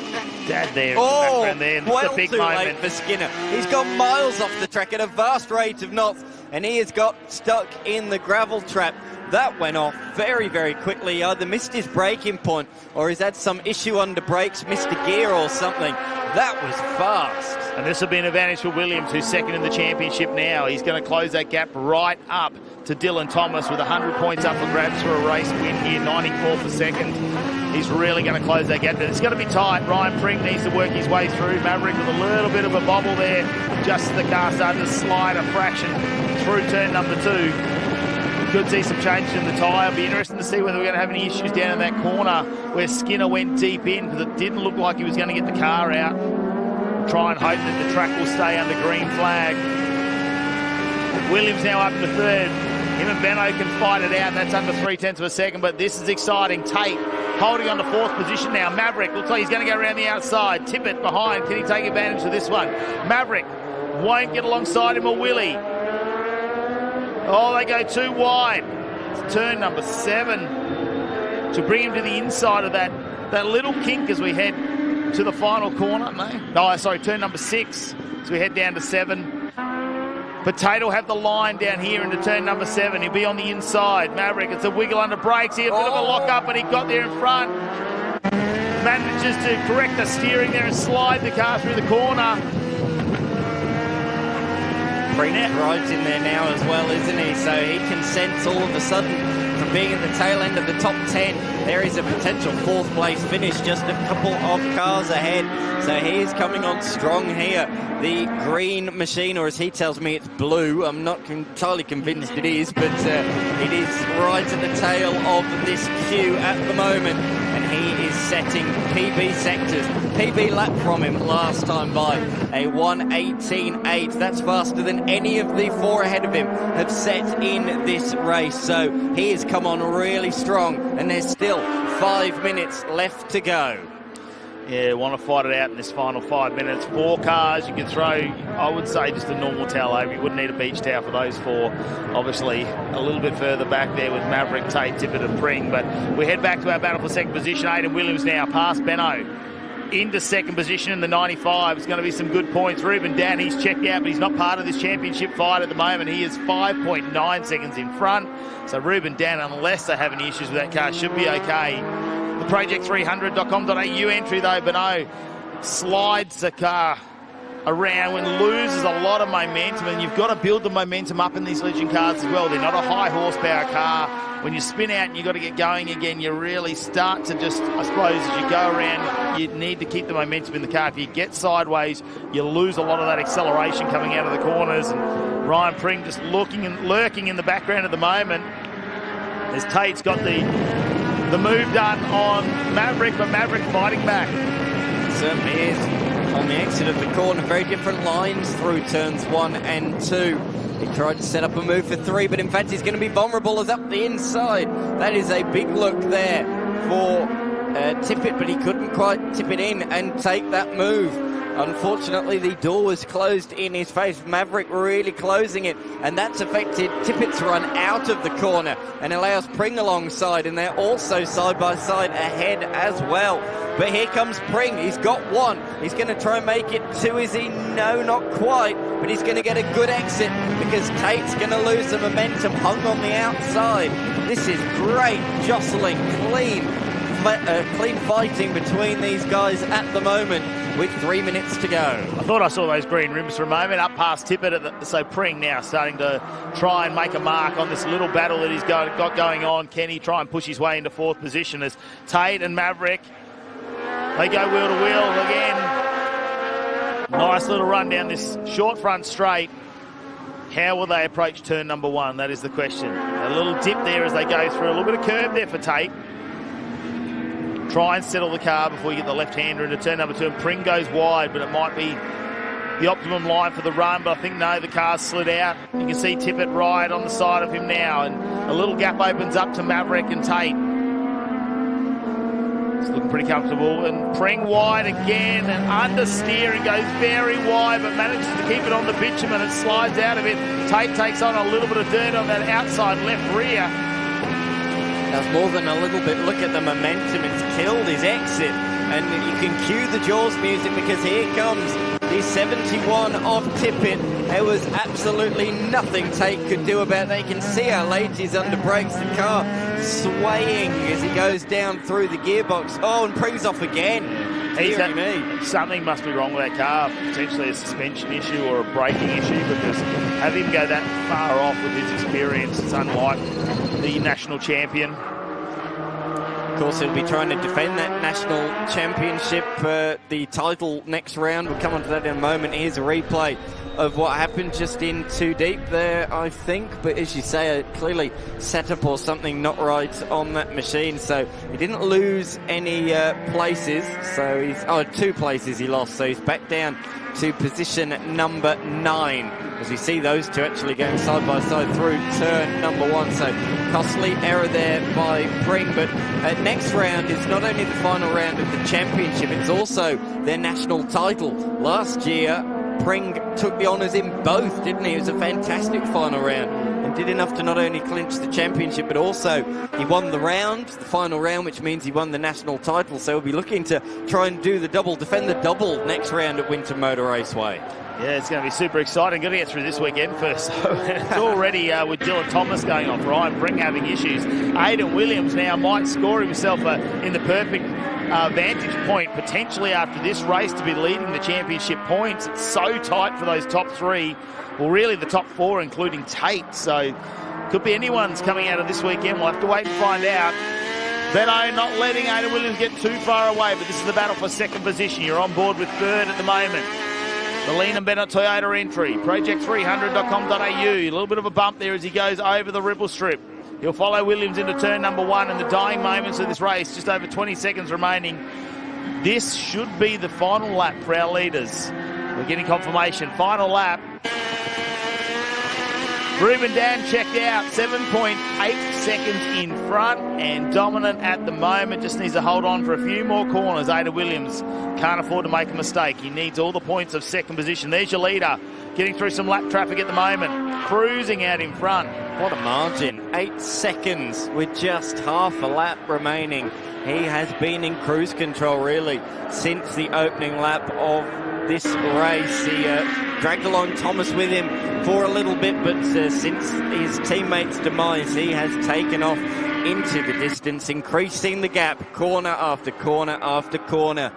dad there. Oh, in the background there. well the big too moment. late for Skinner. He's gone miles off the track at a vast rate of knots, and he has got stuck in the gravel trap. That went off very, very quickly. He either missed his braking point or he's had some issue under brakes, missed a gear or something. That was fast. And this will be an advantage for Williams, who's second in the championship now. He's going to close that gap right up to Dylan Thomas with 100 points up for grabs for a race win here, 94 for second. He's really going to close that gap. But it's going to be tight. Ryan Pring needs to work his way through. Maverick with a little bit of a bobble there, just as the car started to slide a fraction through turn number 2. Could see some changes in the tyre. It'll be interesting to see whether we're going to have any issues down in that corner where Skinner went deep in, because it didn't look like he was going to get the car out. Try and hope that the track will stay under green flag. Williams now up to third. Him and Benno can fight it out. That's under 0.3 of a second, but this is exciting. Tate holding on to fourth position now. Maverick looks like he's going to go around the outside. Tippett behind. Can he take advantage of this one? Maverick won't get alongside him or Willie. Oh, they go too wide. It's turn number 7 to bring him to the inside of that little kink as we head to the final corner. Turn number 6 as we head down to 7. But Tate will have the line down here into turn number 7. He'll be on the inside. Maverick, it's a wiggle under brakes here, a bit of a lock up, but he got there in front. Manages to correct the steering there and slide the car through the corner. Pring's right in there now as well, isn't he? So he can sense all of a sudden, from being at the tail end of the top 10, there is a potential 4th place finish, just a couple of cars ahead. So he is coming on strong here. The green machine, or as he tells me, it's blue. I'm not entirely convinced it is, but it is right at the tail of this queue at the moment. And he is setting PB sectors. PB lap from him last time by a 1:18.8. That's faster than any of the 4 ahead of him have set in this race. So he has come on really strong, and there's still 5 minutes left to go. Yeah, want to fight it out in this final 5 minutes. 4 cars you can throw, I would say, just a normal towel over. You wouldn't need a beach towel for those 4. Obviously, a little bit further back there with Maverick, Tate, Tippett and Pring. But we head back to our battle for second position. Aidan Williams now past Benno. Into second position in the 95. It's going to be some good points. Ruben Dan, he's checked out, but he's not part of this championship fight at the moment. He is 5.9 seconds in front. So Ruben Dan, unless they have any issues with that car, should be okay. The project300.com.au entry though, Benno slides the car around and loses a lot of momentum, and you've got to build the momentum up in these Legend cars as well. They're not a high horsepower car. When you spin out and you've got to get going again, you really start to just, I suppose, as you go around, you need to keep the momentum in the car. If you get sideways, you lose a lot of that acceleration coming out of the corners. And Ryan Pring just looking and lurking in the background at the moment as Tate's got the move done on Maverick, but Maverick fighting back. Certainly is. On the exit of the corner, very different lines through turns 1 and 2. He tried to set up a move for 3, but in fact he's going to be vulnerable as up the inside. That is a big look there for Tippett, but he couldn't quite tip it in and take that move. Unfortunately, the door was closed in his face. Maverick really closing it, and that's affected Tippett's run out of the corner and allows Pring alongside, and they're also side by side ahead as well. But here comes Pring. He's got 1. He's going to try and make it 2. Is he? No, not quite. But he's going to get a good exit because Tate's going to lose the momentum, hung on the outside. This is great jostling, clean fighting between these guys at the moment with 3 minutes to go. I thought I saw those green rims for a moment up past Tippett. So Pring now starting to try and make a mark on this little battle that he's got going on. Can he try and push his way into 4th position as Tate and Maverick, they go wheel to wheel again. Nice little run down this short front straight. How will they approach turn number 1? That is the question. A little dip there as they go through. A little bit of curb there for Tate. Try and settle the car before you get the left-hander into turn number 2. And Pring goes wide, but it might be the optimum line for the run. But I think, no, the car's slid out. You can see Tippett right on the side of him now. And a little gap opens up to Maverick and Tate. It's looking pretty comfortable. And Pring wide again and understeer and goes very wide, but manages to keep it on the bitumen. It slides out of it. Tate takes on a little bit of dirt on that outside left rear. That's more than a little bit. Look at the momentum. It's killed his exit. And you can cue the Jaws music because here comes the 71 of Tippett. There was absolutely nothing Tate could do about that. You can see how late he's under brakes. The car swaying as he goes down through the gearbox. Oh, and Pring's off again. Something must be wrong with that car. Potentially a suspension issue or a braking issue, because have him go that far off with his experience, it's unlike the national champion. Of course, he'll be trying to defend that national championship, the title next round. We'll come on to that in a moment. Here's a replay of what happened just in too deep there, I think. But as you say, clearly setup or something not right on that machine. So he didn't lose any places. So he's 2 places he lost. So he's back down to position number 9. As we see those two actually going side by side through turn number 1. So costly error there by Pring. But next round is not only the final round of the championship, it's also their national title. Last year, Pring took the honours in both, didn't he? It was a fantastic final round and did enough to not only clinch the championship, but also he won the round, the final round, which means he won the national title. So he'll be looking to try and do the double, defend the double next round at Winter Motor Raceway. Yeah, it's going to be super exciting. Got to get through this weekend first. So it's already with Dylan Thomas going off, Ryan Pring having issues. Aidan Williams now might score himself in the perfect vantage point potentially after this race to be leading the championship points. It's so tight for those top 3. Well, really the top 4, including Tate. So could be anyone's coming out of this weekend. We'll have to wait and find out. Benno not letting Aidan Williams get too far away, but this is the battle for second position. You're on board with third at the moment. The Lean and Bennett Toyota entry, project300.com.au. A little bit of a bump there as he goes over the ripple strip. He'll follow Williams into turn number 1 in the dying moments of this race, just over 20 seconds remaining. This should be the final lap for our leaders. We're getting confirmation. Final lap. Ruben Dan checked out, 7.8 seconds in front and dominant at the moment. Just needs to hold on for a few more corners. Ada Williams can't afford to make a mistake. He needs all the points of second position. There's your leader, getting through some lap traffic at the moment. Cruising out in front. What a margin. 8 seconds with just half a lap remaining. He has been in cruise control, really, since the opening lap of this race. He dragged along Thomas with him for a little bit, but since his teammate's demise, he has taken off into the distance, increasing the gap, corner after corner after corner.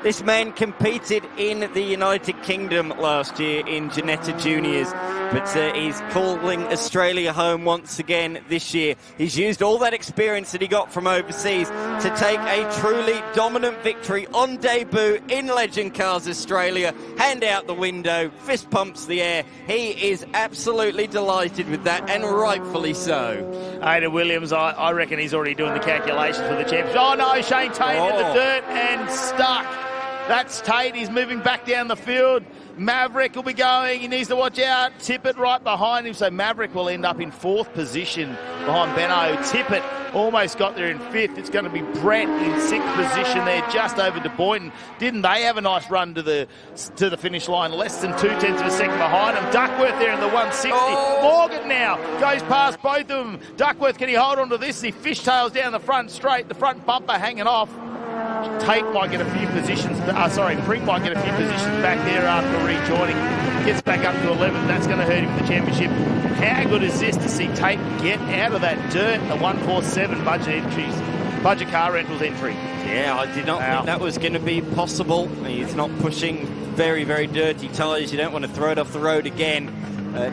This man competed in the United Kingdom last year in Ginetta Juniors, but he's calling Australia home once again this year. He's used all that experience that he got from overseas to take a truly dominant victory on debut in Legend Cars Australia. Hand out the window, fist pumps the air. He is absolutely delighted with that, and rightfully so. Ada Williams, I reckon he's already doing the calculations for the championship. Oh no, Shane Tate in the dirt and stuck. That's Tate. He's moving back down the field. Maverick will be going. He needs to watch out. Tippett right behind him. So Maverick will end up in 4th position behind Benno. Tippett almost got there in 5th. It's going to be Brett in 6th position there, just over De Boynton. Didn't they have a nice run to the finish line? Less than 0.2 of a second behind him. Duckworth there in the 160. Morgan now goes past both of them. Duckworth, can he hold on to this? He fishtails down the front straight. The front bumper hanging off. Tate might get a few positions, Pring might get a few positions back there after rejoining. Gets back up to 11th, that's going to hurt him in the championship. How good is this to see Tate get out of that dirt, the 147 budget car rentals entry? Yeah, I did not think that was going to be possible. He's not pushing very, very dirty tyres. You don't want to throw it off the road again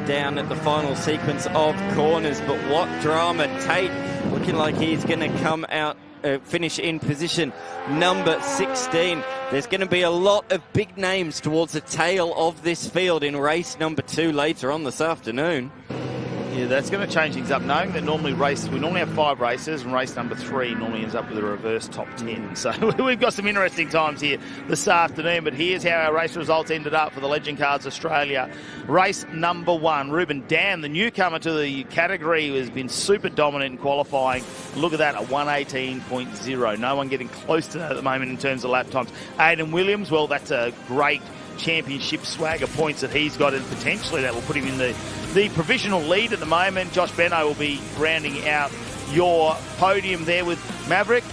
down at the final sequence of corners. But what drama. Tate looking like he's going to come out finish in position number 16. There's going to be a lot of big names towards the tail of this field in race number 2 later on this afternoon. Yeah, that's going to change things up, knowing that we normally have 5 races, and race number 3 normally ends up with a reverse top 10. So we've got some interesting times here this afternoon, but here's how our race results ended up for the Legend Cars Australia. Race number 1, Ruben Dan, the newcomer to the category, has been super dominant in qualifying. Look at that, a 118.0. No one getting close to that at the moment in terms of lap times. Aidan Williams, well, that's a great championship swagger points that he's got, and potentially that will put him in the provisional lead at the moment. Josh Benno will be rounding out your podium there with Maverick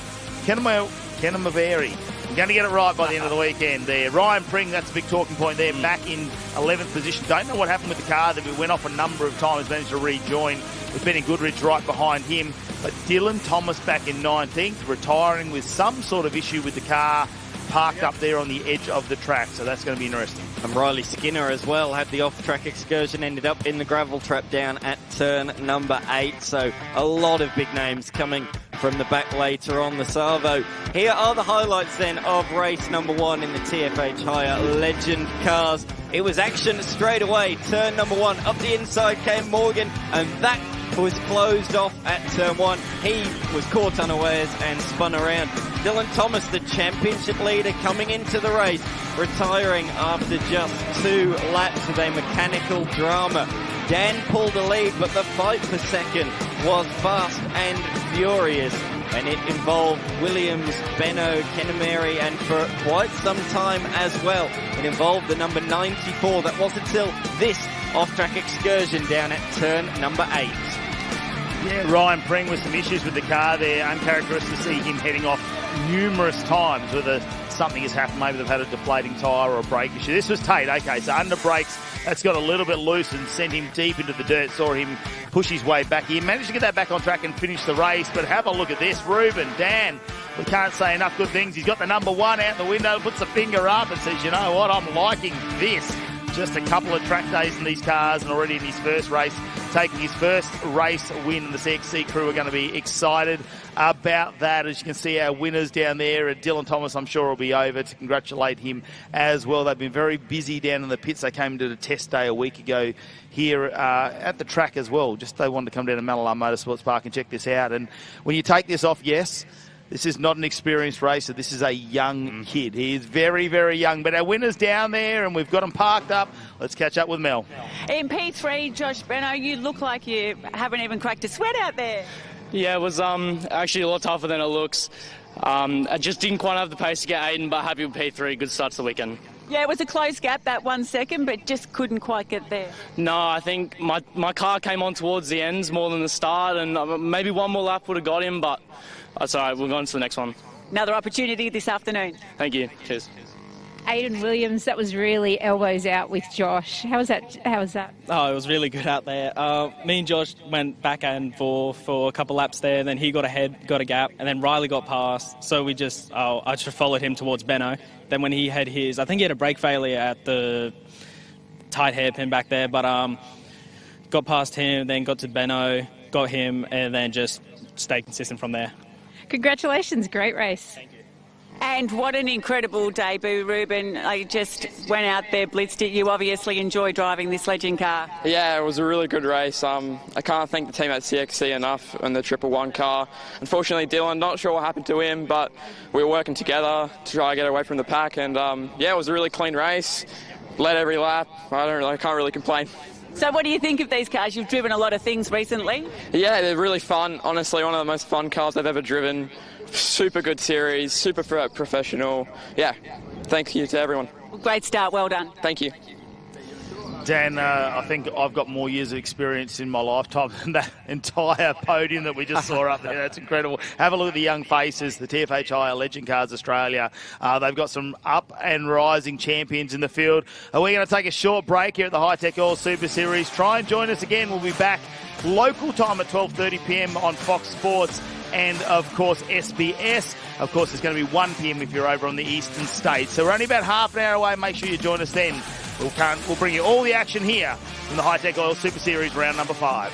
Kenamaveri. I'm going to get it right by the end of the weekend there. Ryan Pring, that's a big talking point there, back in 11th position. Don't know what happened with the car, that we went off a number of times, managed to rejoin with Benny Goodrich right behind him. But Dylan Thomas back in 19th, retiring with some sort of issue with the car, parked up there on the edge of the track, so that's going to be interesting. And Riley Skinner as well had the off-track excursion, ended up in the gravel trap down at turn number 8, so a lot of big names coming from the back later on the Savo. Here are the highlights then of race number 1 in the TFH Hire Legend Cars. It was action straight away. Turn number 1, up the inside came Morgan, and that was closed off at turn 1. He was caught unawares and spun around. Dylan Thomas, the championship leader, coming into the race, retiring after just 2 laps with a mechanical drama. Dan pulled the lead, but the fight for second was fast and furious, and it involved Williams, Benno, Kenamari, and for quite some time as well, it involved the number 94. That was until this off-track excursion down at turn number 8. Yeah, Ryan Pring with some issues with the car there. Uncharacteristic to see him heading off numerous times, whether something has happened. Maybe they've had a deflating tyre or a brake issue. This was Tate. Okay, so under brakes, that's got a little bit loose and sent him deep into the dirt. Saw him push his way back in. Managed to get that back on track and finish the race. But have a look at this. Ruben Dan, we can't say enough good things. He's got the number 1 out the window, puts the finger up and says, you know what, I'm liking this. Just a couple of track days in these cars, and already in his first race, taking his first race win. The CXC crew are going to be excited about that. As you can see, our winners down there, Dylan Thomas, I'm sure, will be over to congratulate him as well. They've been very busy down in the pits. They came to the test day a week ago here at the track as well. Just they wanted to come down to Mallala Motorsport Park and check this out. And when you take this off, yes, this is not an experienced racer. This is a young kid. He is very, very young. But our winner's down there, and we've got him parked up. Let's catch up with Mel. In P3, Josh Benno, you look like you haven't even cracked a sweat out there. Yeah, it was actually a lot tougher than it looks. I just didn't quite have the pace to get Aiden, but happy with P3. Good start to the weekend. Yeah, it was a close gap, that 1 second, but just couldn't quite get there. No, I think my car came on towards the ends more than the start, and maybe one more lap would have got him, but that's all right. We'll go on to the next one. Another opportunity this afternoon. Thank you. Cheers. Aidan Williams, that was really elbows out with Josh. How was that? Oh, it was really good out there. Me and Josh went back and forth for a couple laps there, and then he got ahead, got a gap, and then Riley got past. So I just followed him towards Benno. Then when he had his, I think he had a brake failure at the tight hairpin back there, but got past him, then got to Benno, got him, and then just stayed consistent from there. Congratulations, great race. Thank you. And what an incredible debut, Ruben. I just went out there, blitzed it. You obviously enjoy driving this Legend car. Yeah, it was a really good race. I can't thank the team at CXC enough in the 111 car. Unfortunately, Dylan, not sure what happened to him, but we were working together to try to get away from the pack. And yeah, it was a really clean race. Led every lap. I can't really complain. So what do you think of these cars? You've driven a lot of things recently. Yeah, they're really fun. Honestly, one of the most fun cars I've ever driven. Super good series, super professional. Yeah, thank you to everyone. Well, great start, well done. Thank you. Dan, I think I've got more years of experience in my lifetime than that entire podium that we just saw up there. That's incredible. Have a look at the young faces, the TFH Hire Legend Cars Australia. They've got some up and rising champions in the field. We're going to take a short break here at the Hi-Tec All Super Series. Try and join us again. We'll be back local time at 12:30 p.m. on Fox Sports and, of course, SBS. Of course, it's going to be 1 p.m. if you're over on the eastern states. So we're only about half an hour away. Make sure you join us then. We'll bring you all the action here from the Hi-Tec Oil Super Series round number 5.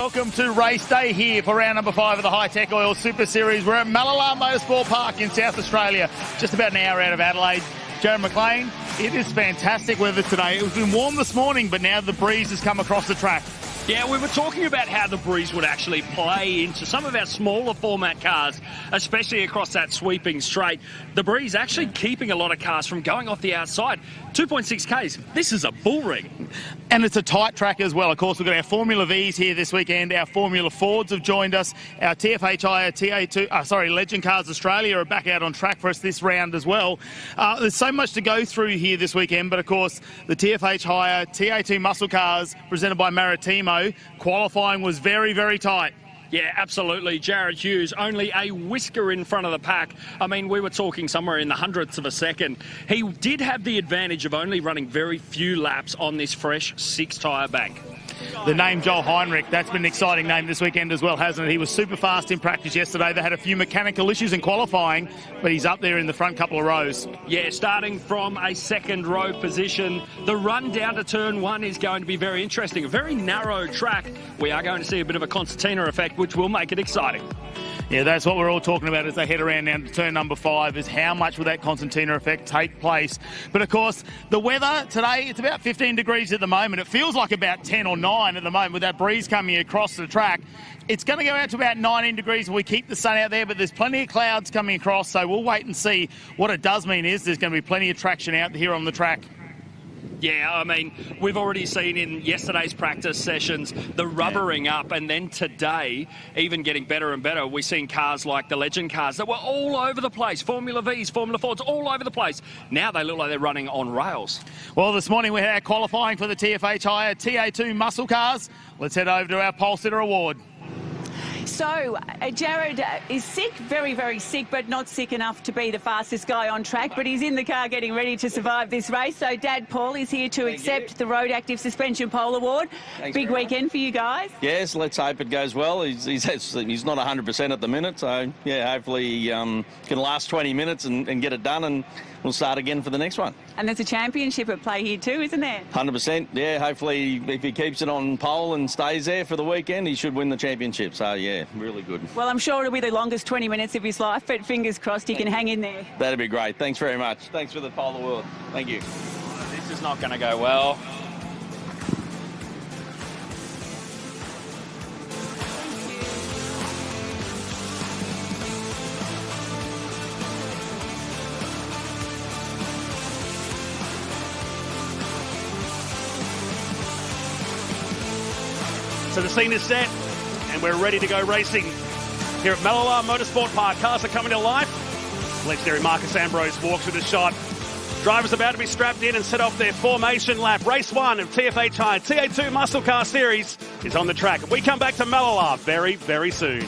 welcome to race day here for round number 5 of the Hi-Tec Oil Super Series. We're at Mallala Motorsport Park in South Australia, just about an hour out of Adelaide. Jared McLean, it is fantastic weather today. It's been warm this morning, but now the breeze has come across the track. Yeah, we were talking about how the breeze would actually play into some of our smaller format cars, especially across that sweeping straight. The breeze actually keeping a lot of cars from going off the outside. 2.6 Ks, this is a bull rig. And it's a tight track as well. Of course, we've got our Formula Vs here this weekend. Our Formula Fords have joined us. Our TFHI, TA2, Legend Cars Australia are back out on track for us this round as well. There's so much to go through here this weekend, but of course, the TFHI, TA2 Muscle Cars presented by Maritimo, qualifying was very, very tight. Yeah, absolutely. Jared Hughes, only a whisker in front of the pack. I mean, we were talking somewhere in the hundredths of a second. He did have the advantage of only running very few laps on this fresh 6-tyre bank. The name Joel Heinrich, that's been an exciting name this weekend as well, hasn't it? He was super fast in practice yesterday. They had a few mechanical issues in qualifying, but he's up there in the front couple of rows. Yeah, starting from a second row position. The run down to turn 1 is going to be very interesting. A very narrow track. We are going to see a bit of a concertina effect, which will make it exciting. Yeah, that's what we're all talking about as they head around now to turn number 5, is how much will that concertina effect take place. But of course, the weather today, it's about 15 degrees at the moment. It feels like about 10 or 9 at the moment with that breeze coming across the track. It's going to go out to about 19 degrees if we keep the sun out there, but there's plenty of clouds coming across, so we'll wait and see. What it does mean is there's going to be plenty of traction out here on the track. Yeah, I mean, we've already seen in yesterday's practice sessions the rubbering up, and then today, even getting better and better. We've seen cars like the Legend cars that were all over the place. Formula Vs, Formula Fords, all over the place. Now they look like they're running on rails. Well, this morning we had our qualifying for the TFHI TA2 Muscle Cars. Let's head over to our Pole Sitter Award. So, Jared is sick, very, very sick, but not sick enough to be the fastest guy on track, but he's in the car getting ready to survive this race. So, Dad Paul is here to accept the Road Active Suspension Pole Award. Thanks. Big weekend for you guys. Yes, let's hope it goes well. He's not 100% at the minute, so, yeah, hopefully he can last 20 minutes and get it done, and we'll start again for the next one. And there's a championship at play here too, isn't there? 100%, yeah. Hopefully, if he keeps it on pole and stays there for the weekend, he should win the championship. So, yeah, really good. Well, I'm sure it'll be the longest 20 minutes of his life, but fingers crossed he can hang in there. That'd be great. Thanks very much. Thanks for the pole award. Thank you. This is not going to go well. So the scene is set, and we're ready to go racing here at Mallala Motorsport Park. Cars are coming to life. Legendary Marcus Ambrose walks with a shot. Drivers about to be strapped in and set off their formation lap. Race 1 of TFHI TA2 Muscle Car Series is on the track. We come back to Mallala very, very soon.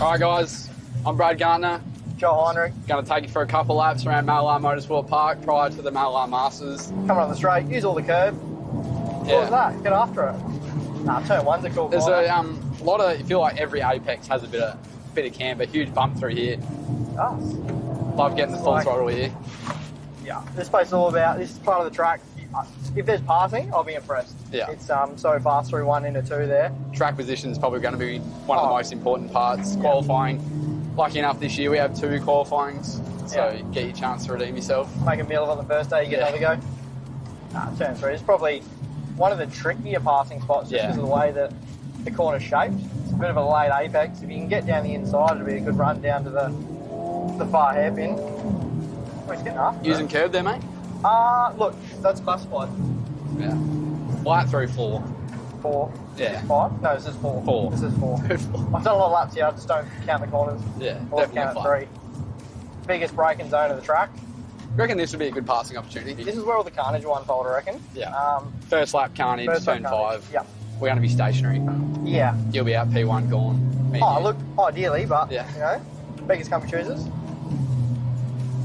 All right, guys, I'm Brad Gardner. Joe Heinrich. Going to take you for a couple laps around Mallala Motorsport Park prior to the Mallala Masters. Coming on the straight, use all the curb. Yeah. What was that? Get after it. Nah, turn one's a cool There's corner. a lot of, you feel like every apex has a bit of camber, huge bump through here. Oh. Love getting the full throttle here. Yeah, this place is all about, this is part of the track. If there's passing, I'll be impressed. Yeah. It's so fast through 1 into 2 there. Track position is probably going to be one of the most important parts. Qualifying, lucky enough this year we have 2 qualifyings, so you get your chance to redeem yourself. Make a meal of it on the first day, you get another go. Turn 3. It's probably one of the trickier passing spots just because of the way that the corner's shaped. It's a bit of a late apex. If you can get down the inside, it'll be a good run down to the far hairpin. Oh, he's getting after Using curb there, mate? Look, that's classified. Yeah. Flat through 4. 4. Yeah. 5? No, this is 4. 4. This is 4. I've done a lot of laps here, I just don't count the corners. Yeah, Or count at 3. Biggest braking zone of the track. You reckon this would be a good passing opportunity? This is where all the carnage will unfold, I reckon. Yeah. First lap carnage, turn 5. Yeah. We're going to be stationary. Yeah. You'll be out P1 gone. Look, ideally, but, you know, beggars come choosers.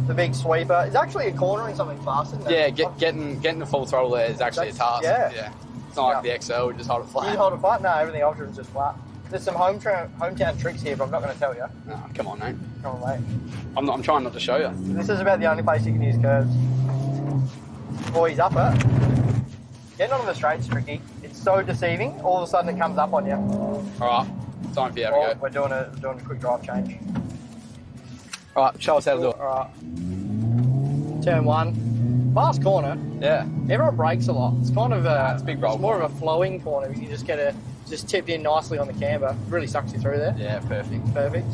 The big sweeper. It's actually a corner in something fast, isn't it? Yeah, getting the full throttle there is actually a task. Yeah. It's not like the XL, we just hold it flat. You hold it flat? No, everything else is just flat. There's some hometown tricks here, but I'm not going to tell you. No, come on, mate. Come on, mate. I'm trying not to show you. This is about the only place you can use curves. Boys up it. Getting onto the straight's tricky. It's so deceiving. All of a sudden it comes up on you. All right, time for you to go. We're doing a quick drive change. All right, show us how to do it. All right. Turn 1. Fast corner. Yeah. Everyone brakes a lot. It's kind of it's a big roll. It's more of a flowing corner. You just get just tipped in nicely on the camber. Really sucks you through there. Yeah, perfect. Perfect.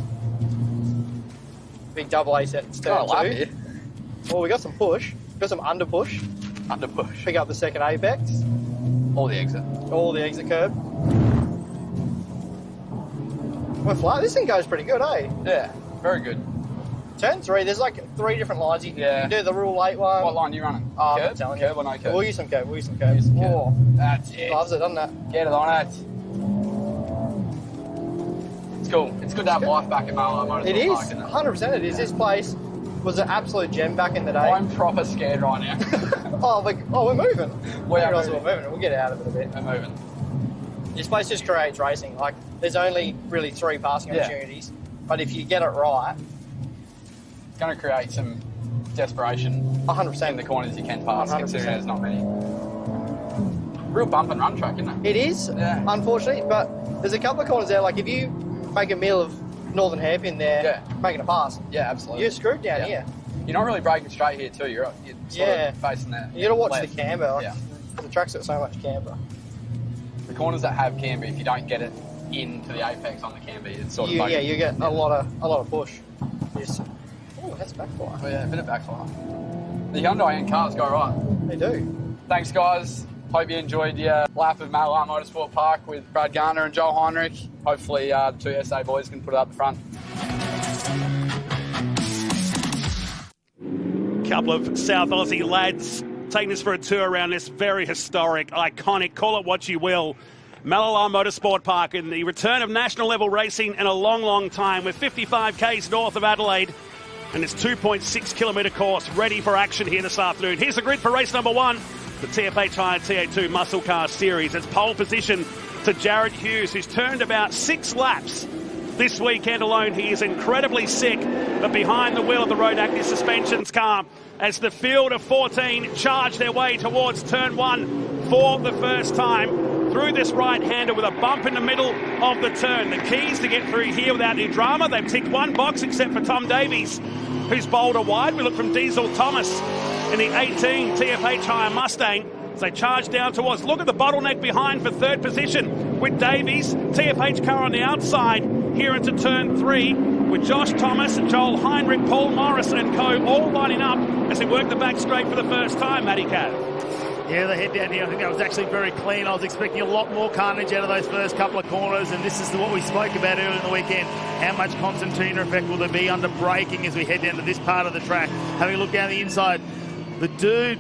Big double A set. Got a lap here. Well, we got some push. Got some under push. Under push. Pick up the second apex. Or the exit. Or the exit curb. We're flat. This thing goes pretty good, eh? Yeah, very good. Turn 3, there's like 3 different lines. You can do the Rule 8 one. What line are you running? I'm Curb? not telling Curb you. or no curb? We'll use some curb. Curb. Oh, that's it. Loves it, doesn't it? Get it on it. It's cool. It's good to have life back in Mallala Motorsport It is. Park, isn't it? 100% it is. This place was an absolute gem back in the day. I'm proper scared right now. we're moving. We're moving. We'll get out of it a bit. We're moving. This place just creates racing. Like, there's only really 3 passing opportunities, but if you get it right, it's going to create some desperation 100% in the corners you can pass, 100%. considering there's not many. Real bump and run track, isn't it? It is, unfortunately, but there's a couple of corners there. Like, if you make a meal of Northern Hairpin there, making a pass, absolutely. You're screwed down here. You're not really braking straight here too. You're sort of facing that. You got to watch left. the camber. Like, the track's got so much camber. The corners that have camber, if you don't get it into the apex on the camber, it's sort of you get a lot of push. Yes. Oh, that's backfire. Oh yeah, a bit of backfire. The Hyundai and cars go right. They do. Thanks, guys. Hope you enjoyed your lap of Mallala Motorsport Park with Brad Gardner and Joel Heinrich. Hopefully the 2 SA boys can put it up the front. Couple of South Aussie lads taking us for a tour around this very historic, iconic, call it what you will, Mallala Motorsport Park, and the return of national level racing in a long, long time. We're 55 k's north of Adelaide, and it's 2.6 kilometre course ready for action here this afternoon. Here's the grid for race number 1, the TFH TA2 Muscle Car Series. It's pole position to Jared Hughes, who's turned about 6 laps this weekend alone. He is incredibly sick, but behind the wheel of the Road Active Suspensions car as the field of 14 charge their way towards turn 1 for the first time through this right-hander with a bump in the middle of the turn. The keys to get through here without any drama. They've ticked 1 box except for Tom Davies, who's bowled a wide. We look from Diesel Thomas in the 18 TFH Higher Mustang as they charge down towards. Look at the bottleneck behind for 3rd position with Davies. TFH car on the outside here into turn 3 with Josh Thomas, Joel Heinrich, Paul Morris and co all lining up as they work the back straight for the first time, Matty Cav. Yeah, the head down here, I think that was actually very clean. I was expecting a lot more carnage out of those first couple of corners, and this is what we spoke about earlier in the weekend. How much concertina effect will there be under braking as we head down to this part of the track? Having a look down the inside, the dude,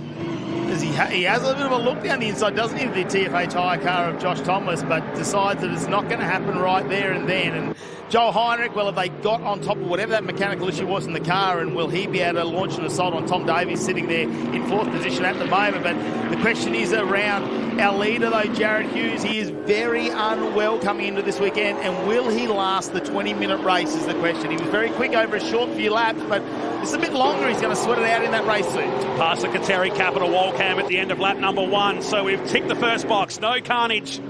he has a bit of a look down the inside, doesn't he, the TFH hire car of Josh Thomas, but decides that it's not going to happen right there and then. And Joel Heinrich, well, have they got on top of whatever that mechanical issue was in the car, and will he be able to launch an assault on Tom Davies sitting there in fourth position at the moment? But the question is around our leader, though, Jared Hughes. He is very unwell coming into this weekend, and will he last the 20-minute race is the question. He was very quick over a short few laps, but it's a bit longer. He's going to sweat it out in that race suit. Past the Kateri Capital wall cam at the end of lap number 1. So we've ticked the first box. No carnage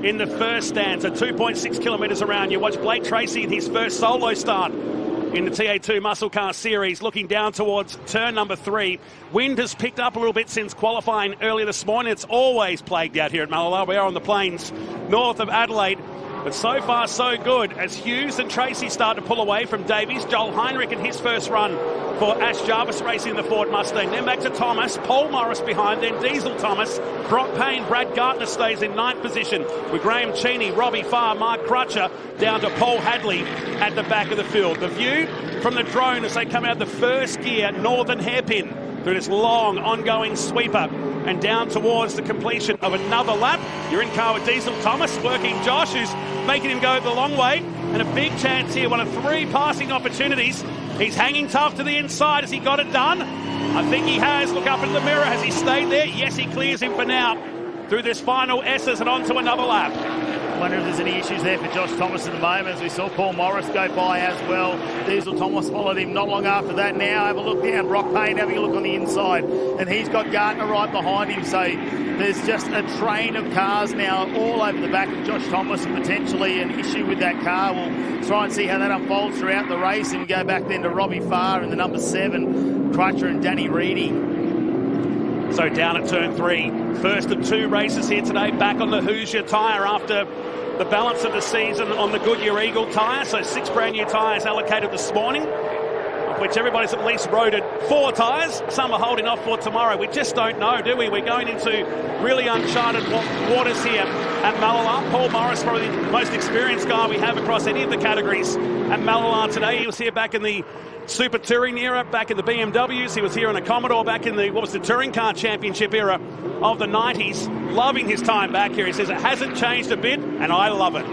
in the first stanza. 2.6 kilometres around. You watch Blake Tracy in his first solo start in the TA2 Muscle Car Series, looking down towards turn number 3. Wind has picked up a little bit since qualifying earlier this morning. It's always plagued out here at Mallala. We are on the plains north of Adelaide. But so far, so good, as Hughes and Tracy start to pull away from Davies. Joel Heinrich in his first run for Ash Jarvis racing the Ford Mustang. Then back to Thomas, Paul Morris behind, then Diesel Thomas, Brock Payne, Brad Gartner stays in 9th position with Graham Cheney, Robbie Farr, Mark Crutcher, down to Paul Hadley at the back of the field. The view from the drone as they come out the first gear, northern hairpin, through this long, ongoing sweeper and down towards the completion of another lap. You're in car with Diesel Thomas, working Josh, who's making him go the long way. And a big chance here, one of 3 passing opportunities. He's hanging tough to the inside. Has he got it done? I think he has. Look up in the mirror. Has he stayed there? Yes, he clears him for now through this final S's and on to another lap. I wonder if there's any issues there for Josh Thomas at the moment, as we saw Paul Morris go by as well. Diesel Thomas followed him not long after that. Now have a look down. Brock Payne having a look on the inside, and he's got Gartner right behind him. So there's just a train of cars now all over the back of Josh Thomas, and potentially an issue with that car. We'll try and see how that unfolds throughout the race, and we go back then to Robbie Farr and the number 7, Crutcher and Danny Reedy. So down at turn 3, first of 2 races here today, back on the Hoosier tyre after the balance of the season on the Goodyear Eagle tyre. So 6 brand new tyres allocated this morning, of which everybody's at least roaded 4 tyres. Some are holding off for tomorrow. We just don't know, do we? We're going into really uncharted waters here at Mallala. Paul Morris, probably the most experienced guy we have across any of the categories at Mallala today. He was here back in the Super Touring era, back in the BMWs. He was here in a Commodore back in the, the Touring Car Championship era of the 90s. Loving his time back here. He says it hasn't changed a bit, and I love it.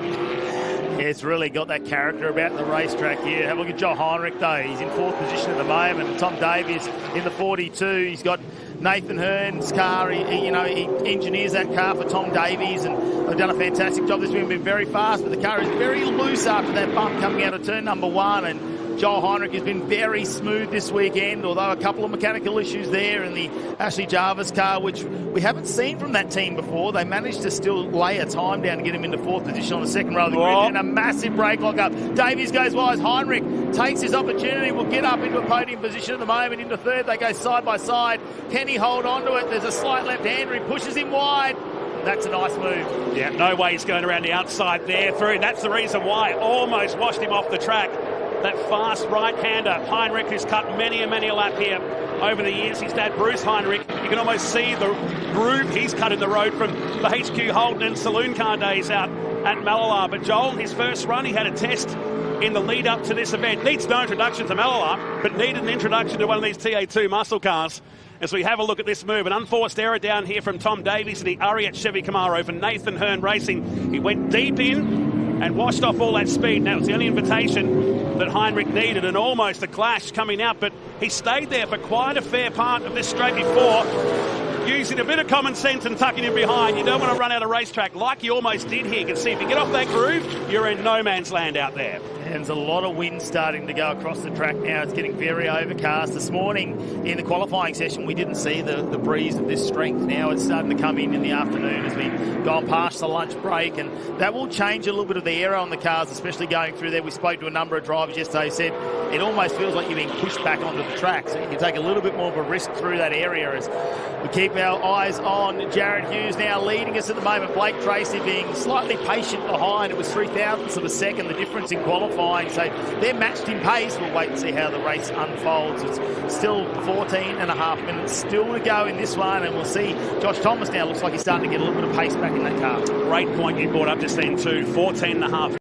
Yeah, it's really got that character about the racetrack here. Have a look at Joel Heinrich, though. He's in 4th position at the moment. Tom Davies in the 42. He's got Nathan Hearn's car. He engineers that car for Tom Davies, and they've done a fantastic job. This wind's been very fast, but the car is very loose after that bump coming out of turn number 1, and Joel Heinrich has been very smooth this weekend, although a couple of mechanical issues there in the Ashley Jarvis car, which we haven't seen from that team before. They managed to still lay a time down to get him into 4th position on the second row of the grid, and a massive brake lock up. Davies goes wise. Heinrich takes his opportunity, will get up into a podium position at the moment, into 3rd. They go side by side. Can he hold on to it? There's a slight left-hander. He pushes him wide. That's a nice move. Yeah, no way he's going around the outside there through, and that's the reason why. Almost washed him off the track. That fast right-hander, Heinrich, who's cut many a lap here over the years. His dad, Bruce Heinrich, you can almost see the groove he's cut in the road from the HQ Holden and saloon car days out at Mallala. But Joel, his first run, he had a test in the lead up to this event. Needs no introduction to Mallala, but needed an introduction to one of these TA2 muscle cars. As we have a look at this move, an unforced error down here from Tom Davies in the Ariat Chevy Camaro for Nathan Hearn Racing. He went deep in and washed off all that speed. That was the only invitation that Heinrich needed, and almost a clash coming out, but he stayed there for quite a fair part of this straight before, using a bit of common sense and tucking him behind. You don't want to run out of racetrack like he almost did here. You can see if you get off that groove, you're in no man's land out there. And there's a lot of wind starting to go across the track now. It's getting very overcast. This morning in the qualifying session, we didn't see the breeze of this strength. Now it's starting to come in the afternoon as we've gone past the lunch break, and that will change a little bit of the air on the cars, especially going through there. We spoke to a number of drivers yesterday who said it almost feels like you're being pushed back onto the track, so you can take a little bit more of a risk through that area. As we keep our eyes on Jared Hughes now leading us at the moment. Blake Tracy being slightly patient behind. It was 0.03 of a second, the difference in qualifying. So they're matched in pace. We'll wait and see how the race unfolds. It's still 14.5 minutes still to go in this one, and we'll see. Josh Thomas now looks like he's starting to get a little bit of pace back in that car. Great point you brought up just then too. 14.5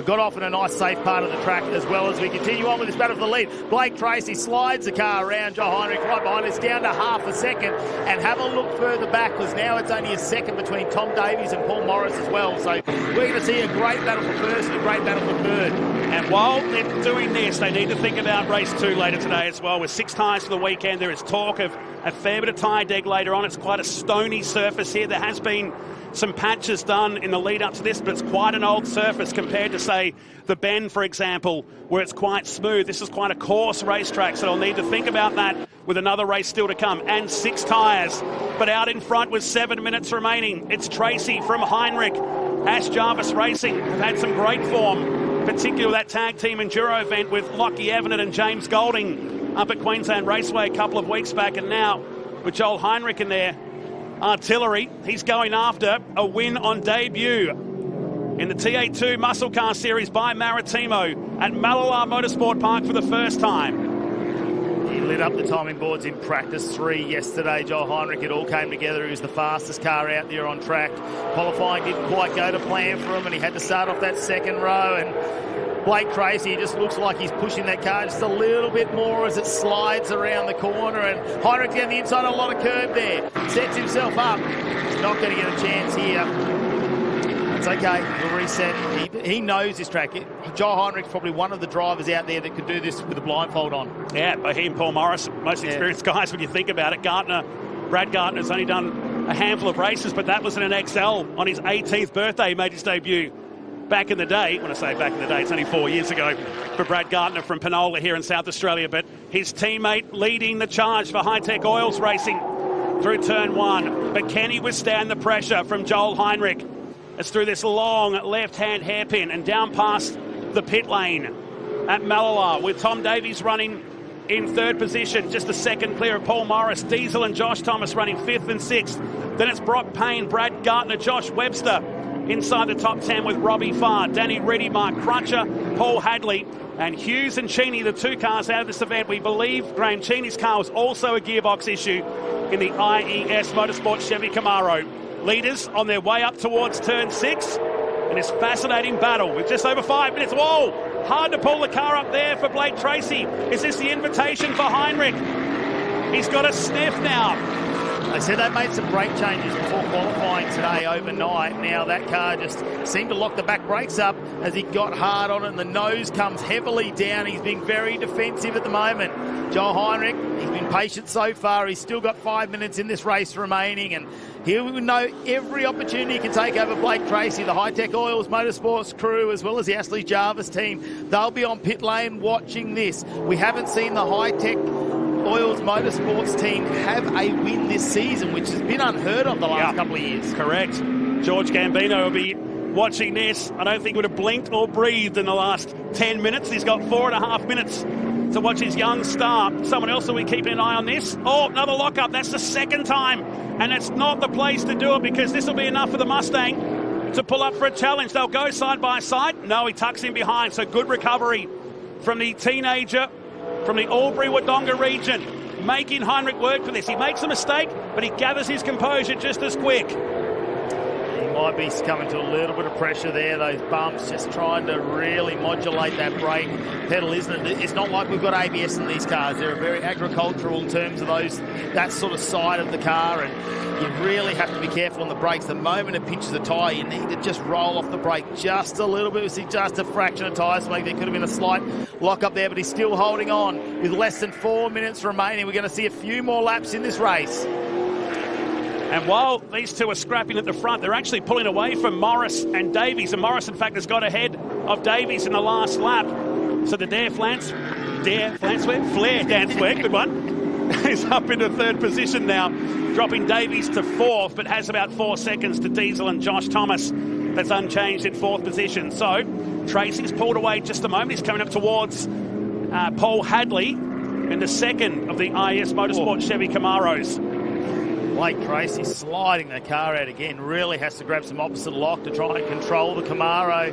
got off in a nice safe part of the track as well as we continue on with this battle for the lead. Blake Tracy slides the car around. Joel Heinrich right behind us, down to half a second. And have a look further back, because now it's only a second between Tom Davies and Paul Morris as well. So we're going to see a great battle for first and a great battle for third. And while they're doing this, they need to think about race 2 later today as well. With 6 tyres for the weekend, there is talk of a fair bit of tyre deg later on. It's quite a stony surface here. There has been some patches done in the lead up to this, but it's quite an old surface compared to, say, the Bend, for example, where it's quite smooth. This is quite a coarse racetrack, so they'll need to think about that with another race still to come. And 6 tyres, but out in front with 7 minutes remaining. It's Tracy from Heinrich. Ash Jarvis Racing have had some great form, particularly that tag team enduro event with Lockie Evanet and James Golding up at Queensland Raceway a couple of weeks back. And now with Joel Heinrich in there, artillery, he's going after a win on debut in the TA2 Muscle Car Series by Maritimo at Mallala Motorsport Park for the first time. He lit up the timing boards in practice 3 yesterday. Joel Heinrich, it all came together. He was the fastest car out there on track. Qualifying didn't quite go to plan for him, and he had to start off that second row. And Blake Tracy, he just looks like he's pushing that car just a little bit more as it slides around the corner. And Heinrich down the inside, a lot of curb there. Sets himself up. He's not going to get a chance here. It's okay, we'll reset. He knows this track. Joel Heinrich's probably one of the drivers out there that could do this with a blindfold on. Yeah, but he and Paul Morris, most experienced guys when you think about it. Brad Gardner's only done a handful of races, but that was in an XL on his 18th birthday. He made his debut back in the day. When I say back in the day, it's only 4 years ago for Brad Gardner from Penola here in South Australia. But his teammate leading the charge for Hi-Tec Oils Racing through turn 1. But can he withstand the pressure from Joel Heinrich? It's through this long left-hand hairpin and down past the pit lane at Malala, with Tom Davies running in 3rd position, just a second clear of Paul Morris. Diesel and Josh Thomas running 5th and 6th. Then it's Brock Payne, Brad Gardner, Josh Webster inside the top 10 with Robbie Farr, Danny Reddy, Mark Crutcher, Paul Hadley, and Hughes and Cheney, the 2 cars out of this event. We believe Graham Cheney's car was also a gearbox issue in the IES Motorsport Chevy Camaro. Leaders on their way up towards turn 6 in this fascinating battle with just over 5 minutes. Whoa! Hard to pull the car up there for Blake Tracy. Is this the invitation for Heinrich? He's got a sniff now. They said they made some brake changes before qualifying today overnight. Now that car just seemed to lock the back brakes up as he got hard on it, and the nose comes heavily down. He's being very defensive at the moment. Joel Heinrich, he's been patient so far. He's still got 5 minutes in this race remaining, and he will know every opportunity he can take over Blake Tracy. The Hi-Tec Oils Motorsports crew, as well as the Ashley Jarvis team, they'll be on pit lane watching this. We haven't seen the Hi-Tec Oils Motorsports team have a win this season, which has been unheard of the last couple of years. Correct. George Gambino will be watching this. I don't think he would have blinked or breathed in the last 10 minutes. He's got 4.5 minutes to watch his young star. Someone else will be keeping an eye on this. Oh, another lockup. That's the second time. And it's not the place to do it, because this will be enough for the Mustang to pull up for a challenge. They'll go side by side. No, he tucks in behind. So good recovery from the teenager from the Albury-Wodonga region, making Heinrich work for this. He makes a mistake, but he gathers his composure just as quick. He might be coming to a little bit of pressure there, those bumps, just trying to really modulate that brake pedal, isn't it? It's not like we've got ABS in these cars. They're very agricultural in terms of that sort of side of the car, and you really have to be careful on the brakes. The moment it pinches a tyre, you need to just roll off the brake just a little bit. We see just a fraction of tyre smoke. There could have been a slight lock up there, but he's still holding on with less than 4 minutes remaining. We're going to see a few more laps in this race. And while these two are scrapping at the front, they're actually pulling away from Morris and Davies. And Morris, in fact, has got ahead of Davies in the last lap. So the Flare Danswear, good one, is up into 3rd position now, dropping Davies to 4th, but has about 4 seconds to Diesel and Josh Thomas. That's unchanged in 4th position. So Tracy's pulled away just a moment. He's coming up towards Paul Hadley in the 2nd of the IS Motorsport Chevy Camaros. Blake Tracy sliding the car out again. Really has to grab some opposite lock to try and control the Camaro.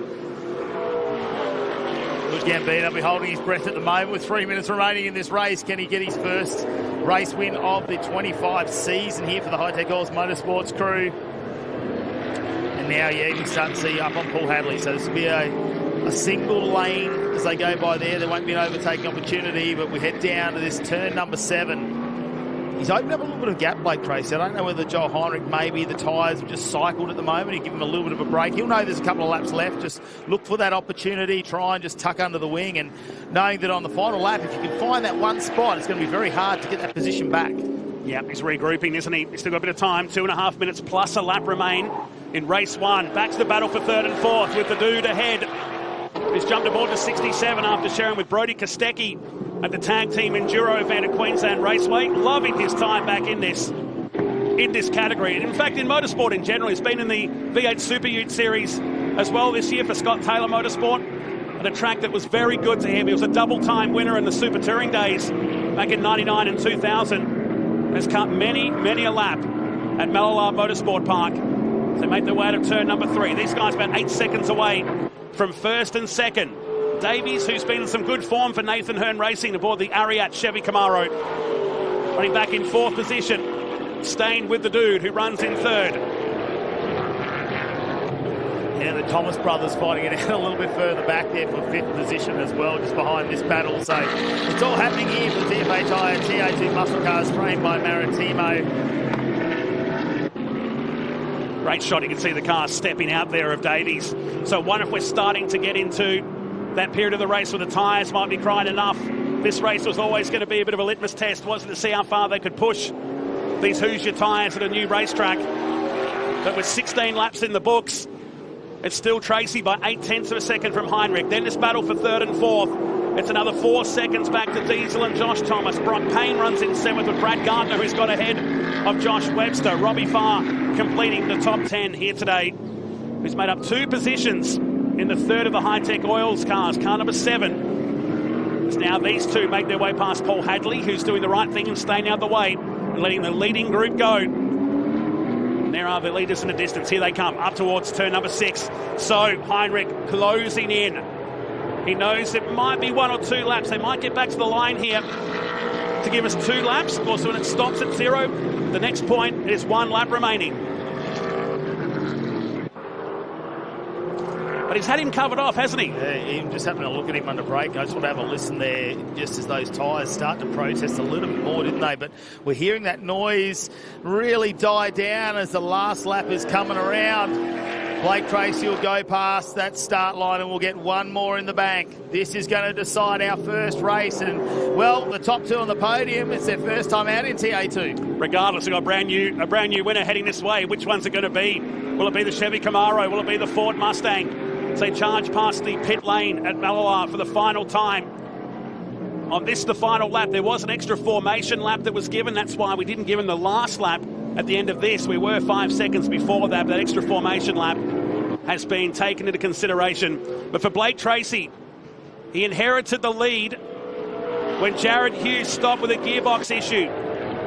George Gambino will be holding his breath at the moment with 3 minutes remaining in this race. Can he get his first race win of the 25 season here for the Hi-Tec Oils Motorsports crew? And now, you can start to see up on Paul Hadley. So this will be a a single lane as they go by there. There won't be an overtaking opportunity, but we head down to this turn number 7. He's opened up a little bit of gap, Blake Tracy. I don't know whether Joel Heinrich, maybe the tyres have just cycled at the moment. He give him a little bit of a break. He'll know there's a couple of laps left. Just look for that opportunity, try and just tuck under the wing, and knowing that on the final lap, if you can find that one spot, it's going to be very hard to get that position back. Yeah, he's regrouping, isn't he? He's still got a bit of time. 2.5 minutes plus a lap remain in race 1. Back to the battle for 3rd and 4th with the dude ahead. He's jumped aboard to 67 after sharing with Brodie Kostecki at the tag team enduro event at Queensland Raceway. Loving his time back in this category. And in fact, in motorsport in general, he's been in the V8 Super Ute Series as well this year for Scott Taylor Motorsport, at a track that was very good to him. He was a double-time winner in the Super Touring days back in 99 and 2000. Has cut many a lap at Mallala Motorsport Park. They make their way out of turn number 3. These guys about 8 seconds away from 1st and 2nd. Davies, who's been in some good form for Nathan Hearn Racing aboard the Ariat Chevy Camaro, running back in 4th position. Staying with the dude who runs in 3rd. Yeah, the Thomas brothers fighting it out a little bit further back there for 5th position as well, just behind this battle. So it's all happening here for TFHI and TA2 Muscle Cars, trained by Maritimo. Great shot. You can see the car stepping out there of Davies. So I wonder if we're starting to get into that period of the race where the tyres might be crying enough. This race was always going to be a bit of a litmus test, wasn't it, to see how far they could push these Hoosier tyres at a new racetrack. But with 16 laps in the books, it's still Tracy by 0.8 of a second from Heinrich. Then this battle for 3rd and 4th. It's another 4 seconds back to Diesel and Josh Thomas. Brock Payne runs in 7th with Brad Gardner, who's got ahead of Josh Webster. Robbie Farr completing the top 10 here today, who's made up 2 positions in the 3rd of the Hi-Tec Oils cars. Car number 7. As now these 2 make their way past Paul Hadley, who's doing the right thing and staying out of the way, and letting the leading group go. And there are the leaders in the distance. Here they come, up towards turn number 6. So Heinrich closing in. He knows it might be 1 or 2 laps. They might get back to the line here to give us 2 laps. Of course, when it stops at 0, the next point is 1 lap remaining. But he's had him covered off, hasn't he? Yeah, even just having a look at him under brake. I just want to have a listen there just as those tyres start to protest a little bit more, didn't they? But we're hearing that noise really die down as the last lap is coming around. Blake Tracy will go past that start line and we'll get 1 more in the bank. This is going to decide our first race. And, well, the top 2 on the podium, it's their first time out in TA2. Regardless, we've got a brand new winner heading this way. Which one's it going to be? Will it be the Chevy Camaro? Will it be the Ford Mustang? As they charge past the pit lane at Mallala for the final time. On this, the final lap, there was an extra formation lap that was given. That's why we didn't give him the last lap at the end of this. We were 5 seconds before that. That extra formation lap has been taken into consideration. But for Blake Tracy, he inherited the lead when Jared Hughes stopped with a gearbox issue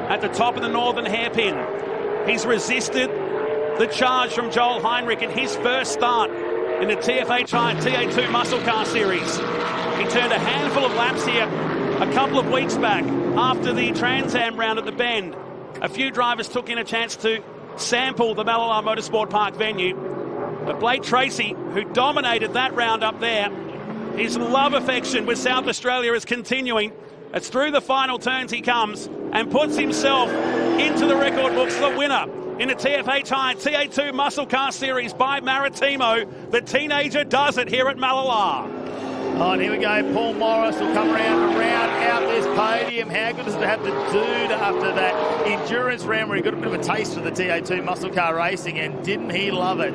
at the top of the northern hairpin. He's resisted the charge from Joel Heinrich in his first start in the TFHI TA2 Muscle Car Series. He turned a handful of laps here a couple of weeks back after the Trans Am round at the Bend. A few drivers took in a chance to sample the Mallala Motorsport Park venue. But Blake Tracy, who dominated that round up there, his love affection with South Australia is continuing. It's through the final turns he comes and puts himself into the record books, the winner in the TFHI TA2 Muscle Car Series by Maritimo. The teenager does it here at Mallala. Oh, and here we go. Paul Morris will come around and round out this podium. How good is it to have the dude after that endurance round where he got a bit of a taste for the TA2 Muscle Car Racing, and didn't he love it?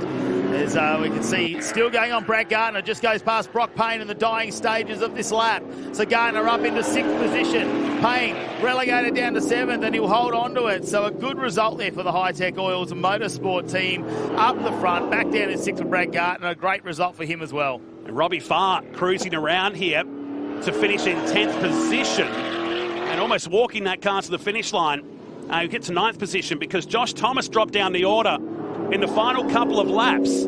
As we can see, still going on, Brad Gardner just goes past Brock Payne in the dying stages of this lap. So Gardner up into 6th position. Payne relegated down to 7th, and he'll hold on to it. So a good result there for the Hi-Tec Oils and Motorsport team up the front, back down in 6th for Brad Gardner. A great result for him as well. And Robbie Farr cruising around here to finish in 10th position and almost walking that car to the finish line. He'll get to 9th position because Josh Thomas dropped down the order in the final couple of laps.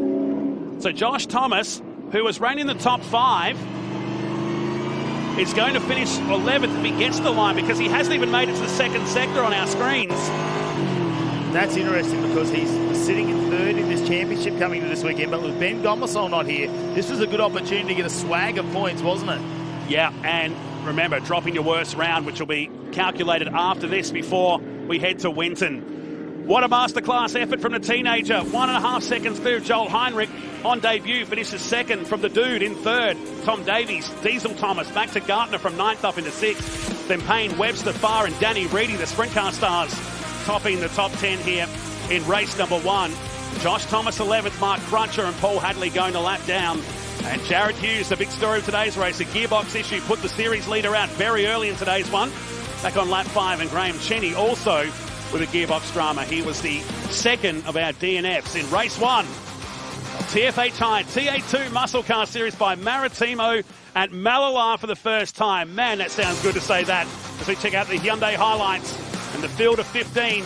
So Josh Thomas, who was running in the top 5, is going to finish 11th if he gets the line, because he hasn't even made it to the 2nd sector on our screens. And that's interesting because he's sitting in third in this championship coming to this weekend, but with Ben Gomersall not here, this was a good opportunity to get a swag of points, wasn't it? Yeah, and remember, dropping your worst round, which will be calculated after this before we head to Winton. What a masterclass effort from the teenager. 1.5 seconds through. Joel Heinrich on debut finishes second from the dude in third. Tom Davies, Diesel Thomas, back to Gartner from 9th up into 6th. Then Payne, Webster, Farr and Danny Reedy, the sprint car stars, topping the top 10 here in race number 1. Josh Thomas 11th, Mark Crutcher and Paul Hadley going to lap down. And Jared Hughes, the big story of today's race, a gearbox issue, put the series leader out very early in today's one. Back on lap 5, and Graham Cheney also with a gearbox drama. He was the second of our DNFs in race 1. TFH High TA2 Muscle Car Series by Maritimo at Mallala for the first time. Man, that sounds good to say that as we check out the Hyundai highlights and the field of 15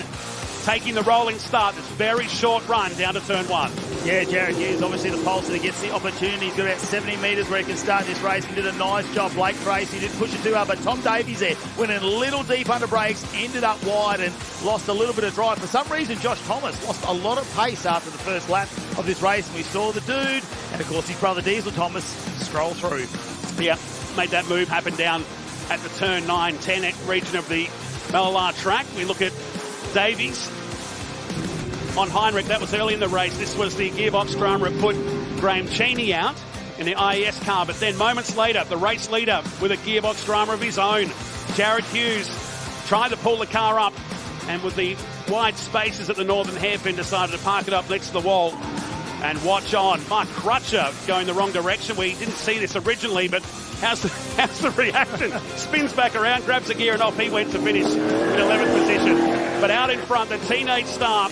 taking the rolling start. This very short run down to turn 1. Yeah, Jared Hughes, obviously the pulse that gets the opportunity. He's got about 70 metres where he can start this race. He did a nice job. Blake Tracy didn't push it too hard, but Tom Davies there went in a little deep under brakes, ended up wide and lost a little bit of drive. For some reason, Josh Thomas lost a lot of pace after the first lap of this race, and we saw the dude, and of course his brother Diesel Thomas, scroll through. Yeah, made that move happen down at the turn 9-10 region of the Mallala track. We look at Davies on Heinrich. That was early in the race. This was the gearbox drama that put Graham Cheney out in the IES car. But then moments later, the race leader with a gearbox drama of his own, Jared Hughes, tried to pull the car up, and with the wide spaces at the northern hairpin, decided to park it up next to the wall and watch on. Mark Crutcher going the wrong direction. We didn't see this originally, but how's the reaction? Spins back around, grabs the gear, and off he went to finish in 11th position. But out in front, the teenage star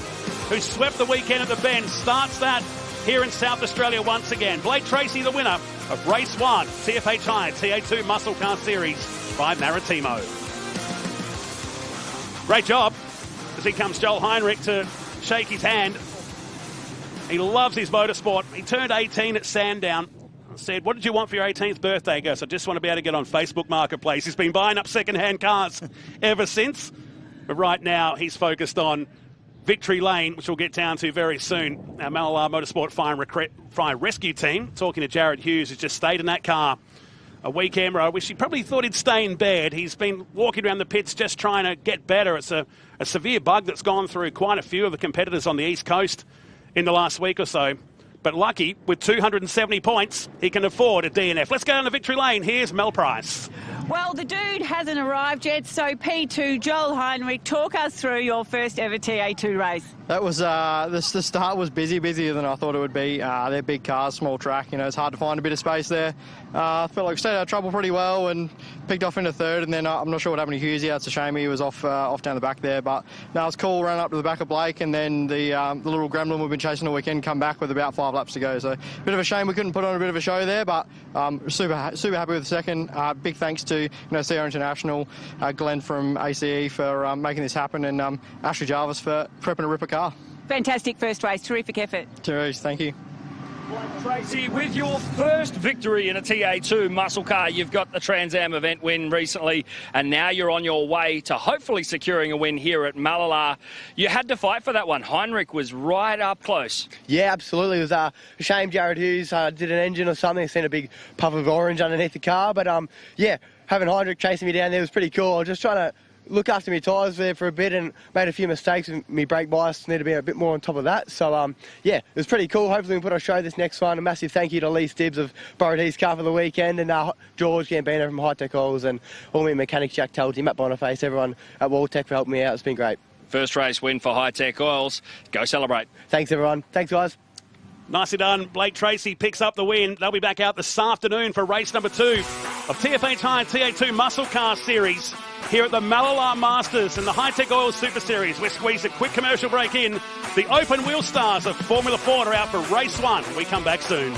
who swept the weekend at the Bend, starts that here in South Australia once again. Blake Tracy, the winner of race 1, TFH High TA2 Muscle Car Series by Maritimo. Great job. As here comes Joel Heinrich to shake his hand. He loves his motorsport. He turned 18 at Sandown. Said, what did you want for your 18th birthday? He goes, I just want to be able to get on Facebook Marketplace. He's been buying up second-hand cars ever since. But right now, he's focused on Victory Lane, which we'll get down to very soon. Our Mallala Motorsport Fire Rescue Team, talking to Jared Hughes, who's just stayed in that car a weekend. I wish he probably thought he'd stay in bed. He's been walking around the pits just trying to get better. It's a severe bug that's gone through quite a few of the competitors on the East Coast in the last week or so. But lucky, with 270 points, he can afford a DNF. Let's go down to Victory Lane. Here's Mel Price. Well, the dude hasn't arrived yet, so P2, Joel Heinrich, talk us through your first ever TA2 race. That was, the start was busier than I thought it would be. They're big cars, small track, you know, it's hard to find a bit of space there. I felt like we stayed out of trouble pretty well and picked off into third, and then I'm not sure what happened to Hughesy. It's a shame he was off down the back there, but no, it was cool, ran up to the back of Blake, and then the little gremlin we've been chasing all weekend come back with about 5 laps to go. So a bit of a shame we couldn't put on a bit of a show there, but super happy with the second. Big thanks to CR International, Glenn from ACE for making this happen, and Ashley Jarvis for prepping a ripper car. Fantastic first race, terrific effort. Terrific, thank you. Blake Tracy, with your first victory in a TA2 muscle car, you've got the Trans Am event win recently, and now you're on your way to hopefully securing a win here at Mallala. You had to fight for that one. Heinrich was right up close. Yeah, absolutely. It was a shame Jared Hughes did an engine or something. I seen a big puff of orange underneath the car, but yeah, having Heinrich chasing me down there was pretty cool. I was just trying to look after my tyres there for a bit and made a few mistakes with my brake bias. Need to be a bit more on top of that. So, yeah, it was pretty cool. Hopefully we can put on show this next one. A massive thank you to Lee Stibbs of borrowed his car for the weekend, and George Gambino from Hi-Tec Oils, and all my mechanics, Jack Talty, Matt Boniface, everyone at Wall-Tec for helping me out. It's been great. First race win for Hi-Tec Oils. Go celebrate. Thanks, everyone. Thanks, guys. Nicely done. Blake Tracy picks up the win. They'll be back out this afternoon for race number 2 of TFH High TA2 Muscle Car Series here at the Mallala Masters and the Hi-Tec Oil Super Series. We're squeezed a quick commercial break in. The open wheel stars of Formula Ford are out for race 1. We come back soon.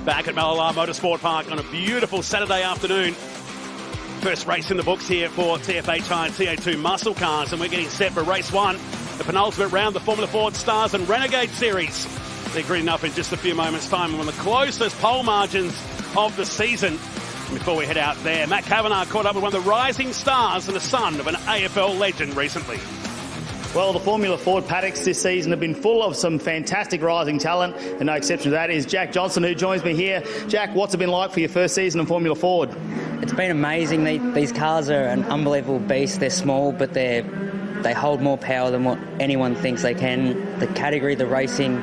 Back at Mallala Motorsport Park on a beautiful Saturday afternoon. First race in the books here for TFHI TA2 Muscle Cars, and we're getting set for race one, the penultimate round, the Formula Ford Stars and Renegade Series. They're greening up in just a few moments' time, one of the closest pole margins of the season. And before we head out there, Matt Kavanagh caught up with one of the rising stars and the son of an AFL legend recently. Well, the Formula Ford paddocks this season have been full of some fantastic rising talent, and no exception to that is Jack Johnson, who joins me here. Jack, what's it been like for your first season in Formula Ford? It's been amazing. These cars are an unbelievable beast. They're small, but they hold more power than what anyone thinks they can. The category, the racing,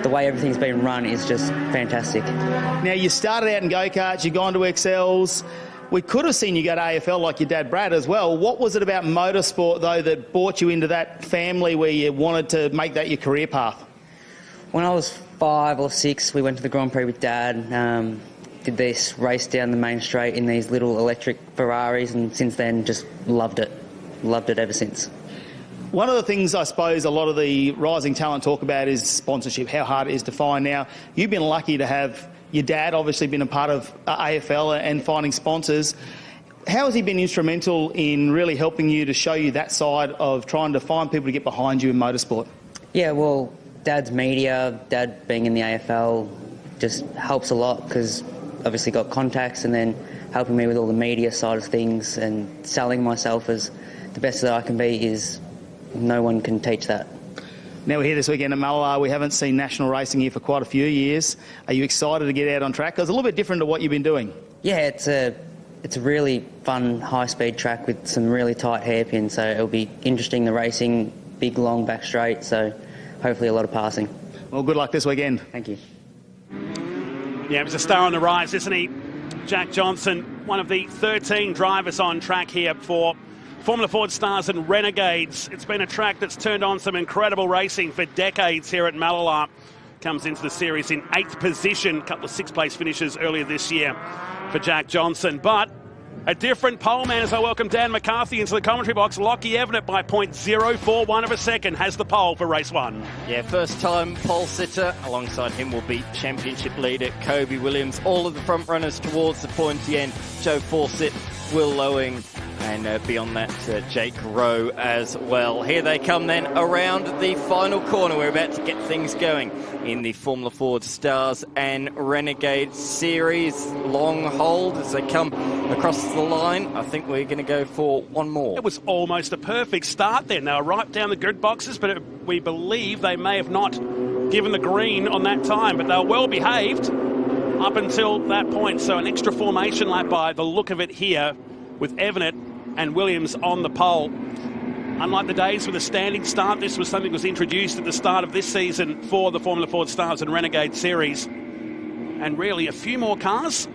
the way everything's been run is just fantastic. Now, you started out in go-karts, you've gone to XLs. We could have seen you go to AFL like your dad, Brad, as well. What was it about motorsport, though, that brought you into that family where you wanted to make that your career path? When I was 5 or 6, we went to the Grand Prix with Dad, did this race down the main straight in these little electric Ferraris, and since then just loved it. Loved it ever since. One of the things I suppose a lot of the rising talent talk about is sponsorship, how hard it is to find. Now, you've been lucky to have your dad obviously been a part of AFL and finding sponsors. How has he been instrumental in really helping you to show you that side of trying to find people to get behind you in motorsport? Yeah, well, Dad's media, Dad being in the AFL just helps a lot because obviously got contacts, and then helping me with all the media side of things and selling myself as the best that I can be is no one can teach that. Now we're here this weekend at Malala. We haven't seen national racing here for quite a few years. Are you excited to get out on track? Because it's a little bit different to what you've been doing. Yeah, it's a really fun high-speed track with some really tight hairpins, so it'll be interesting, the racing, big long back straight, so hopefully a lot of passing. Well, good luck this weekend. Thank you. Yeah, he's a star on the rise, isn't he? Jack Johnson, one of the 13 drivers on track here for Formula Ford Stars and Renegades. It's been a track that's turned on some incredible racing for decades here at Malala. Comes into the series in 8th position, a couple of 6th-place finishes earlier this year for Jack Johnson. But a different pole man as I welcome Dan McCarthy into the commentary box. Lockie Evanet by 0.041 of a second has the pole for race one. Yeah, first time pole sitter. Alongside him will be championship leader Kobe Williams. All of the front runners towards the pointy end. Joe Fawcett, Will Lowing, and beyond that, Jake Rowe as well. Here they come then around the final corner. We're about to get things going in the Formula Ford Stars and Renegade Series. Long hold as they come across the line. I think we're going to go for one more. It was almost a perfect start then. They were right down the grid boxes, but we believe they may have not given the green on that time, but they were well behaved up until that point. So an extra formation lap by the look of it here, with Evanet and Williams on the pole. Unlike the days with a standing start, this was something that was introduced at the start of this season for the Formula Ford Stars and Renegade Series. And really, a few more cars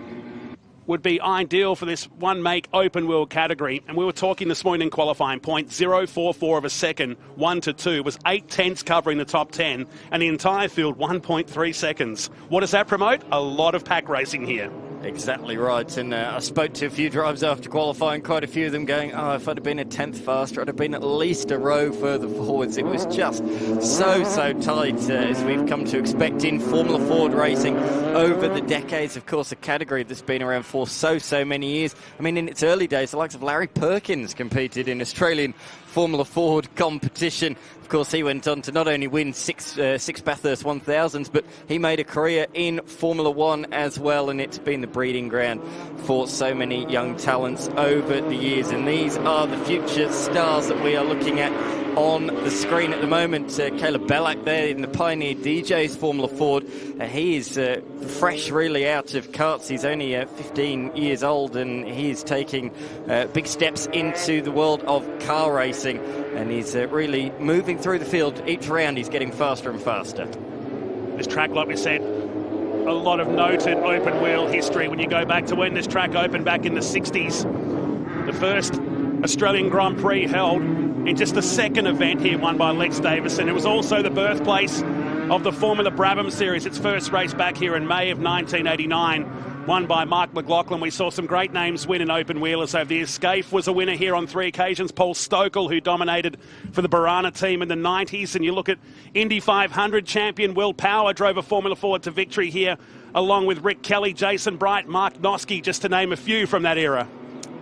would be ideal for this one-make open-wheel category. And we were talking this morning in qualifying, 0.044 of a second, 1 to 2, was 8/10 covering the top 10, and the entire field 1.3 seconds. What does that promote? A lot of pack racing here. Exactly right, and I spoke to a few drivers after qualifying, quite a few of them going, oh, if I'd have been a 10th faster, I'd have been at least a row further forwards. It was just so tight, as we've come to expect in Formula Ford racing over the decades. Of course, a category that's been around for so many years. I mean, in its early days, the likes of Larry Perkins competed in Australian Formula Ford competition. Of course, he went on to not only win six Bathurst 1000s, but he made a career in Formula One as well, and it's been the breeding ground for so many young talents over the years. And these are the future stars that we are looking at on the screen at the moment. Caleb Bellack there in the Pioneer DJs Formula Ford. He is fresh really out of karts. He's only 15 years old, and he is taking big steps into the world of car racing, and he's really moving through the field. Each round he's getting faster and faster. This track, like we said, a lot of noted open wheel history when you go back to when this track opened back in the 60s. The first Australian Grand Prix held in just the second event here, won by Lex Davison. It was also the birthplace of the Formula Brabham Series, its first race back here in May of 1989. Won by Mark McLaughlin. We saw some great names win in open wheelers over the years. Scaife was a winner here on 3 occasions. Paul Stokel, who dominated for the Barana team in the 90s. And you look at Indy 500 champion Will Power, drove a Formula Ford to victory here along with Rick Kelly, Jason Bright, Mark Noske, just to name a few from that era.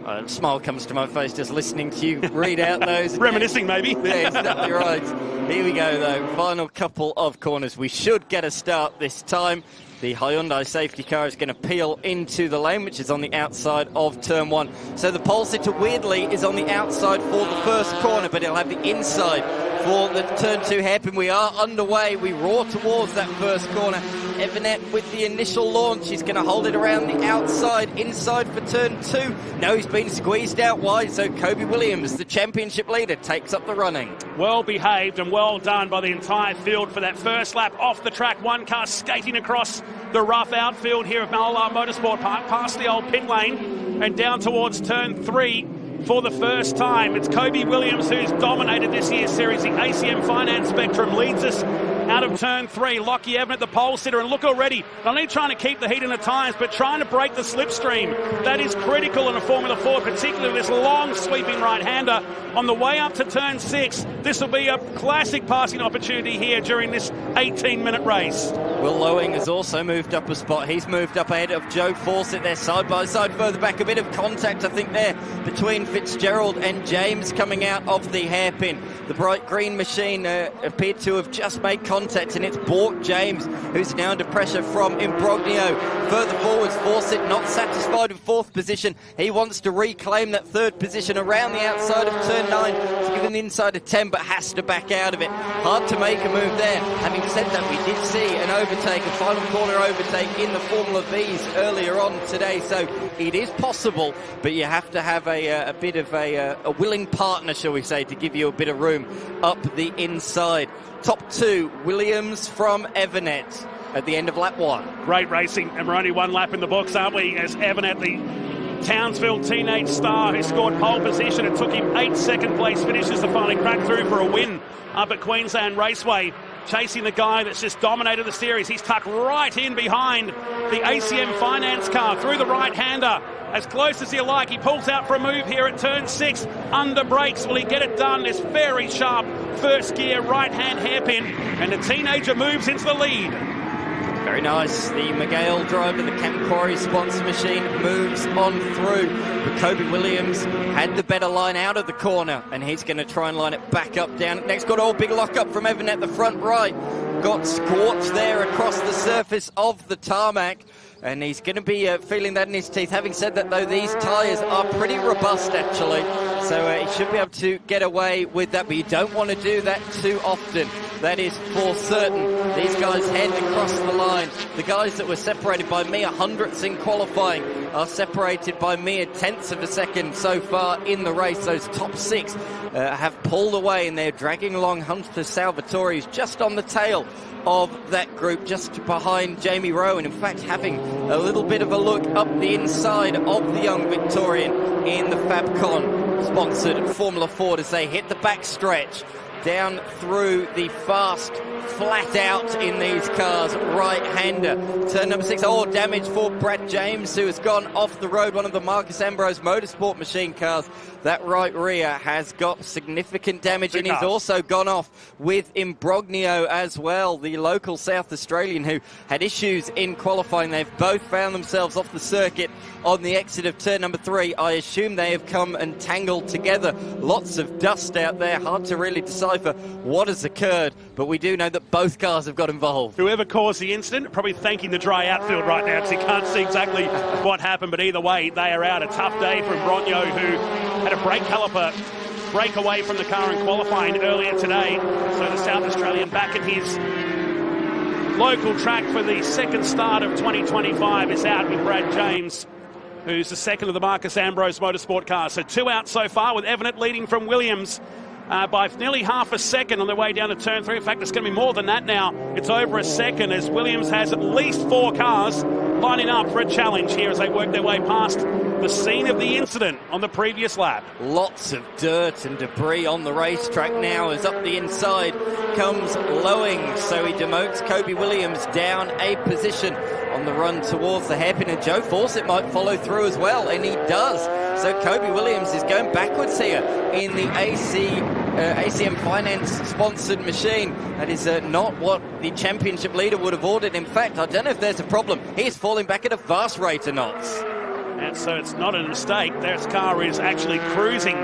A smile comes to my face just listening to you read out those. Reminiscing, maybe. Yeah, exactly right. Here we go, though. Final couple of corners. We should get a start this time. The Hyundai safety car is going to peel into the lane, which is on the outside of turn 1. So the pole sitter, weirdly, is on the outside for the first corner, but it'll have the inside for the turn 2 hairpin. We are underway. We roar towards that first corner. Evanet with the initial launch. He's going to hold it around the outside, inside for turn 2. No, he's been squeezed out wide, so Kobe Williams, the championship leader, takes up the running. Well behaved and well done by the entire field for that first lap off the track. One car skating across the rough outfield here of Mallala Motorsport Park, past the old pit lane and down towards turn 3 for the first time. It's Kobe Williams who's dominated this year's series. The ACM Finance Spectrum leads us out of turn 3. Lockie Evan at the pole sitter, and look already, not only trying to keep the heat in the tyres, but trying to break the slipstream. That is critical in a Formula 4, particularly this long sweeping right-hander on the way up to turn 6. This will be a classic passing opportunity here during this 18-minute race. Will Lowing has also moved up a spot. He's moved up ahead of Joe Fawcett. They're side by side further back. A bit of contact, I think, there between Fitzgerald and James coming out of the hairpin. The bright green machine appeared to have just made contact, and it's Bork James who's now under pressure from Imbrogno. Further forwards, Fawcett not satisfied with 4th position. He wants to reclaim that 3rd position around the outside of turn 9 to give him the inside of 10, but has to back out of it. Hard to make a move there. Having said that, we did see an overtake, a final corner overtake in the Formula Vs earlier on today, so it is possible, but you have to have a bit of a willing partner, shall we say, to give you a bit of room up the inside. Top 2, Williams from Evanet at the end of lap 1. Great racing, and we're only 1 lap in the books, aren't we? As Evanet, the Townsville teenage star who scored pole position, it took him 8 second place finishes to finally crack through for a win up at Queensland Raceway, chasing the guy that's just dominated the series. He's tucked right in behind the ACM Finance car through the right-hander. As close as you like, he pulls out for a move here at turn 6. Under brakes, will he get it done? This very sharp first gear right-hand hairpin, and the teenager moves into the lead. Very nice. The McGale driver, the Camp Quarry sponsor machine, moves on through. But Kobe Williams had the better line out of the corner, and he's going to try and line it back up down. Next, got all big lock-up from Evan at the front right. Got scorched there across the surface of the tarmac, and he's going to be feeling that in his teeth. Having said that, though, these tyres are pretty robust, actually, so he should be able to get away with that, but you don't want to do that too often. That is for certain. These guys head across the line. The guys that were separated by mere hundredths in qualifying are separated by mere tenths of a second so far in the race. Those top 6 have pulled away, and they're dragging along Hunter Salvatore, who's just on the tail of that group, just behind Jamie Rowan. In fact, having a little bit of a look up the inside of the young Victorian in the Fabcon sponsored Formula Ford as they hit the back stretch down through the fast flat out in these cars, right-hander. Turn number 6, damage for Brad James, who has gone off the road, one of the Marcus Ambrose Motorsport machine cars. That right rear has got significant damage, and he's also gone off with Imbrogno as well, the local South Australian who had issues in qualifying. They've both found themselves off the circuit on the exit of turn number 3. I assume they have come and tangled together. Lots of dust out there, hard to really decipher what has occurred, but we do know that both cars have got involved. Whoever caused the incident, probably thanking the dry outfield right now because he can't see exactly what happened, but either way, they are out. A tough day for Imbrogno, who had a brake caliper break away from the car in qualifying earlier today. So the South Australian back at his local track for the second start of 2025 is out with Brad James, who's the second of the Marcus Ambrose Motorsport cars. So 2 out so far, with Evanet leading from Williams by nearly half a second on their way down to turn 3. In fact, it's going to be more than that now. It's over a second as Williams has at least 4 cars lining up for a challenge here as they work their way past the scene of the incident on the previous lap. Lots of dirt and debris on the racetrack now as up the inside comes Lowing, so he demotes Kobe Williams down a position on the run towards the hairpin, and Joe Fawcett might follow through as well, and he does. So Kobe Williams is going backwards here in the ACM Finance-sponsored machine. That is not what the championship leader would have ordered. In fact, I don't know if there's a problem. He's falling back at a vast rate of knots. And so it's not a mistake. This car is actually cruising.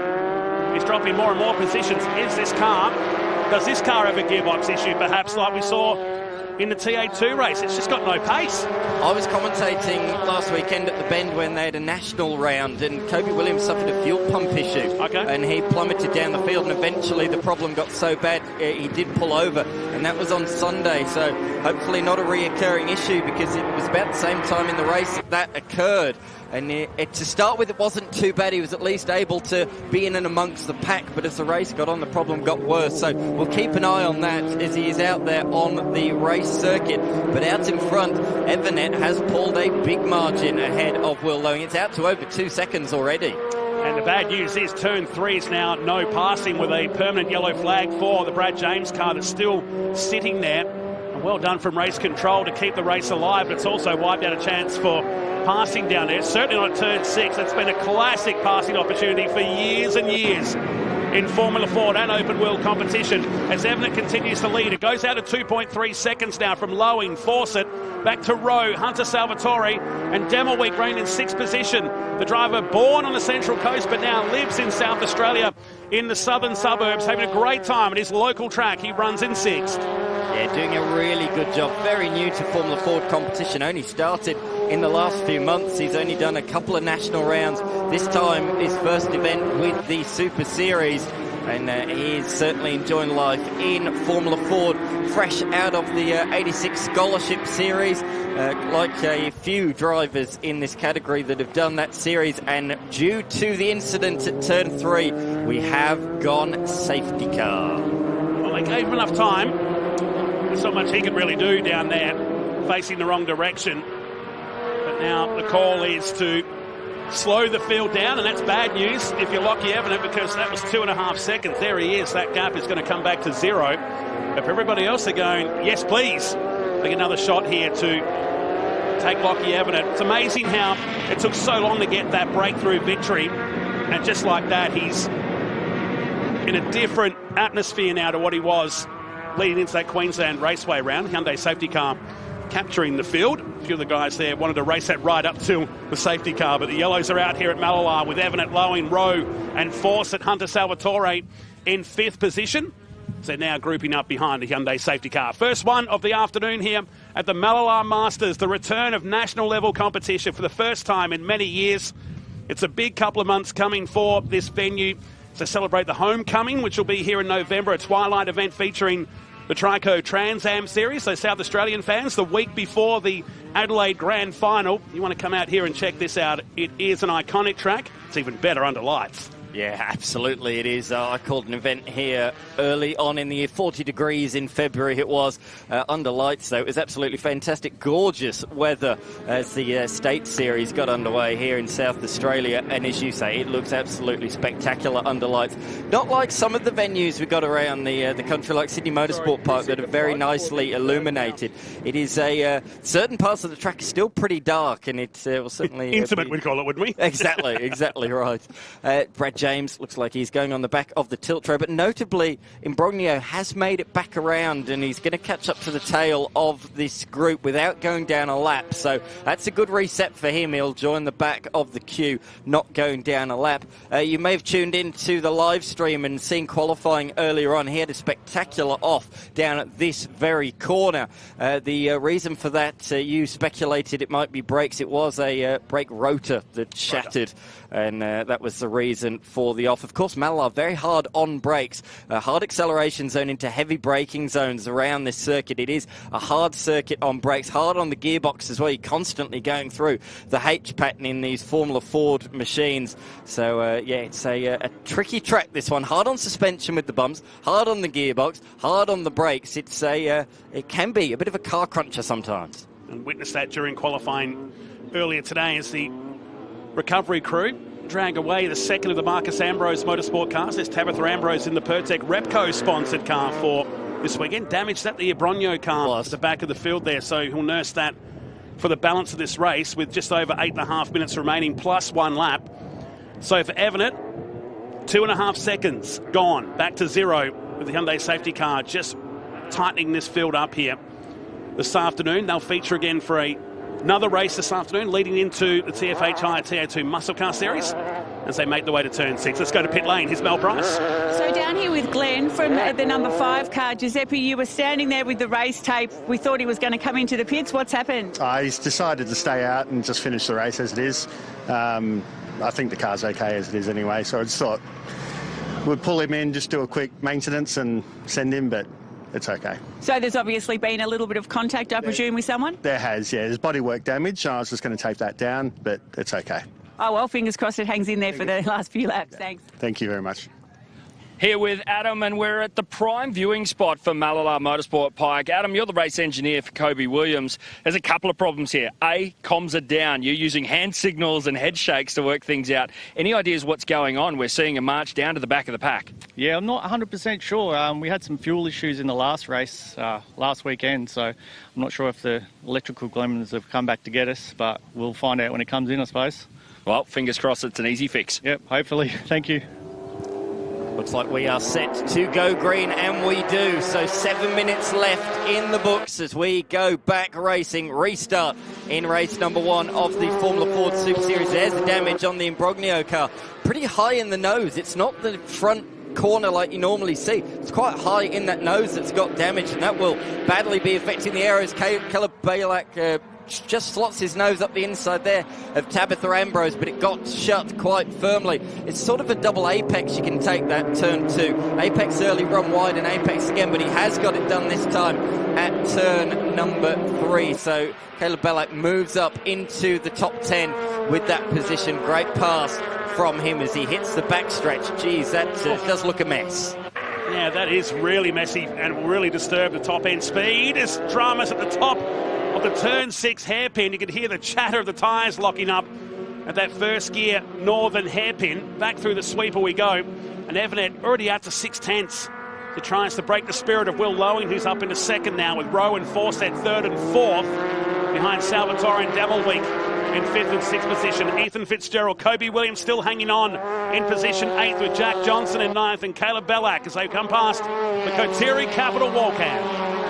He's dropping more and more positions. Does this car have a gearbox issue, perhaps, like we saw in the TA2 race? It's just got no pace. I was commentating last weekend at the Bend when they had a national round, and Kobe Williams suffered a fuel pump issue. Okay. And he plummeted down the field, and eventually the problem got so bad he did pull over, and that was on Sunday. So hopefully not a reoccurring issue, because it was about the same time in the race that occurred. And to start with, it wasn't too bad. He was at least able to be in and amongst the pack, but as the race got on, the problem got worse. So we'll keep an eye on that as he is out there on the race circuit. But out in front, Evernet has pulled a big margin ahead of Will Lowing. It's out to over 2 seconds already. And the bad news is turn 3 is now no passing, with a permanent yellow flag for the Brad James car that's still sitting there. And well done from race control to keep the race alive, but it's also wiped out a chance for passing down there. Certainly not at turn 6. It's been a classic passing opportunity for years and years in Formula Ford and open wheel competition. As Evernet continues to lead, it goes out at 2.3 seconds now from Lowing, Fawcett, back to Rowe, Hunter Salvatore, and Demelweek running in 6th position. The driver born on the Central Coast but now lives in South Australia in the southern suburbs, having a great time at his local track. He runs in 6th. Yeah, doing a really good job. Very new to Formula Ford competition. Only started in the last few months. He's only done a couple of national rounds. This time, his first event with the Super Series. And he is certainly enjoying life in Formula Ford. Fresh out of the 86 Scholarship Series. Like a few drivers in this category that have done that series. And due to the incident at turn 3, we have gone safety car. Well, they gave him enough time. There's not much he could really do down there, facing the wrong direction. But now the call is to slow the field down, and that's bad news if you're Lockie Evernet, because that was 2.5 seconds. There he is. That gap is going to come back to 0. But for everybody else, they're going, yes, please. They get another shot here to take Lockie Evernet. It's amazing how it took so long to get that breakthrough victory. And just like that, he's in a different atmosphere now to what he was leading into that Queensland Raceway round. Hyundai safety car capturing the field. A few of the guys there wanted to race that right up to the safety car, but the yellows are out here at Mallala with Evernet, Lowing, Rowe and Fawcett. Hunter Salvatore in 5th position. So they're now grouping up behind the Hyundai safety car. First one of the afternoon here at the Mallala Masters, the return of national level competition for the first time in many years. It's a big couple of months coming for this venue to celebrate the homecoming, which will be here in November, a twilight event featuring the Trico Trans Am Series. So South Australian fans, the week before the Adelaide Grand Final, you want to come out here and check this out. It is an iconic track. It's even better under lights. Yeah, absolutely it is. I called an event here early on in the year, 40 degrees in February it was, under lights though. It was absolutely fantastic, gorgeous weather as the State Series got underway here in South Australia, and as you say, it looks absolutely spectacular under lights. Not like some of the venues we got around the country, like Sydney Motorsport Park, that are very nicely illuminated. It is certain parts of the track are still pretty dark, and it will certainly... Intimate, we'd call it, wouldn't we? Exactly right. Brad James looks like he's going on the back of the tilt row, but notably Imbrogno has made it back around, and he's going to catch up to the tail of this group without going down a lap. So that's a good reset for him. He'll join the back of the queue, not going down a lap. You may have tuned into the live stream and seen qualifying earlier on. He had a spectacular off down at this very corner. The reason for that, you speculated it might be brakes. It was a brake rotor that shattered, and that was the reason for the off. Of course, Malala very hard on brakes, hard acceleration zone into heavy braking zones around this circuit. It is a hard circuit on brakes, hard on the gearbox as well. You're constantly going through the H pattern in these Formula Ford machines. So yeah, it's a tricky track, this one. Hard on suspension with the bumps, hard on the gearbox, hard on the brakes. It can be a bit of a car cruncher sometimes. And witnessed that during qualifying earlier today as the recovery crew drag away the second of the Marcus Ambrose motorsport cars. There's Tabitha Ambrose in the Pertec Repco-sponsored car for this weekend. Damaged at the Imbrogno car at the back of the field there, so he'll nurse that for the balance of this race with just over 8.5 minutes remaining plus one lap. So for Evanet, 2.5 seconds gone, back to 0 with the Hyundai safety car, just tightening this field up here this afternoon. They'll feature again for another race this afternoon, leading into the TFHI TA2 Muscle Car Series as they make their way to turn 6. Let's go to pit lane. Here's Mel Price. So down here with Glenn from the number 5 car, Giuseppe, you were standing there with the race tape. We thought he was going to come into the pits. What's happened? He's decided to stay out and just finish the race as it is. I think the car's okay as it is anyway, so I just thought we'd pull him in, just do a quick maintenance and send him, but it's okay. So there's obviously been a little bit of contact, I presume, with someone? There has, yeah. There's bodywork damage. I was just going to tape that down, but it's okay. Oh, well, fingers crossed it hangs in there for the last few laps. Thanks. Thank you very much. Here with Adam, and we're at the prime viewing spot for Mallala Motorsport Park. Adam, you're the race engineer for Kobe Williams. There's a couple of problems here. A, comms are down. You're using hand signals and head shakes to work things out. Any ideas what's going on? We're seeing a march down to the back of the pack. Yeah, I'm not 100% sure. We had some fuel issues in the last race last weekend, so I'm not sure if the electrical gremlins have come back to get us, but we'll find out when it comes in, I suppose. Well, fingers crossed it's an easy fix. Yep, hopefully. Thank you. Looks like we are set to go green, and we do. So 7 minutes left in the books as we go back racing. Restart in race number 1 of the Formula Ford Super Series. There's the damage on the Imbrogno car. Pretty high in the nose. It's not the front corner like you normally see. It's quite high in that nose that's got damage, and that will badly be affecting the air as Caleb Bailak just slots his nose up the inside there of Tabitha Ambrose, but it got shut quite firmly. It's sort of a double apex. You can take that turn 2. Apex early, run wide, and apex again, but he has got it done this time at turn number 3. So Caleb Bailak moves up into the top 10 with that position. Great pass from him as he hits the backstretch. Geez, that does look a mess. Yeah, that is really messy and will really disturb the top end speed. There's dramas at the top of the turn 6 hairpin. You can hear the chatter of the tyres locking up at that first gear northern hairpin. Back through the sweeper we go. And Evanet already out to 6/10. He tries to break the spirit of Will Loewen, who's up into second now, with Rowe and Fawcett third and fourth, behind Salvatore and Demelweek in 5th and 6th position. Ethan Fitzgerald, Kobe Williams still hanging on in position 8th with Jack Johnson in 9th and Caleb Bailak as they come past the Kotiri Capital Walkout.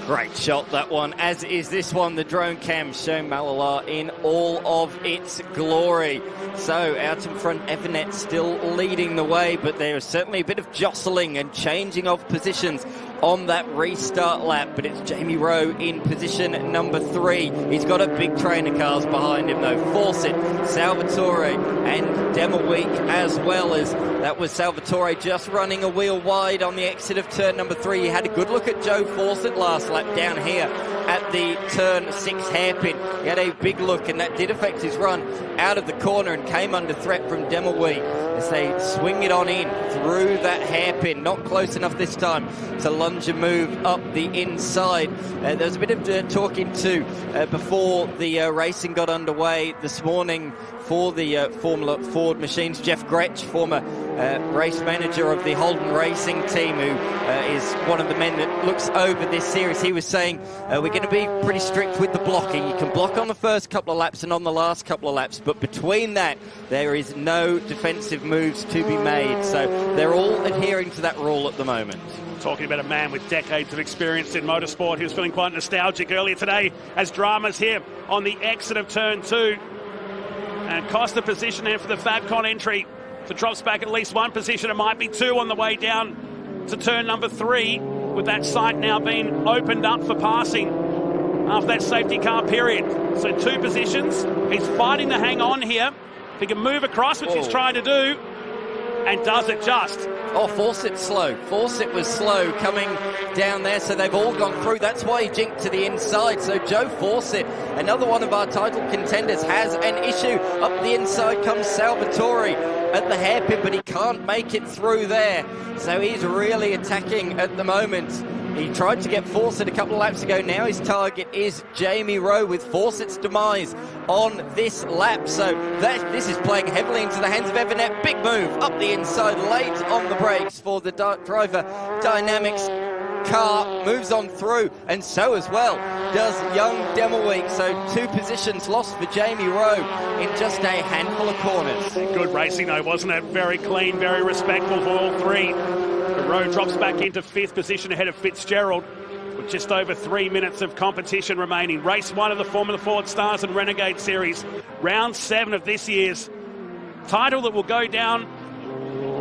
Great shot, that one, as is this one. The drone cam showing Mallala in all of its glory. So out in front, Evanet still leading the way, but there is certainly a bit of jostling and changing of positions on that restart lap. But it's Jamie Rowe in position number 3. He's got a big train of cars behind him, though. Fawcett, Salvatore, and Demelweek as well. As that was Salvatore just running a wheel wide on the exit of turn number 3. He had a good look at Joe Fawcett last lap down here at the turn 6 hairpin. He had a big look, and that did affect his run out of the corner and came under threat from Demelweek as they swing it on in through that hairpin. Not close enough this time to lunge and move up the inside. There was a bit of talking too before the racing got underway this morning for the Formula Ford machines. Jeff Gretsch, former race manager of the Holden Racing team, who is one of the men that looks over this series, he was saying we're going to be pretty strict with the blocking. You can block on the first couple of laps and on the last couple of laps, but between that there is no defensive moves to be made. So they're all adhering to that rule at the moment. Talking about a man with decades of experience in motorsport. He was feeling quite nostalgic earlier today as dramas here on the exit of turn 2. And cost the position there for the Fabcon entry. So drops back at least 1 position. It might be 2 on the way down to turn number 3, with that site now being opened up for passing after that safety car period. So 2 positions. He's fighting to hang on here. If he can move across, which he's trying to do, and does it just. Oh, Fawcett's slow. Fawcett was slow coming down there, so they've all gone through. That's why he jinked to the inside. So Joe Fawcett, another one of our title contenders, has an issue. Up the inside comes Salvatore at the hairpin, but he can't make it through there. So he's really attacking at the moment. He tried to get Fawcett a couple of laps ago. Now his target is Jamie Rowe, with Fawcett's demise on this lap. So this is playing heavily into the hands of Evanet. Big move up the inside, late on the brakes for the driver Dynamics car moves on through, and so as well does young Demelweek. So 2 positions lost for Jamie Rowe in just a handful of corners. Good racing though, wasn't it? Very clean, very respectful for all 3. Rowe drops back into 5th position ahead of Fitzgerald with just over 3 minutes of competition remaining. Race 1 of the Formula Ford Stars and Renegade Series. Round 7 of this year's title that will go down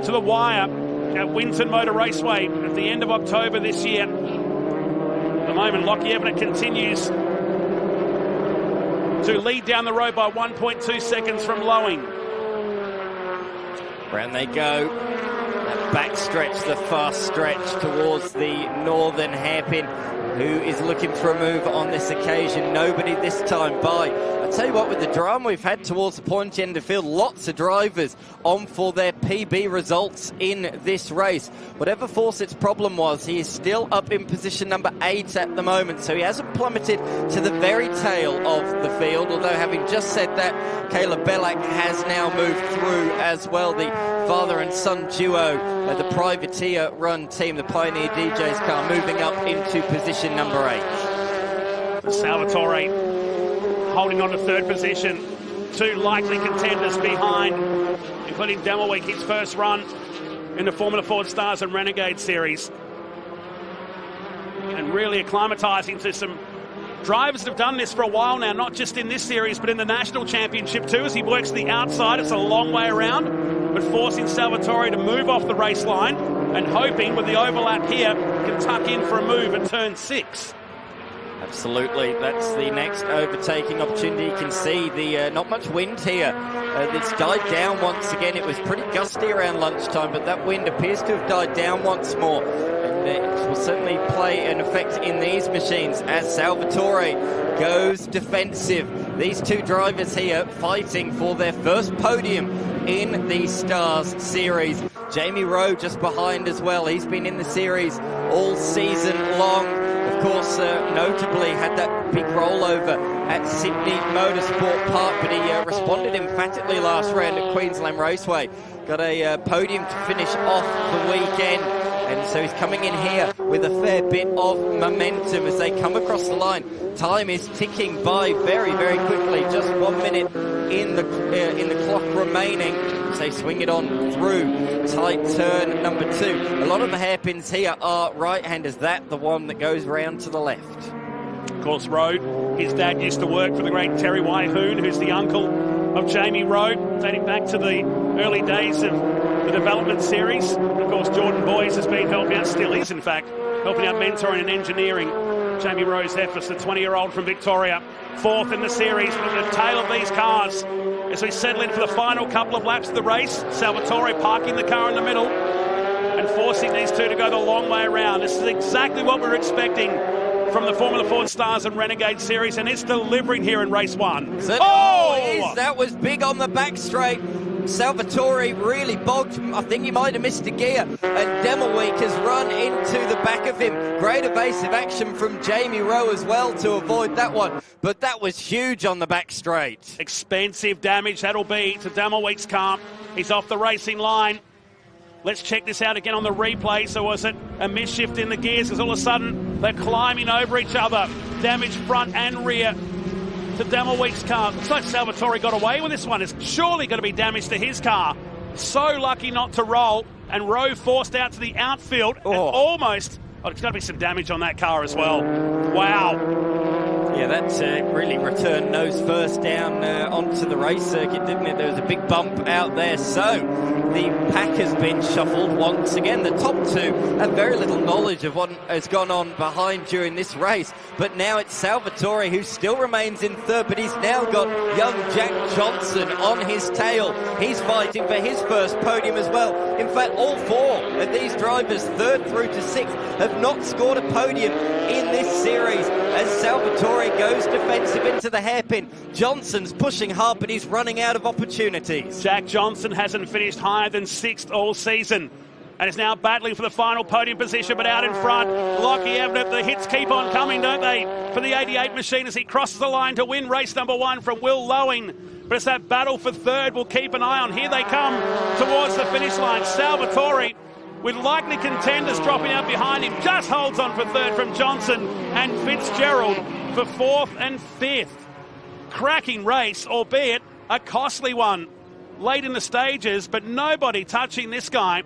to the wire at Winton Motor Raceway at the end of October this year. At the moment, Lockie Evanet continues to lead down the road by 1.2 seconds from Lowing. Round they go. That back stretch, the fast stretch towards the northern hairpin. Who is looking for a move on this occasion? Nobody this time by. I tell you what, with the drama we've had towards the pointy end of the field, lots of drivers on for their PB results in this race. Whatever Fawcett's problem was, he is still up in position number 8 at the moment, so he hasn't plummeted to the very tail of the field, although having just said that, Caleb Bellack has now moved through as well. The father and son duo, the privateer run team, the Pioneer DJ's car, moving up into position number 8. Salvatore holding on to 3rd position. 2 likely contenders behind, including Demelweek, his first run in the Formula Ford Stars and Renegade Series. And really acclimatising to some drivers that have done this for a while now, not just in this series, but in the National Championship too, as he works the outside. It's a long way around, but forcing Salvatore to move off the race line and hoping with the overlap here can tuck in for a move at turn 6. Absolutely, that's the next overtaking opportunity. You can see the not much wind here. It's died down once again. It was pretty gusty around lunchtime, but that wind appears to have died down once more. And it will certainly play an effect in these machines as Salvatore goes defensive. These 2 drivers here fighting for their first podium in the Stars Series. Jamie Rowe just behind as well. He's been in the series all season long. Of course, notably had that big rollover at Sydney Motorsport Park, but he responded emphatically last round at Queensland Raceway. Got a podium to finish off the weekend, and so he's coming in here with a fair bit of momentum as they come across the line. Time is ticking by very, very quickly. Just 1 minute in the clock remaining. So they swing it on through tight turn number 2. A lot of the hairpins here are right-handers. That the one that goes round to the left. Of course, Rowe, his dad used to work for the great Terry Waihoon, who's the uncle of Jamie Rowe, dating back to the early days of the development series. Of course, Jordan Boys has been helping out, still is in fact, helping out mentoring and engineering Jamie Rowe's efforts, the 20-year-old from Victoria. 4th in the series, look at the tail of these cars as we settle in for the final couple of laps of the race. Salvatore parking the car in the middle and forcing these 2 to go the long way around. This is exactly what we're expecting from the Formula Ford Stars and Renegade Series, and it's delivering here in race 1. That was big on the back straight. Salvatore really bogged. I think he might have missed a gear, and Demelweek has run into the back of him. Great evasive action from Jamie Rowe as well to avoid that one, but that was huge on the back straight. Expensive damage that'll be to Demelweek's car. He's off the racing line. Let's check this out again on the replay. So was it a misshift in the gears, because all of a sudden they're climbing over each other. Damage front and rear to Demelweek's car. Looks like Salvatore got away with this one. It's surely going to be damage to his car. So lucky not to roll, and Rowe forced out to the outfield and almost... Oh, there's got to be some damage on that car as well. Wow. Yeah, that really returned nose first down onto the race circuit, didn't it? There was a big bump out there. So the pack has been shuffled once again. The top 2 have very little knowledge of what has gone on behind during this race. But now it's Salvatore who still remains in 3rd, but he's now got young Jack Johnson on his tail. He's fighting for his first podium as well. In fact, all 4 of these drivers, 3rd through to 6th, have not scored a podium in this series as Salvatore goes defensive into the hairpin. Johnson's pushing hard, but he's running out of opportunities. Jack Johnson hasn't finished higher than 6th all season and is now battling for the final podium position, but out in front, Lockie Evanet. The hits keep on coming, don't they, for the 88 machine as he crosses the line to win race number 1 from Will Lowing. But it's that battle for 3rd we'll keep an eye on. Here they come towards the finish line. Salvatore with likely contenders dropping out behind him. Just holds on for third from Johnson and Fitzgerald for fourth and fifth. Cracking race, albeit a costly one. Late in the stages, but nobody touching this guy.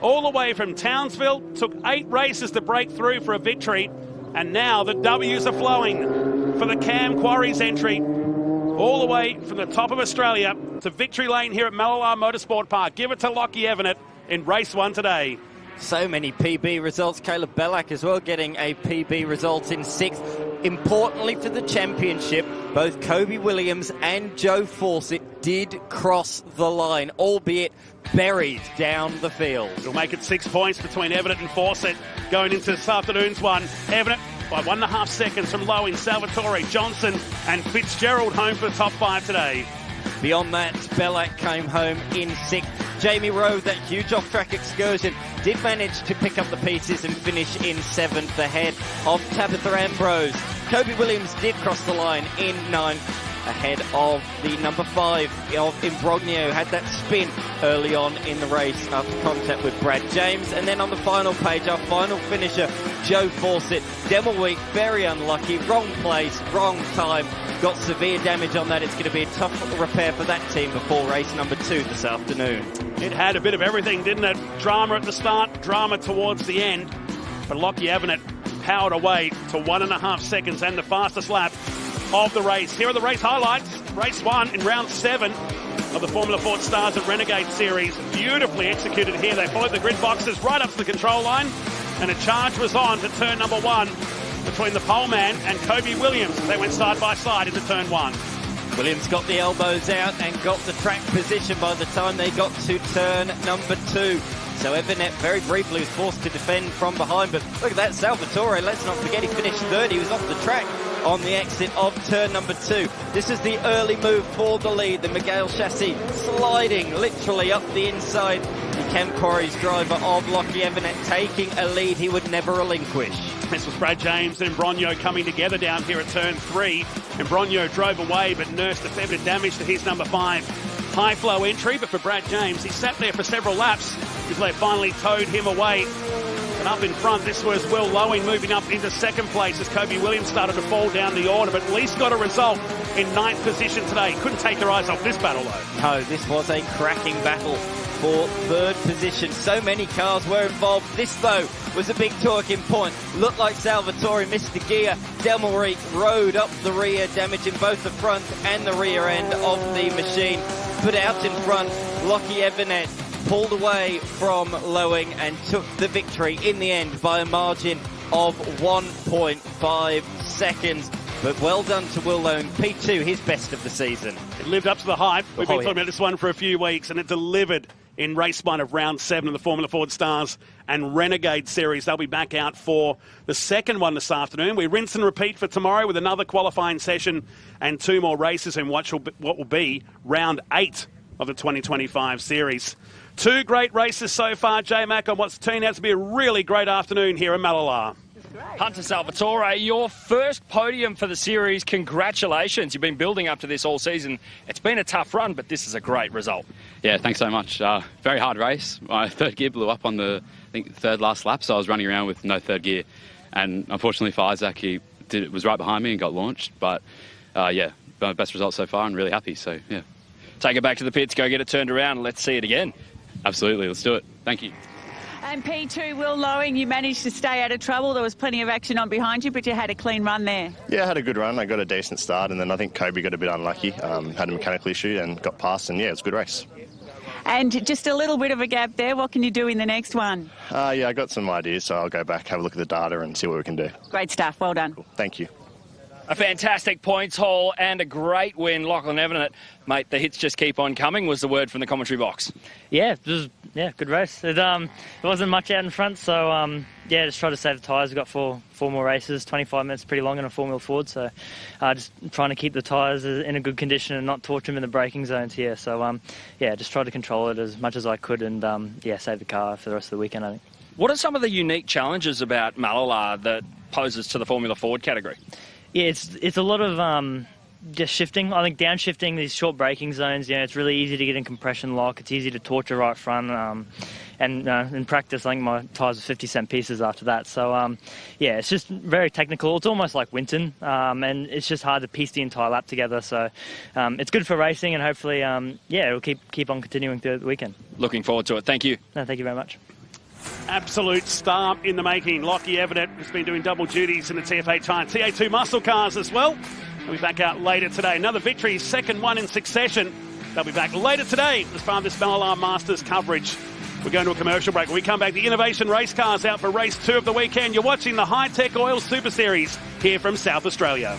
All the way from Townsville, took 8 races to break through for a victory, and now the W's are flowing for the Cam Quarries entry. All the way from the top of Australia to victory lane here at Mallala Motorsport Park. Give it to Lockie Evanet in race 1 today. So many PB results. Caleb Bellack as well getting a PB result in 6th. Importantly for the championship, both Kobe Williams and Joe Fawcett did cross the line, albeit buried down the field. It'll make it 6 points between Evanet and Fawcett going into this afternoon's one. Evanet by 1.5 seconds from Lowe in Salvatore, Johnson and Fitzgerald home for the top 5 today. Beyond that, Bellack came home in 6th. Jamie Rowe, that huge off-track excursion, did manage to pick up the pieces and finish in 7th ahead of Tabitha Ambrose. Kobe Williams did cross the line in 9th ahead of the number 5 of Imbrogno. Had that spin early on in the race after contact with Brad James. And then on the final page, our final finisher, Joe Fawcett. Demelweek, very unlucky, wrong place, wrong time. Got severe damage on that. It's going to be a tough repair for that team before race number 2 this afternoon. It had a bit of everything, didn't it? Drama at the start, drama towards the end. But Lockie Evanet powered away to 1.5 seconds and the fastest lap of the race. Here are the race highlights. Race 1 in round 7 of the Formula Ford Stars at Renegade Series. Beautifully executed here. They followed the grid boxes right up to the control line, and a charge was on to turn number 1 between the pole man and Kobe Williams. They went side by side into turn 1. Williams got the elbows out and got the track position by the time they got to turn number 2. So Evanet very briefly was forced to defend from behind, but look at that, Salvatore, let's not forget he finished 3rd. He was off the track on the exit of turn number 2. This is the early move for the lead. The Miguel chassis sliding literally up the inside. The Cam Quarries driver of Lockie Evanet taking a lead he would never relinquish. This was Brad James and Imbrogno coming together down here at turn 3. Imbrogno drove away but nursed a fair bit of damage to his number 5. High flow entry, but for Brad James, he sat there for several laps because they finally towed him away. And up in front, this was Will Lowing moving up into 2nd place as Kobe Williams started to fall down the order, but at least got a result in 9th position today. Couldn't take their eyes off this battle, though. No, this was a cracking battle for 3rd position. So many cars were involved. This, though, was a big talking point. Looked like Salvatore missed the gear. Demelweek rode up the rear, damaging both the front and the rear end of the machine. But out in front, Lockie Evanet pulled away from Lowing and took the victory in the end by a margin of 1.5 seconds. But well done to Will Lowing, P2, his best of the season. It lived up to the hype. We've been talking about this one for a few weeks, and it delivered in race 1 of round 7 of the Formula Ford Stars and Renegade Series. They'll be back out for the 2nd one this afternoon. We rinse and repeat for tomorrow with another qualifying session and 2 more races in what will be round 8 of the 2025 series. 2 great races so far, J-Mac, on what's turned out to be a really great afternoon here in Malala. Hunter Salvatore, your first podium for the series. Congratulations. You've been building up to this all season. It's been a tough run, but this is a great result. Yeah, thanks so much. Very hard race. My 3rd gear blew up on the, I think, 3rd last lap, so I was running around with no 3rd gear. And unfortunately for Isaac, he was right behind me and got launched. But yeah, best result so far and really happy, so yeah. Take it back to the pits, go get it turned around, and let's see it again. Absolutely, let's do it. Thank you. And P2, Will Lowing, you managed to stay out of trouble. There was plenty of action on behind you, but you had a clean run there. Yeah, I had a good run. I got a decent start, and then I think Kobe got a bit unlucky. Had a mechanical issue and got past, and yeah, it was a good race. And just a little bit of a gap there. What can you do in the next one? Yeah, I got some ideas, so I'll go back, have a look at the data and see what we can do. Great stuff. Well done. Cool. Thank you. A fantastic points haul and a great win. Lachlan Evanet, mate, the hits just keep on coming was the word from the commentary box. Yeah, it was good race. It wasn't much out in front, so yeah, just try to save the tyres. We've got four more races, 25 minutes, pretty long in a 4-wheel Ford, so just trying to keep the tyres in a good condition and not torch them in the braking zones here. So yeah, just try to control it as much as I could and yeah, save the car for the rest of the weekend, I think. What are some of the unique challenges about Malala that poses to the Formula Ford category? Yeah, it's a lot of just shifting. I think downshifting, these short braking zones, it's really easy to get in compression lock. It's easy to torture right front. And in practice, I think my tyres were 50-cent pieces after that. So, it's just very technical. It's almost like Winton, and it's just hard to piece the entire lap together. So it's good for racing, and hopefully, it'll keep on continuing through the weekend. Looking forward to it. Thank you. No, thank you very much. Absolute star in the making. Lockie Evident has been doing double duties in the TFA TA2 muscle cars as well. They'll be back out later today. Another victory, second one in succession. They'll be back later today as part of this Mallala Masters coverage. We're going to a commercial break. When we come back, the Innovation Race Cars out for race 2 of the weekend. You're watching the Hi-Tec Oil Super Series here from South Australia.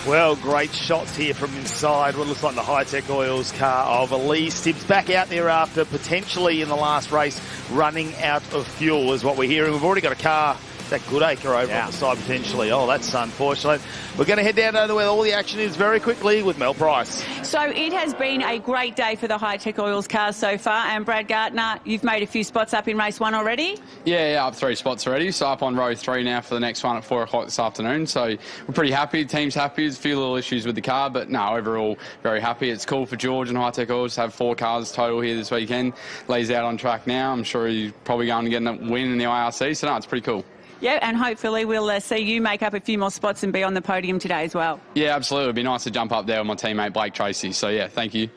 Well, great shots here from inside what looks like the Hi-Tec Oils car of Elise. Tibbs back out there after potentially in the last race running out of fuel is what we're hearing. We've already got a car that Goodacre over on the side potentially. Oh, that's unfortunate. We're going to head down to where all the action is very quickly with Mel Price. So it has been a great day for the Hi-Tec Oils cars so far, and Brad Gartner, you've made a few spots up in race 1 already? Yeah, up 3 spots already, so up on row 3 now for the next one at 4 o'clock this afternoon, so we're pretty happy. The team's happy. There's a few little issues with the car, but no, overall very happy. It's cool for George and Hi-Tec Oils to have 4 cars total here this weekend. Lee's out on track now. I'm sure he's probably going to get a win in the IRC, so no, it's pretty cool. Yeah, and hopefully we'll see you make up a few more spots and be on the podium today as well. Yeah, absolutely. It'd be nice to jump up there with my teammate Blake Tracy. So, yeah, thank you.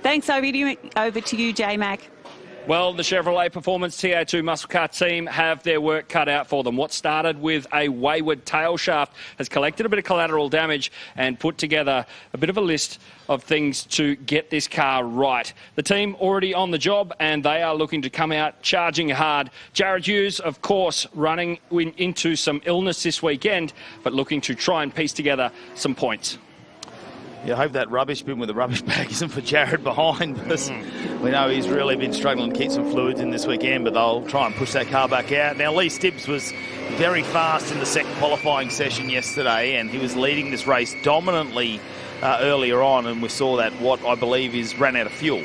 Thanks. Over to you, J-Mac. Well, the Chevrolet Performance TA2 Muscle Car team have their work cut out for them. What started with a wayward tail shaft has collected a bit of collateral damage and put together a bit of a list of things to get this car right. The team already on the job and they are looking to come out charging hard. Jared Hughes, of course, running into some illness this weekend, but looking to try and piece together some points. Yeah, I hope that rubbish bin with the rubbish bag isn't for Jared behind, because we know he's really been struggling to keep some fluids in this weekend, but they'll try and push that car back out. Now, Lee Stibbs was very fast in the second qualifying session yesterday, and he was leading this race dominantly earlier on, and we saw that what I believe is ran out of fuel,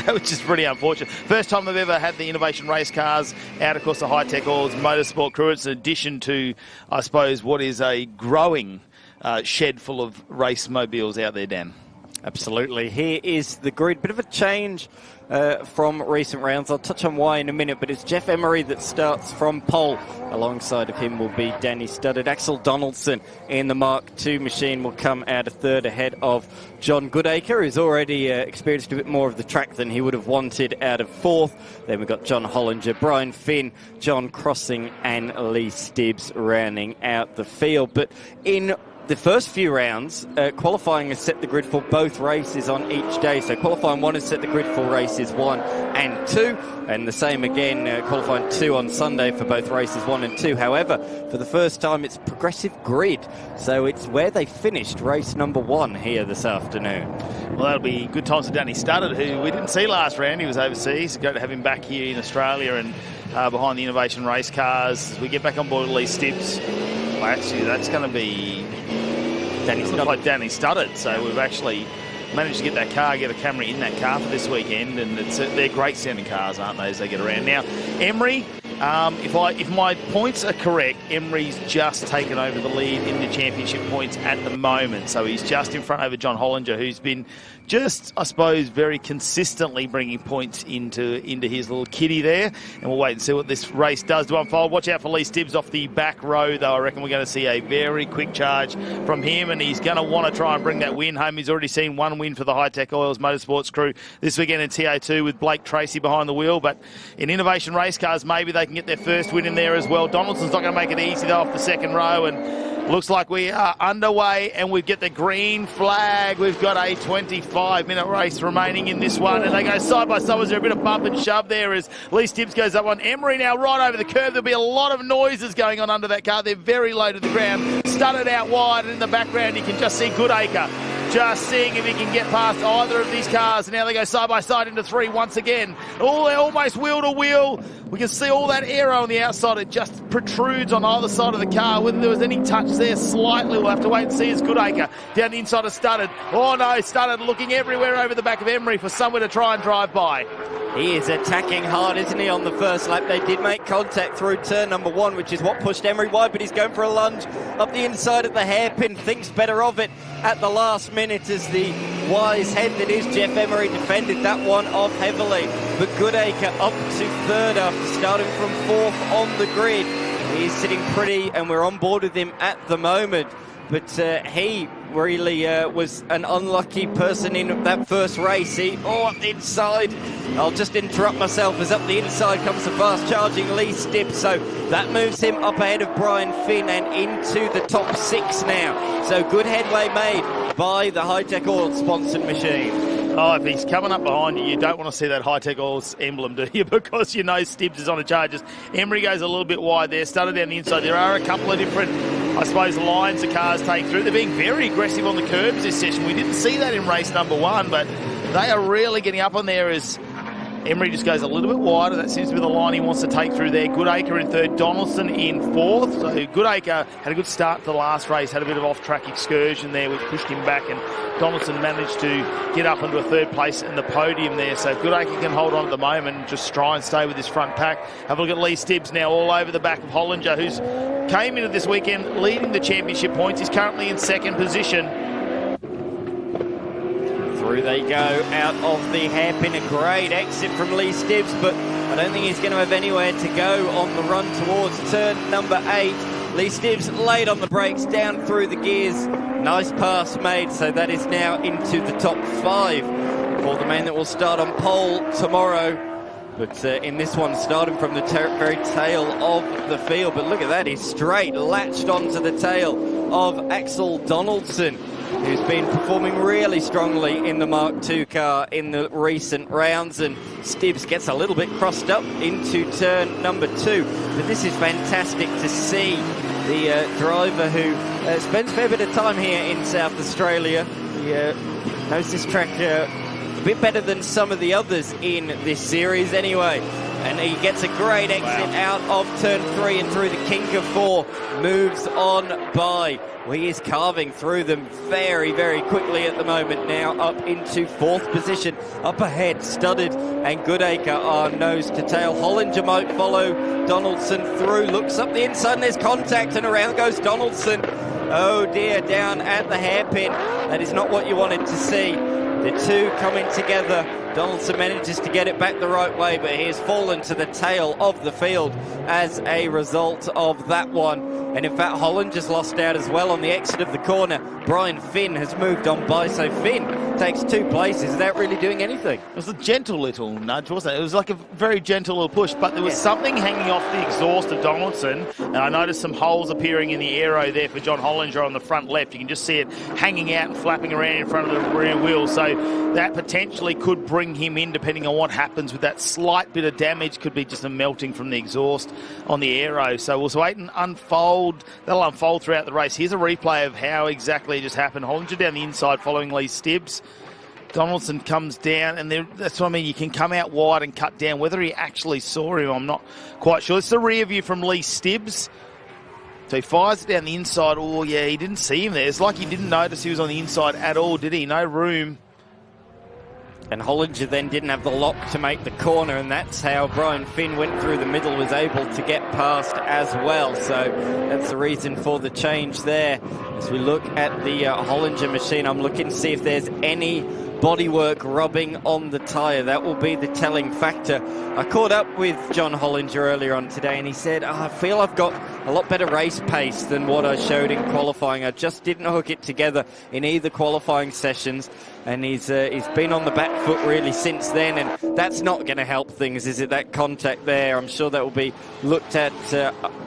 which is pretty unfortunate. First time they've ever had the Innovation Race cars out, of course, the Hi-Tec Oils Motorsport crew. It's an addition to, I suppose, what is a growing shed full of race mobiles out there, Dan. Absolutely. Here is the grid. Bit of a change from recent rounds. I'll touch on why in a minute, but it's Jeff Emery that starts from pole. Alongside of him will be Danny Studdard. Axel Donaldson in the Mark II machine will come out a third ahead of John Goodacre, who's already experienced a bit more of the track than he would have wanted out of fourth. Then we've got John Hollinger, Brian Finn, John Crossing and Lee Stibbs rounding out the field. But in the first few rounds, qualifying has set the grid for both races on each day. So qualifying 1 has set the grid for races 1 and 2, and the same again, qualifying 2 on Sunday for both races 1 and 2. However, for the first time, it's progressive grid, so it's where they finished race number 1 here this afternoon. Well, that'll be good times for Danny Studdard, who we didn't see last round. He was overseas. Great to have him back here in Australia and behind the Innovation Race cars. As we get back on board with Lee Stibbs, well, actually, that's going to be Danny Studdard, so we've actually managed to get that car, get a camera in that car for this weekend, and they're great sounding cars, aren't they, as they get around. Now, Emery, if my points are correct, Emery's just taken over the lead in the championship points at the moment, so he's just in front over John Hollinger, who's been just, I suppose, very consistently bringing points into his little kitty there, and we'll wait and see what this race does to unfold. Watch out for Lee Stibbs off the back row, though. I reckon we're going to see a very quick charge from him, and he's going to want to try and bring that win home. He's already seen 1 win for the Hi-Tec Oils Motorsports crew this weekend in TA2 with Blake Tracy behind the wheel, but in Innovation Race cars, maybe they can get their first win in there as well. Donaldson's not going to make it easy, though, off the second row, and looks like we are underway, and we get the green flag. We've got a 25-minute race remaining in this one, and they go side by side. Was there a bit of bump and shove there as Lee Stibbs goes up on Emery now right over the curve? There'll be a lot of noises going on under that car. They're very low to the ground, studded out wide, and in the background you can just see Goodacre just seeing if he can get past either of these cars. And now they go side by side into 3 once again. Oh, they're almost wheel to wheel. We can see all that aero on the outside. It just protrudes on either side of the car. Whether there was any touch there slightly, we'll have to wait and see as Goodacre down the inside of Studdard. Oh no, Studdard looking everywhere over the back of Emery for somewhere to try and drive by. He is attacking hard, isn't he, on the first lap? They did make contact through turn number 1, which is what pushed Emery wide, but he's going for a lunge up the inside of the hairpin. Thinks better of it at the last minute as the wise head that is Jeff Emery defended that one off heavily. But Goodacre up to third after starting from 4th on the grid. He's sitting pretty, and we're on board with him at the moment. But he really was an unlucky person in that first race. Up the inside. I'll just interrupt myself as up the inside comes the fast-charging Lee Stibbs. So that moves him up ahead of Brian Finn and into the top 6 now. So good headway made by the Hi-Tec Oil sponsored machine. Oh, if he's coming up behind you, you don't want to see that Hi-Tec Oils emblem, do you? Because you know Stibbs is on the charges. Emery goes a little bit wide there, started down the inside. There are a couple of different, I suppose, lines the cars take through. They're being very aggressive on the curbs this session. We didn't see that in race number 1, but they are really getting up on there as Emery just goes a little bit wider. That seems to be the line he wants to take through there. Goodacre in third, Donaldson in fourth. So Goodacre had a good start to the last race, had a bit of off-track excursion there, which pushed him back, and Donaldson managed to get up into a third place in the podium there. So Goodacre can hold on at the moment and just try and stay with his front pack. Have a look at Lee Stibbs now all over the back of Hollinger, who's came into this weekend leading the championship points. He's currently in second position. Through they go out of the hairpin. A great exit from Lee Stibbs, but I don't think he's going to have anywhere to go on the run towards turn number 8. Lee Stibbs laid on the brakes, down through the gears. Nice pass made, so that is now into the top 5 for the man that will start on pole tomorrow. But in this one, starting from the very tail of the field. But look at that, he's straight latched onto the tail of Axel Donaldson, who's been performing really strongly in the Mark II car in the recent rounds. And Stibbs gets a little bit crossed up into turn number 2. But this is fantastic to see the driver who spends a fair bit of time here in South Australia. He knows this track a bit better than some of the others in this series anyway. And he gets a great exit out of turn 3 and through the kink of 4. Moves on by. Well, he is carving through them very, very quickly at the moment now, up into 4th position. Up ahead, Studdard and Goodacre are nose to tail. Hollinger might follow Donaldson through. Looks up the inside and there's contact, and around goes Donaldson. Oh dear, down at the hairpin. That is not what you wanted to see. The two coming together. Donaldson manages to get it back the right way, but he has fallen to the tail of the field as a result of that one. And in fact, Holland just lost out as well on the exit of the corner. Brian Finn has moved on by, so Finn takes 2 places without really doing anything. It was a gentle little nudge, wasn't it? It was like a very gentle little push, but there was something hanging off the exhaust of Donaldson, and I noticed some holes appearing in the aero there for John Hollinger on the front left. You can just see it hanging out and flapping around in front of the rear wheel, so that potentially could bring him in, depending on what happens with that slight bit of damage. Could be just a melting from the exhaust on the aero. So we'll wait and unfold. That'll unfold throughout the race. Here's a replay of how exactly it just happened. Hollinger down the inside following Lee Stibbs. Donaldson comes down, and that's what I mean. You can come out wide and cut down. Whether he actually saw him, I'm not quite sure. It's the rear view from Lee Stibbs. So he fires it down the inside. Oh, yeah, he didn't see him there. It's like he didn't notice he was on the inside at all, did he? No room. And Hollinger then didn't have the lock to make the corner, and that's how Brian Finn went through the middle, was able to get past as well. So that's the reason for the change there. As we look at the Hollinger machine, I'm looking to see if there's any bodywork rubbing on the tyre. That will be the telling factor. I caught up with John Hollinger earlier on today, and he said, I feel I've got a lot better race pace than what I showed in qualifying. I just didn't hook it together in either qualifying sessions, and he's been on the back foot really since then, and that's not going to help things, is it? That contact there, I'm sure that will be looked at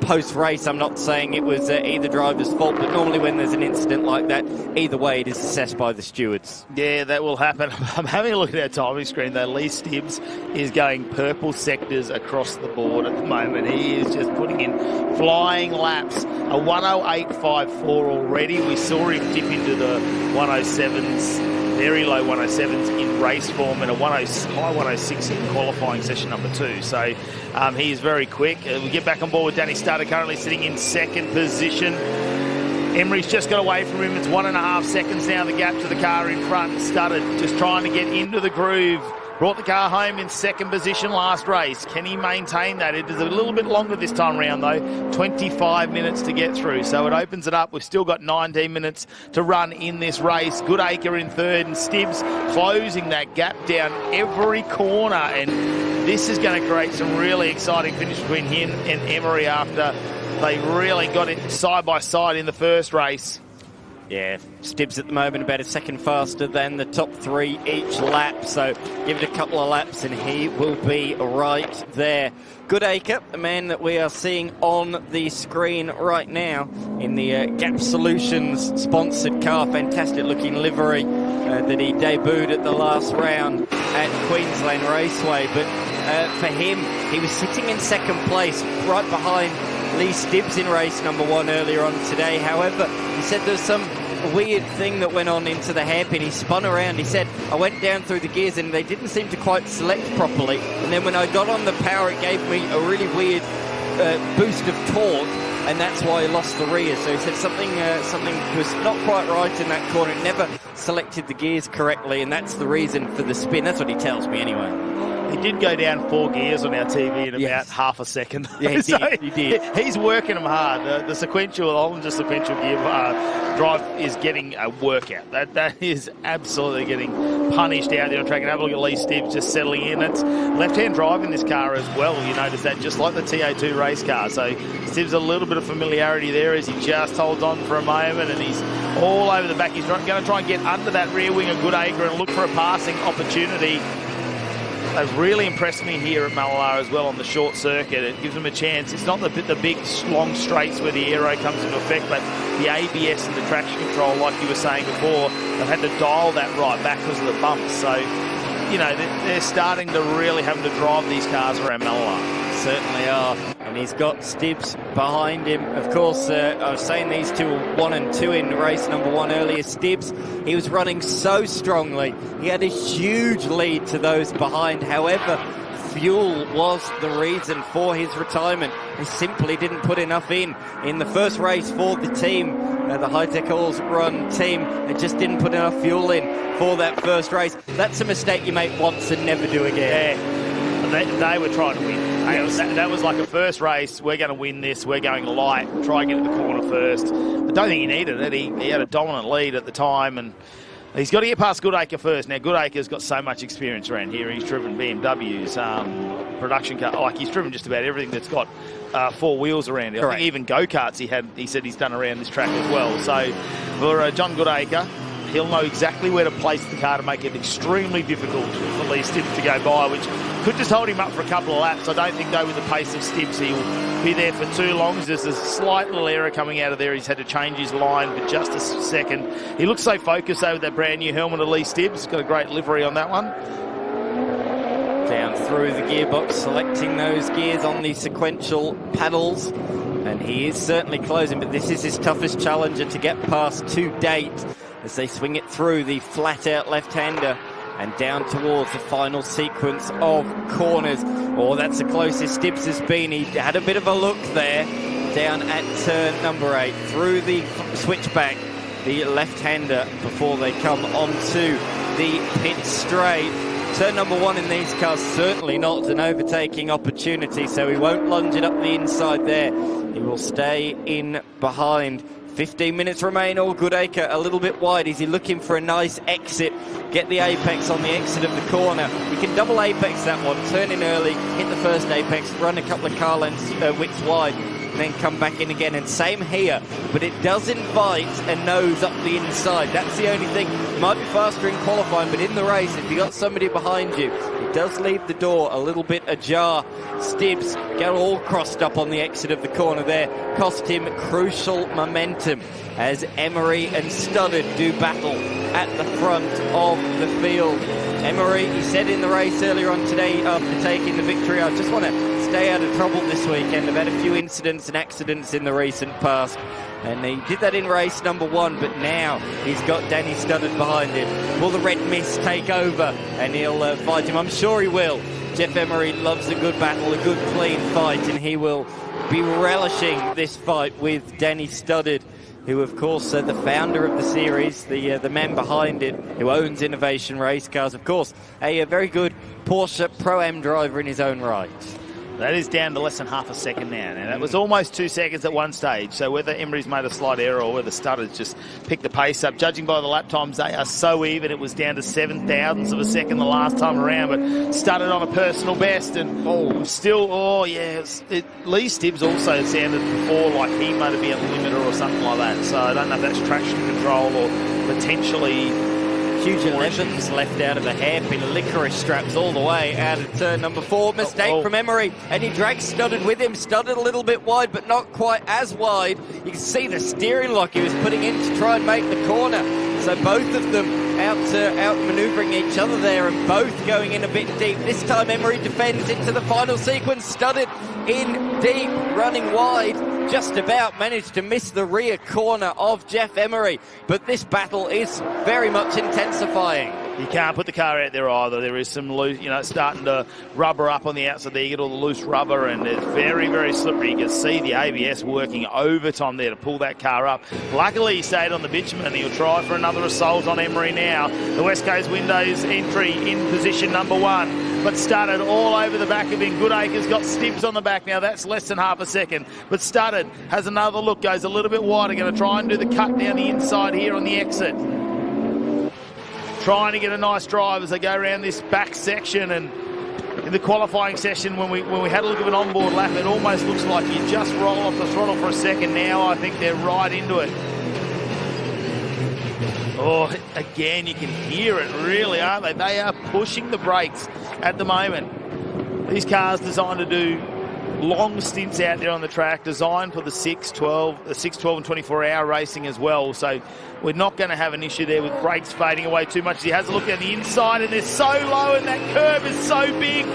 post-race. I'm not saying it was either driver's fault, but normally when there's an incident like that, either way it is assessed by the stewards. Yeah, that will happen. I'm having a look at our timing screen though. Lee Stibbs is going purple sectors across the board at the moment. He is just putting in flying laps. A 108.54 already. We saw him dip into the 107s, very low 107s in race form, and a high 106 in qualifying session number 2. So he is very quick. We get back on board with Danny Studdard, currently sitting in second position. Emery's just got away from him. It's 1.5 seconds now, the gap to the car in front. Studdard just trying to get into the groove. Brought the car home in second position last race. Can he maintain that? It is a little bit longer this time around though. 25 minutes to get through. So it opens it up. We've still got 19 minutes to run in this race. Goodacre in third, and Stibbs closing that gap down every corner. And this is going to create some really exciting finish between him and Emery after they really got it side by side in the first race. Yeah, Stibbs at the moment about a second faster than the top 3 each lap, so give it a couple of laps and he will be right there. Goodacre, the man that we are seeing on the screen right now in the Gap Solutions sponsored car, fantastic looking livery that he debuted at the last round at Queensland Raceway. But for him, he was sitting in second place right behind Lee Stibbs in race number 1 earlier on today. However, he said there's some weird thing that went on into the hairpin. He spun around. He said, I went down through the gears and they didn't seem to quite select properly. And then when I got on the power, it gave me a really weird boost of torque, and that's why I lost the rear. So he said something was not quite right in that corner. It never selected the gears correctly, and that's the reason for the spin. That's what he tells me anyway. He did go down 4 gears on our TV in about half a second. Yeah, he so did. He did. He's working them hard. The Ollinger sequential gear drive is getting a workout. That is absolutely getting punished out there on track. And have a look at Lee Stibbs just settling in. It's left-hand drive in this car as well. You notice that, just like the TA2 race car. So Stibbs a little bit of familiarity there as he just holds on for a moment, and he's all over the back. He's going to try and get under that rear wing of Goodacre and look for a passing opportunity. They've really impressed me here at Mallala as well on the short circuit. It gives them a chance. It's not the big, long straights where the aero comes into effect, but the ABS and the traction control, like you were saying before, they've had to dial that right back because of the bumps. So, you know, they're starting to really have to drive these cars around Mallala. Certainly are. And he's got Stibbs behind him. Of course, I was saying these two were 1 and 2 in race number 1 earlier. Stibbs, he was running so strongly. He had a huge lead to those behind. However, fuel was the reason for his retirement. He simply didn't put enough in the first race for the team. The Hi-Tec All-Run team, they just didn't put enough fuel in for that first race. That's a mistake you make once and never do again. Yeah. They were trying to win. Yes. That was like a first race. We're going to win this. We're going light. Try and get to the corner first. I don't think he needed it. He had a dominant lead at the time, and he's got to get past Goodacre first. Now, Goodacre's got so much experience around here. He's driven BMWs, production car. Like, he's driven just about everything that's got 4 wheels around it. I think even go-karts he said he's done around this track as well. So for John Goodacre, he'll know exactly where to place the car to make it extremely difficult for Lee Stibbs to go by, which could just hold him up for a couple of laps. I don't think, though, with the pace of Stibbs, he'll be there for too long. There's a slight little error coming out of there. He's had to change his line for just a second. He looks so focused, though, with that brand new helmet of Lee Stibbs. He's got a great livery on that one. Down through the gearbox, selecting those gears on the sequential paddles. And he is certainly closing, but this is his toughest challenger to get past to date as they swing it through the flat-out left-hander and down towards the final sequence of corners. Oh, that's the closest Stibbs has been. He had a bit of a look there down at turn number 8 through the switchback, the left-hander, before they come onto the pit straight. Turn number 1 in these cars, certainly not an overtaking opportunity, so he won't lunge it up the inside there. He will stay in behind. 15 minutes remain. All Goodacre a little bit wide. Is he looking for a nice exit? Get the apex on the exit of the corner. He can double apex that one, turn in early, hit the first apex, run a couple of car lengths widths wide, and then come back in again. And same here, but it does invite a nose up the inside. That's the only thing. It might be faster in qualifying, but in the race, if you got somebody behind you, it does leave the door a little bit ajar. Stibbs got all crossed up on the exit of the corner there. Cost him crucial momentum as Emery and Studdard do battle at the front of the field. Emery, he said in the race earlier on today after taking the victory, I just want to stay out of trouble this weekend. I've had a few incidents and accidents in the recent past. And he did that in race number 1, but now he's got Danny Studdard behind him. Will the red mist take over? And he'll fight him. I'm sure he will. Jeff Emery loves a good battle, a good clean fight, and he will be relishing this fight with Danny Studdard, who, of course, the founder of the series, the man behind it, who owns Innovation Race Cars. Of course, a very good Porsche Pro-Am driver in his own right. That is down to less than half a second now. Now, that was almost 2 seconds at one stage. So whether Emery's made a slight error or whether Studdard's just picked the pace up, judging by the lap times, they are so even. It was down to 7,000ths of a second the last time around, but Studdard on a personal best. And Lee Stibbs also sounded before like he might have been a limiter or something like that. So I don't know if that's traction control or potentially huge 11s left out of the hairpin. Licorice straps all the way out of turn number 4. Mistake from Emery, and he drags Studdard with him. Studdard a little bit wide, but not quite as wide. You can see the steering lock he was putting in to try and make the corner. So both of them out manoeuvring each other there, and both going in a bit deep. This time Emery defends into the final sequence, studded in deep, running wide, just about managed to miss the rear corner of Jeff Emery, but this battle is very much intensifying. You can't put the car out there either. There is some loose, it's starting to rubber up on the outside there. You get all the loose rubber, and it's very, very slippery. You can see the ABS working overtime there to pull that car up. Luckily, he stayed on the bitumen, and he'll try for another assault on Emery now. The West Coast Windows entry in position number 1, but Studded all over the back of him. Goodacre's got Stibbs on the back now. That's less than half a second. But Studded has another look, goes a little bit wider, going to try and do the cut down the inside here on the exit. Trying to get a nice drive as they go around this back section. And in the qualifying session, when we had a look at an onboard lap, it almost looks like you just roll off the throttle for a second. Now I think they're right into it. Oh, again, you can hear it, really, aren't they? They are pushing the brakes at the moment. These cars designed to do long stints out there on the track, designed for the 6, 12 and 24-hour racing as well. So we're not going to have an issue there with brakes fading away too much. He has a look down the inside, and they're so low, and that curve is so big.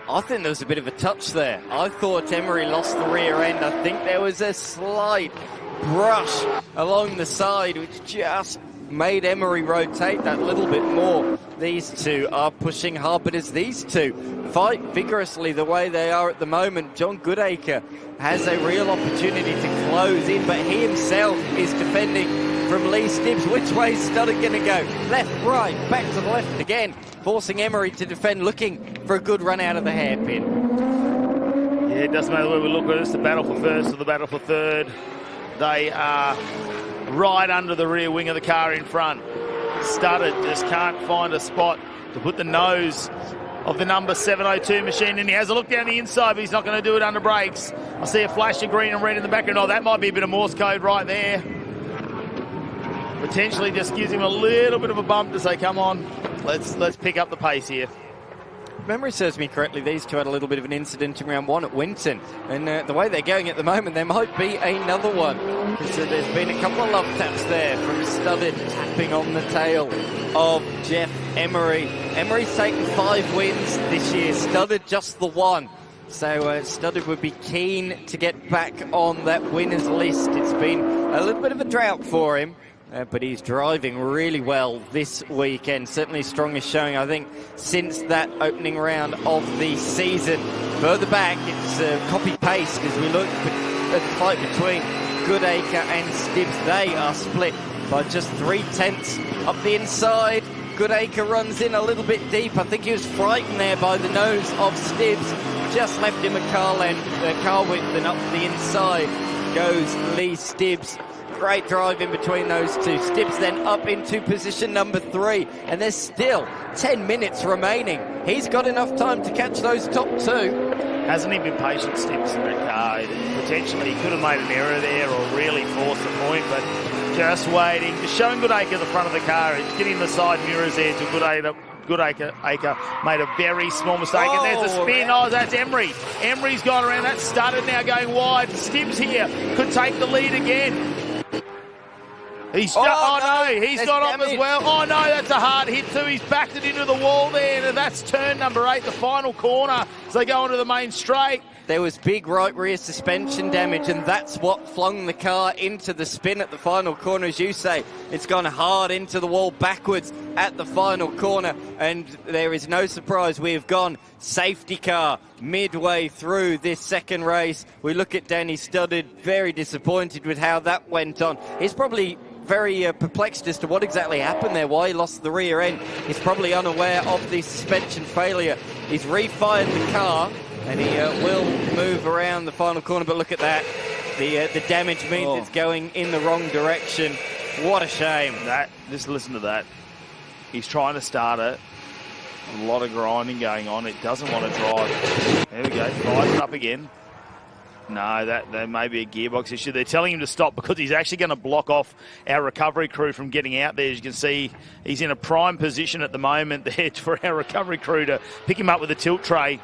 I think there was a bit of a touch there. I thought Emery lost the rear end. I think there was a slight brush along the side, which just made Emery rotate that little bit more. These two are pushing hard, but as these two fight vigorously the way they are at the moment, John Goodacre has a real opportunity to close in, but he himself is defending from Lee Stibbs. Which way is Studded going to go? Left, right, back to the left again, forcing Emery to defend, looking for a good run out of the hairpin. Yeah, it doesn't matter where we look at it. It's the battle for first or the battle for third. They are right under the rear wing of the car in front. Studded just can't find a spot to put the nose of the number 702 machine, and he has a look down the inside, but he's not going to do it under brakes. I see a flash of green and red in the background. Oh, that might be a bit of Morse code right there. Potentially just gives him a little bit of a bump to say, come on, let's pick up the pace here. If memory serves me correctly, these two had a little bit of an incident in round 1 at Winton, and the way they're going at the moment, there might be another one, because there's been a couple of love taps there from Studded tapping on the tail of Jeff Emery. Emery's taken 5 wins this year, Studded just the 1. So Studded would be keen to get back on that winners list. It's been a little bit of a drought for him. But he's driving really well this weekend. Certainly strongest showing, I think, since that opening round of the season. Further back, it's copy-paste as we look at the fight between Goodacre and Stibbs. They are split by just 3/10 up the inside. Goodacre runs in a little bit deep. I think he was frightened there by the nose of Stibbs. Just left him a car width, and up the inside goes Lee Stibbs. Great drive in between those two. Stibbs then up into position number 3, and there's still 10 minutes remaining. He's got enough time to catch those top 2. Hasn't he been patient, Stibbs, in that car? Potentially he could have made an error there or really forced a point, but just waiting. Just showing Goodacre the front of the car. He's getting the side mirrors there to Goodacre made a very small mistake, and there's a spin. Oh, that's Emery. Emery's gone around. That's Studded now going wide. Stibbs here could take the lead again. He's he's got off as well. Oh no, that's a hard hit too. He's backed it into the wall there, and that's turn number 8, the final corner, as they go onto the main straight. There was big right rear suspension damage, and that's what flung the car into the spin at the final corner. As you say, it's gone hard into the wall backwards at the final corner, and there is no surprise we have gone safety car midway through this second race. We look at Danny Studded, very disappointed with how that went on. He's probably very perplexed as to what exactly happened there, why he lost the rear end. He's probably unaware of the suspension failure. He's refired the car, and he will move around the final corner, but look at that. The damage means it's going in the wrong direction. What a shame. Just listen to that. He's trying to start it. A lot of grinding going on. It doesn't want to drive. There we go. Fires it up again. No, that may be a gearbox issue. They're telling him to stop because he's actually going to block off our recovery crew from getting out there. As you can see, he's in a prime position at the moment there for our recovery crew to pick him up with a tilt tray.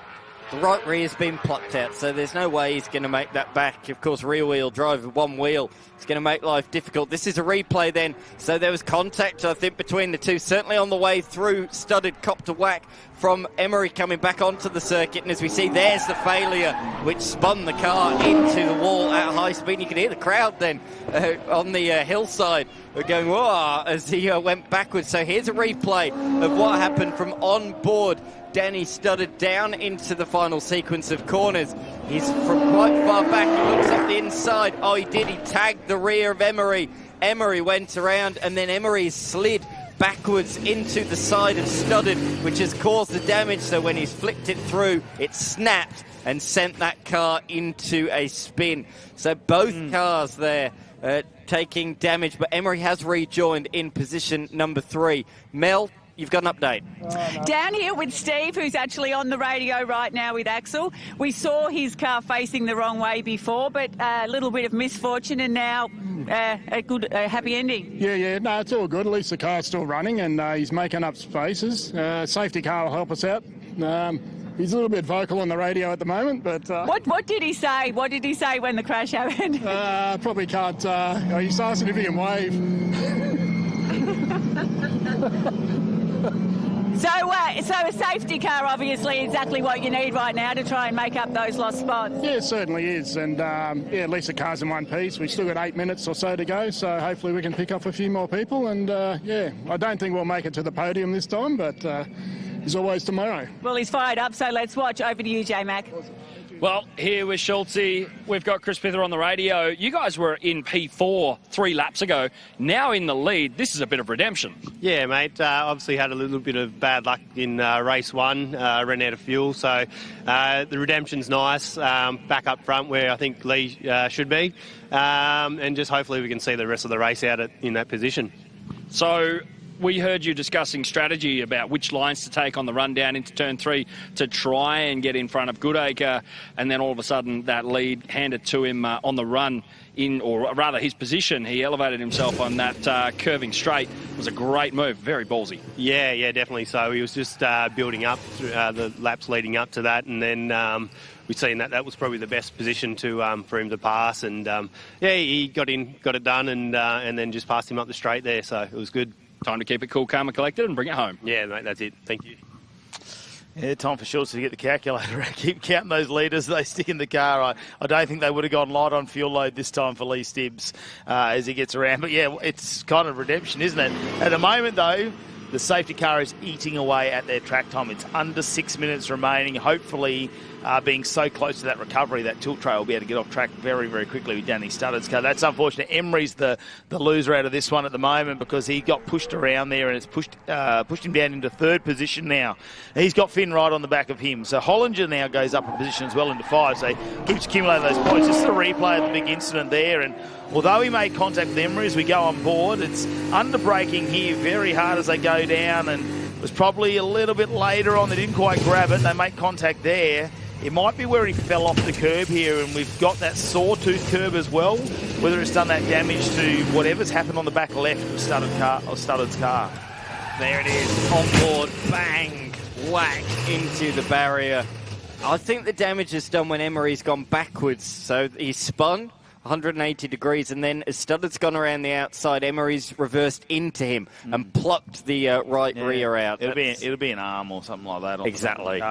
The right rear's been plucked out, so there's no way he's going to make that back. Of course, rear-wheel drive with one wheel is going to make life difficult. This is a replay then, so there was contact, I think, between the two. Certainly on the way through, Studded copped a whack from Emery coming back onto the circuit, and as we see, there's the failure which spun the car into the wall at high speed. You can hear the crowd then on the hillside going, whoa, as he went backwards. So here's a replay of what happened from on board Danny Studded down into the final sequence of corners. He's from quite far back. He looks up the inside. Oh, he did. He tagged the rear of Emery. Emery went around, and then Emery slid backwards into the side of Studded, which has caused the damage. So when he's flicked it through, it snapped and sent that car into a spin. So both cars there taking damage, but Emery has rejoined in position number 3. Mel, you've got an update. Down here with Steve, who's actually on the radio right now with Axel. We saw his car facing the wrong way before, but a little bit of misfortune, and now a happy ending. Yeah, no, it's all good. At least the car's still running, and he's making up spaces. Safety car will help us out. He's a little bit vocal on the radio at the moment, but... What did he say? What did he say when the crash happened? Probably can't... he's asking if he can wave. So a safety car, obviously, exactly what you need right now to try and make up those lost spots. Yeah, it certainly is. And, at least the car's in one piece. We've still got 8 minutes or so to go, so hopefully we can pick up a few more people. And, I don't think we'll make it to the podium this time, but there's always tomorrow. Well, he's fired up, so let's watch. Over to you, J-Mac. Well, here with Schultzy, we've got Chris Pither on the radio. You guys were in P4 3 laps ago, now in the lead. This is a bit of redemption. Yeah, mate. Obviously had a little bit of bad luck in race 1, ran out of fuel. So the redemption's nice, back up front where I think Lee should be. And just hopefully we can see the rest of the race out in that position. So... we heard you discussing strategy about which lines to take on the run down into turn 3 to try and get in front of Goodacre, and then all of a sudden that lead handed to him on the run in, or rather his position. He elevated himself on that curving straight. It was a great move, very ballsy. Yeah, definitely so. He was just building up through, the laps leading up to that, and then we've seen that was probably the best position to for him to pass, and he got it done, and then just passed him up the straight there, so it was good. Time to keep it cool, calm and collected and bring it home. Yeah, mate, that's it. Thank you. Yeah, time for Schultz to get the calculator out. Keep counting those litres they stick in the car. I don't think they would have gone light on fuel load this time for Lee Stibbs as he gets around. But, yeah, it's kind of redemption, isn't it? At the moment, though, the safety car is eating away at their track time. It's under 6 minutes remaining. Hopefully, being so close to that recovery, that tilt tray will be able to get off track very, very quickly with Danny Studded's car. That's unfortunate. Emery's the loser out of this one at the moment because he got pushed around there and it's pushed him down into 3rd position now. He's got Finn right on the back of him. So Hollinger now goes up a position as well into 5. So he keeps accumulating those points. Just a replay of the big incident there. And although he made contact with Emery as we go on board, it's under braking here very hard as they go down, and it was probably a little bit later on. They didn't quite grab it. They make contact there. It might be where he fell off the curb here, and we've got that sawtooth curb as well, whether it's done that damage to whatever's happened on the back left of Studded's car. There it is, on board, bang, whack into the barrier. I think the damage is done when Emery's gone backwards, so he spun 180 degrees, and then as Studded's gone around the outside, Emery's reversed into him and plucked the rear out. It'll be an arm or something like that. Exactly.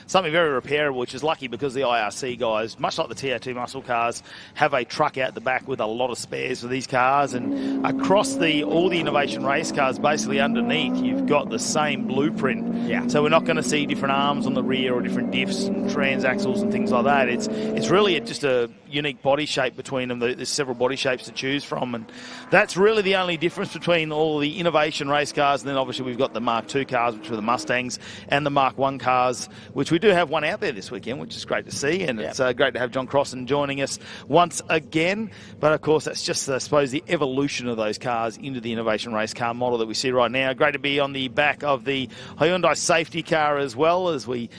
Something very repairable, which is lucky because the IRC guys, much like the TA2 muscle cars, have a truck out the back with a lot of spares for these cars, and across all the innovation race cars, basically underneath, you've got the same blueprint. Yeah. So we're not going to see different arms on the rear or different diffs and transaxles and things like that. It's really just a unique body shape between them. There's several body shapes to choose from, and that's really the only difference between all the innovation race cars. And then obviously we've got the Mark II cars, which are the Mustangs, and the Mark I cars, which we do have one out there this weekend, which is great to see. And it's great to have John Crossan joining us once again. But of course, that's just, I suppose, the evolution of those cars into the innovation race car model that we see right now. Great to be on the back of the Hyundai safety car as well, as we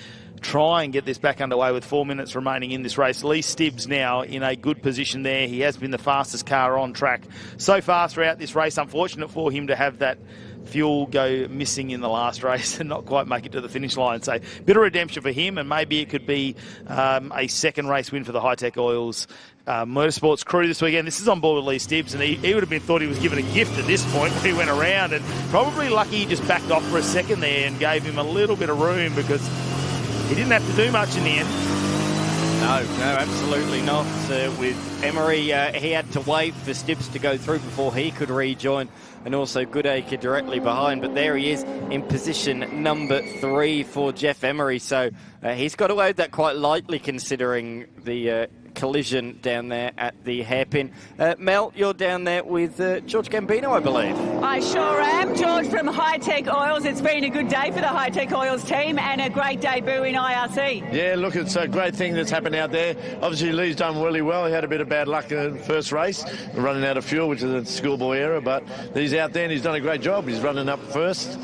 try and get this back underway with 4 minutes remaining in this race. Lee Stibbs now in a good position there. He has been the fastest car on track so far throughout this race. Unfortunate for him to have that fuel go missing in the last race and not quite make it to the finish line. So bit of redemption for him, and maybe it could be a second race win for the Hi-Tec Oils Motorsports crew this weekend. This is on board with Lee Stibbs, and he would have been thought he was given a gift at this point when he went around, and probably lucky he just backed off for a second there and gave him a little bit of room, because he didn't have to do much in the end. No, absolutely not. With Emery, he had to wait for Stibbs to go through before he could rejoin, and also Goodacre directly behind. But there he is in position number 3 for Jeff Emery. So he's got away with that quite lightly, considering the collision down there at the hairpin. Mel, you're down there with George Gambino, I believe. I sure am. George from Hi-Tec Oils. It's been a good day for the Hi-Tec Oils team and a great debut in IRC. Yeah, look, it's a great thing that's happened out there. Obviously, Lee's done really well. He had a bit of bad luck in the first race, running out of fuel, which is a schoolboy error, but he's out there and he's done a great job. He's running up first.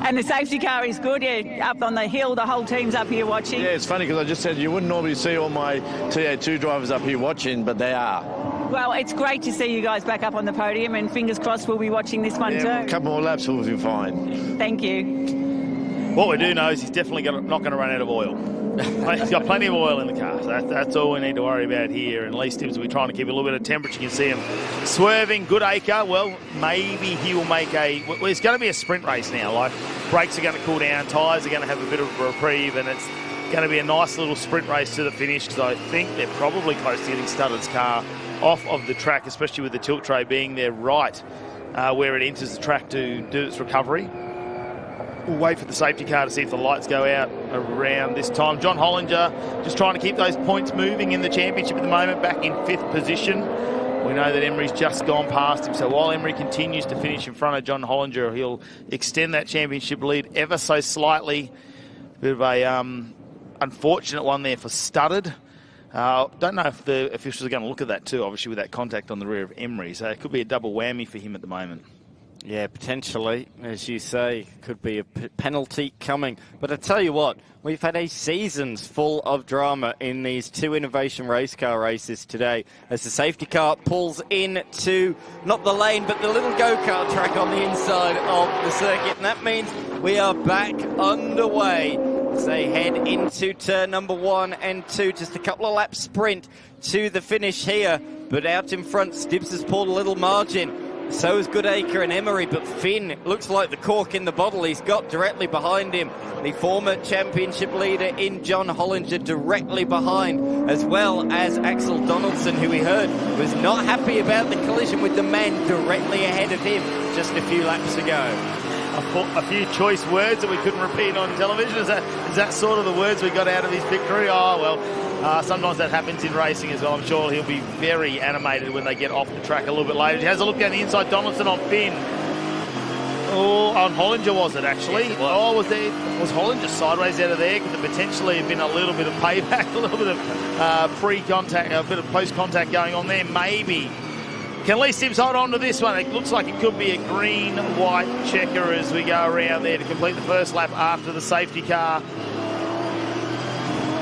And the safety car is good. Yeah, up on the hill, the whole team's up here watching. Yeah, it's funny because I just said you wouldn't normally see all my TA2 drivers up here watching, but they are. Well, it's great to see you guys back up on the podium, and fingers crossed we'll be watching this one too. A couple more laps, we'll be fine. Thank you. What we do know is he's definitely not going to run out of oil. He's got plenty of oil in the car. So that's all we need to worry about here. And Lee Stibbs will be trying to keep a little bit of temperature. You can see him swerving. Goodacre, well, maybe he will make well, it's going to be a sprint race now. Like, brakes are going to cool down, tyres are going to have a bit of a reprieve, and it's going to be a nice little sprint race to the finish, because I think they're probably close to getting Studdard's car off of the track, especially with the tilt tray being there right where it enters the track to do its recovery. We'll wait for the safety car to see if the lights go out around this time. John Hollinger just trying to keep those points moving in the championship at the moment, back in 5th position. We know that Emery's just gone past him, so while Emery continues to finish in front of John Hollinger, he'll extend that championship lead ever so slightly. Bit of a unfortunate one there for Studdard. Don't know if the officials are going to look at that too, obviously with that contact on the rear of Emery, so it could be a double whammy for him at the moment. Yeah, potentially, as you say, could be a penalty coming. But I tell you what, we've had a seasons full of drama in these 2 innovation race car races today, as the safety car pulls into, not the lane, but the little go-kart track on the inside of the circuit. And that means we are back underway as they head into turn number 1 and 2. Just a couple of laps sprint to the finish here. But out in front, Stibbs has pulled a little margin. So is Goodacre and Emery, but Finn looks like the cork in the bottle. He's got directly behind him the former championship leader in John Hollinger directly behind, as well as Axel Donaldson, who we heard was not happy about the collision with the man directly ahead of him just a few laps ago. A few choice words that we couldn't repeat on television. Is that sort of the words we got out of his victory? Oh, well, sometimes that happens in racing as well. I'm sure he'll be very animated when they get off the track a little bit later. He has a look down the inside. Donaldson on Finn. Oh, on Hollinger was it actually? Yes, it was. Was Hollinger sideways out of there? Could there potentially have been a little bit of payback, a little bit of pre-contact, a bit of post-contact going on there? Maybe. Can Lee Stibbs hold on to this one? It looks like it could be a green-white checker as we go around there to complete the first lap after the safety car.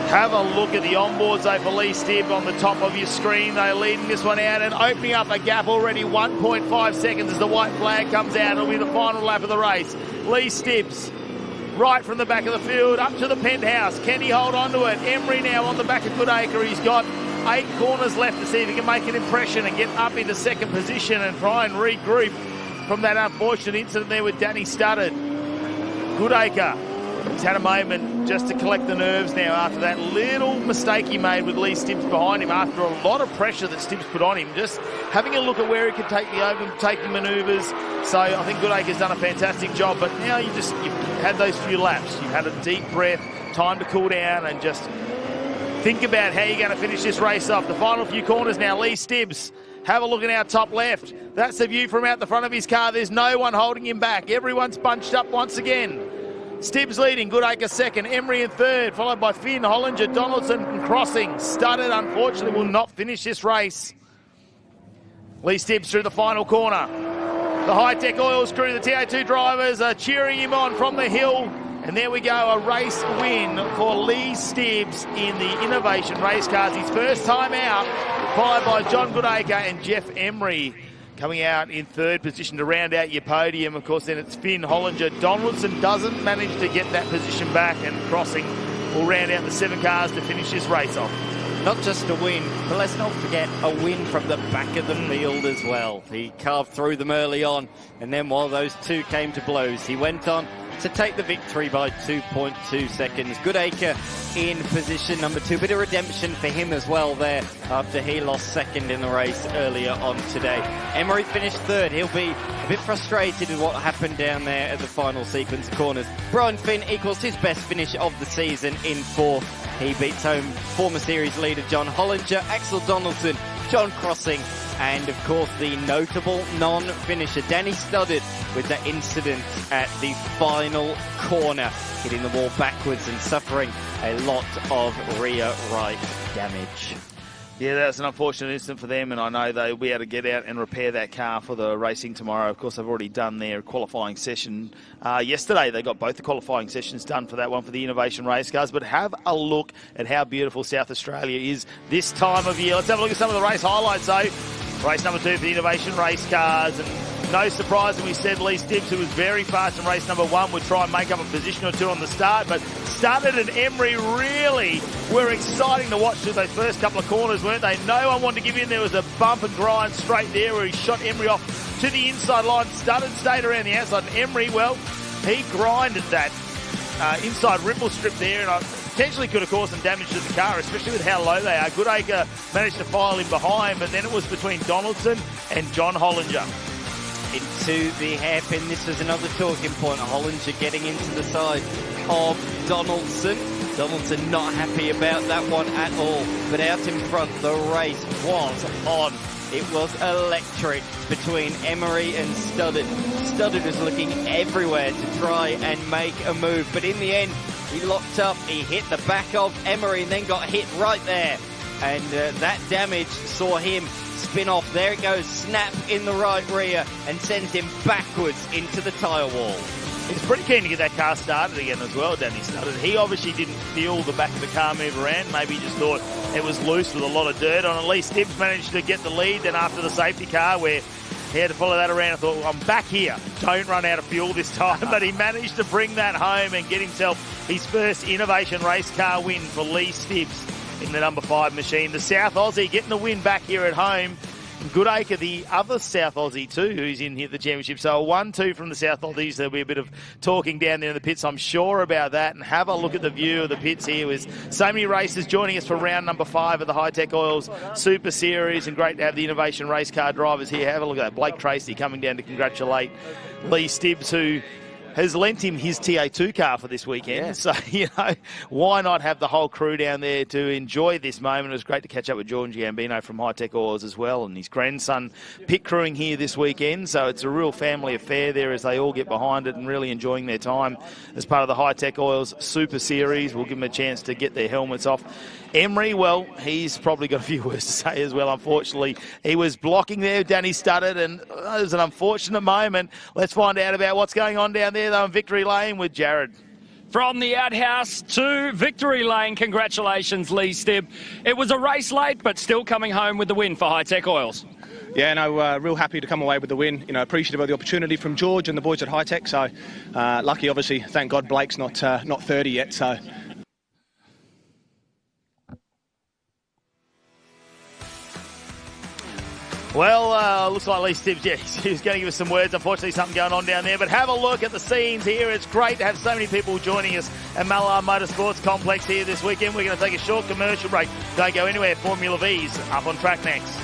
Have a look at the onboards though for Lee Stibbs on the top of your screen. They're leading this one out and opening up a gap already, 1.5 seconds as the white flag comes out. It'll be the final lap of the race. Lee Stibbs right from the back of the field up to the penthouse. Can he hold on to it? Emery now on the back of Goodacre. He's got 8 corners left to see if he can make an impression and get up into second position and try and regroup from that unfortunate incident there with Danny Studdard. Goodacre, he's had a moment just to collect the nerves now after that little mistake he made with Lee Stibbs behind him after a lot of pressure that Stibbs put on him. Just having a look at where he could take the overtaking manoeuvres. So I think Goodacre's done a fantastic job, but now you've had those few laps. You've had a deep breath, time to cool down and just think about how you're going to finish this race off. The final few corners now, Lee Stibbs. Have a look at our top left. That's the view from out the front of his car. There's no one holding him back. Everyone's bunched up once again. Stibbs leading, Goodacre second, Emery in third, followed by Finn, Hollinger, Donaldson crossing. Studdard, unfortunately, will not finish this race. Lee Stibbs through the final corner. The Hi-Tec Oils crew, the TA2 drivers are cheering him on from the hill. And there we go, a race win for Lee Stibbs in the Innovation Race Cars. His first time out, followed by John Goodacre and Jeff Emery. Coming out in third position to round out your podium, of course, then it's Finn Hollinger. Donaldson doesn't manage to get that position back, and Crossing will round out the 7 cars to finish this race off. Not just a win, but let's not forget a win from the back of the field as well. He carved through them early on, and then while those two came to blows, he went on to take the victory by 2.2 seconds. Goodacre in position number 2. Bit of redemption for him as well there after he lost second in the race earlier on today. Emery finished third. He'll be a bit frustrated with what happened down there at the final sequence of corners. Brian Finn equals his best finish of the season in 4th. He beats home former series leader John Hollinger, Axel Donaldson, John Crossing, and of course the notable non-finisher Danny Studdard with that incident at the final corner, hitting the wall backwards and suffering a lot of rear right damage. Yeah, that's an unfortunate incident for them, and I know they'll be able to get out and repair that car for the racing tomorrow. Of course, they've already done their qualifying session. Yesterday, they got both the qualifying sessions done for that one for the Innovation Race cars, but have a look at how beautiful South Australia is this time of year. Let's have a look at some of the race highlights, though. Race number 2 for the Innovation Race cars, and no surprise when we said Lee Stibbs, who was very fast in race number 1, would try and make up a position or 2 on the start, but Studdard and Emery really were exciting to watch through those first couple of corners, weren't they? No one wanted to give in. There was a bump and grind straight there where he shot Emery off to the inside line. Studdard stayed around the outside, and Emery, well, he grinded that inside ripple strip there, and potentially could have caused some damage to the car, especially with how low they are. Goodacre managed to file in behind, but then it was between Donaldson and John Hollinger. Into the hairpin, this was another talking point. Hollinger getting into the side of Donaldson. Donaldson not happy about that one at all, but out in front, the race was on. It was electric between Emery and Studdard. Studdard was looking everywhere to try and make a move, but in the end, he locked up, he hit the back of Emery and then got hit right there. And that damage saw him spin off. There it goes, snap in the right rear and sends him backwards into the tyre wall. He's pretty keen to get that car started again as well, Danny Studdard. He obviously didn't feel the back of the car move around. Maybe he just thought it was loose with a lot of dirt on. At least Stibbs managed to get the lead. Then after the safety car, where he had to follow that around, I thought, well, I'm back here. Don't run out of fuel this time. But he managed to bring that home and get himself his first Innovation Race car win for Lee Stibbs in the number 5 machine. The South Aussie getting the win back here at home. Goodacre, the other South Aussie too, who's in here at the championship. So a 1-2 from the South Aussies. There'll be a bit of talking down there in the pits, I'm sure about that. And have a look at the view of the pits here with so many races joining us for round number 5 of the Hi-Tec Oils Super Series. And great to have the Innovation Race car drivers here. Have a look at that. Blake Tracy coming down to congratulate Lee Stibbs, who has lent him his TA2 car for this weekend. Yeah. So, you know, why not have the whole crew down there to enjoy this moment? It was great to catch up with George Gambino from Hi-Tec Oils as well, and his grandson pit crewing here this weekend. So it's a real family affair there as they all get behind it and really enjoying their time as part of the Hi-Tec Oils Super Series. We'll give them a chance to get their helmets off. Emery, well, he's probably got a few words to say as well, unfortunately. He was blocking there, Danny Studdard, and it was an unfortunate moment. Let's find out about what's going on down there, though, in Victory Lane with Jared. From the outhouse to Victory Lane, congratulations, Lee Stibb. It was a race late, but still coming home with the win for Hi-Tec Oils. Yeah, no, real happy to come away with the win. You know, appreciative of the opportunity from George and the boys at Hi-Tec. So lucky, obviously, thank God Blake's not 30 yet. So. Well, looks like Lee Stibbs, yeah, he was going to give us some words. Unfortunately, something going on down there. But have a look at the scenes here. It's great to have so many people joining us at Mallala Motorsports Complex here this weekend. We're going to take a short commercial break. Don't go anywhere. Formula V's up on track next.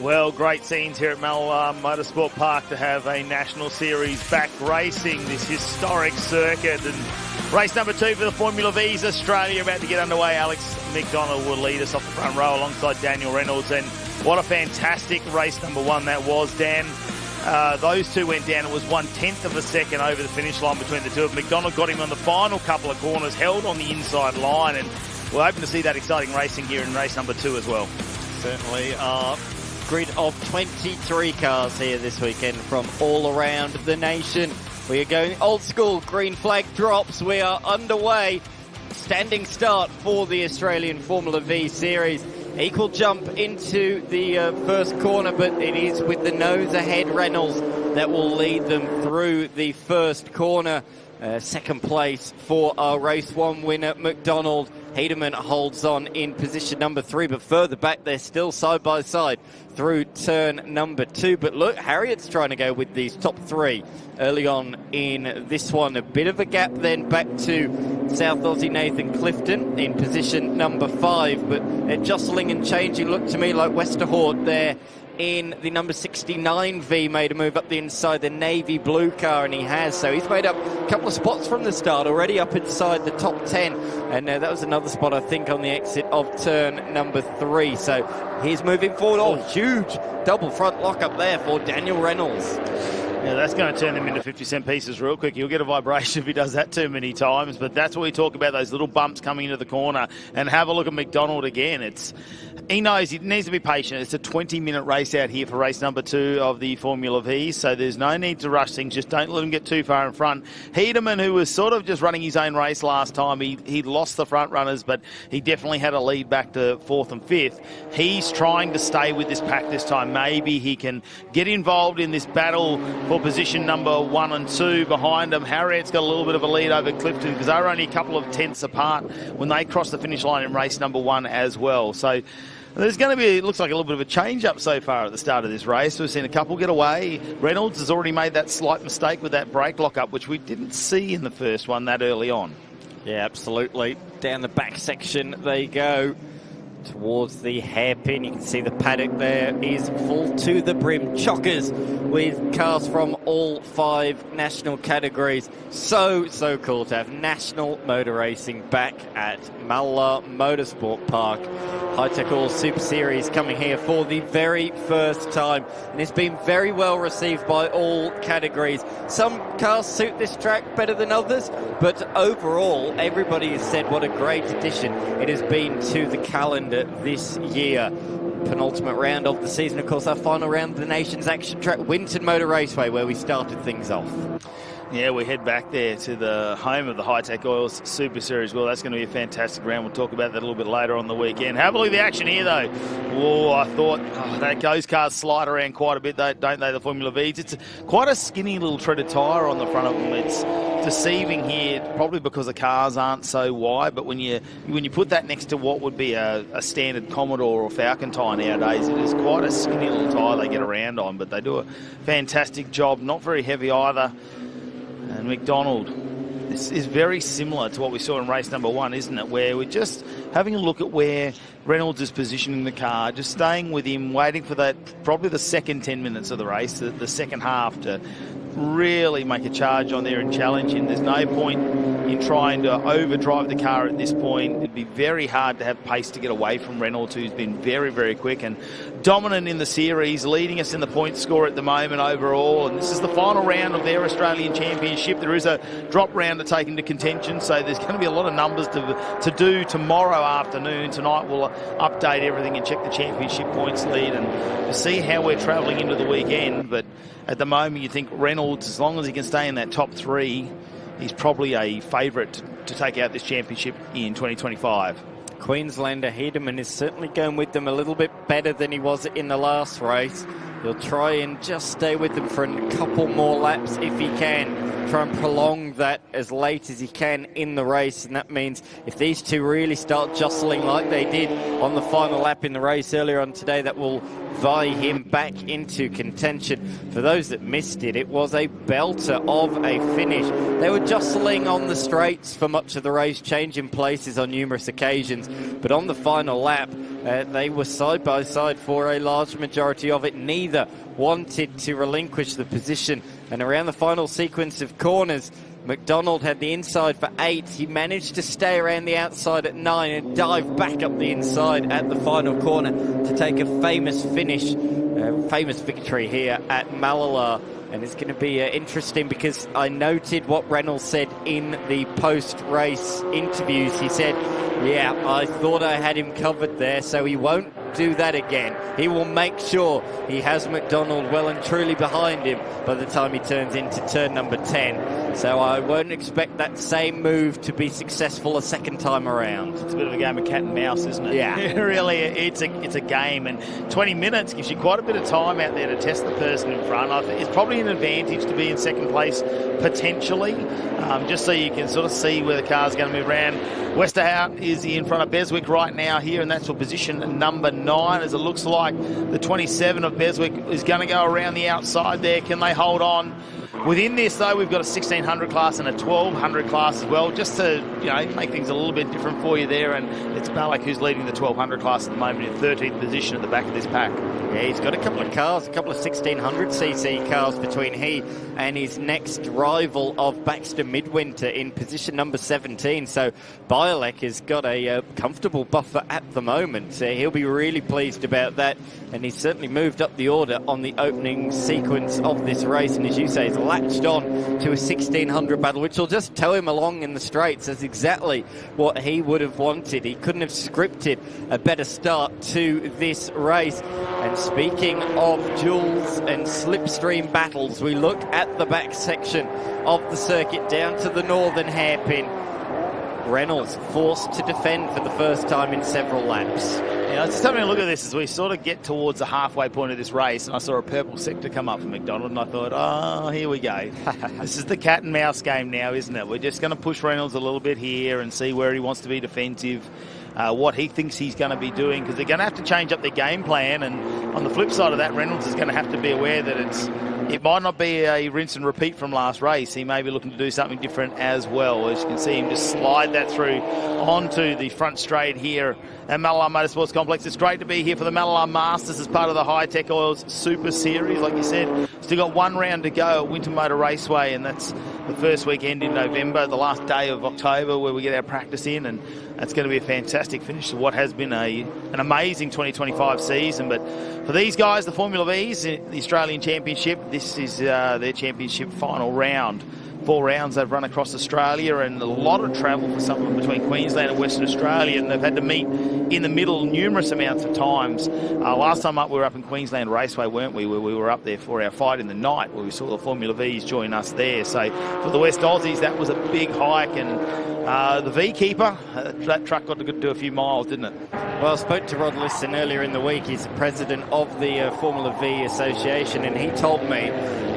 Well, great scenes here at Mallala Motorsport Park to have a National Series back racing this historic circuit. And race number 2 for the Formula V's Australia about to get underway. Alex McDonald will lead us off the front row alongside Daniel Reynolds. And what a fantastic race number 1 that was, Dan. Those two went down. It was 1/10 of a second over the finish line between the two of them. McDonald got him on the final couple of corners, held on the inside line, and we're hoping to see that exciting racing here in race number 2 as well. Certainly are. Grid of 23 cars here this weekend from all around the nation. We are going old school, green flag drops. We are underway. Standing start for the Australian Formula V Series. Equal jump into the first corner, but it is with the nose ahead Reynolds that will lead them through the first corner. Second place for our race 1 winner, McDonald. Hedeman holds on in position number 3, but further back they're still side by side through turn number 2. But look, Harriet's trying to go with these top 3 early on in this one. A bit of a gap then back to South Aussie Nathan Clifton in position number 5, but jostling and changing. Looked to me like Westerhout there in the number 69 V made a move up the inside the navy blue car, and he has. So he's made up a couple of spots from the start already up inside the top 10, and that was another spot I think on the exit of turn number 3. So he's moving forward. Oh, huge double front lock up there for Daniel Reynolds. Yeah, that's going to turn them into 50-cent pieces real quick. He'll get a vibration if he does that too many times, but that's what we talk about, those little bumps coming into the corner. And have a look at McDonald again. He knows he needs to be patient. It's a 20-minute race out here for race number 2 of the Formula V, so there's no need to rush things. Just don't let him get too far in front. Hedeman, who was sort of just running his own race last time, he lost the front runners, but he definitely had a lead back to 4th and 5th. He's trying to stay with this pack this time. Maybe he can get involved in this battle for position number 1 and 2 behind him. Harriet's got a little bit of a lead over Clifton because they were only a couple of tenths apart when they crossed the finish line in race number 1 as well. So there's going to be, it looks like a little bit of a change up so far at the start of this race. We've seen a couple get away. Reynolds has already made that slight mistake with that brake lock-up, which we didn't see in the first one that early on. Yeah, absolutely. Down the back section they go towards the hairpin. You can see the paddock there is full to the brim. Chockers with cars from all 5 national categories. So cool to have national motor racing back at Mallala Motorsport Park. Hi-Tec All Super Series coming here for the very first time, and it's been very well received by all categories. Some cars suit this track better than others, but overall everybody has said what a great addition it has been to the calendar this year. Penultimate round of the season, of course, our final round of the nation's action track, Winton Motor Raceway, where we started things off. Yeah, we head back there to the home of the Hi-Tec Oils Super Series. Well, that's going to be a fantastic round. We'll talk about that a little bit later on the weekend. Have a look at the action here, though. Oh, I thought those cars slide around quite a bit, don't they, the Formula Vs? It's quite a skinny little treaded tyre on the front of them. It's deceiving here, probably because the cars aren't so wide, but when you put that next to what would be a standard Commodore or Falcon tyre nowadays, it is quite a skinny little tyre they get around on, but they do a fantastic job. Not very heavy either. And McDonald, this is very similar to what we saw in race number 1, isn't it? Where we're just having a look at where Reynolds is positioning the car, just staying with him, waiting for that, probably the second 10 minutes of the race, the second half, to really make a charge on there and challenge him. There's no point in trying to overdrive the car at this point. It'd be very hard to have pace to get away from Reynolds, who's been very, very quick and dominant in the series, leading us in the point score at the moment overall. And this is the final round of their Australian Championship. There is a drop round to take into contention, so there's going to be a lot of numbers to do tomorrow afternoon. Tonight we'll update everything and check the championship points lead and to see how we're travelling into the weekend. But at the moment, you think Reynolds, as long as he can stay in that top 3, he's probably a favourite to take out this championship in 2025. Queenslander Hedeman is certainly going with them a little bit better than he was in the last race. He'll try and just stay with them for a couple more laps if he can. Try and prolong that as late as he can in the race, and that means if these two really start jostling like they did on the final lap in the race earlier on today, that will vie him back into contention. For those that missed it, it was a belter of a finish. They were jostling on the straights for much of the race, changing places on numerous occasions, but on the final lap, They were side by side for a large majority of it. Neither wanted to relinquish the position. And around the final sequence of corners, McDonald had the inside for 8. He managed to stay around the outside at 9 and dive back up the inside at the final corner to take a famous finish, famous victory here at Mallala. And it's going to be interesting because I noted what Reynolds said in the post-race interviews. He said, yeah, I thought I had him covered there, so he won't do that again. He will make sure he has McDonald well and truly behind him by the time he turns into turn number 10. So I won't expect that same move to be successful a second time around. It's a bit of a game of cat and mouse, isn't it? Yeah. Really, it's a game, and 20 minutes gives you quite a bit of time out there to test the person in front. I think it's probably an advantage to be in second place, potentially, just so you can sort of see where the car's going to move around. Westerhout is in front of Beswick right now here, and that's for position number 9, as it looks like the 27 of Beswick is going to go around the outside there. Can they hold on? Within this, though, we've got a 1600 class and a 1200 class as well, just to make things a little bit different for you there. And it's Balak who's leading the 1200 class at the moment in 13th position at the back of this pack. Yeah, he's got a couple of cars, a couple of 1600cc cars between he and his next rival of Baxter Midwinter in position number 17. So Bialek has got a comfortable buffer at the moment. He'll be really pleased about that, and he's certainly moved up the order on the opening sequence of this race. And as you say, he's latched on to a 1600 battle, which will just tow him along in the straights. That's exactly what he would have wanted. He couldn't have scripted a better start to this race. And speaking of duels and slipstream battles, we look at the back section of the circuit down to the northern hairpin. Reynolds forced to defend for the first time in several laps. Yeah, I was just having a look at this as we sort of get towards the halfway point of this race, and I saw a purple sector come up for McDonald, and I thought, oh, here we go. This is the cat and mouse game now, isn't it? We're just going to push Reynolds a little bit here and see where he wants to be defensive, what he thinks he's going to be doing, because they're going to have to change up their game plan. And on the flip side of that, Reynolds is going to have to be aware that it might not be a rinse and repeat from last race. He may be looking to do something different as well. As you can see him just slide that through onto the front straight here at Mallala Motorsports Complex. It's great to be here for the Mallala Masters as part of the Hi-Tec Oils Super Series. Like you said, still got one round to go at Winter Motor Raceway, and that's the first weekend in November, the last day of October, where we get our practice in, and that's going to be a fantastic finish to what has been an amazing 2025 season. But for these guys, the Formula V's, the Australian Championship, this is their championship final round. 4 rounds they've run across Australia, and a lot of travel for some of them between Queensland and Western Australia, and they've had to meet in the middle numerous amounts of times. Last time up, we were up in Queensland Raceway, weren't we? We were up there for our fight in the night, where we saw the Formula V's join us there. So for the West Aussies, that was a big hike, and the V Keeper, that truck got to do a few miles, didn't it? Well, I spoke to Rod Liston earlier in the week. He's the president of the Formula V Association, and he told me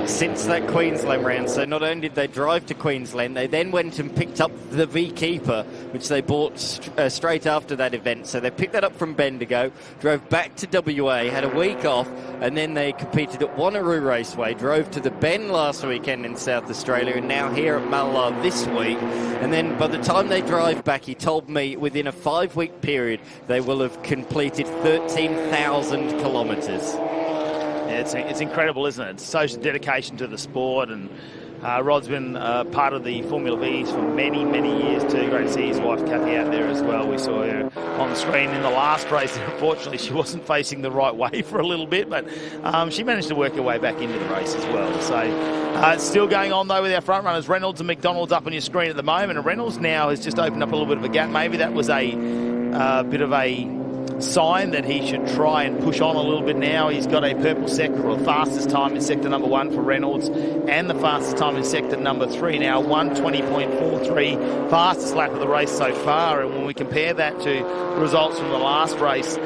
since that Queensland round, so not only did they drive to Queensland, they then went and picked up the V Keeper, which they bought straight after that event. So they picked that up from Bendigo, drove back to WA, had a week off, and then they competed at Wanneroo Raceway, drove to the Bend last weekend in South Australia, and now here at Malala this week. And then by the time they drive back, he told me within a 5-week period, they will have completed 13,000 kilometres. Yeah, it's incredible, isn't it? It's social dedication to the sport, and Rod's been part of the Formula V's for many, many years too. Great to see his wife Kathy out there as well. We saw her on the screen in the last race. Unfortunately, she wasn't facing the right way for a little bit, but she managed to work her way back into the race as well. So it's still going on though with our front runners. Reynolds and McDonald's up on your screen at the moment, and Reynolds now has just opened up a little bit of a gap. Maybe that was a bit of a sign that he should try and push on a little bit now. He's got a purple sector, or the fastest time in sector number 1 for Reynolds, and the fastest time in sector number 3 now, 1:20.43, fastest lap of the race so far. And when we compare that to results from the last race,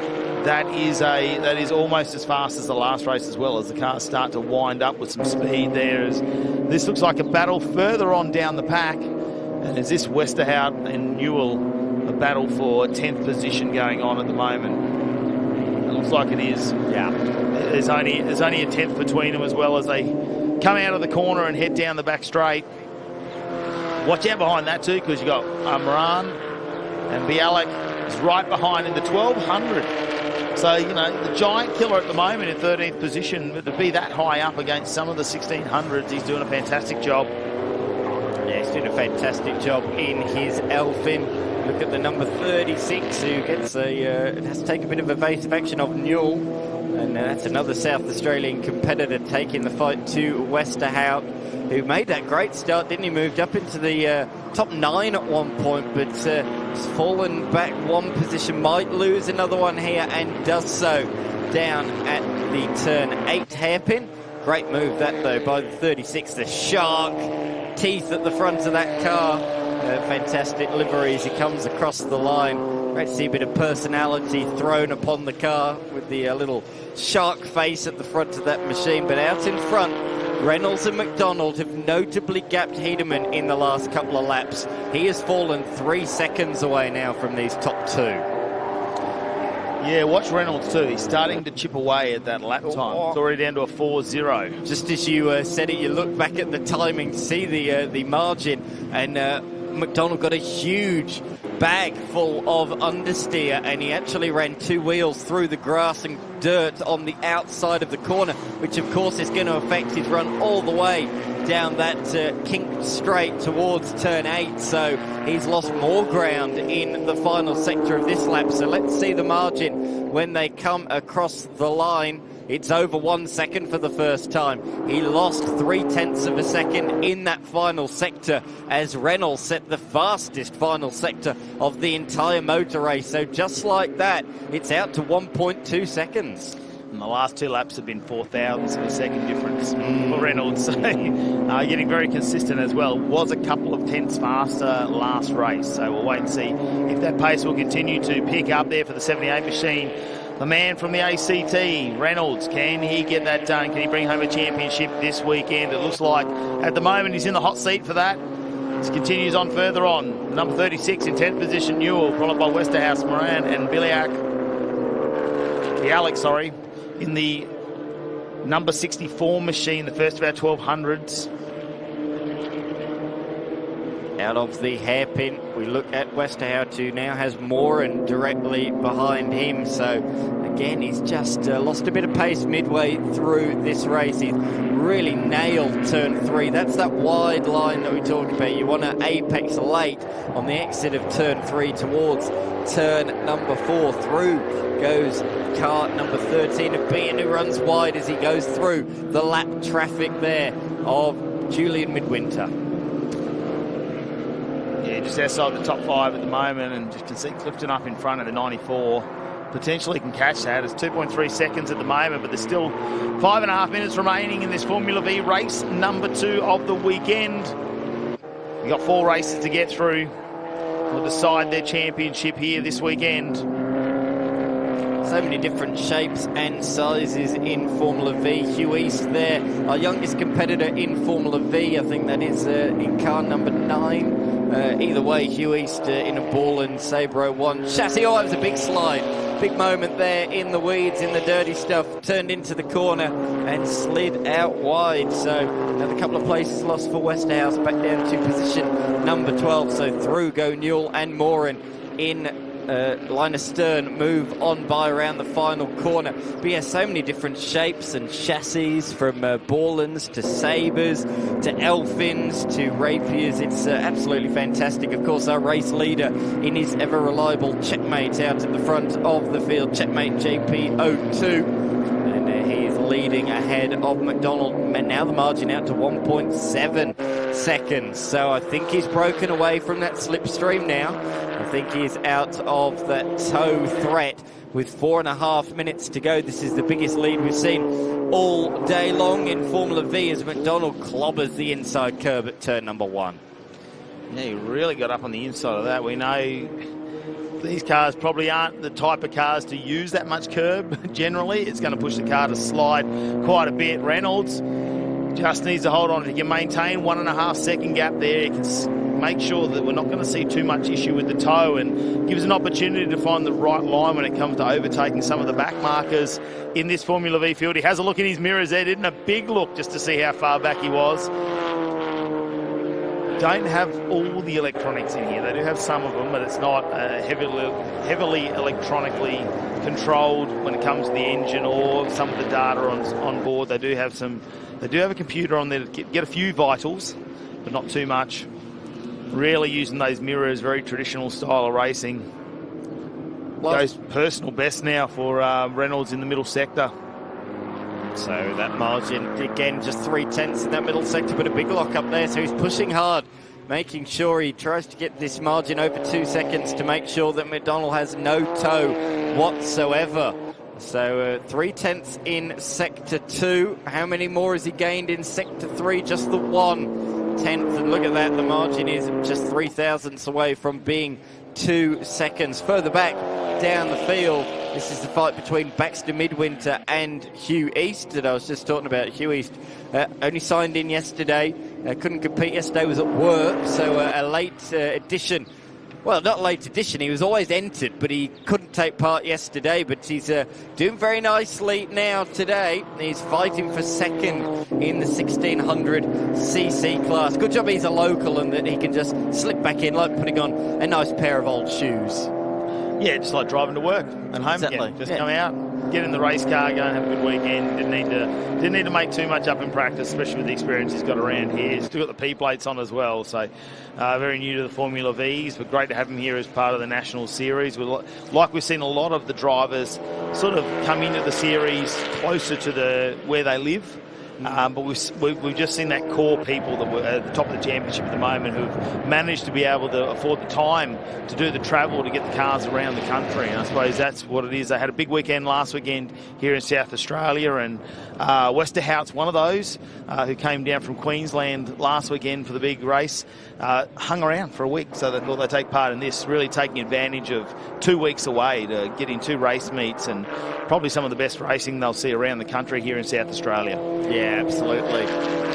that is almost as fast as the last race as well, as the cars start to wind up with some speed there. As this looks like a battle further on down the pack, and is this Westerhout and Newell a battle for 10th position going on at the moment? It looks like it is. Yeah. There's only a 10th between them, as well as they come out of the corner and head down the back straight. Watch out behind that too, because you've got Amran and Bialek is right behind in the 1200. So, you know, the giant killer at the moment in 13th position, but to be that high up against some of the 1600s, he's doing a fantastic job. Yeah, he's doing a fantastic job in his Elfin. Look at the number 36 who gets has to take a bit of evasive action of Newell. And that's another South Australian competitor taking the fight to Westerhout, who made that great start, didn't he? Moved up into the top 9 at one point, but has fallen back one position, might lose another one here, and does so down at the turn 8 hairpin. Great move that, though, by the 36, the shark teeth at the front of that car. Fantastic livery as he comes across the line. Great to see a bit of personality thrown upon the car with the little shark face at the front of that machine. But out in front, Reynolds and McDonald have notably gapped Hedeman in the last couple of laps. He has fallen 3 seconds away now from these top 2. Yeah, watch Reynolds too. He's starting to chip away at that lap time. It's already down to a 4.0. Just as you said it, you look back at the timing, see the margin, and McDonald got a huge bag full of understeer, and he actually ran 2 wheels through the grass and dirt on the outside of the corner, which of course is going to affect his run all the way down that kinked straight towards turn 8. So he's lost more ground in the final sector of this lap. So let's see the margin when they come across the line. It's over 1 second for the first time. He lost 0.3 of a second in that final sector as Reynolds set the fastest final sector of the entire motor race. So just like that, it's out to 1.2 seconds. And the last 2 laps have been 4,000ths of a second difference for Reynolds. So getting very consistent as well. Was a couple of tenths faster last race. So we'll wait and see if that pace will continue to pick up there for the 78 machine. The man from the ACT, Reynolds, can he get that done? Can he bring home a championship this weekend? It looks like at the moment he's in the hot seat for that. This continues on further on. Number 36 in 10th position, Newell, followed by Westerhouse, Moran and Bialik, in the number 64 machine, the first of our 1200s. Out of the hairpin, we look at Westerhout, who now has Moran directly behind him. So again, he's just lost a bit of pace midway through this race. He's really nailed turn 3. That's that wide line that we talked about. You want to apex late on the exit of turn 3 towards turn number 4. Through goes car number 13 of Bean, who runs wide as he goes through the lap traffic there of Julian Midwinter. Yeah, just outside the top 5 at the moment, and just can see Clifton up in front of the 94. Potentially can catch that. It's 2.3 seconds at the moment, but there's still 5.5 minutes remaining in this Formula V race number 2 of the weekend. We've got 4 races to get through. We'll decide their championship here this weekend. So many different shapes and sizes in Formula V. Hugh East there, our youngest competitor in Formula V. I think that is in car number 9. Either way, Hugh East in a ball and Sabro 1. Chassis, that was a big slide. Big moment there in the weeds, in the dirty stuff. Turned into the corner and slid out wide. So another couple of places lost for Westerhouse, back down to position number 12. So through go Newell and Moran in line astern, move on by around the final corner. But yeah, so many different shapes and chassis, from Borlands to Sabres to Elfins to Rapiers. It's absolutely fantastic. Of course, our race leader in his ever reliable Checkmate out at the front of the field, Checkmate JP02. And he's leading ahead of McDonald. And now the margin out to 1.7 seconds. So I think he's broken away from that slipstream now. I think he's out of that tow threat with 4.5 minutes to go. This is the biggest lead we've seen all day long in Formula V as McDonald clobbers the inside curb at turn number 1. Yeah, he really got up on the inside of that. We know these cars probably aren't the type of cars to use that much curb generally. It's going to push the car to slide quite a bit. Reynolds just needs to hold on. If he can maintain 1.5 second gap there, he can make sure that we're not going to see too much issue with the toe, and gives an opportunity to find the right line when it comes to overtaking some of the back markers in this Formula V field. He has a look in his mirrors there, didn't a big look just to see how far back he was. don't have all the electronics in here. They do have some of them, but it's not heavily electronically controlled when it comes to the engine or some of the data on board. They do have a computer on there to get a few vitals, but not too much. Really using those mirrors, very traditional style of racing. Goes personal best now for Reynolds in the middle sector. So that margin, again, just 3/10 in that middle sector, but a big lock up there. So he's pushing hard, making sure he tries to get this margin over 2 seconds to make sure that McDonald has no toe whatsoever. So 3/10 in Sector 2. How many more has he gained in Sector 3? Just the 1/10. And look at that, the margin is just 3 thousandths away from being 2 seconds. Further back down the field, this is the fight between Baxter Midwinter and Hugh East that I was just talking about. Hugh East only signed in yesterday, couldn't compete yesterday, was at work, so a late addition. Well, not late addition, he was always entered, but he couldn't take part yesterday, but he's doing very nicely now today. He's fighting for second in the 1600cc class. Good job he's a local and that he can just slip back in like putting on a nice pair of old shoes. Yeah, just like driving to work and home again. Just come out, get in the race car, go and have a good weekend. Didn't need to make too much up in practice, especially with the experience he's got around here. He's still got the P plates on as well, so very new to the Formula Vs, but great to have him here as part of the National Series. Like we've seen a lot of the drivers sort of come into the series closer to where they live. But we've just seen that core people that were at the top of the championship at the moment who've managed to be able to afford the time to do the travel to get the cars around the country. And I suppose that's what it is. They had a big weekend last weekend here in South Australia, and Westerhout's one of those who came down from Queensland last weekend for the big race, hung around for a week, so they thought they'd take part in this, really taking advantage of 2 weeks away to get in 2 race meets and probably some of the best racing they'll see around the country here in South Australia. Yeah, absolutely.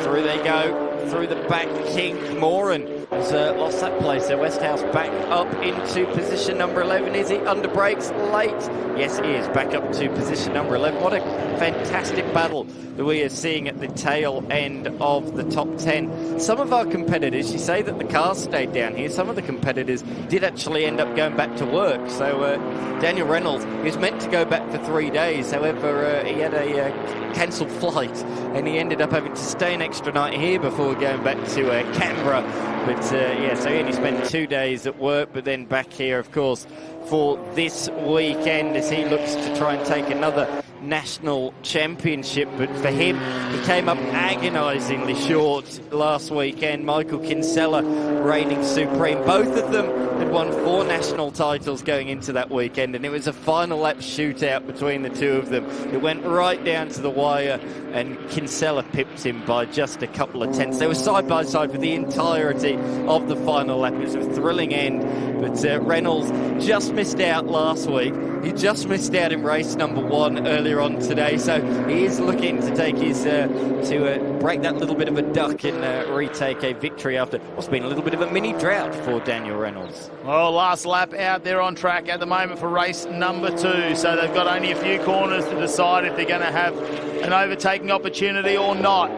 Through they go, through the back. King Moran has lost that place. So Westhouse back up into position number 11. Is he under brakes late? Yes, he is. Back up to position number 11. What a fantastic battle that we are seeing at the tail end of the top 10. Some of our competitors, you say that the cars stayed down here, some of the competitors did actually end up going back to work. So Daniel Reynolds, he was meant to go back for 3 days, however he had a cancelled flight and he ended up having to stay an extra night here before going back to Canberra. But yeah, so he only spent 2 days at work, but then back here, of course, for this weekend as he looks to try and take another national championship. But for him, he came up agonisingly short last weekend. Michael Kinsella reigning supreme. Both of them had won 4 national titles going into that weekend, and it was a final lap shootout between the two of them. It went right down to the wire, and Kinsella pipped him by just a couple of tenths. They were side by side for the entirety of the final lap. It was a thrilling end, but Reynolds just missed out last week. He just missed out in race number 1 earlier on today, so he is looking to take his to break that little bit of a duck and retake a victory after what's been a little bit of a mini drought for Daniel Reynolds. Well, last lap out there on track at the moment for race number 2, so they've got only a few corners to decide if they're going to have an overtaking opportunity or not.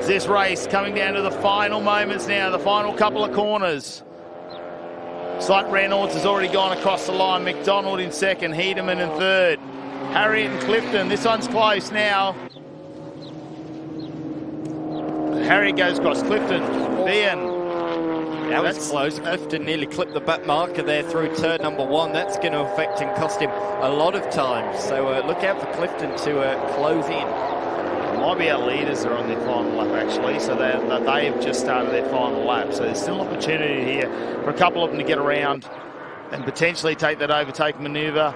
This race coming down to the final moments now, the final couple of corners. It's like Reynolds has already gone across the line. McDonald in second, Hedeman in third. Harriet and Clifton, this one's close now. Harriet goes across Clifton. That was close. Clifton nearly clipped the back marker there through turn number 1. That's going to affect and cost him a lot of time. So look out for Clifton to close in. Might be our leaders are on their final lap actually, so they have just started their final lap. So there's still an opportunity here for a couple of them to get around and potentially take that overtake manoeuvre.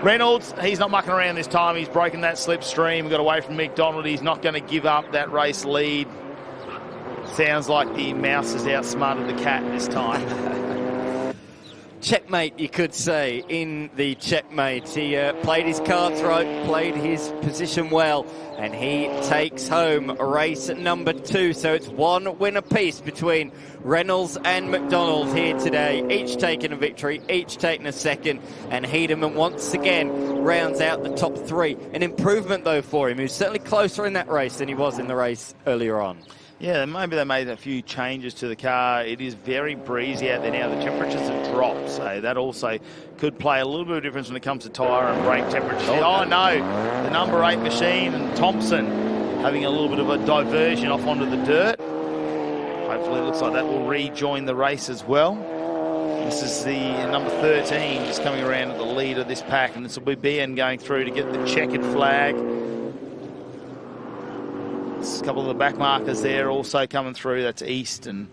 Reynolds, he's not mucking around this time. He's broken that slipstream, got away from McDonald. He's not going to give up that race lead. Sounds like the mouse has outsmarted the cat this time. Checkmate, you could say, in the checkmate. He played his cards right, played his position well, and he takes home race number 2. So it's 1 win apiece between Reynolds and McDonald here today, each taking a victory, each taking a second, and Hedeman once again rounds out the top 3. An improvement, though, for him. He was certainly closer in that race than he was in the race earlier on. Yeah, maybe they made a few changes to the car. It is very breezy out there now. The temperatures have dropped, so that also could play a little bit of difference when it comes to tyre and brake temperatures. Oh, no, the number 8 machine and Thompson having a little bit of a diversion off onto the dirt. Hopefully it looks like that will rejoin the race as well. This is the number 13 just coming around at the lead of this pack, and this will be BN going through to get the checkered flag. There's a couple of the back markers there also coming through. That's East and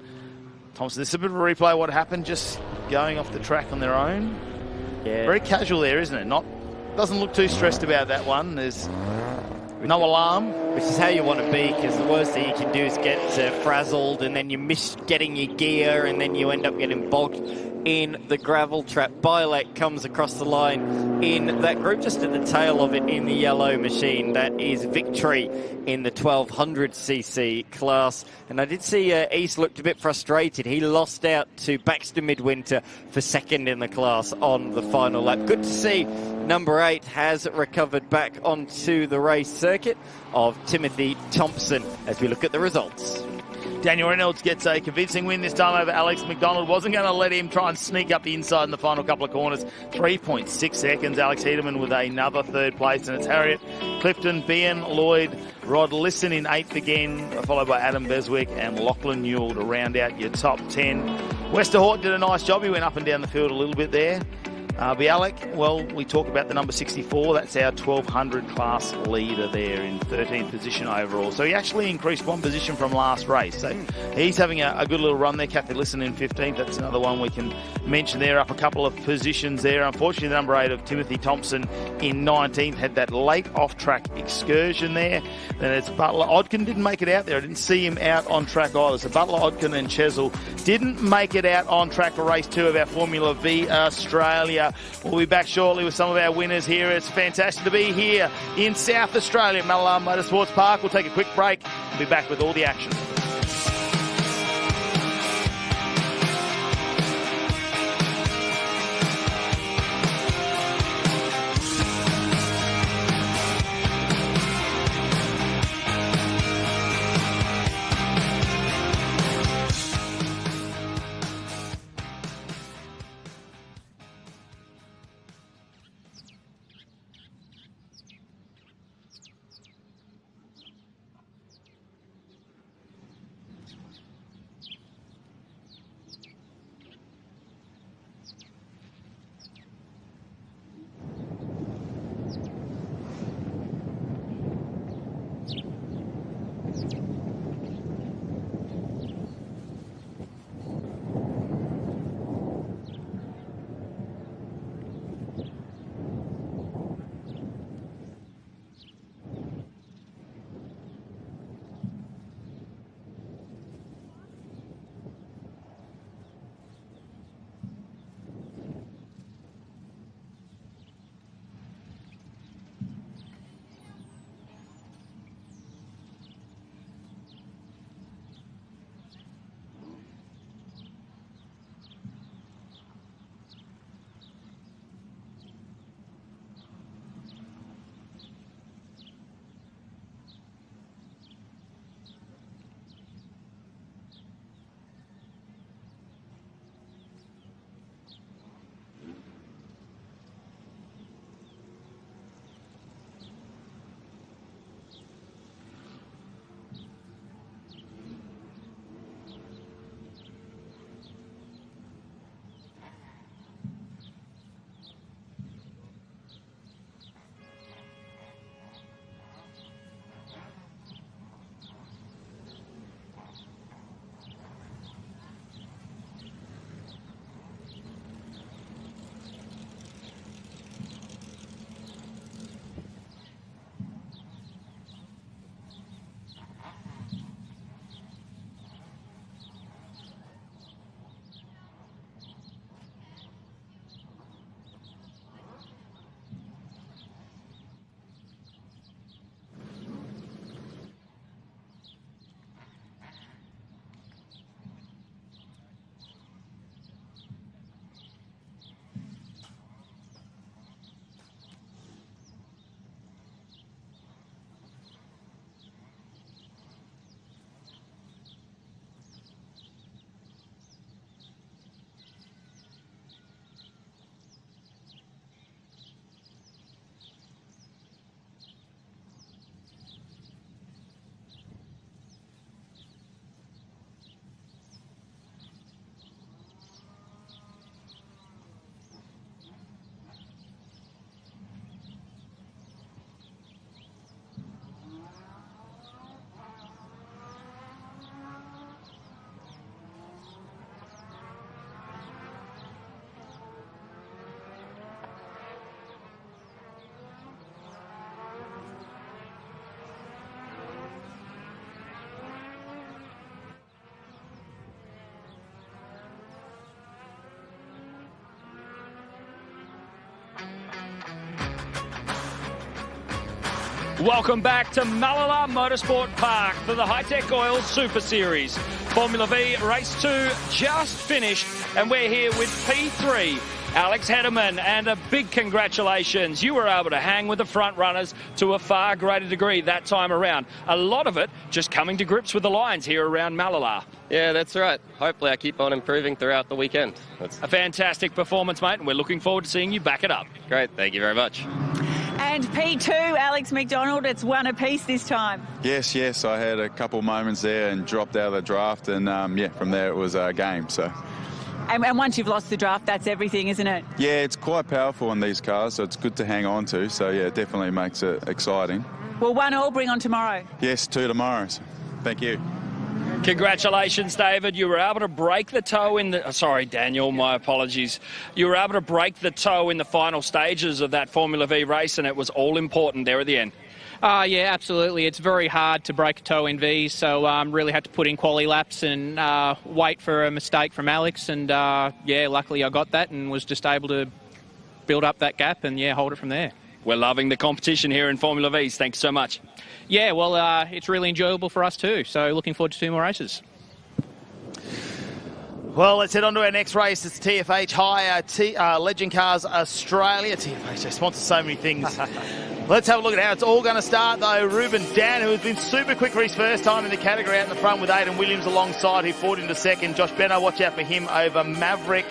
Thompson. This is a bit of a replay of what happened, just going off the track on their own. Yeah. Very casual there, isn't it? Doesn't look too stressed about that one. There's no alarm. Which is how you want to be, because the worst thing you can do is get frazzled, and then you miss getting your gear, and then you end up getting bogged in the gravel trap. Bielek comes across the line in that group, just at the tail of it in the yellow machine. That is victory in the 1200cc class. And I did see East looked a bit frustrated. He lost out to Baxter Midwinter for second in the class on the final lap. Good to see number 8 has recovered back onto the race circuit of Timothy Thompson as we look at the results. Daniel Reynolds gets a convincing win this time over Alex McDonald. Wasn't going to let him try and sneak up the inside in the final couple of corners. 3.6 seconds. Alex Hedeman with another third place. And it's Harriet, Clifton, Ben, Lloyd, Rod Lisson in 8th again, followed by Adam Beswick and Lachlan Newell to round out your top 10. Westerhort did a nice job. He went up and down the field a little bit there. Bialek, well, we talk about the number 64. That's our 1200 class leader there in 13th position overall. So he actually increased one position from last race. So he's having a good little run there. Kathy Lisson in 15th. That's another one we can mention there, up a couple of positions there. Unfortunately, the number 8 of Timothy Thompson in 19th had that late off-track excursion there. Then it's Butler. Odkin didn't make it out there. I didn't see him out on track either. So Butler, Odkin and Chesil didn't make it out on track for race 2 of our Formula V Australia. We'll be back shortly with some of our winners here. It's fantastic to be here in South Australia at Mallala Motorsport Park. We'll take a quick break and be back with all the action. welcome back to Mallala Motorsport Park for the Hi-Tec Oil Super Series. Formula V Race 2 just finished, and we're here with P3, Alex Hederman, and a big congratulations. You were able to hang with the front runners to a far greater degree that time around. A lot of it just coming to grips with the lines here around Mallala. Yeah, that's right. Hopefully I keep on improving throughout the weekend. That's a fantastic performance, mate, and we're looking forward to seeing you back it up. Great, thank you very much. And P2, Alex McDonald, it's one apiece this time. Yes, I had a couple moments there and dropped out of the draft, and from there it was a game. So. And once you've lost the draft, that's everything, isn't it? Yeah, it's quite powerful in these cars, so it's good to hang on to. So, yeah, it definitely makes it exciting. Well, 1-1, bring on tomorrow. Yes, 2 tomorrow. So thank you. Congratulations, David. You were able to break the toe in the... Sorry, Daniel, my apologies. You were able to break the toe in the final stages of that Formula V race, and it was all important there at the end. Yeah, absolutely. It's very hard to break a toe in V's, so really had to put in quali laps and wait for a mistake from Alex. And, luckily I got that and was just able to build up that gap and, hold it from there. We're loving the competition here in Formula V's. Thanks so much. Yeah, well, it's really enjoyable for us too, so looking forward to 2 more races. Well, let's head on to our next race. It's TFH High, Legend Cars Australia. TFH, they sponsor so many things. Let's have a look at how it's all going to start, though. Ruben Dan, who has been super quick for his first time in the category, out in the front with Aidan Williams alongside, who fought into second. Josh Benno, watch out for him over Maverick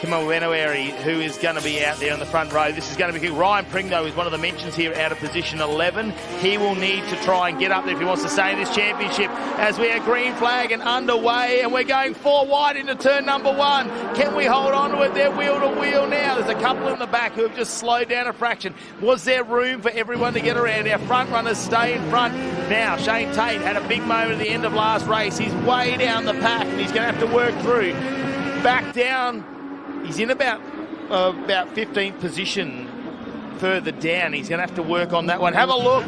Kimawenoeri, who is going to be out there on the front row. This is going to be good. Ryan Pring, though, is one of the mentions here out of position 11. He will need to try and get up there if he wants to stay in this championship, as we are green flag and underway, and we're going 4 wide into turn number 1. Can we hold on to it? They're wheel to wheel now. There's a couple in the back who have just slowed down a fraction. Was there room for everyone to get around? Our front runners stay in front. Now, Shane Tate had a big moment at the end of last race. He's way down the pack, and he's going to have to work through. Back down. He's in about 15th position further down. He's going to have to work on that one. Have a look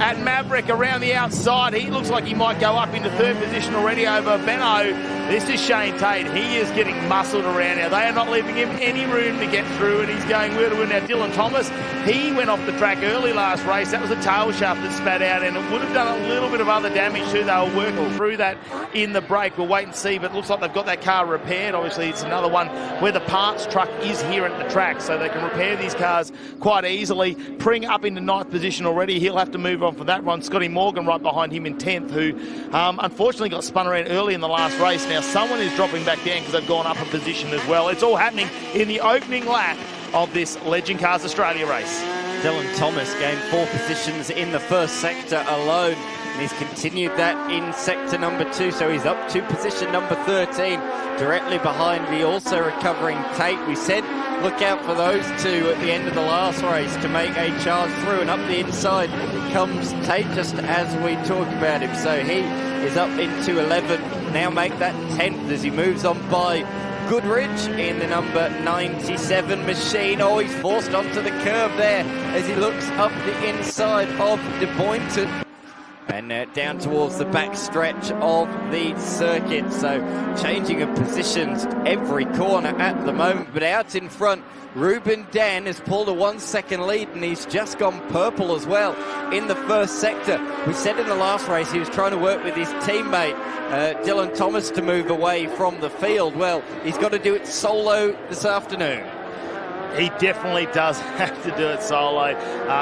at Maverick around the outside. He looks like he might go up into 3rd position already over Benno. This is Shane Tate. He is getting muscled around now. They are not leaving him any room to get through, and he's going wheel to wheel now. Dylan Thomas, he went off the track early last race. That was a tail shaft that spat out, and it would have done a little bit of other damage too. They were working through that in the break. We'll wait and see, but it looks like they've got that car repaired. Obviously, it's another one where the parts truck is here at the track, so they can repair these cars quite easily. Pring up into 9th position already. He'll have to move on for that one. Scotty Morgan right behind him in 10th, who unfortunately got spun around early in the last race. Now, someone is dropping back down because they've gone up a position as well. It's all happening in the opening lap of this Legend Cars Australia race. Dylan Thomas gained 4 positions in the first sector alone, and he's continued that in sector number 2, so he's up to position number 13, directly behind the also recovering Tate. We said look out for those 2 at the end of the last race to make a charge through, and up the inside comes Tate just as we talk about him. So he is up into 11, now make that 10th as he moves on by Goodrich in the number 97 machine. Oh, he's forced onto the curb there as he looks up the inside of De Boynton. And down towards the back stretch of the circuit. So changing of positions every corner at the moment. But out in front, Ruben Dan has pulled a 1-second lead, and he's just gone purple as well in the first sector. We said in the last race he was trying to work with his teammate Dylan Thomas to move away from the field. Well, he's got to do it solo this afternoon. He definitely does have to do it solo.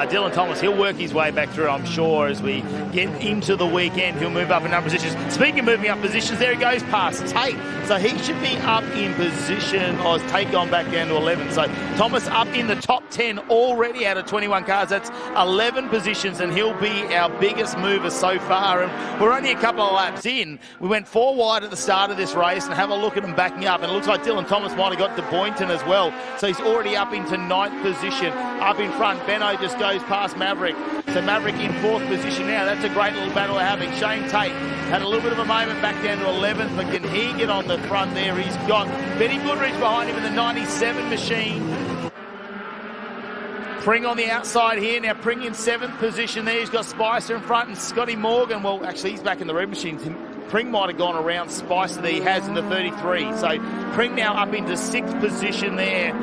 Dylan Thomas, he'll work his way back through, I'm sure, as we get into the weekend. He'll move up in number positions. Speaking of moving up positions, there he goes past Tate. So he should be up in position, or has Tate gone back down to 11. So Thomas up in the top 10 already out of 21 cars. That's 11 positions, and he'll be our biggest mover so far. And we're only a couple of laps in. We went 4 wide at the start of this race, and have a look at him backing up. And it looks like Dylan Thomas might have got De Boynton as well. So he's already up into 9th position. Up in front, Benno just goes past Maverick. So Maverick in 4th position now. That's a great little battle they're having. Shane Tate had a little bit of a moment back down to 11th, but can he get on the front there? He's got Benny Goodrich behind him in the 97 machine. Pring on the outside here. Now Pring in 7th position there. He's got Spicer in front, and Scotty Morgan, well, actually he's back in the red machine. Pring might have gone around Spicer that he has in the 33. So Pring now up into 6th position there.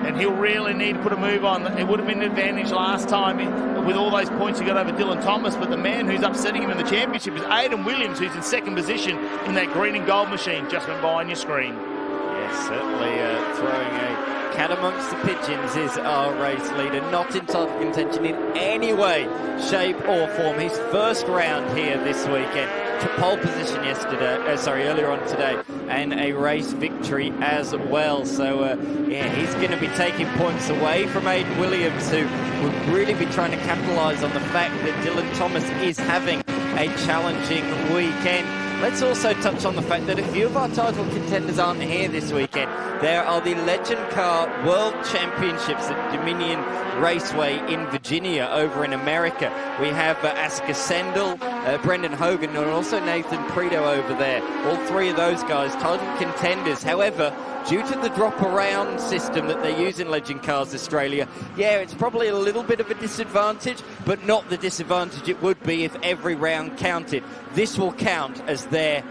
and he'll really need to put a move on. It would have been an advantage last time with all those points he got over Dylan Thomas, but the man who's upsetting him in the championship is Aidan Williams, who's in second position in that green and gold machine just went by on your screen. Yes, certainly throwing a cat amongst the pigeons is our race leader, not in title contention in any way, shape or form. His first round here this weekend, to pole position earlier on today, and a race victory as well. So yeah, he's going to be taking points away from Aidan Williams, who will really be trying to capitalise on the fact that Dylan Thomas is having a challenging weekend. Let's also touch on the fact that a few of our title contenders aren't here this weekend. There are the Legend Car World Championships at Dominion Raceway in Virginia over in America. We have Asker Sendel, Brendan Hogan, and also Nathan Preto over there. All three of those guys title contenders. However, due to the drop-around system that they use in Legend Cars Australia, yeah, it's probably a little bit of a disadvantage, but not the disadvantage it would be if every round counted. This will count as their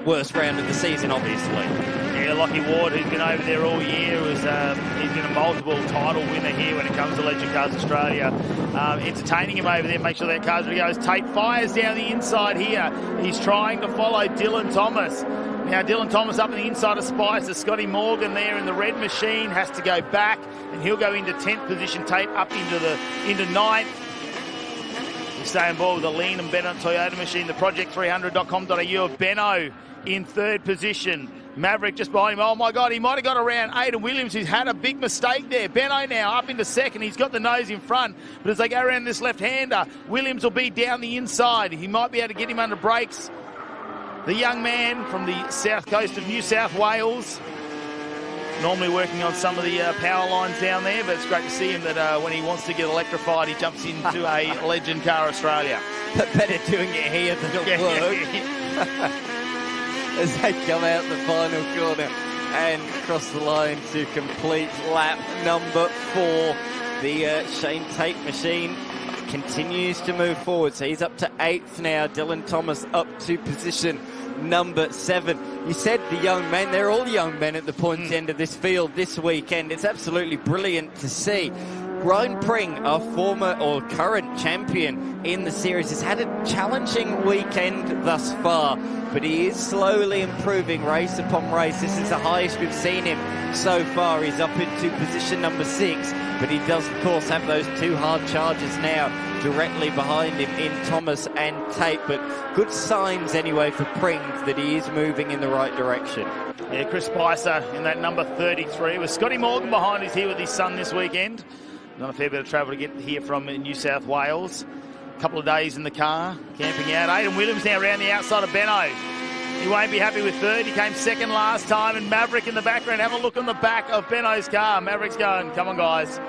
worst round of the season, obviously. Yeah, Lockie Ward, who's been over there all year, he's been a multiple title winner here when it comes to Legend Cars Australia. Entertaining him over there, make sure that car's ready to go. Tate fires down the inside here. He's trying to follow Dylan Thomas. Now Dylan Thomas up on the inside of Spicer. Scotty Morgan there in the red machine has to go back, and he'll go into 10th position. Tate up into 9th. We stay on board with the Lean and Bennett Toyota machine. The project300.com.au of Benno in 3rd position. Maverick just behind him. Oh my God, he might have got around Aidan Williams, who's had a big mistake there. Benno now up into 2nd. He's got the nose in front, but as they go around this left-hander, Williams will be down the inside. He might be able to get him under brakes. The young man from the south coast of New South Wales, normally working on some of the power lines down there, but it's great to see him that when he wants to get electrified, he jumps into a Legend Car Australia. Better doing it here than at work. As they come out the final corner and cross the line to complete lap number 4. The Shane Tate machine continues to move forward, so he's up to 8th now. Dylan Thomas up to position number 7. You said the young men, they're all young men at the pointy end of this field this weekend. It's absolutely brilliant to see. Ryan Pring, our former or current champion in the series, has had a challenging weekend thus far, but he is slowly improving race upon race. This is the highest we've seen him so far. He's up into position number 6, but he does, of course, have those 2 hard charges now directly behind him in Thomas and Tate, but good signs anyway for Pring that he is moving in the right direction. Yeah, Chris Spicer in that number 33 with Scotty Morgan behind. He's here with his son this weekend. Done a fair bit of travel to get here from New South Wales. A couple of days in the car, camping out. Aidan Williams now around the outside of Benno. He won't be happy with 3rd. He came 2nd last time, and Maverick in the background. Have a look on the back of Benno's car. Maverick's going, come on, guys.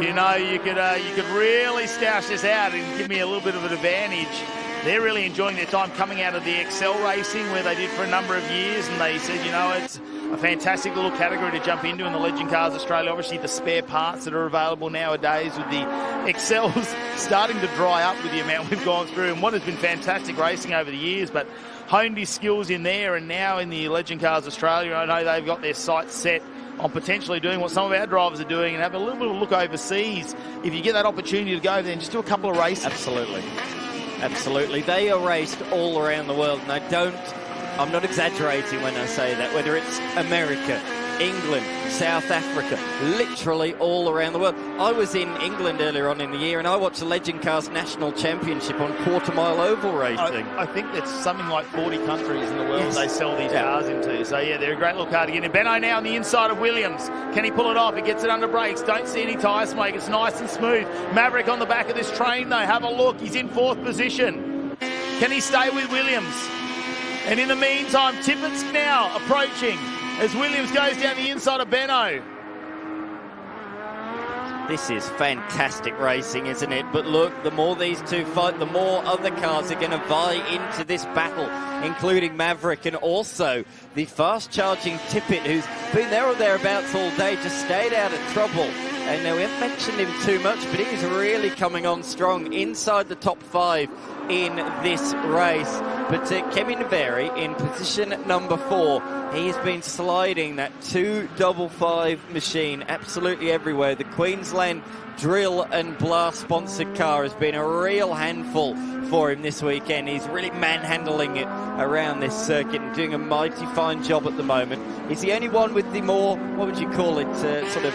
You know, you could really stoush this out and give me a little bit of an advantage. They're really enjoying their time coming out of the Excel Racing, where they did for a number of years, and they said, you know, it's a fantastic little category to jump into in the Legend Cars Australia. Obviously, the spare parts that are available nowadays with the Excels starting to dry up with the amount we've gone through, and what has been fantastic racing over the years, but honed his skills in there, and now in the Legend Cars Australia, I know they've got their sights set on potentially doing what some of our drivers are doing and have a little bit of a look overseas. If you get that opportunity to go over there and just do a couple of races. Absolutely. Absolutely. They are raced all around the world, and I'm not exaggerating when I say that, whether it's America, England, South Africa, literally all around the world. I was in England earlier on in the year, and I watched the Legend Cars National Championship on quarter-mile oval racing. I think it's something like 40 countries in the world they sell these cars into. So, yeah, they're a great little car to get in. Benno now on the inside of Williams. Can he pull it off? He gets it under brakes. Don't see any tyre smoke. It's nice and smooth. Maverick on the back of this train, though. Have a look. He's in 4th position. Can he stay with Williams? And in the meantime, Tippett's now approaching as Williams goes down the inside of Benno. This is fantastic racing, isn't it? But look, the more these two fight, the more other cars are going to vie into this battle, including Maverick and also the fast-charging Tippett, who's been there or thereabouts all day, just stayed out of trouble And we haven't mentioned him too much, but he's really coming on strong inside the top 5 in this race. But Kemi Naveri in position number 4. He's been sliding that 255 machine absolutely everywhere. The Queensland Drill and Blast sponsored car has been a real handful for him this weekend. He's really manhandling it around this circuit and doing a mighty fine job at the moment. He's the only one with the more, what would you call it, sort of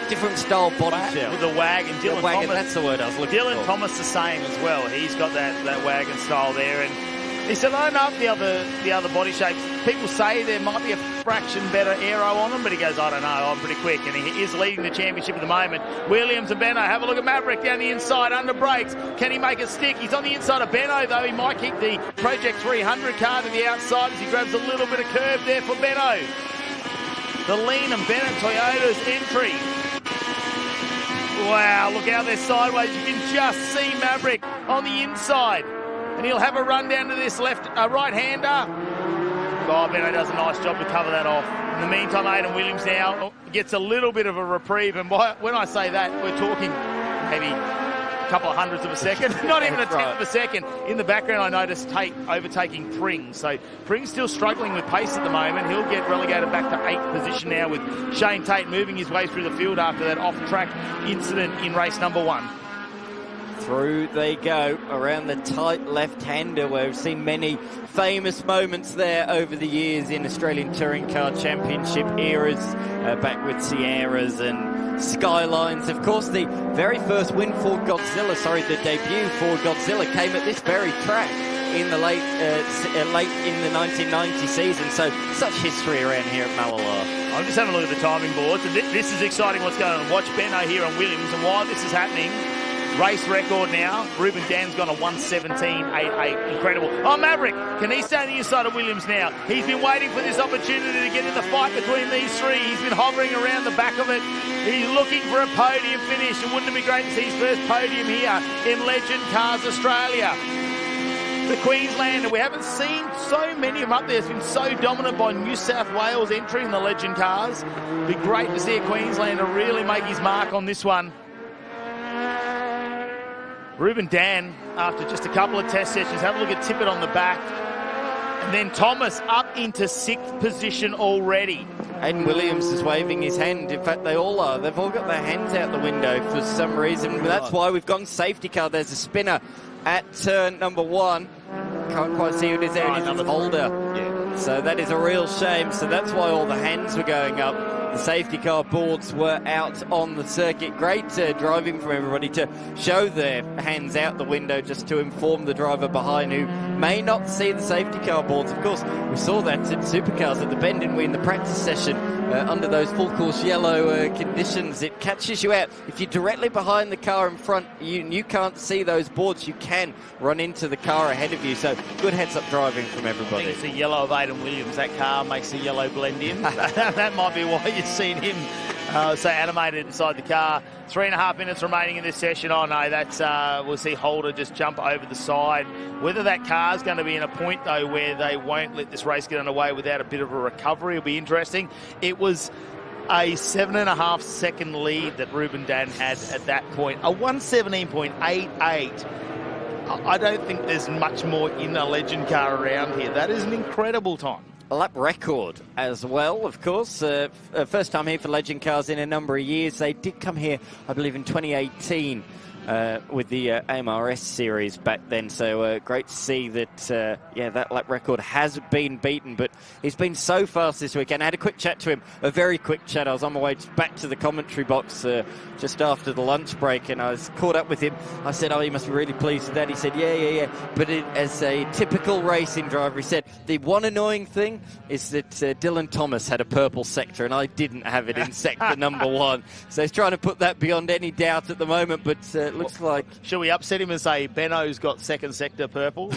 different style body shell. With the wagon. Dylan Thomas, that's the word I was looking for. Dylan Thomas the same as well. He's got that wagon style there. And he said, I don't know if the other body shapes, people say there might be a fraction better aero on them, but he goes, I don't know, I'm pretty quick. And he is leading the championship at the moment. Williams and Benno, have a look at Maverick down the inside, under brakes. Can he make it stick? He's on the inside of Benno, though. He might keep the Project 300 car to the outside as he grabs a little bit of curve there for Benno. The Lean and Bennett Toyota's entry. Wow, look out there sideways. You can just see Maverick on the inside. And he'll have a run down to this right-hander. Oh, Benno does a nice job to cover that off. In the meantime, Aidan Williams now gets a little bit of a reprieve. And when I say that, we're talking maybe a couple of hundredths of a second. Not even a tenth of a second. In the background, I noticed Tate overtaking Pring. So Pring's still struggling with pace at the moment. He'll get relegated back to 8th position now with Shane Tate moving his way through the field after that off-track incident in race number 1. Through they go around the tight left-hander where we've seen many famous moments there over the years in Australian Touring Car Championship eras, back with Sierras and Skylines. Of course, the very first win for Godzilla, the debut for Godzilla came at this very track in the late in the 1990 season. So such history around here at Mallala. I'm just having a look at the timing boards, and this is exciting what's going on. Watch Benno here on Williams, and while this is happening, race record now. Ruben Dan's gone a 1:17.88. Incredible. Oh, Maverick. Can he stay on the inside of Williams now? He's been waiting for this opportunity to get in the fight between these three. He's been hovering around the back of it. He's looking for a podium finish. And wouldn't it be great to see his first podium here in Legend Cars Australia? The Queenslander, we haven't seen so many of them up there. It's been so dominant by New South Wales entering the Legend Cars. It'd be great to see a Queenslander really make his mark on this one. Ruben Dan, after just a couple of test sessions, have a look at Tippett on the back. And then Thomas up into 6th position already. Aidan Williams is waving his hand. In fact, they all are. They've all got their hands out the window for some reason. That's why we've gone safety car. There's a spinner at turn number 1. Can't quite see who it is there. It is Holder. Yeah. So that is a real shame. So that's why all the hands were going up. The safety car boards were out on the circuit. Great driving from everybody to show their hands out the window just to inform the driver behind who may not see the safety car boards. Of course, we saw that in supercars at the bend, didn't we, in the practice session. Under those full course yellow conditions, it catches you out. If you're directly behind the car in front, you can't see those boards. You can run into the car ahead of you. So good heads-up driving from everybody. I think it's the yellow of Aidan Williams. That car makes the yellow blend in. That might be why you've seen him so animated inside the car. 3.5 minutes remaining in this session. Oh no, that's we'll see Holder just jump over the side. Whether that car's going to be in a point though where they won't let this race get underway without a bit of a recovery will be interesting. It was a 7.5 second lead that Ruben Dan had at that point. A 1:17.88. I don't think there's much more in a Legend car around here. That is an incredible time. A lap record as well, of course. First time here for Legend Cars in a number of years. They did come here, I believe, in 2018 with the AMRS series back then. So great to see that, that lap record has been beaten. But he's been so fast this weekend. I had a quick chat to him, a very quick chat. I was on my way back to the commentary box just after the lunch break, and I was caught up with him. I said, oh, you must be really pleased with that. He said, yeah. But as a typical racing driver, he said, the one annoying thing is that Dylan Thomas had a purple sector, and I didn't have it in sector number 1. So he's trying to put that beyond any doubt at the moment, but looks like... Should we upset him and say, Benno's got second sector purple?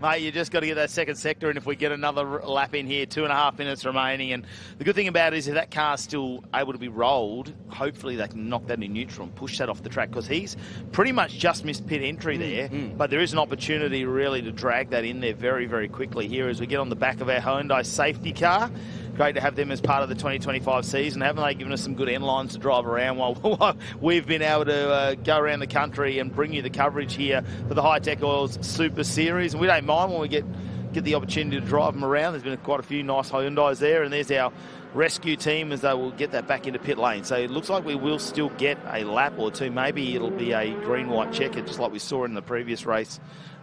Mate, you just got to get that second sector, and if we get another lap in here, 2.5 minutes remaining, and the good thing about it is if that car's still able to be rolled, hopefully they can knock that in neutral and push that off the track, because he's pretty much just missed pit entry there, but there is an opportunity really to drag that in there very, very quickly here as we get on the back of our Hyundai safety car. great to have them as part of the 2025 season. Haven't they given us some good end lines to drive around while we've been able to go around the country and bring you the coverage here for the Hi-Tec Oils Super Series. And we don't mind when we get the opportunity to drive them around. There's been quite a few nice Hyundais there, and there's our rescue team as they will get that back into pit lane. So it looks like we will still get a lap or two. Maybe it'll be a green-white checker, just like we saw in the previous race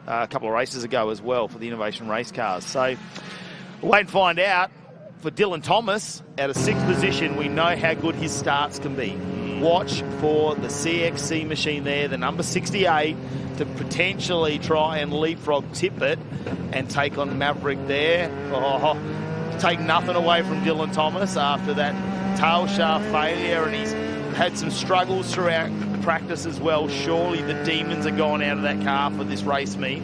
a couple of races ago as well for the Innovation Race cars. So we'll wait and find out. For Dylan Thomas, out of 6th position, we know how good his starts can be. Watch for the CXC machine there, the number 68, to potentially try and leapfrog Tippett and take on Maverick there. Oh, take nothing away from Dylan Thomas after that tail shaft failure, and he's had some struggles throughout the practice as well. Surely the demons are gone out of that car for this race meet.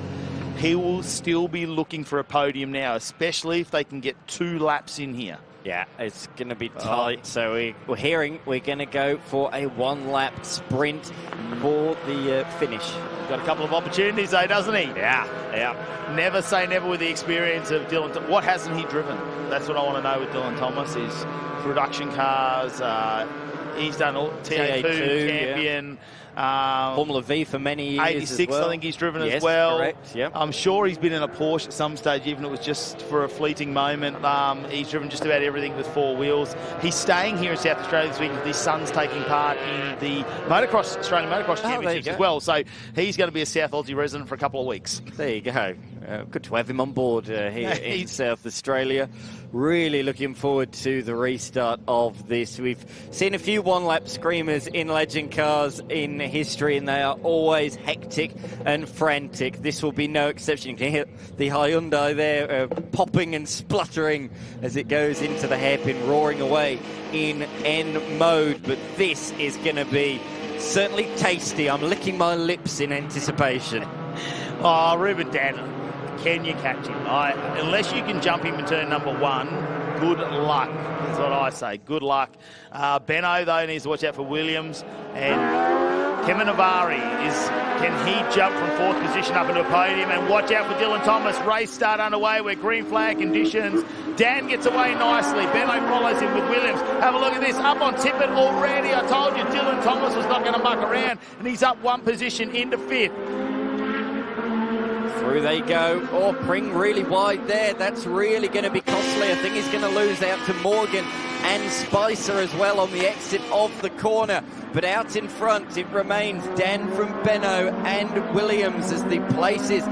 He will still be looking for a podium now, especially if they can get 2 laps in here. Yeah, it's going to be tight. So we're hearing we're going to go for a 1-lap sprint for the finish. Got a couple of opportunities though, doesn't he? Yeah. Never say never with the experience of Dylan. What hasn't he driven? That's what I want to know with Dylan Thomas is production cars. He's done all TA2 champion. Formula V for many years 86, as well. I think he's driven as well. Correct, yep. I'm sure he's been in a Porsche at some stage, even if it was just for a fleeting moment. He's driven just about everything with 4 wheels. He's staying here in South Australia this week because his son's taking part in the Australian Motocross Championships as well. So he's going to be a South Aussie resident for a couple of weeks. There you go. Good to have him on board here in South Australia. Really looking forward to the restart of this. We've seen a few 1-lap screamers in legend cars in history, and they are always hectic and frantic. This will be no exception. You can hear the Hyundai there popping and spluttering as it goes into the hairpin, roaring away in N mode. But this is going to be certainly tasty. I'm licking my lips in anticipation. Oh, Ruben Dan. Can you catch him? Unless you can jump him in turn number 1, good luck. That's what I say. Good luck. Benno, though, needs to watch out for Williams. And Kevin Navari, can he jump from 4th position up into a podium? And watch out for Dylan Thomas. Race start underway. We're green flag conditions. Dan gets away nicely. Benno follows him with Williams. Have a look at this. Up on Tippett already. I told you Dylan Thomas was not going to muck around. And he's up 1 position into 5th. Through they go. Oh, Pring really wide there. That's really going to be costly. I think he's going to lose out to Morgan and Spicer as well on the exit of the corner. But out in front, it remains Dan from Benno and Williams as the places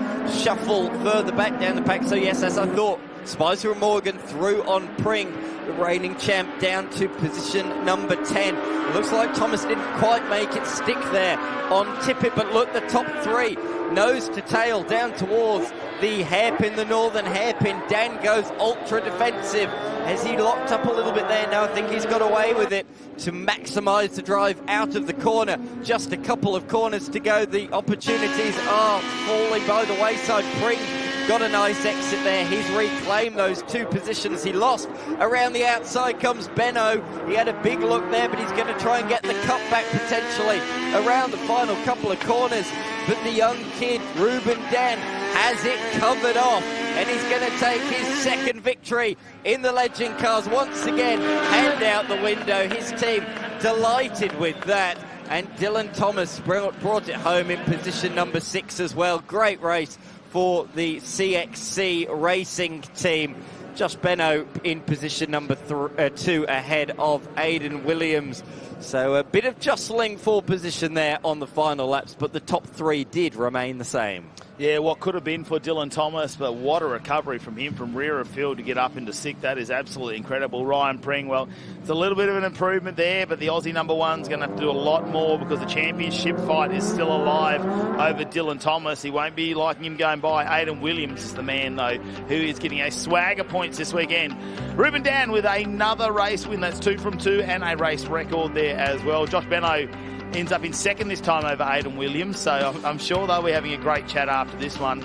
shuffle further back down the pack. So yes, as I thought, Spicer and Morgan through on Pring, the reigning champ, down to position number 10. It looks like Thomas didn't quite make it stick there on Tippett, but look, the top 3, nose to tail, down towards the hairpin, the northern hairpin. Dan goes ultra defensive. Has he locked up a little bit there? No, I think he's got away with it to maximise the drive out of the corner. Just a couple of corners to go. The opportunities are falling by the wayside. Pring got a nice exit there. He's reclaimed those 2 positions he lost. Around the outside comes Benno. He had a big look there, but he's going to try and get the cut back potentially around the final couple of corners. But the young kid, Ruben Dan, has it covered off, and he's going to take his 2nd victory in the legend cars once again. Hand out the window. His team delighted with that. And Dylan Thomas brought it home in position number 6 as well. Great race for the CXC Racing team. Josh Benno in position number 2 ahead of Aidan Williams. So a bit of jostling for position there on the final laps, but the top 3 did remain the same. Yeah, what could have been for Dylan Thomas, but what a recovery from him from rear of field to get up into 6th. That is absolutely incredible. Ryan Pring, well, it's a little bit of an improvement there, but the Aussie number 1's going to have to do a lot more because the championship fight is still alive over Dylan Thomas. He won't be liking him going by. Aidan Williams is the man, though, who is getting a swag of points this weekend. Ruben Dan with another race win. That's 2 from 2 and a race record there as well. Josh Benno ends up in 2nd this time over Aidan Williams, so I'm sure they'll be having a great chat after this one.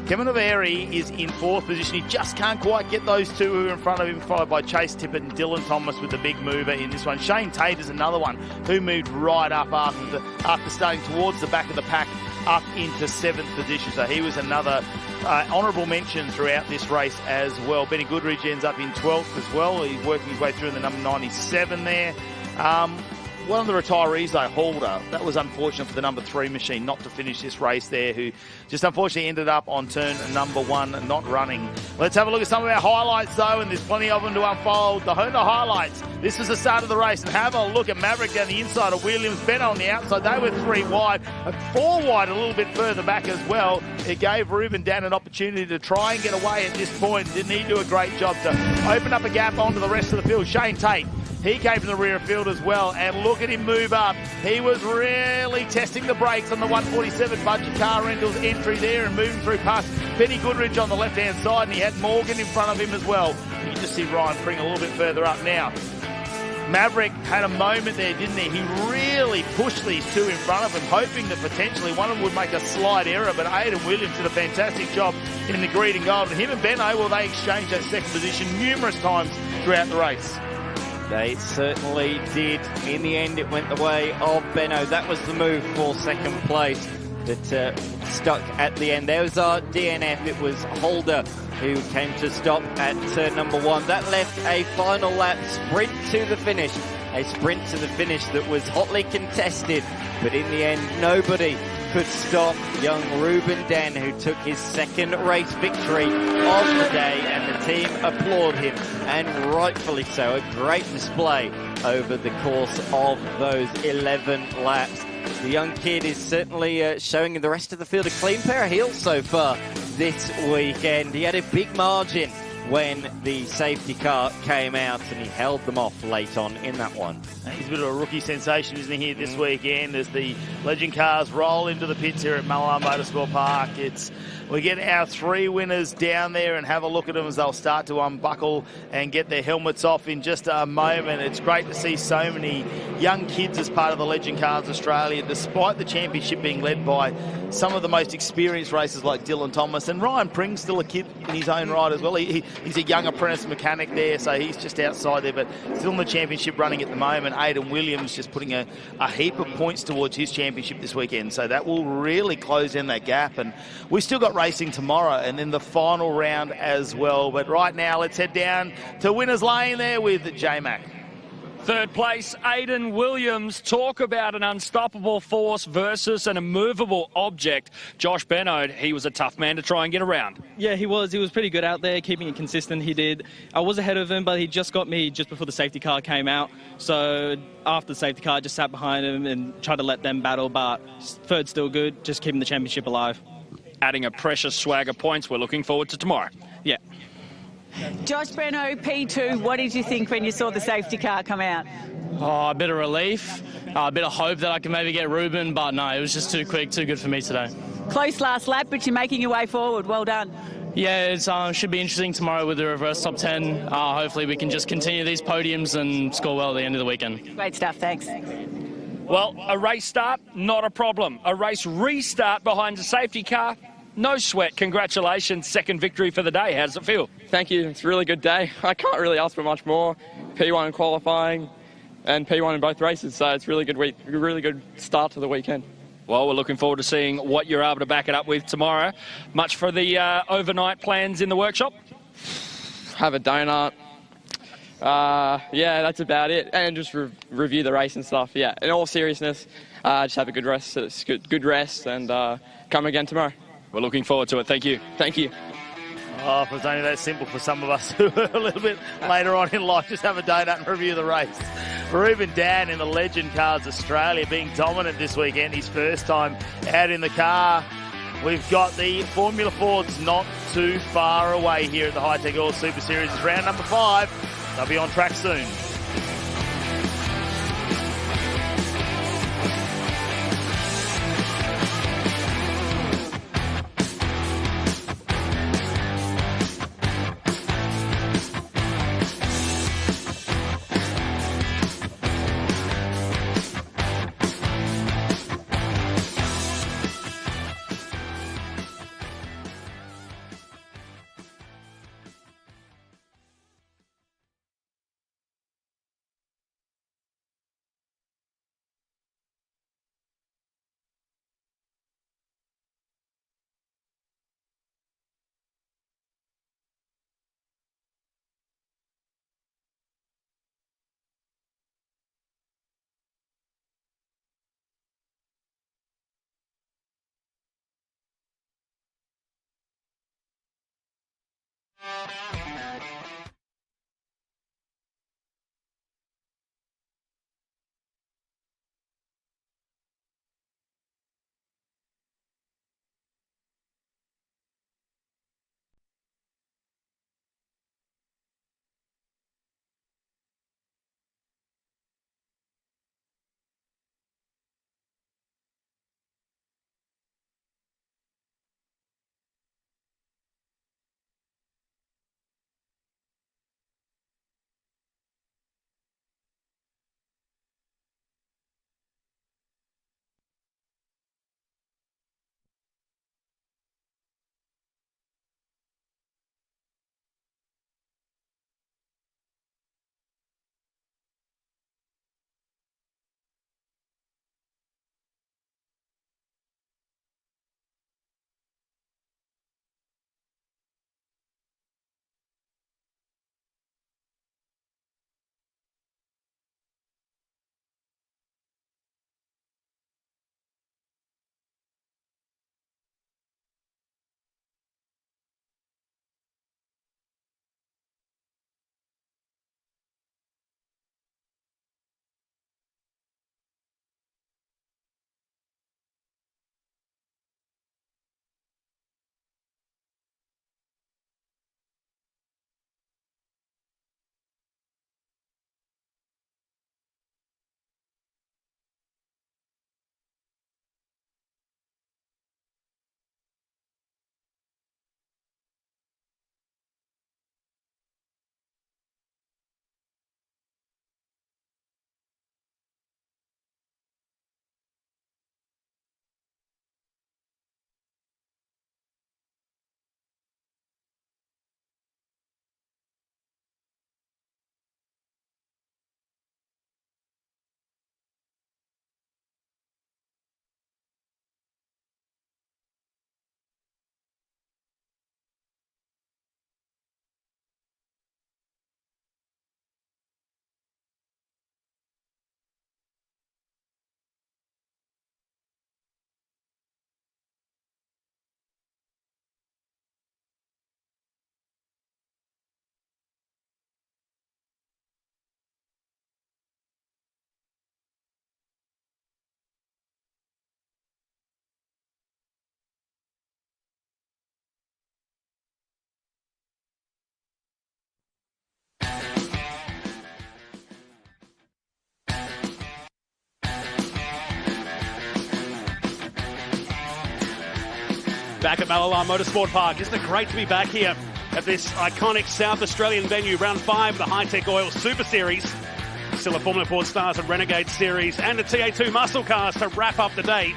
Kevin Navari is in 4th position. He just can't quite get those 2 who are in front of him, followed by Chase Tippett and Dylan Thomas with the big mover in this one. Shane Tate is another one who moved right up after starting towards the back of the pack up into 7th position. So he was another honourable mention throughout this race as well. Benny Goodridge ends up in 12th as well. He's working his way through in the number 97 there. One of the retirees, though, Halder, that was unfortunate for the number 3 machine not to finish this race there, who just unfortunately ended up on turn number 1, not running. Let's have a look at some of our highlights, though, and there's plenty of them to unfold. The Honda highlights. This was the start of the race, and have a look at Maverick down the inside of Williams, Benno on the outside. They were 3 wide, 4 wide a little bit further back as well. It gave Ruben Dan an opportunity to try and get away at this point. Didn't he do a great job to open up a gap onto the rest of the field? Shane Tate. He came from the rear field as well, and look at him move up. He was really testing the brakes on the 147 Budget Car Rentals entry there and moving through past Benny Goodridge on the left-hand side, and he had Morgan in front of him as well. You can just see Ryan Pring a little bit further up now. Maverick had a moment there, didn't he? He really pushed these 2 in front of him, hoping that potentially one of them would make a slight error, but Aidan Williams did a fantastic job in the green and gold. And him and Benno, well, they exchanged that second position numerous times throughout the race. They certainly did. In the end, it went the way of Benno. That was the move for second place that stuck at the end. There was our DNF. It was Halder who came to stop at turn number 1. That left a final lap sprint to the finish. A sprint to the finish that was hotly contested. But in the end, nobody could stop young Ruben Dan, who took his second race victory of the day, and the team applaud him, and rightfully so. A great display over the course of those 11 laps. The young kid is certainly showing the rest of the field a clean pair of heels so far this weekend. He had a big margin when the safety car came out, and he held them off late on in that one. He's a bit of a rookie sensation, isn't he, here this weekend as the legend cars roll into the pits here at Mallala Motorsport Park. We get our 3 winners down there and have a look at them as they'll start to unbuckle and get their helmets off in just a moment. It's great to see so many young kids as part of the Legend Cars Australia, despite the championship being led by some of the most experienced racers like Dylan Thomas, and Ryan Pring's still a kid in his own right as well. He's a young apprentice mechanic there, so he's just outside there, but still in the championship running at the moment. Aidan Williams just putting a heap of points towards his championship this weekend, so that will really close in that gap. And we've still got racing tomorrow and then the final round as well. But right now, let's head down to Winners Lane there with J-Mac. Third place, Aidan Williams. Talk about an unstoppable force versus an immovable object. Josh Benno, he was a tough man to try and get around. Yeah, he was. He was pretty good out there, keeping it consistent. He did. I was ahead of him, but he just got me just before the safety car came out. So after the safety car, I just sat behind him and tried to let them battle, but third still good, just keeping the championship alive. Adding a precious swag of points. We're looking forward to tomorrow. Yeah. Josh Benno, P2, what did you think when you saw the safety car come out? Oh, a bit of relief, a bit of hope that I can maybe get Ruben, but no, it was just too quick, too good for me today. Close last lap, but you're making your way forward. Well done. Yeah, it should be interesting tomorrow with the reverse top 10. Hopefully we can just continue these podiums and score well at the end of the weekend. Great stuff, thanks. Well, a race start, not a problem. A race restart behind a safety car, no sweat. Congratulations, second victory for the day. How does it feel? Thank you. It's a really good day. I can't really ask for much more. P1 in qualifying and P1 in both races, so it's really good start to the weekend. Well, we're looking forward to seeing what you're able to back it up with tomorrow. Much for the overnight plans in the workshop? Have a donut. Yeah, that's about it. And just review the race and stuff. Yeah, in all seriousness, just have a good rest. It's good rest, and come again tomorrow. We're looking forward to it. Thank you. Thank you. Oh, if it was only that simple for some of us who are a little bit later on in life, just have a donut and review the race. Ruben Dan in the Legend Cars Australia being dominant this weekend. His first time out in the car. We've got the Formula Fords not too far away here at the Hi-Tec All Super Series. It's round number 5. They'll be on track soon. Back at Mallala Motorsport Park. Isn't it great to be back here at this iconic South Australian venue, round 5 of the Hi-Tec Oil Super Series. Still a Formula Ford Stars and Renegade Series and the TA2 Muscle Cars to wrap up the day.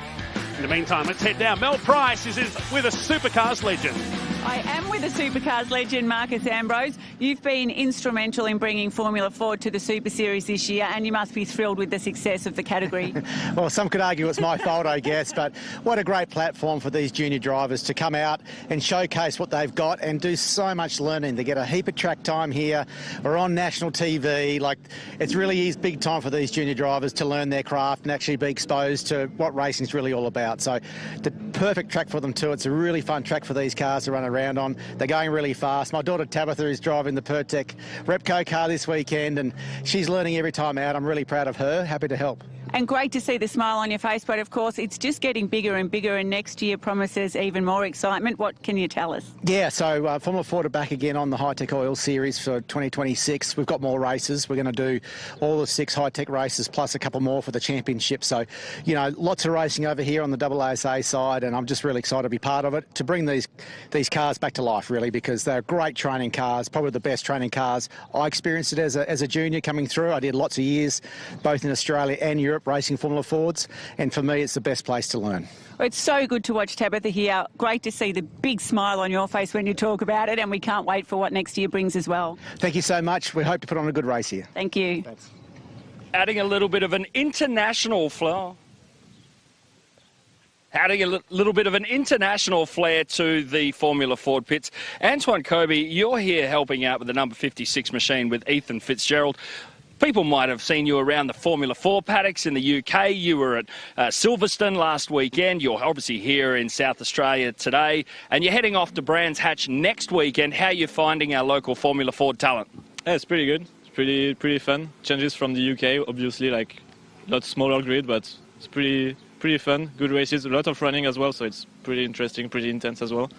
In the meantime, let's head down. Mel Price is with a Supercars legend. I am with a Supercars legend, Marcus Ambrose. You've been instrumental in bringing Formula Ford to the Super Series this year, and you must be thrilled with the success of the category. Well, some could argue it's my fault, I guess, but what a great platform for these junior drivers to come out and showcase what they've got and do so much learning. They get a heap of track time here. We're on national TV. Like, it really is big time for these junior drivers to learn their craft and actually be exposed to what racing's really all about. So the perfect track for them too. It's a really fun track for these cars to run around on. They're going really fast. My daughter Tabitha is driving the Pertec Repco car this weekend, and she's learning every time out. I'm really proud of her. Happy to help. And great to see the smile on your face, but of course it's just getting bigger and bigger, and next year promises even more excitement. What can you tell us? Yeah, so Formula Ford are back again on the Hi-Tec Oil Series for 2026. We've got more races. We're going to do all the 6 Hi-Tec races plus a couple more for the championship. So, you know, lots of racing over here on the AASA side, and I'm just really excited to be part of it, to bring these cars back to life, really, because they're great training cars, probably the best training cars. I experienced it as a junior coming through. I did lots of years, both in Australia and Europe, racing Formula Fords, and for me it's the best place to learn. It's so good to watch Tabitha here. Great to see the big smile on your face when you talk about it, and we can't wait for what next year brings as well. Thank you so much. We hope to put on a good race here. Thank you. Thanks. Adding a little bit of an international flair. Adding a little bit of an international flair to the Formula Ford pits. Antoine Kobe, you're here helping out with the number 56 machine with Ethan Fitzgerald. People might have seen you around the Formula 4 paddocks in the UK. You were at Silverstone last weekend. You're obviously here in South Australia today, and you're heading off to Brands Hatch next weekend. How are you finding our local Formula 4 talent? Yeah, it's pretty good. It's pretty fun. Changes from the UK, obviously, like a lot smaller grid, but it's pretty fun. Good races, a lot of running as well, so it's pretty interesting, pretty intense as well.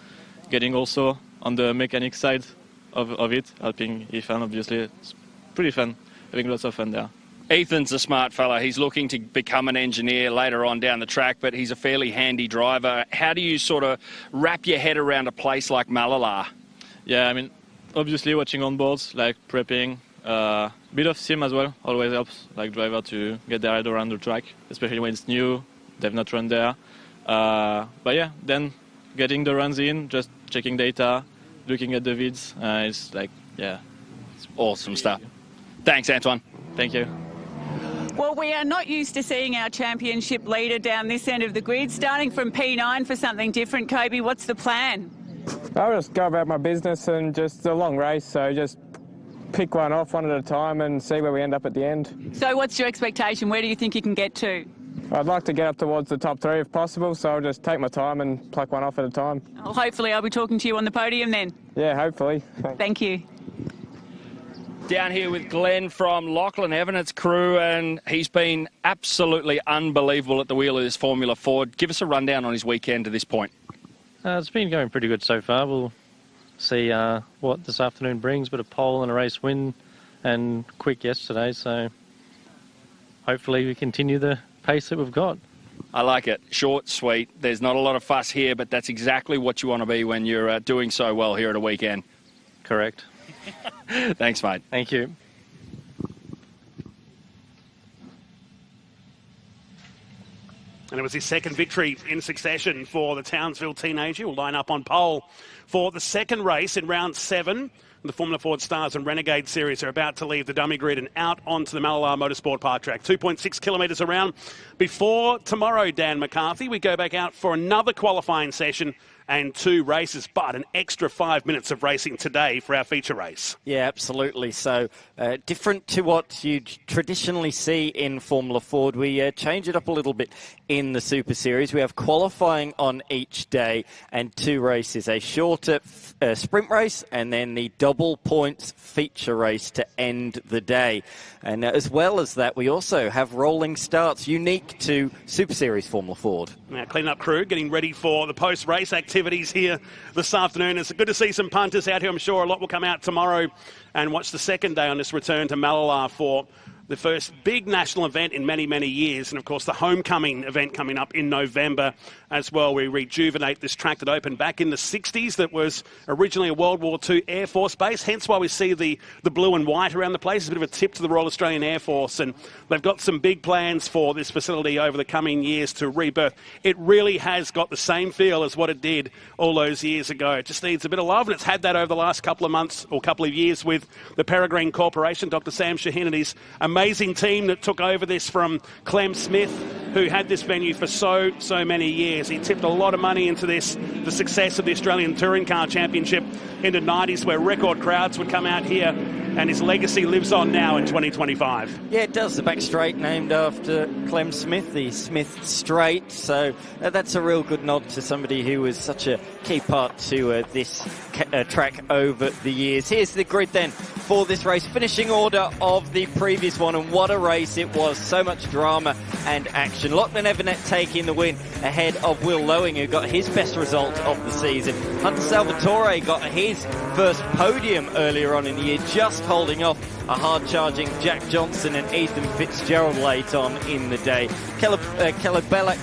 Getting also on the mechanic side of it, helping Ethan, obviously. It's pretty fun. Having lots of fun there. Ethan's a smart fella. He's looking to become an engineer later on down the track, but he's a fairly handy driver. How do you sort of wrap your head around a place like Mallala? Yeah, I mean, obviously watching on boards, like prepping, bit of sim as well, always helps, like driver to get their head around the track, especially when it's new, they've not run there. But yeah, then getting the runs in, just checking data, looking at the vids, it's like, yeah. It's awesome stuff. Thanks, Antoine. Thank you. Well, we are not used to seeing our championship leader down this end of the grid, starting from P9 for something different. Kobe, what's the plan? I'll just go about my business and just a long race, so just pick one off one at a time and see where we end up at the end. So what's your expectation? Where do you think you can get to? I'd like to get up towards the top three if possible, so I'll just take my time and pluck one off at a time. Well, hopefully I'll be talking to you on the podium then. Yeah, hopefully. Thank you. Down here with Glenn from Lachlan Evans' crew, and he's been absolutely unbelievable at the wheel of this Formula 4. Give us a rundown on his weekend to this point. It's been going pretty good so far. We'll see what this afternoon brings, but a pole and a race win and quick yesterday, so hopefully we continue the pace that we've got. I like it. Short, sweet. There's not a lot of fuss here, but that's exactly what you want to be when you're doing so well here at a weekend. Correct. Thanks, mate. Thank you. And it was his second victory in succession for the Townsville teenager. Will line up on pole for the second race in round 7. The Formula Ford Stars and Renegade Series are about to leave the dummy grid and out onto the Mallala Motorsport Park track. 2.6 kilometres around. Before tomorrow, Dan McCarthy, we go back out for another qualifying session and 2 races, but an extra 5 minutes of racing today for our feature race. Yeah, absolutely. So different to what you traditionally see in Formula Ford. We change it up a little bit in the Super Series. We have qualifying on each day and 2 races, a shorter sprint race and then the double points feature race to end the day. And as well as that, we also have rolling starts unique to Super Series Formula Ford. Now, clean-up crew getting ready for the post-race activities here this afternoon. It's good to see some punters out here. I'm sure a lot will come out tomorrow and watch the second day on this return to Mallala for the first big national event in many, many years. And, of course, the homecoming event coming up in November as well. We rejuvenate this track that opened back in the 60s that was originally a World War II Air Force base, hence why we see the blue and white around the place. It's a bit of a tip to the Royal Australian Air Force, and they've got some big plans for this facility over the coming years to rebirth. It really has got the same feel as what it did all those years ago. It just needs a bit of love, and it's had that over the last couple of months or couple of years with the Peregrine Corporation, Dr. Sam Shaheen and his amazing team that took over this from Clem Smith, who had this venue for so many years. He tipped a lot of money into this, the success of the Australian Touring Car Championship in the 90s, where record crowds would come out here, and his legacy lives on now in 2025. Yeah, it does. The back straight named after Clem Smith, the Smith Straight. So that's a real good nod to somebody who was such a key part to this track over the years. Here's the grid then for this race. Finishing order of the previous one, and what a race it was. So much drama and action. Lachlan Evans taking the win ahead of Will Lowing, who got his best result of the season. Hunter Salvatore got his first podium earlier on in the year, just holding off a hard-charging Jack Johnson and Ethan Fitzgerald late on in the day. Caleb Bellack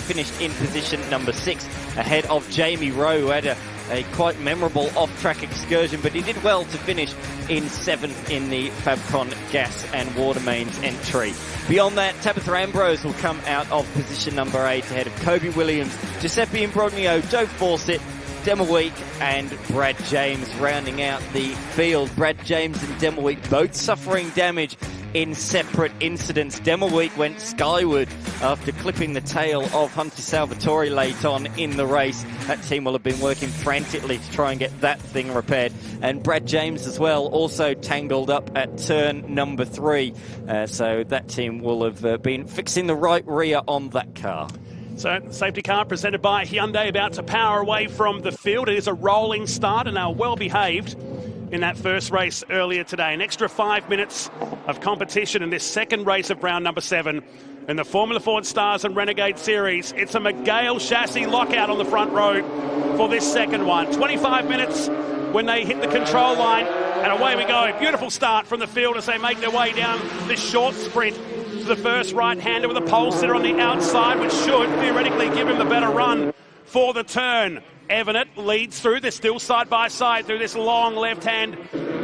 finished in position number 6 ahead of Jamie Rowe, who had a quite memorable off-track excursion, but he did well to finish in 7th in the Fabcon Gas and Water Mains entry. Beyond that, Tabitha Ambrose will come out of position number 8 ahead of Kobe Williams, Giuseppe Imbrogno, Joe Fawcett, Demmelweek and Brad James rounding out the field. Brad James and Demmelweek both suffering damage in separate incidents. Demelweek went skyward after clipping the tail of Hunter Salvatore late on in the race. That team will have been working frantically to try and get that thing repaired. And Brad James as well, also tangled up at turn number 3. So that team will have been fixing the right rear on that car. So, safety car presented by Hyundai about to power away from the field. It is a rolling start and they are well behaved in that first race earlier today. An extra 5 minutes of competition in this second race of round number 7 in the Formula Ford Stars and Renegade Series. It's a McGale chassis lockout on the front row for this second one. 25 minutes when they hit the control line, and away we go. Beautiful start from the field as they make their way down this short sprint to the first right-hander with a pole sitter on the outside, which should theoretically give him the better run for the turn. Evanet leads through. They're still side by side through this long left-hand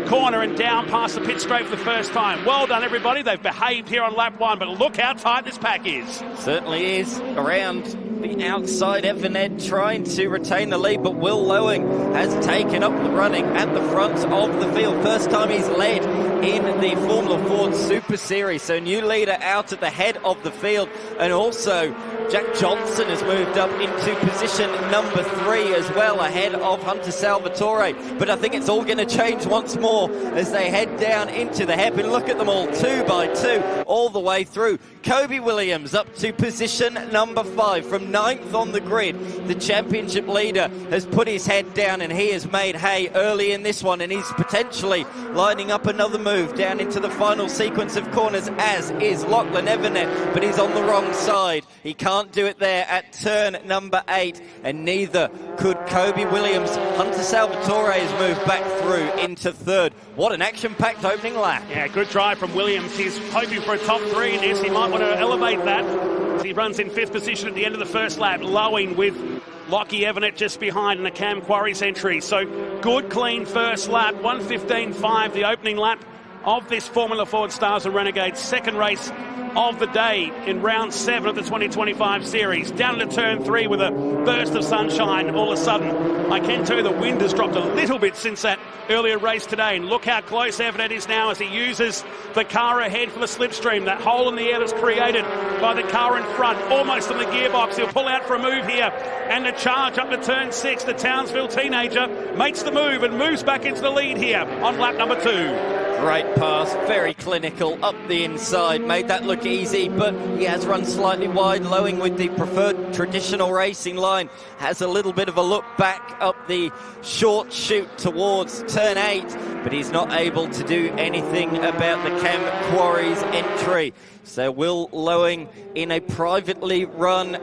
corner and down past the pit straight for the first time. Well done, everybody. They've behaved here on lap 1, but look how tight this pack is. Certainly is. Around the outside, Evanet trying to retain the lead, but Will Lowing has taken up the running at the front of the field. First time he's led in the Formula Ford Super Series. So new leader out at the head of the field. And also Jack Johnson has moved up into position number 3 as well, ahead of Hunter Salvatore. But I think it's all going to change once more as they head down into the hairpin. Look at them all, 2 by 2, all the way through. Kobe Williams up to position number 5 from 9th on the grid. The championship leader has put his head down and he has made hay early in this one, and he's potentially lining up another move down into the final sequence of corners, as is Lachlan Evanet, but he's on the wrong side. He can't do it there at turn number 8, and neither could Kobe Williams. Hunter Salvatore has moved back through into 3rd. What an action-packed opening lap. Yeah, good drive from Williams. He's hoping for a top 3 in this. He might want to elevate that as he runs in 5th position at the end of the first lap. Lowing with Lockie Evanet just behind in the Cam Quarries entry. So good, clean first lap. 1:15.5, the opening lap of this Formula Ford Stars and Renegades second race of the day in round 7 of the 2025 series. Down to turn 3 with a burst of sunshine all of a sudden. I can tell you the wind has dropped a little bit since that earlier race today, and look how close Evanet is now as he uses the car ahead for the slipstream. That hole in the air that's created by the car in front, almost on the gearbox. He'll pull out for a move here, and the charge up to turn 6. The Townsville teenager makes the move and moves back into the lead here on lap number 2. Great pass, very clinical up the inside, made that look easy, but he has run slightly wide. Lowing with the preferred traditional racing line has a little bit of a look back up the short chute towards turn 8, but he's not able to do anything about the Cam Quarries entry. So Will Lowing in a privately run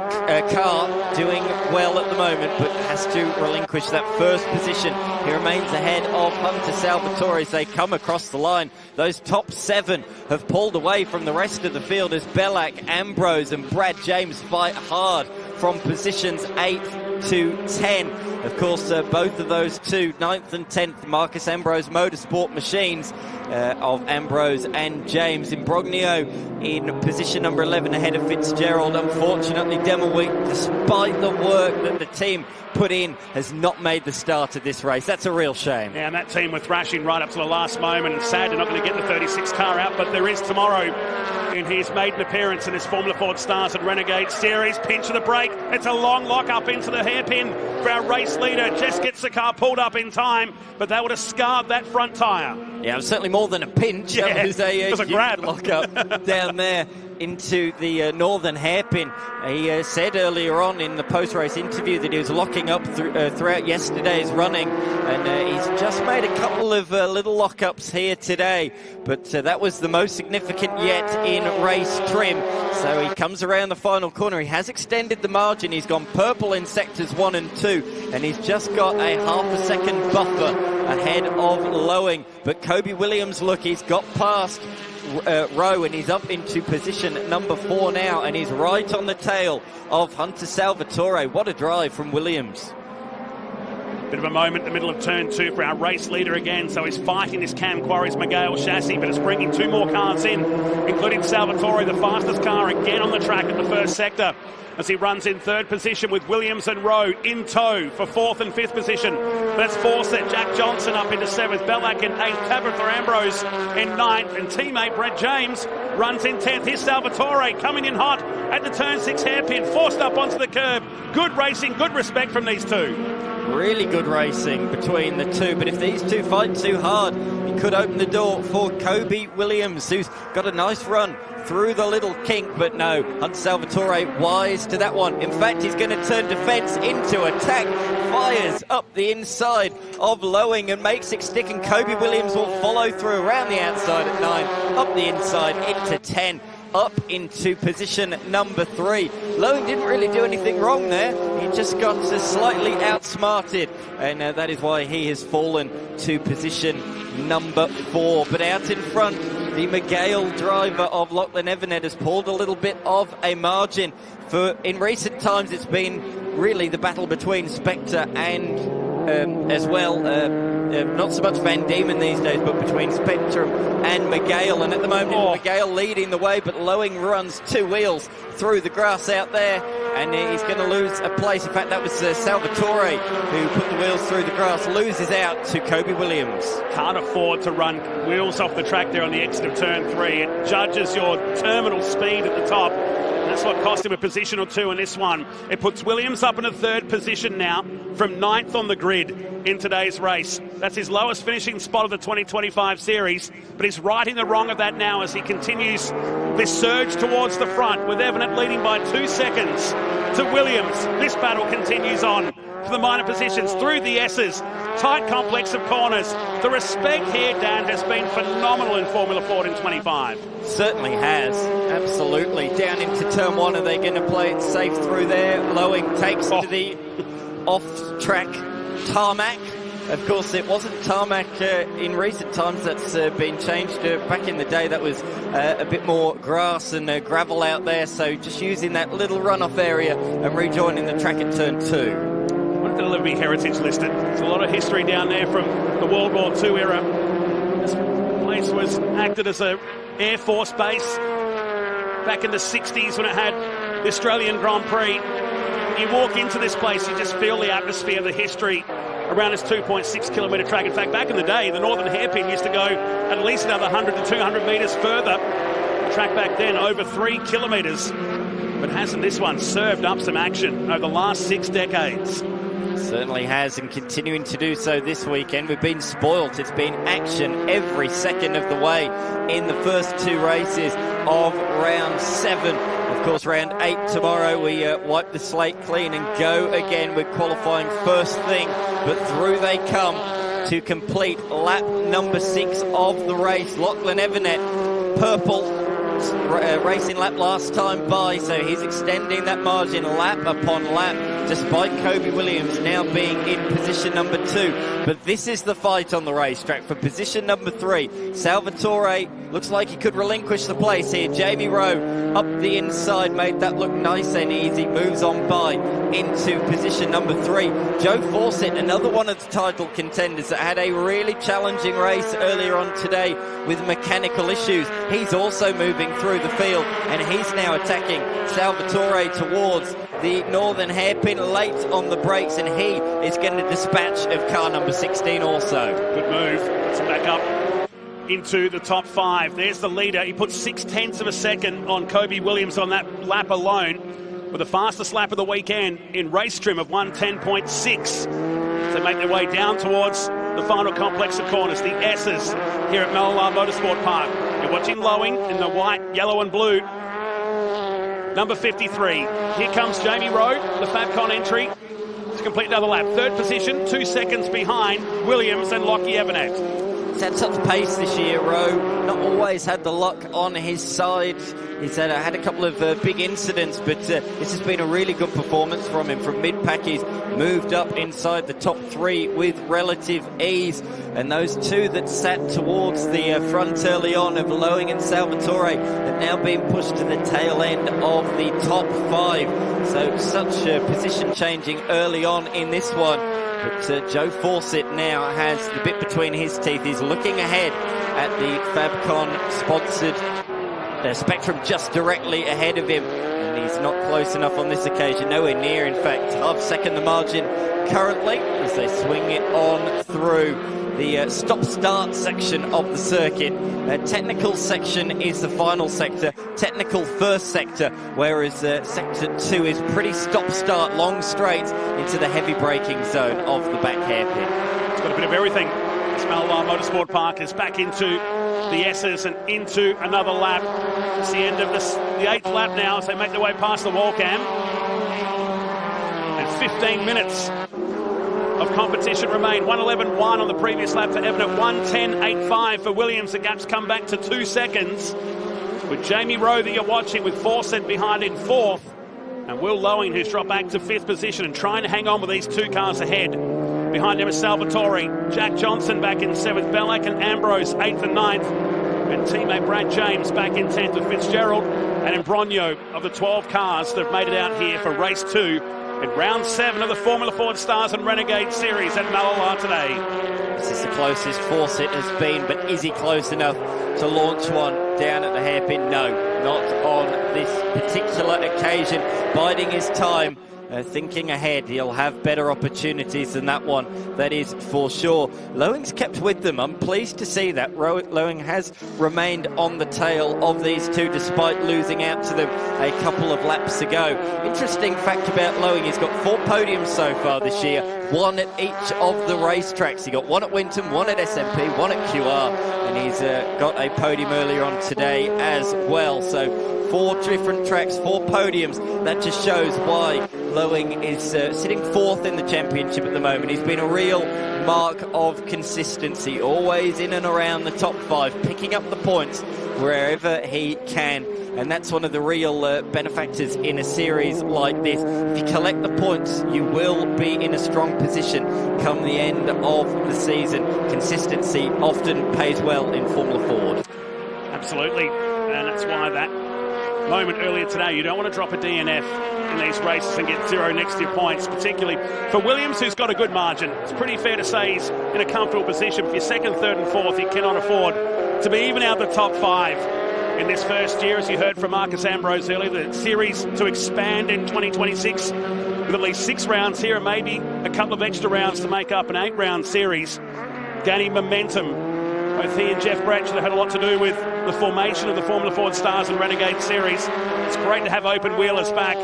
car doing well at the moment, but has to relinquish that first position. He remains ahead of Hunter Salvatore as they come across the line. Those top 7 have pulled away from the rest of the field as Bellac, Ambrose and Brad James fight hard from positions 8 to 10. Of course, both of those two, 9th and 10th, Marcus Ambrose Motorsport machines of Ambrose and James. Imbrogno in position number 11 ahead of Fitzgerald. Unfortunately, Demelweek, despite the work that the team put in, has not made the start of this race. That's a real shame. Yeah, and that team were thrashing right up to the last moment, and sad they're not going to get the 36 car out, but there is tomorrow in his maiden appearance in this Formula Ford Stars and Renegade Series. Pinch of the brake. It's a long lock up into the hairpin for our race leader. Just gets the car pulled up in time, but that would have scarred that front tyre. Yeah, it was certainly more than a pinch. Yeah, it was a grab. Lock up down there into the northern hairpin. He said earlier on in the post-race interview that he was locking up throughout yesterday's running, and he's just made a couple of little lock-ups here today, but that was the most significant yet in race trim. So he comes around the final corner. He has extended the margin. He's gone purple in sectors 1 and 2, and he's just got a half a second buffer ahead of Lowing. But Kobe Williams, look, he's got past Rowe, and he's up into position number 4 now, and he's right on the tail of Hunter Salvatore. What a drive from Williams. Bit of a moment in the middle of turn 2 for our race leader again. So he's fighting this Cam Quarry's Miguel chassis, but it's bringing 2 more cars in, including Salvatore, the fastest car again on the track at the first sector, as he runs in 3rd position with Williams and Rowe in tow for 4th and 5th position. That's Fawcett, Jack Johnson up into 7th, Bellac in 8th, Tabitha Ambrose in 9th, and teammate Brett James runs in 10th. Here's Salvatore coming in hot at the turn 6 hairpin, forced up onto the curb. Good racing, good respect from these two. Really good racing between the two, but if these two fight too hard, it could open the door for Kobe Williams, who's got a nice run through the little kink, but no, Hunt Salvatore wise to that one. In fact, he's going to turn defence into attack, fires up the inside of Lowing and makes it stick, and Kobe Williams will follow through around the outside at 9, up the inside into 10. Up into position number 3. Lowing didn't really do anything wrong there. He just got slightly outsmarted, and that is why he has fallen to position number 4. But out in front, the McGale driver of Lachlan Evernet has pulled a little bit of a margin. For in recent times, it's been really the battle between Spectre and as well, not so much Van Diemen these days, but between Spectrum and McGale. And at the moment, McGale leading the way, but Lowing runs 2 wheels through the grass out there, and he's going to lose a place. In fact, that was Salvatore who put the wheels through the grass, loses out to Kobe Williams. Can't afford to run wheels off the track there on the exit of turn 3. It judges your terminal speed at the top. That's what cost him a position or 2 in this one. It puts Williams up in a 3rd position now, from 9th on the grid in today's race. That's his lowest finishing spot of the 2025 series, but he's righting the wrong of that now as he continues this surge towards the front, with Evernet leading by 2 seconds to Williams. This battle continues on for the minor positions through the S's. Tight complex of corners. The respect here, Dan, has been phenomenal in Formula Ford in 25. Certainly has, absolutely. Down into turn 1, are they going to play it safe through there? Lowing takes to the off-track tarmac. Of course, it wasn't tarmac in recent times. That's been changed. Back in the day, that was a bit more grass and gravel out there. So just using that little runoff area and rejoining the track at turn 2. The Liberty Heritage listed. There's a lot of history down there from the World War II era. This place was acted as an Air Force base back in the 60s when it had the Australian Grand Prix. You walk into this place, you just feel the atmosphere, the history around this 2.6 kilometre track. In fact, back in the day, the Northern Hairpin used to go at least another 100 to 200 metres further. The track back then, over 3 kilometres. But hasn't this one served up some action over the last 6 decades? Certainly has, and continuing to do so this weekend. We've been spoilt. It's been action every second of the way in the first 2 races of round 7. Of course, round 8 tomorrow, we wipe the slate clean and go again with qualifying first thing, but through they come to complete lap number 6 of the race. Lachlan Evernet, purple, racing lap last time by, so he's extending that margin lap upon lap, despite Kobe Williams now being in position number 2. But this is the fight on the racetrack for position number 3. Salvatore looks like he could relinquish the place here. Jamie Rowe up the inside, made that look nice and easy, moves on by into position number 3. Joe Fawcett, another one of the title contenders that had a really challenging race earlier on today with mechanical issues. He's also moving through the field, and he's now attacking Salvatore towards the northern hairpin, late on the brakes, and he is going to dispatch of car number 16 also. Good move. It's back up into the top 5. There's the leader. He put 0.6 of a second on Kobe Williams on that lap alone, with the fastest lap of the weekend in race trim of 1:10.6. They make their way down towards the final complex of corners, the S's here at Mallala Motorsport Park. You're watching Lowing in the white, yellow and blue. Number 53. Here comes Jamie Rowe, the Fabcon entry, to complete another lap. 3rd position, 2 seconds behind Williams and Lockie Evernet. He's had such pace this year, Rowe. Not always had the luck on his side. He's had a couple of big incidents, but this has been a really good performance from him. From mid-pack, he's moved up inside the top 3 with relative ease. And those 2 that sat towards the front early on of Lowing and Salvatore have now been pushed to the tail end of the top 5. So such position changing early on in this one. But Joe Fawcett now has the bit between his teeth. He's looking ahead at the Fabcon-sponsored Spectrum just directly ahead of him. And he's not close enough on this occasion. Nowhere near, in fact. Half-second the margin currently as they swing it on through the stop-start section of the circuit. Technical section is the final sector. Technical first sector, whereas sector 2 is pretty stop-start, long straights into the heavy braking zone of the back hairpin. It's got a bit of everything. This Mallala Motorsport Park is back into the S's and into another lap. It's the end of the 8th lap now as they make their way past the wall cam. And 15 minutes of competition remain. 1:11.1 on the previous lap for Evan at 1:10.85 for Williams. The gap's come back to 2 seconds. With Jamie Rowe that you're watching with Fawcett behind in 4th. And Will Lowing, who's dropped back to 5th position and trying to hang on with these 2 cars ahead. Behind him is Salvatore. Jack Johnson back in 7th. Bellac and Ambrose 8th and 9th. And teammate Brad James back in 10th with Fitzgerald and Imbrogno of the 12 cars that have made it out here for race 2 in round 7 of the Formula Ford Stars and Renegade Series at Mallala today. This is the closest Fawcett has been, but is he close enough to launch one down at the hairpin? No, not on this particular occasion. Biding his time. Thinking ahead, he'll have better opportunities than that one, that is for sure. Lowing's kept with them. I'm pleased to see that. Lowing has remained on the tail of these 2 despite losing out to them a couple of laps ago. Interesting fact about Lowing, he's got 4 podiums so far this year, 1 at each of the racetracks. He got 1 at Winton, 1 at SMP, 1 at QR, and he's got a podium earlier on today as well. So 4 different tracks, 4 podiums. That just shows why Lowing is sitting 4th in the championship at the moment. He's been a real mark of consistency, always in and around the top 5, picking up the points wherever he can. And that's one of the real benefactors in a series like this. If you collect the points, you will be in a strong position come the end of the season. Consistency often pays well in Formula Ford. Absolutely, and that's why that moment earlier today, you don't want to drop a DNF in these races and get 0 next to your points, particularly for Williams, who's got a good margin. It's pretty fair to say he's in a comfortable position. For your 2nd, 3rd and 4th, you cannot afford to be even out the top 5 in this first year. As you heard from Marcus Ambrose earlier, the series to expand in 2026 with at least 6 rounds here and maybe a couple of extra rounds to make up an 8-round series. Gaining momentum. Both he and Jeff Bratchett have had a lot to do with the formation of the Formula Ford Stars and Renegade Series. It's great to have open wheelers back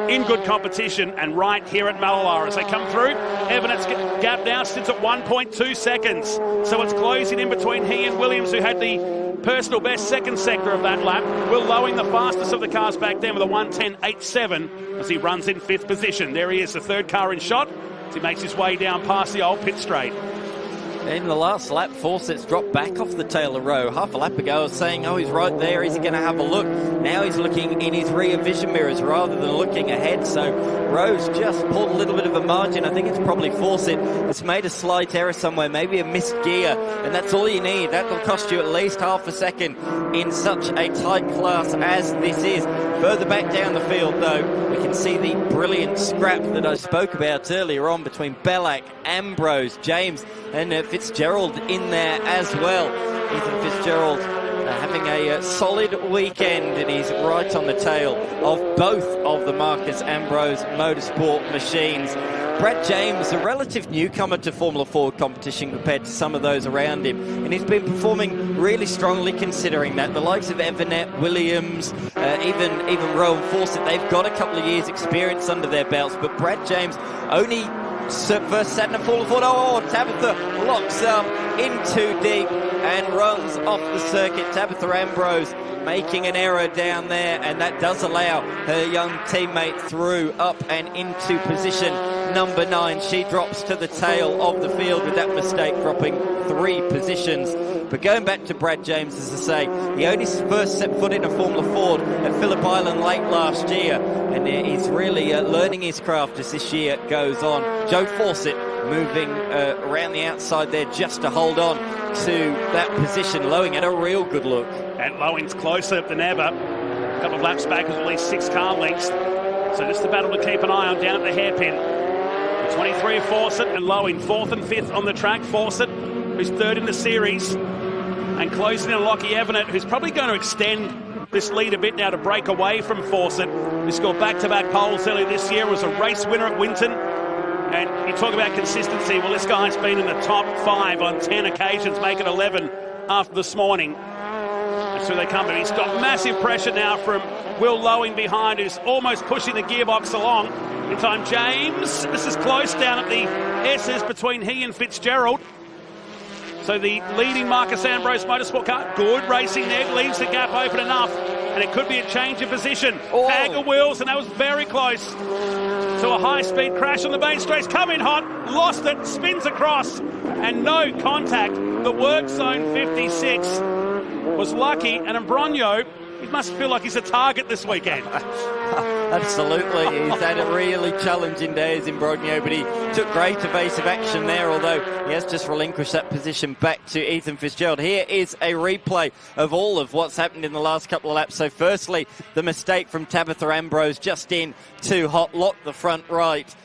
in good competition and right here at Mallala as they come through. Evanet's gap now sits at 1.2 seconds. So it's closing in between he and Williams, who had the personal best 2nd sector of that lap. Will Lowing, the fastest of the cars back then, with a 1:10.87 as he runs in 5th position. There he is, the 3rd car in shot as he makes his way down past the old pit straight. In the last lap, Fawcett's dropped back off the tail of Rowe. Half a lap ago, I was saying, oh, he's right there, is he going to have a look? Now he's looking in his rear vision mirrors rather than looking ahead. So Rowe's just pulled a little bit of a margin. I think it's probably Fawcett that's made a slight error somewhere, maybe a missed gear, and that's all you need. That will cost you at least half a second in such a tight class as this is. Further back down the field, though, we can see the brilliant scrap that I spoke about earlier on between Bellac, Ambrose, James, and Fitzgerald in there as well. Ethan Fitzgerald having a solid weekend, and he's right on the tail of both of the Marcus Ambrose Motorsport machines. Brad James, a relative newcomer to Formula Ford competition compared to some of those around him, and he's been performing really strongly considering that. The likes of Evanet, Williams, even Rowe and Fawcett, they've got a couple of years experience under their belts, but Brad James only first sat in a Formula Ford. Oh, Tabitha locks up in too deep and runs off the circuit. Tabitha Ambrose making an error down there, and that does allow her young teammate through, up and into position number 9. She drops to the tail of the field with that mistake, dropping 3 positions. But going back to Brad James, as I say, he only first set foot in a Formula Ford at Phillip Island late last year, and he's really learning his craft as this year goes on. Joe Fawcett moving around the outside there just to hold on to that position. Lowing had a real good look. And Lowing's closer than ever. A couple of laps back with at least 6 car lengths. So just a battle to keep an eye on down at the hairpin. The 23 of Fawcett and Lowing, 4th and 5th on the track. Fawcett, who's 3rd in the series, and closing in Lockie Evanet, who's probably going to extend this lead a bit now to break away from Fawcett, who scored back-to-back poles earlier this year, was a race winner at Winton. And you talk about consistency, well, this guy's been in the top 5 on 10 occasions, making 11 after this morning. That's where they come, but he's got massive pressure now from Will Lowing behind, who's almost pushing the gearbox along. In time, James, this is close down at the S's between he and Fitzgerald. So the leading Marcus Ambrose Motorsport car, good racing there, leaves the gap open enough, and it could be a change of position. Tag of wheels, and that was very close to a high-speed crash on the main straight. Come in hot, lost it, spins across, and no contact. The work zone 56 was lucky, and Imbrogno, he must feel like he's a target this weekend. Absolutely, he's had a really challenging day as Imbrogno, but he took great evasive action there, although he has just relinquished that position back to Ethan Fitzgerald. Here is a replay of all of what's happened in the last couple of laps. So firstly, the mistake from Tabitha Ambrose, just in too hot, locked the front right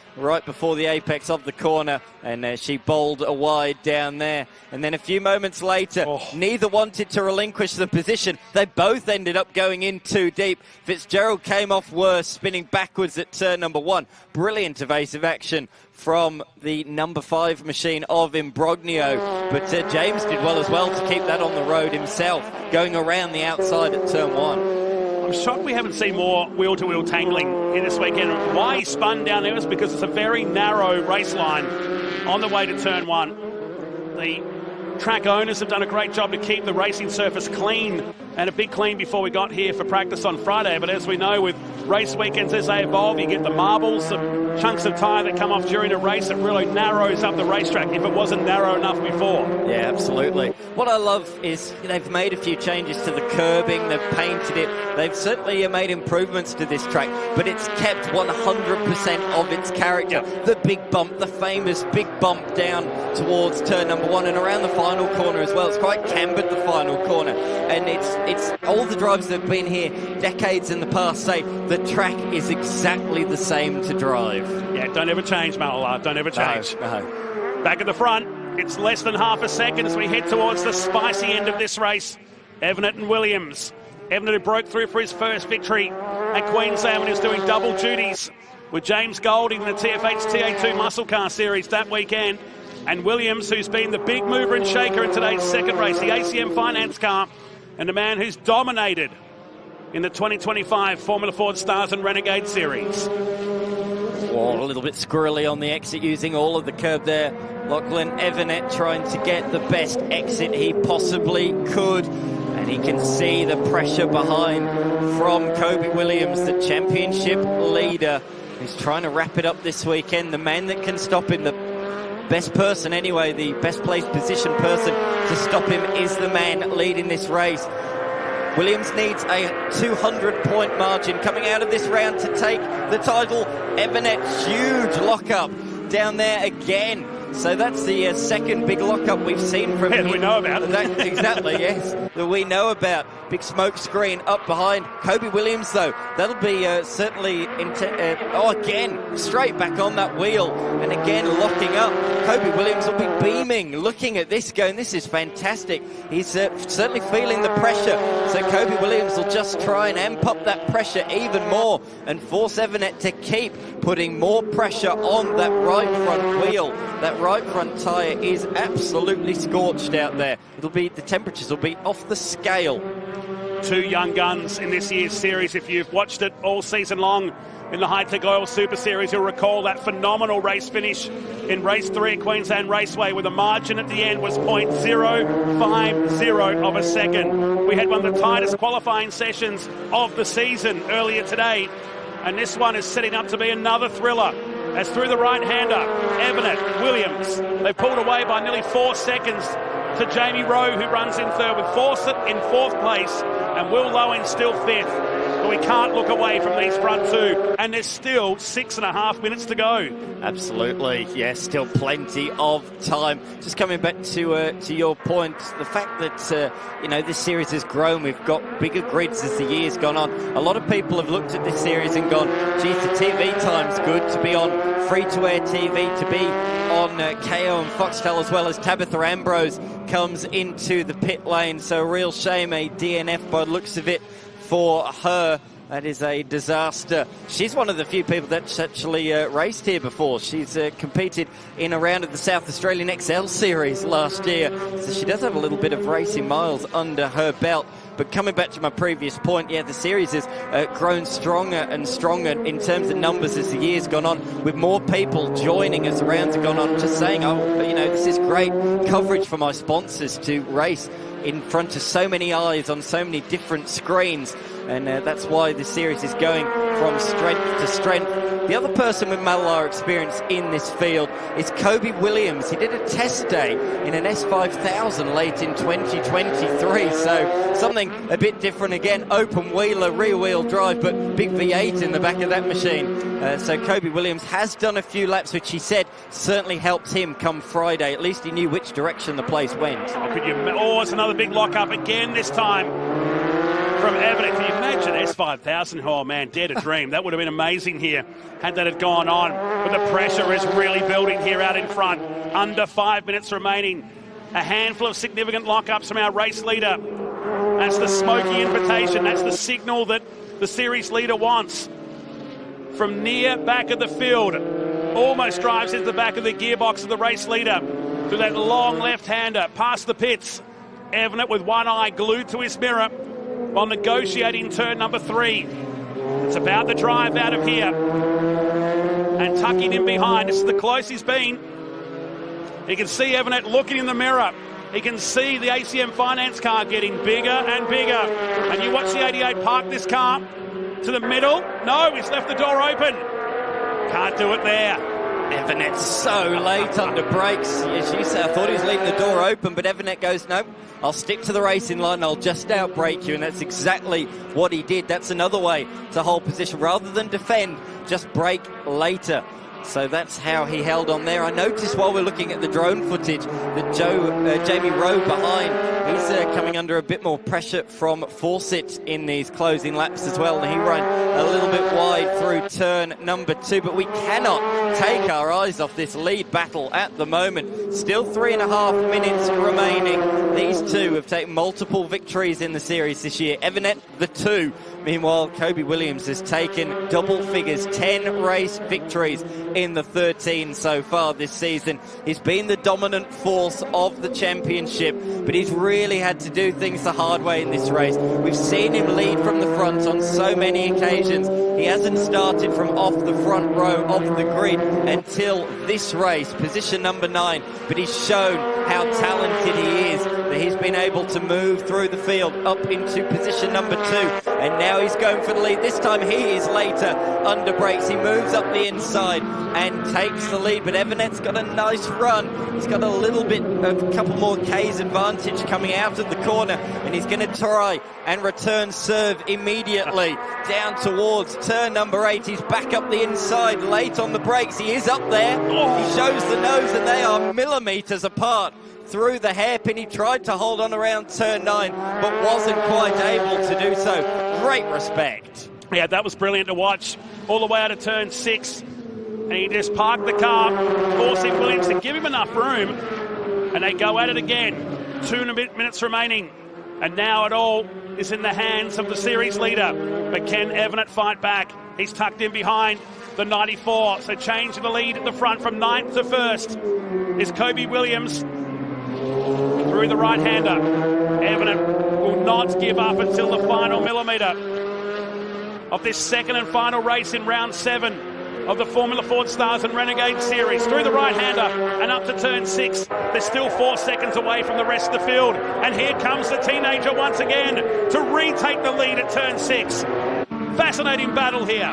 before the apex of the corner, and she bowled a wide down there. And then a few moments later, neither wanted to relinquish the position. They both ended up going in too deep. Fitzgerald came off worse, spinning backwards at turn number 1. Brilliant evasive action from the number 5 machine of Imbrogno. But James did well as well to keep that on the road himself, going around the outside at turn 1. I'm shocked we haven't seen more wheel-to-wheel tangling here this weekend. Why he spun down there was because it's a very narrow race line on the way to turn 1. The track owners have done a great job to keep the racing surface clean, and a big clean before we got here for practice on Friday. But as we know, with race weekends as they evolve, you get the marbles, some chunks of tyre that come off during a race. It really narrows up the racetrack if it wasn't narrow enough before. Yeah, absolutely. What I love is they've made a few changes to the curbing, they've painted it, they've certainly made improvements to this track, but it's kept 100% of its character. The big bump, the famous big bump down towards turn number 1 and around the final corner as well. It's quite cambered, the final corner, and it's all the drivers that have been here decades in the past say the track is exactly the same to drive. Yeah, don't ever change, Malala, don't ever change. No. Back at the front, it's less than half a second as we head towards the spicy end of this race. Evanet and Williams. Evanet, who broke through for his first victory at Queensland, and is doing double duties with James Golding in the TFH TA2 Muscle Car Series that weekend. And Williams, who's been the big mover and shaker in today's second race, the ACM Finance car, and the man who's dominated in the 2025 Formula Ford Stars and Renegade Series. A little bit squirrely on the exit, using all of the curb there. Lachlan Evanet trying to get the best exit he possibly could. And he can see the pressure behind from Kobe Williams, the championship leader, who's trying to wrap it up this weekend. The man that can stop him, the best person anyway, the best placed position person to stop him is the man leading this race. Williams needs a 200-point margin coming out of this round to take the title. Evanet, huge lockup down there again. So that's the second big lockup we've seen from him. We know about. Exactly, yes. That we know about. Big smoke screen up behind. Kobe Williams, though, that'll be certainly... again, straight back on that wheel. And again, locking up. Kobe Williams will be beaming, looking at this, going, this is fantastic. He's certainly feeling the pressure. So Kobe Williams will just try and amp up that pressure even more and force Evanet to keep putting more pressure on that right front wheel. That right front tyre is absolutely scorched out there. The temperatures will be off the scale. Two young guns in this year's series. If you've watched it all season long in the Hi-Tec Oil Super Series, you'll recall that phenomenal race finish in race 3 at Queensland Raceway, where the margin at the end was 0.050 of a second. We had one of the tightest qualifying sessions of the season earlier today, and this one is setting up to be another thriller As through the right-hander, Evanet, Williams. They've pulled away by nearly 4 seconds to Jamie Rowe, who runs in third with Fawcett in fourth place, and Will Lowen still fifth. But we can't look away from these front two, and there's still 6.5 minutes to go. Absolutely, yes, still plenty of time. Just coming back to your point, the fact that this series has grown, we've got bigger grids as the year's gone on. A lot of people have looked at this series and gone, geez, the TV time's good to be on free-to-air TV, to be on KO and Foxtel, as well as Tabitha Ambrose comes into the pit lane. So a real shame, a DNF by the looks of it for her. That is a disaster. She's one of the few people that's actually raced here before. She's competed in a round of the South Australian XL Series last year. So she does have a little bit of racing miles under her belt. But coming back to my previous point, yeah, the series has grown stronger and stronger in terms of numbers as the year's gone on, with more people joining as the rounds have gone on. Just saying, this is great coverage for my sponsors to race in front of so many eyes on so many different screens. And that's why the series is going from strength to strength. The other person with Mallala experience in this field is Kobe Williams. He did a test day in an S5000 late in 2023. So something a bit different again. Open wheeler, rear wheel drive, but big V8 in the back of that machine. So Kobe Williams has done a few laps, which he said certainly helped him come Friday. At least he knew which direction the place went. It's another big lock-up again this time from Evanet. Can you imagine S5000? Oh, man, dare to dream. That would have been amazing here had that had gone on. But the pressure is really building here out in front. Under 5 minutes remaining. A handful of significant lock-ups from our race leader. That's the smoky invitation. That's the signal that the series leader wants. From near back of the field, almost drives into the back of the gearbox of the race leader. Through that long left-hander, past the pits. Evanet with one eye glued to his mirror while negotiating turn number 3. It's about the drive out of here. And tucking in behind. This is the closest he's been. You can see Evanet looking in the mirror. He can see the ACM Finance car getting bigger and bigger. And you watch the 88 park this car to the middle. No, he's left the door open. Can't do it there. Evanet's so late under brakes. Yeah, she said, I thought he was leaving the door open, but Evanet goes, nope, I'll stick to the racing line, I'll just outbrake you, and that's exactly what he did. That's another way to hold position. Rather than defend, just brake later. So that's how he held on there. I noticed while we're looking at the drone footage that Jamie Rowe behind, he's coming under a bit more pressure from Fawcett in these closing laps as well. And he ran a little bit wide through turn number 2, but we cannot take our eyes off this lead battle at the moment. Still 3.5 minutes remaining. These two have taken multiple victories in the series this year. Evanet, the 2. Meanwhile, Kobe Williams has taken double figures, 10 race victories in the 13 so far this season. He's been the dominant force of the championship, but he's really had to do things the hard way in this race. We've seen him lead from the front on so many occasions. He hasn't started from off the front row of the grid until this race, position number 9, but he's shown how talented he is, that he's been able to move through the field up into position number 2, and now he's going for the lead. This time he is later under brakes. He moves up the inside and takes the lead, but Evanet's got a nice run. He's got a little bit of a couple more K's advantage coming out of the corner, and he's going to try and return serve immediately down towards turn number 8. He's back up the inside, late on the brakes. He is up there. He shows the nose, and they are millimetres apart through the hairpin. He tried to hold on around turn 9, but wasn't quite able to do so. Great respect. Yeah, that was brilliant to watch. All the way out of turn 6. And he just parked the car, forcing Williams to give him enough room. And they go at it again. 2 minutes remaining. And now it all is in the hands of the series leader. But can Evanet fight back? He's tucked in behind the 94. So changing the lead at the front from 9th to 1st is Kobe Williams. Through the right-hander. Evanet will not give up until the final millimetre of this second and final race in round 7 of the Formula Ford Stars and Renegade Series. Through the right-hander and up to turn 6. They're still 4 seconds away from the rest of the field. And here comes the teenager once again to retake the lead at turn 6. Fascinating battle here.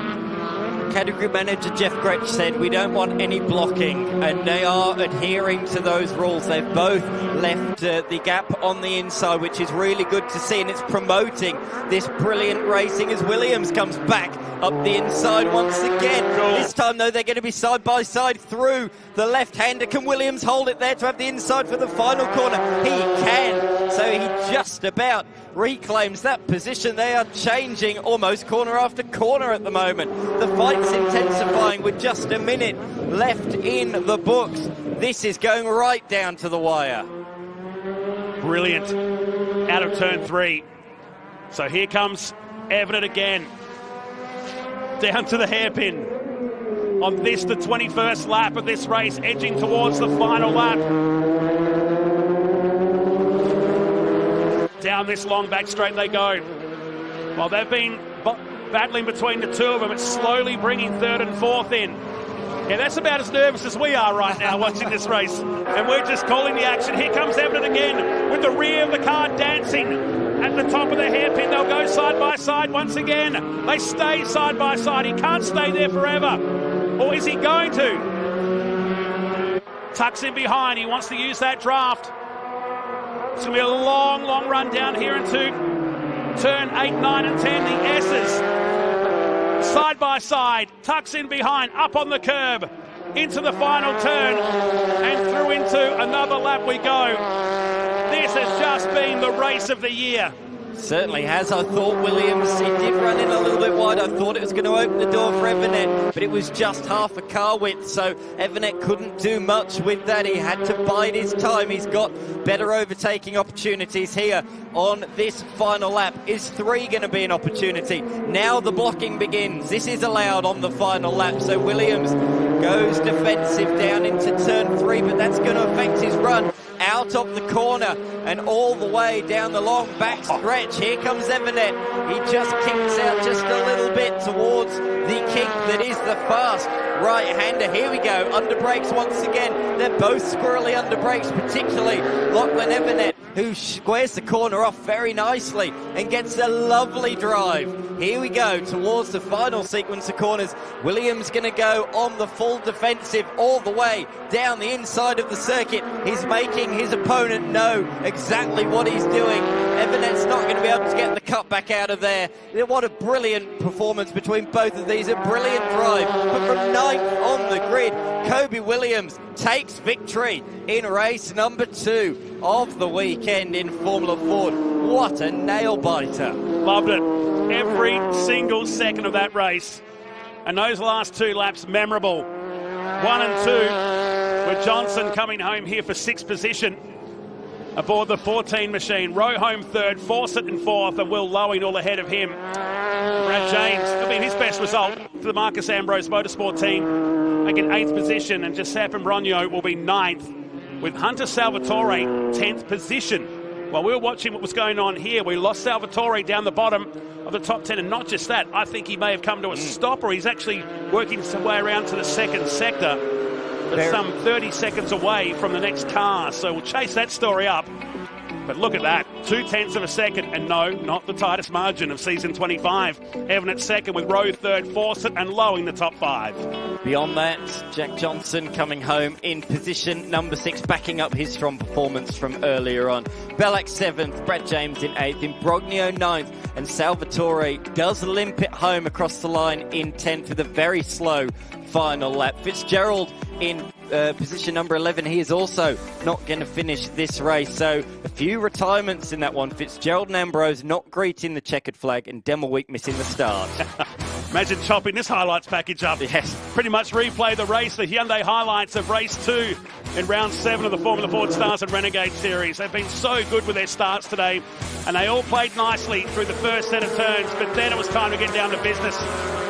Category manager Jeff Gretsch said we don't want any blocking, and they are adhering to those rules. They've both left the gap on the inside, which is really good to see, and it's promoting this brilliant racing as Williams comes back up the inside once again. This time, though, they're going to be side by side through the left-hander. Can Williams hold it there to have the inside for the final corner? He can. So he just about reclaims that position. They are changing almost corner after corner at the moment. The fight's intensifying with just a minute left in the books. This is going right down to the wire. Brilliant. Out of turn 3. So here comes Everett again. Down to the hairpin. On this, the 21st lap of this race, edging towards the final lap. Down this long back straight they go. While they've been battling between the two of them, it's slowly bringing 3rd and 4th in. Yeah, that's about as nervous as we are right now watching this race. And we're just calling the action. Here comes Everett again with the rear of the car dancing at the top of the hairpin. They'll go side by side once again. They stay side by side. He can't stay there forever. Or is he going to? Tucks in behind. He wants to use that draft. It's going to be a long, long run down here into turn 8, 9 and 10. The S's side by side. Tucks in behind. Up on the curb. Into the final turn. And through into another lap we go. This has just been the race of the year. Certainly has. I thought Williams, he did run in a little bit wide. I thought it was going to open the door for Everett, but it was just half a car width, so Everett couldn't do much with that. He had to bide his time. He's got better overtaking opportunities here on this final lap. Is 3 going to be an opportunity? Now the blocking begins. This is allowed on the final lap, so Williams goes defensive down into turn 3, but that's going to affect his run out of the corner and all the way down the long back stretch. Here comes Everett. He just kicks out just a little bit towards the kink that is the fast right-hander. Here we go, under brakes once again. They're both squirrely under brakes, particularly Lachlan Everett, who squares the corner off very nicely and gets a lovely drive. Here we go towards the final sequence of corners. Williams going to go on the full defensive all the way down the inside of the circuit. He's making his opponent know exactly what he's doing. Everett's not going to be able to get the cut back out of there. What a brilliant performance between both of these. A brilliant drive. But from 9th on the grid, Kobe Williams takes victory in race number 2 of the weekend in Formula Ford. What a nail-biter. Loved it. Every single second of that race. And those last 2 laps, memorable. 1 and 2, with Johnson coming home here for 6th position aboard the 14 machine. Rowe home 3rd, Fawcett in 4th, and Will Lowing all ahead of him. Brad James, it'll be his best result for the Marcus Ambrose Motorsport team, making 8th position, and Giuseppe Brogno will be 9th, with Hunter Salvatore 10th position. While we were watching what was going on here, we lost Salvatore down the bottom of the top 10, and not just that, I think he may have come to a stop, or he's actually working his way around to the 2nd sector, but some 30 seconds away from the next car, so we'll chase that story up. But look at that, 0.2 of a second, and no, not the tightest margin of season 25. Everett 2nd with Rowe 3rd, Fawcett and Lowing the top 5. Beyond that, Jack Johnson coming home in position number 6, backing up his strong performance from earlier on. Bellac 7th, Brad James in 8th, in Brogno 9th, and Salvatore does limp it home across the line in 10th with a very slow final lap. Fitzgerald in position number 11. He is also not going to finish this race, so a few retirements in that one. Fitzgerald and Ambrose not greeting the checkered flag, and Demelweek missing the start. Imagine chopping this highlights package up. Yes. Pretty much replay the race, the Hyundai highlights of race 2 in round 7 of the Formula Ford Stars and Renegade Series. They've been so good with their starts today, and they all played nicely through the first set of turns, but then it was time to get down to business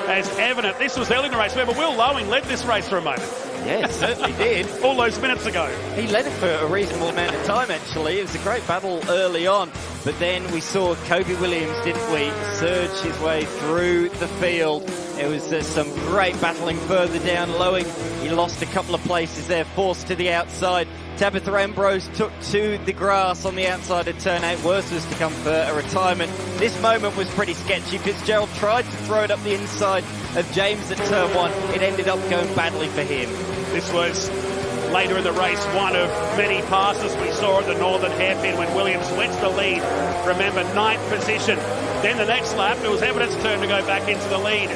as Everett. This was early in the race. Remember, Will Lowing led this race for a moment. Yes, certainly did. All those minutes ago. He led it for a reasonable amount of time, actually. It was a great battle early on. But then we saw Kobe Williams, didn't we, surge his way through the field. There was some great battling further down. Lowing, he lost a couple of places there, forced to the outside. Tabitha Ambrose took to the grass on the outside of turn 8. Worst was to come for a retirement. This moment was pretty sketchy. Fitzgerald tried to throw it up the inside of James at turn 1. It ended up going badly for him. This was later in the race, one of many passes we saw at the Northern Hairpin when Williams went to the lead. Remember, 9th position. Then the next lap, it was Evidence' turn to go back into the lead.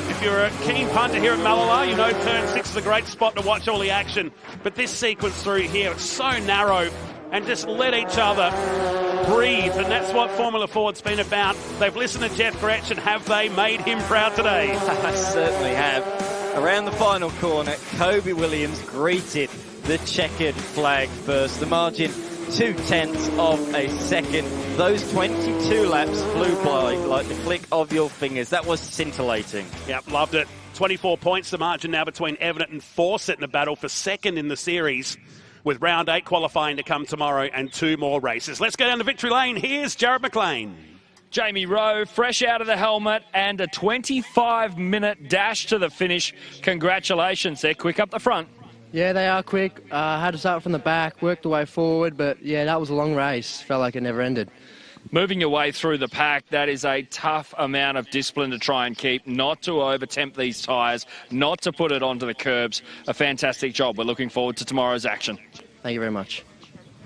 If you're a keen punter here at Mallala, you know turn 6 is a great spot to watch all the action. But this sequence through here, it's so narrow, and just let each other breathe. And that's what Formula Ford's been about. They've listened to Jeff Gretsch, and have they made him proud today? Certainly have. Around the final corner, Kobe Williams greeted the checkered flag first. The margin, 0.2 of a second. Those 22 laps flew by like the click of your fingers. That was scintillating. Yep, loved it. 24 points, the margin now between Everett and Fawcett in a battle for second in the series, with round 8 qualifying to come tomorrow and 2 more races. Let's go down to victory lane. Here's Jared McLean. Jamie Rowe, fresh out of the helmet, and a 25-minute dash to the finish. Congratulations, they're quick up the front. Yeah, they are quick. Had to start from the back, worked the way forward, but yeah, that was a long race. Felt like it never ended. Moving your way through the pack, that is a tough amount of discipline to try and keep, not to over-temp these tyres, not to put it onto the curbs. A fantastic job. We're looking forward to tomorrow's action. Thank you very much.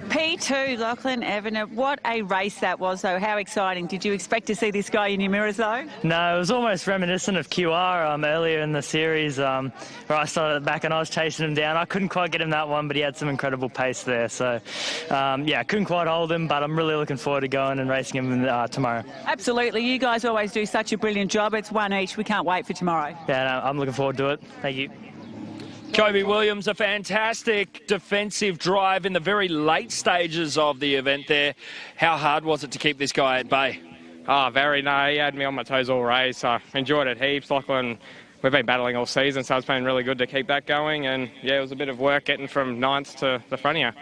P2, Lachlan Evanet. What a race that was, though. How exciting. Did you expect to see this guy in your mirrors, though? No, it was almost reminiscent of QR earlier in the series where I started at the back and I was chasing him down. I couldn't quite get him that one, but he had some incredible pace there. So, yeah, couldn't quite hold him, but I'm really looking forward to going and racing him tomorrow. Absolutely. You guys always do such a brilliant job. It's one each. We can't wait for tomorrow. Yeah, no, I'm looking forward to it. Thank you. Kobe Williams, a fantastic defensive drive in the very late stages of the event there. How hard was it to keep this guy at bay? Oh, very. No, he had me on my toes all race. I enjoyed it heaps. Lachlan, we've been battling all season, so it's been really good to keep that going. And, yeah, it was a bit of work getting from 9th to the front here.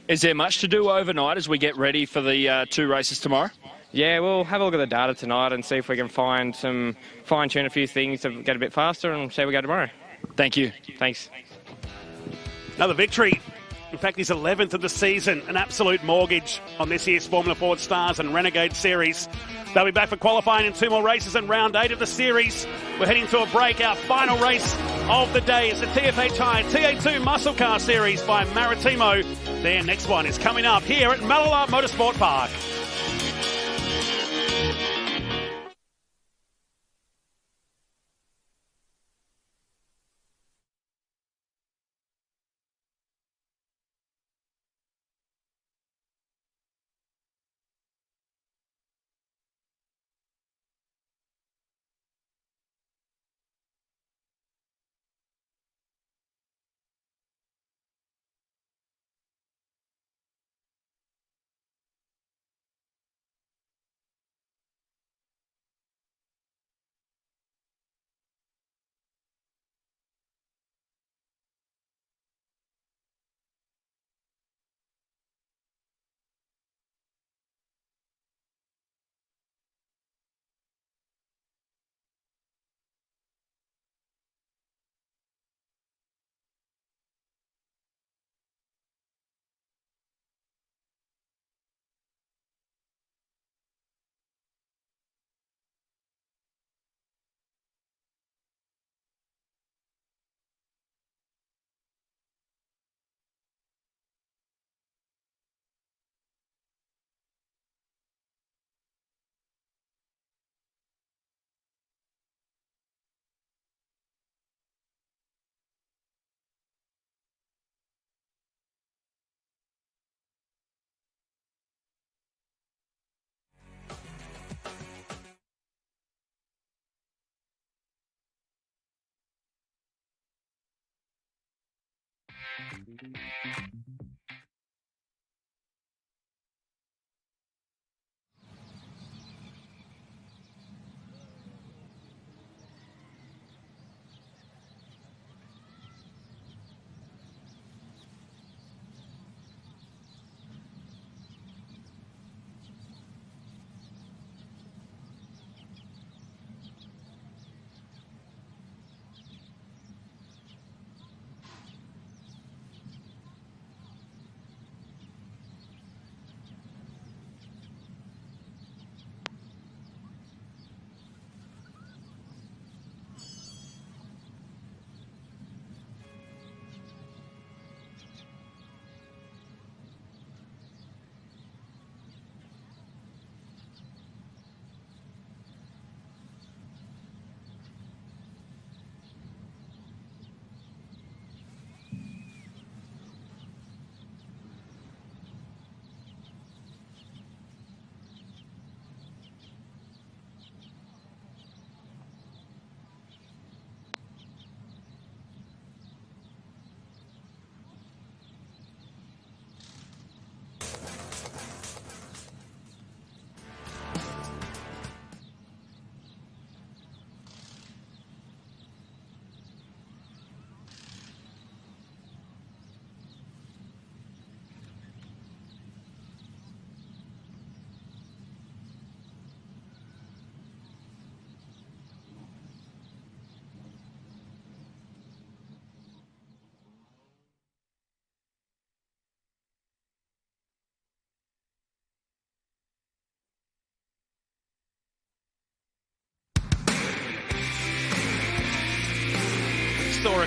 Is there much to do overnight as we get ready for the 2 races tomorrow? Yeah, we'll have a look at the data tonight and see if we can fine-tune a few things to get a bit faster and see how we go tomorrow. Thank you. Thanks. Another victory. In fact, his 11th of the season. An absolute mortgage on this year's Formula Ford Stars and Renegade Series. They'll be back for qualifying in 2 more races in round 8 of the series. We're heading to a break. Our final race of the day is the TFHI TA2 Muscle Car Series by Maritimo. Their next one is coming up here at Mallala Motorsport Park.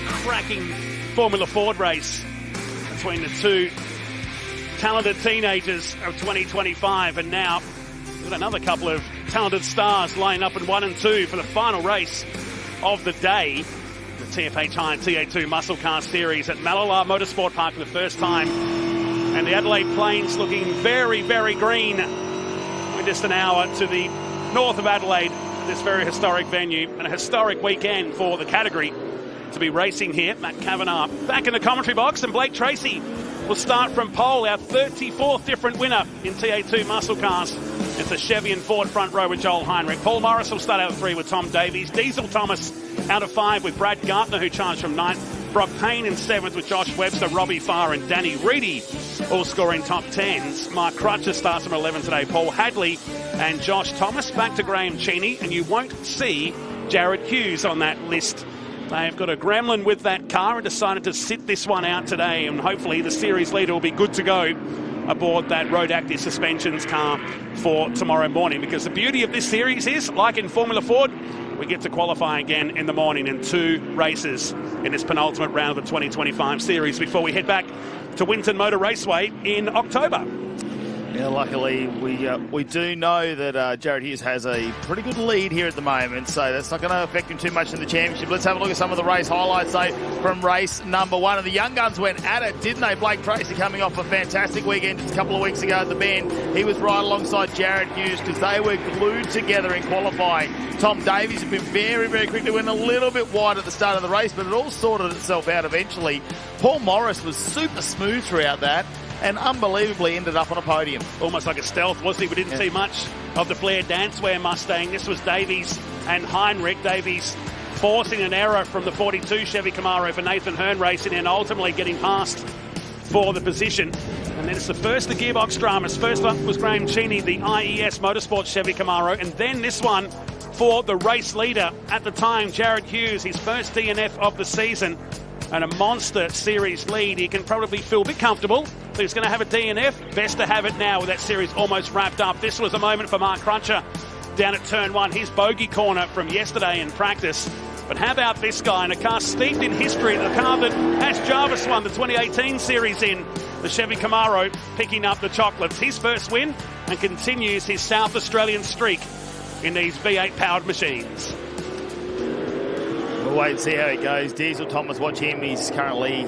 cracking Formula Ford race between the two talented teenagers of 2025, and now we've got another couple of talented stars lining up in 1 and 2 for the final race of the day, the TFH High and TA2 Muscle Car Series at Mallala Motorsport Park for the first time, and the Adelaide Plains looking very, very green. We're just an hour to the north of Adelaide, this very historic venue, and a historic weekend for the category to be racing here. Matt Kavanagh back in the commentary box, and Blake Tracy will start from pole, our 34th different winner in TA2 muscle cars. It's the Chevy and Ford front row with Joel Heinrich. Paul Morris will start out of 3 with Tom Davies. Diesel Thomas out of 5 with Brad Gartner, who charged from 9th. Brock Payne in 7th with Josh Webster, Robbie Farr and Danny Reedy all scoring top 10s. Mark Crutcher starts from 11 today. Paul Hadley and Josh Thomas back to Graham Cheney, and you won't see Jared Hughes on that list. They've got a gremlin with that car and decided to sit this one out today, and hopefully the series leader will be good to go aboard that Road Active Suspensions car for tomorrow morning, because the beauty of this series is, like in Formula Ford, we get to qualify again in the morning in 2 races in this penultimate round of the 2025 series before we head back to Winton Motor Raceway in October. Yeah, luckily we do know that Jared Hughes has a pretty good lead here at the moment, so that's not going to affect him too much in the championship. Let's have a look at some of the race highlights, though, from race number 1. And the young guns went at it, didn't they? Blake Tracy coming off a fantastic weekend just a couple of weeks ago at the Bend. He was right alongside Jared Hughes because they were glued together in qualifying. Tom Davies had been very, very quick. They went a little bit wide at the start of the race, but it all sorted itself out eventually. Paul Morris was super smooth throughout that, and unbelievably ended up on a podium. Almost like a stealth, wasn't he? We didn't see much of the Flair Dancewear Mustang. This was Davies and Heinrich. Davies forcing an error from the 42 Chevy Camaro for Nathan Hearn racing and ultimately getting past for the position. And then it's the first of the gearbox dramas. First up was Graham Cheney, the IES Motorsports Chevy Camaro, and then this one for the race leader at the time, Jared Hughes, his first DNF of the season, and a monster series lead. He can probably feel a bit comfortable. So he's going to have a DNF. Best to have it now with that series almost wrapped up. This was a moment for Mark Crutcher down at turn 1. His bogey corner from yesterday in practice. But how about this guy in a car steeped in history, the car that Ash Jarvis won the 2018 series in, the Chevy Camaro, picking up the chocolates. His first win, and continues his South Australian streak in these V8 powered machines. We'll wait and see how it goes. Diesel Thomas, watch him. He's currently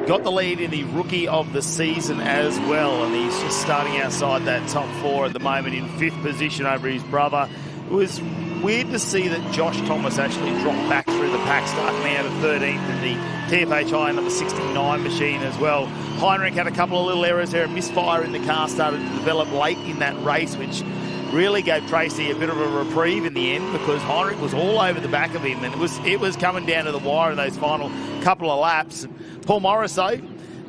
got the lead in the Rookie of the Season as well, and he's just starting outside that top 4 at the moment in 5th position over his brother. It was weird to see that Josh Thomas actually dropped back through the pack, starting out at 13th in the TFH High number 69 machine as well. Heinrich had a couple of little errors there. A misfire in the car started to develop late in that race, which really gave Tracy a bit of a reprieve in the end, because Heinrich was all over the back of him, and it was coming down to the wire in those final couple of laps. Paul Morris, though,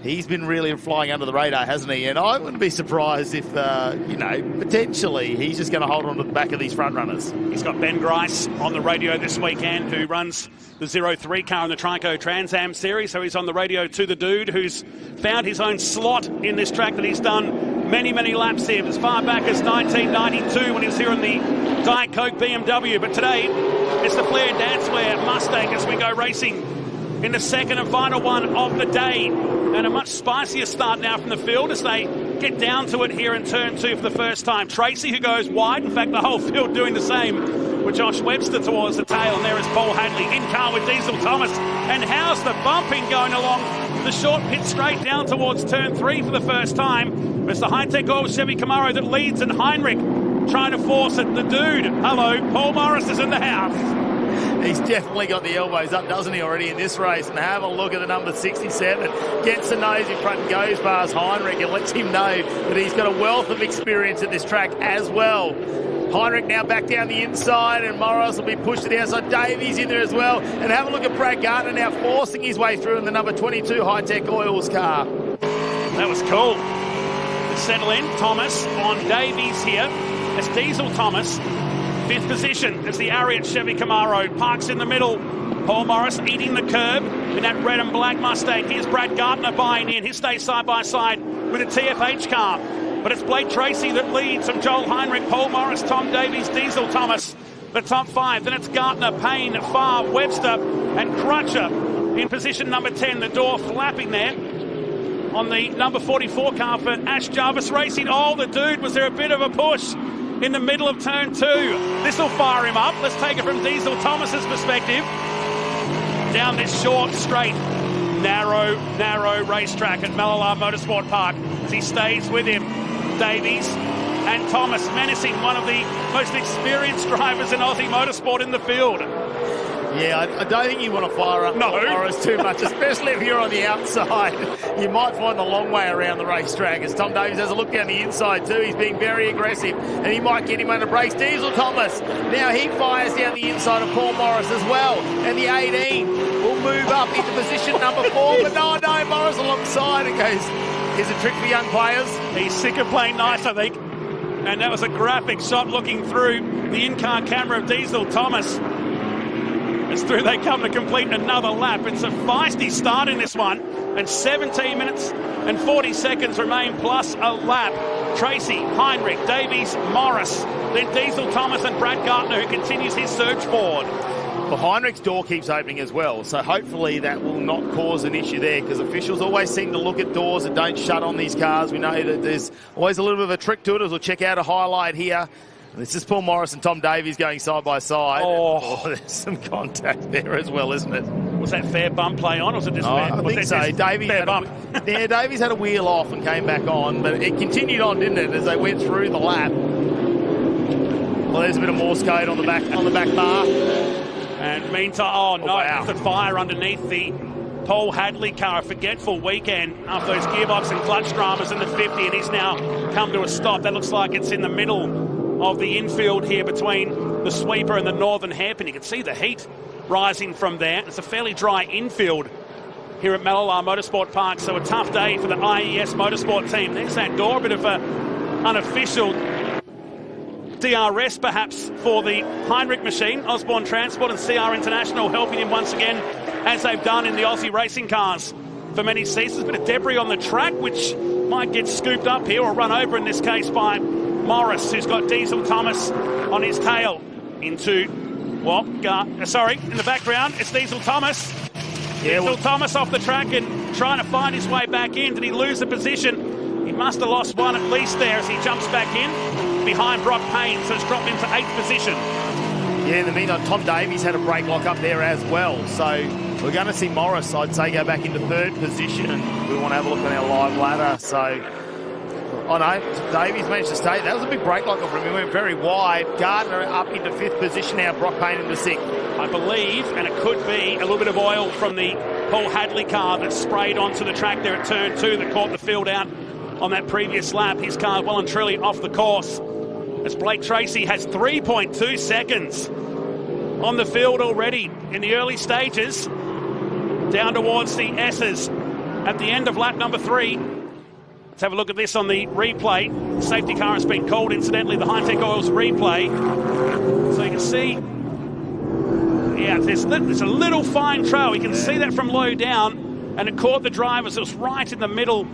he's been really flying under the radar, hasn't he? And I wouldn't be surprised if, potentially he's just going to hold on to the back of these front runners. He's got Ben Grice on the radio this weekend, who runs the 03 car in the Trico Trans Am series. So he's on the radio to the dude who's found his own slot in this track that he's done many, many laps here, as far back as 1992 when he was here in the Diet Coke BMW. But today, it's the Flair Dancewear Mustang as we go racing in the second and final one of the day. And a much spicier start now from the field as they get down to it here in turn 2 for the first time. Tracy, who goes wide, in fact the whole field doing the same, with Josh Webster towards the tail, and there is Paul Hadley in car with Diesel Thomas. And how's the bumping going along the short pit straight down towards turn 3 for the first time? It's the Hi-Tec oil Chevy Camaro that leads, and Heinrich trying to force it. The dude, hello, Paul Morris is in the house. He's definitely got the elbows up, doesn't he, already in this race? And have a look at the number 67. Gets the nose in front and goes past Heinrich and lets him know that he's got a wealth of experience at this track as well. Heinrich now back down the inside, and Morris will be pushed to the outside. Davies in there as well. And have a look at Brad Gartner now forcing his way through in the number 22 Hi-Tec Oils car. That was cool. To settle in, Thomas on Davies here. It's Diesel Thomas. 5th position as the Ariat Chevy Camaro parks in the middle. Paul Morris eating the curb in that red and black Mustang. Here's Brad Gartner buying in. He stays side by side with a TFH car. But it's Blake Tracy that leads from Joel Heinrich, Paul Morris, Tom Davies, Diesel Thomas. The top 5. Then it's Gartner, Payne, Farr, Webster and Crutcher in position number 10. The door flapping there on the number 44 car for Ash Jarvis Racing. Oh, the dude, was there a bit of a push in the middle of turn 2? This will fire him up. Let's take it from Diesel Thomas's perspective. Down this short, straight, narrow racetrack at Mallala Motorsport Park as he stays with him. Davies and Thomas menacing one of the most experienced drivers in Aussie motorsport in the field. Yeah, I don't think you want to fire up Morris too much, especially if you're on the outside. You might find the long way around the racetrack as Tom Davies has a look down the inside too. He's being very aggressive and he might get him under brakes. Diesel Thomas, now he fires down the inside of Paul Morris as well. And the 18 will move up into position number 4. But no, Morris alongside. It goes, here's a trick for young players. He's sick of playing nice, I think. And that was a graphic shot looking through the in-car camera of Diesel Thomas. As through they come to complete another lap. It's a feisty start in this one. And 17 minutes and 40 seconds remain plus a lap. Tracy, Heinrich, Davies, Morris. Then Diesel Thomas and Brad Gartner, who continues his surge forward. Well, Heinrich's door keeps opening as well, so hopefully that will not cause an issue there, because officials always seem to look at doors that don't shut on these cars. We know that there's always a little bit of a trick to it, as we'll check out a highlight here. This is Paul Morris and Tom Davies going side by side. Oh, there's some contact there as well, isn't it? Was that fair bump play on, or was it just I think so. Davies had a wheel off and came back on, but it continued on, didn't it, as they went through the lap. Well, there's a bit of Morse code on the back bar. And meantime, wow. It's a fire underneath the Paul Hadley car. A forgetful weekend after those gearbox and clutch dramas in the 50, and he's now come to a stop. That looks like it's in the middle of the infield here between the sweeper and the northern hairpin. You can see the heat rising from there. It's a fairly dry infield here at Mallala Motorsport Park, so a tough day for the IES Motorsport team. There's that door, a bit of a unofficial DRS perhaps for the Heinrich machine. Osborne Transport and CR International helping him once again, as they've done in the Aussie racing cars for many seasons. A bit of debris on the track, which might get scooped up here or run over in this case by Morris, who's got Diesel Thomas on his tail. Into, in the background, it's Diesel Thomas. Diesel Thomas off the track and trying to find his way back in. Did he lose the position? He must have lost one at least there as he jumps back in behind Brock Payne, so it's dropped into 8th position. Yeah, in the meantime, Tom Davies had a brake lock up there as well. So we're going to see Morris, I'd say, go back into 3rd position. We want to have a look at our live ladder. So, Davies managed to stay. That was a big brake lock for him. He went very wide. Gardner up into 5th position now. Brock Payne into 6th. I believe, and it could be a little bit of oil from the Paul Hadley car that sprayed onto the track there at turn 2 that caught the field out on that previous lap. His car well and truly off the course, as Blake Tracy has 3.2 seconds on the field already in the early stages, down towards the S's at the end of lap number 3. Let's have a look at this on the replay. The safety car has been called, incidentally, the Hi-Tec Oils replay. So you can see, there's a little fine trail. You can see that from low down, and it caught the drivers. It was right in the middle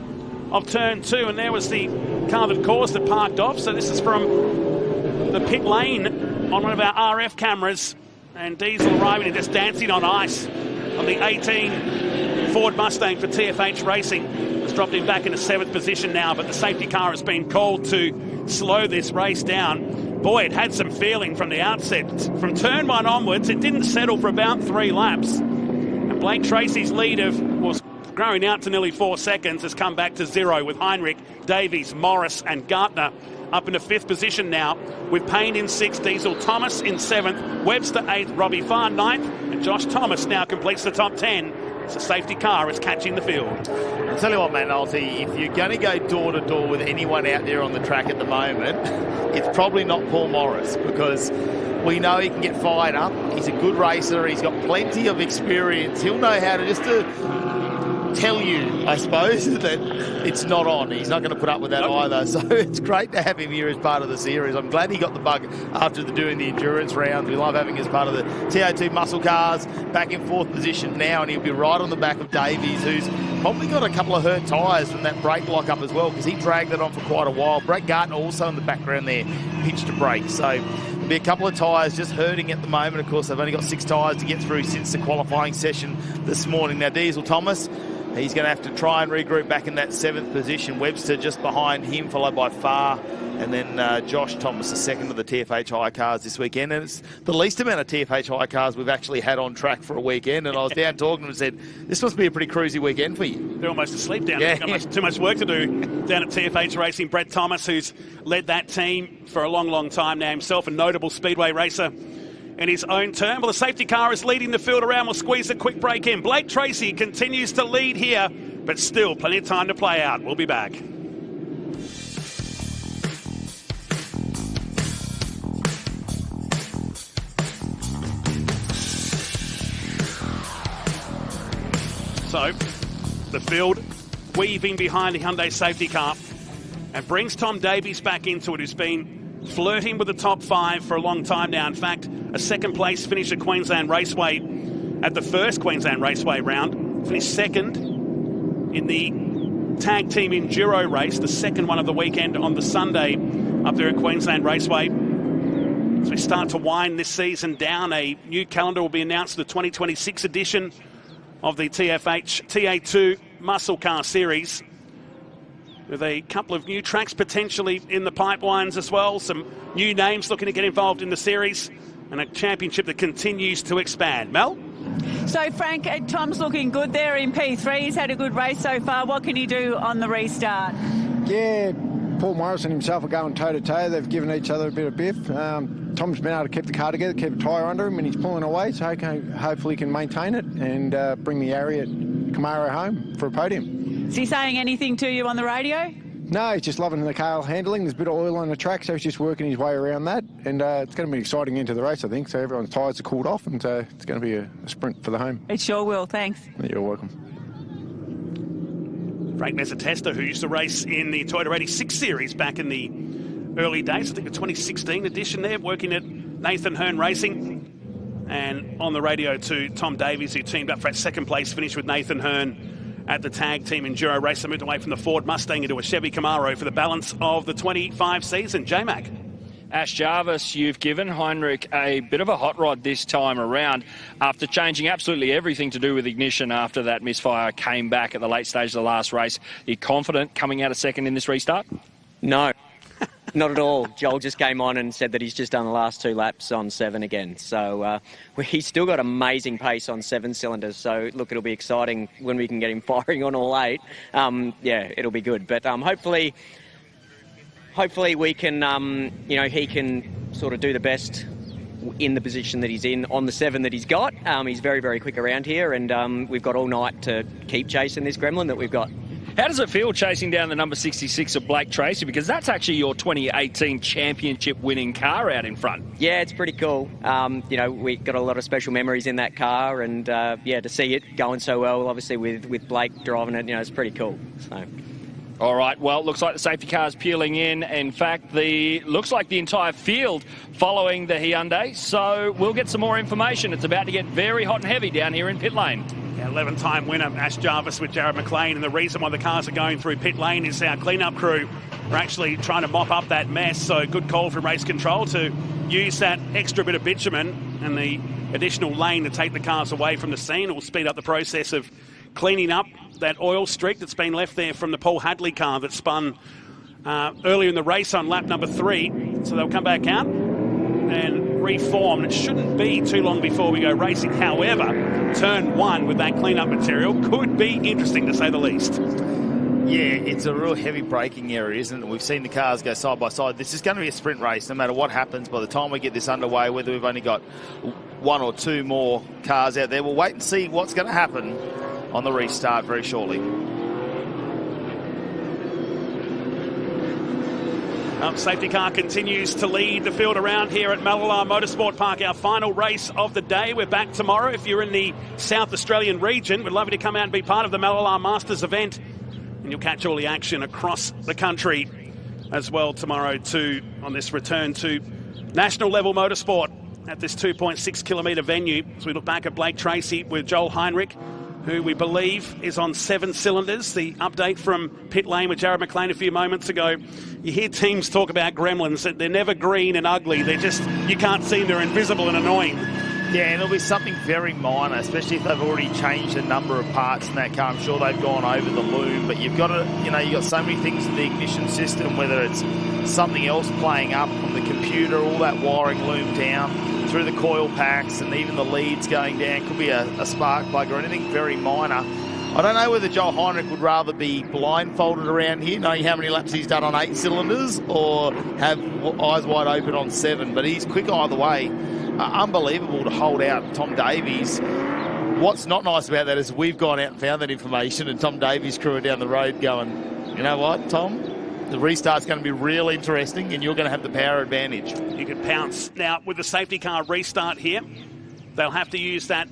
of turn 2, and there was the car that caused it parked off. So this is from the pit lane on one of our RF cameras, and Diesel arriving and just dancing on ice on the 18 Ford Mustang for TFH Racing. It's dropped him back into 7th position now, but the safety car has been called to slow this race down. Boy, it had some feeling from the outset. From turn 1 onwards, it didn't settle for about 3 laps. And Blake Tracy's lead was growing out to nearly 4 seconds, has come back to 0 with Heinrich, Davies, Morris and Gartner up into 5th position now, with Payne in 6th, Diesel Thomas in 7th, Webster 8th, Robbie Farr 9th, and Josh Thomas now completes the top 10. So safety car is catching the field. I'll tell you what, Matt Nolte, if you're going to go door to door with anyone out there on the track at the moment, it's probably not Paul Morris, because we know he can get fired up. He's a good racer. He's got plenty of experience. He'll know how to just tell you, I suppose, that it's not on. He's not going to put up with that either. So it's great to have him here as part of the series. I'm glad he got the bug after doing the endurance rounds. We love having him as part of the TA2 Muscle Cars, back in 4th position now, and he'll be right on the back of Davies, who's probably got a couple of hurt tyres from that brake lock-up as well, because he dragged that on for quite a while. Brett Gartner also in the background there, pitched a brake. So be a couple of tyres just hurting at the moment. Of course, they've only got 6 tyres to get through since the qualifying session this morning. Now, Diesel Thomas, he's going to have to try and regroup back in that 7th position. Webster just behind him, followed by Farr. And then Josh Thomas, the second of the TFH High cars this weekend. And it's the least amount of TFH High cars we've actually had on track for a weekend. And I was down talking to him and said, this must be a pretty cruisy weekend for you. They're almost asleep down there. Got too much work to do down at TFH Racing. Brett Thomas, who's led that team for a long, long time now himself, a notable speedway racer in his own term. Well, the safety car is leading the field around. We'll squeeze a quick break in. Blake Tracy continues to lead here, but still plenty of time to play out. We'll be back. So, the field weaving behind the Hyundai safety car and brings Tom Davies back into it, who's been flirting with the top 5 for a long time now. In fact, a second place finish at Queensland Raceway at the first Queensland Raceway round. Finished second in the tag team enduro race, the second one of the weekend on the Sunday up there at Queensland Raceway. As we start to wind this season down, a new calendar will be announced for the 2026 edition of the TA2 Muscle Car Series, with a couple of new tracks potentially in the pipelines as well. Some new names looking to get involved in the series, and a championship that continues to expand. Mel? So, Frank, Tom's looking good there in P3. He's had a good race so far. What can he do on the restart? Yeah, Paul Morris and himself are going toe-to-toe. They've given each other a bit of biff. Tom's been able to keep the car together, keep a tyre under him, and he's pulling away, so hopefully he can maintain it and bring the Ariat Camaro home for a podium. Is he saying anything to you on the radio? No, he's just loving the car handling. There's a bit of oil on the track, so he's just working his way around that. And it's going to be exciting into the race, I think. So everyone's tyres are cooled off, and it's going to be a sprint for the home. It sure will, thanks. You're welcome. Frank Mezzatesta, who used to race in the Toyota 86 series back in the early days, I think the 2016 edition there, working at Nathan Hearn Racing. And on the radio to Tom Davies, who teamed up for that second place finish with Nathan Hearn at the tag team enduro race. They moved away from the Ford Mustang into a Chevy Camaro for the balance of the 25 season. J-Mac. Ash Jarvis, you've given Heinrich a bit of a hot rod this time around after changing absolutely everything to do with ignition after that misfire came back at the late stage of the last race. Are you confident coming out of second in this restart? No, not at all. Joel just came on and said that he's just done the last 2 laps on 7 again. So he's still got amazing pace on 7 cylinders. So, look, it'll be exciting when we can get him firing on all 8. Yeah, it'll be good. But hopefully we can, he can sort of do the best in the position that he's in on the 7 that he's got. He's very, very quick around here, and we've got all night to keep chasing this gremlin that we've got. How does it feel chasing down the number 66 of Blake Tracy? Because that's actually your 2018 championship winning car out in front. Yeah, it's pretty cool. We got a lot of special memories in that car, and to see it going so well, obviously with Blake driving it, it's pretty cool. So. All right, well, it looks like the safety car's peeling in. In fact, looks like the entire field following the Hyundai. So we'll get some more information. It's about to get very hot and heavy down here in pit lane. 11-time winner Ash Jarvis with Jared McLean, and the reason why the cars are going through pit lane is our clean-up crew are actually trying to mop up that mess. So good call from race control to use that extra bit of bitumen and the additional lane to take the cars away from the scene. It will speed up the process of cleaning up that oil streak that's been left there from the Paul Hadley car that spun earlier in the race on lap number 3. So they'll come back out and reform. It shouldn't be too long before we go racing. However, turn 1 with that cleanup material could be interesting, to say the least. Yeah, it's a real heavy braking area, isn't it? We've seen the cars go side by side. This is going to be a sprint race, no matter what happens by the time we get this underway, whether we've only got 1 or 2 more cars out there. We'll wait and see what's going to happen on the restart very shortly. Safety car continues to lead the field around here at Mallala Motorsport Park, our final race of the day. We're back tomorrow. If you're in the South Australian region, we'd love you to come out and be part of the Mallala Masters event, and you'll catch all the action across the country as well tomorrow too on this return to national level motorsport at this 2.6 kilometre venue. As we look back at Blake Tracy with Joel Heinrich who we believe is on 7 cylinders. The update from pit lane with Jared McLean a few moments ago. You hear teams talk about gremlins, that they're never green and ugly. They're just, you can't see them, they're invisible and annoying. Yeah, and it'll be something very minor, especially if they've already changed a number of parts in that car. I'm sure they've gone over the loom, but you've got to, you've got so many things in the ignition system, whether it's something else playing up from the computer, all that wiring loom down through the coil packs, and even the leads going down. Could be a spark plug or anything very minor. I don't know whether Joel Heinrich would rather be blindfolded around here, knowing how many laps he's done on 8 cylinders, or have eyes wide open on 7, but he's quick either way. Unbelievable to hold out Tom Davies. What's not nice about that is we've gone out and found that information, and Tom Davies' crew are down the road going, you know what, Tom? The restart's going to be real interesting, and you're going to have the power advantage. You could pounce. Now, with the safety car restart here, they'll have to use that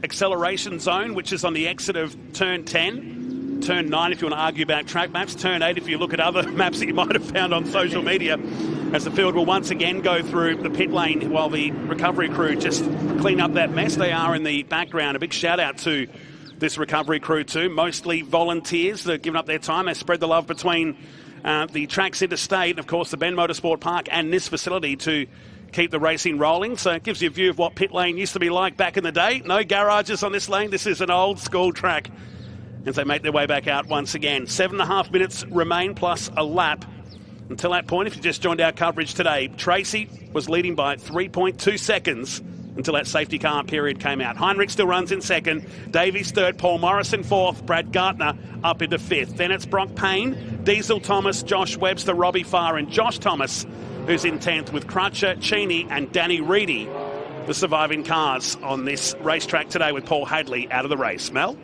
acceleration zone, which is on the exit of turn 10, turn 9 if you want to argue about track maps, turn 8 if you look at other maps that you might have found on social media, as the field will once again go through the pit lane while the recovery crew just clean up that mess. They are in the background. A big shout out to this recovery crew too, mostly volunteers that have given up their time. They spread the love between the tracks interstate, and of course the Ben Motorsport Park and this facility to keep the racing rolling. So it gives you a view of what pit lane used to be like back in the day. No garages on this lane. This is an old school track as they make their way back out once again. 7.5 minutes remain plus a lap. Until that point, if you just joined our coverage today, Tracy was leading by 3.2 seconds until that safety car period came out. Heinrich still runs in second. Davies third. Paul Morrison fourth. Brad Gartner up into fifth. Then it's Brock Payne, Diesel Thomas, Josh Webster, Robbie Farr and Josh Thomas, who's in 10th, with Crutcher, Cheney and Danny Reedy, the surviving cars on this racetrack today, with Paul Hadley out of the race. Mel?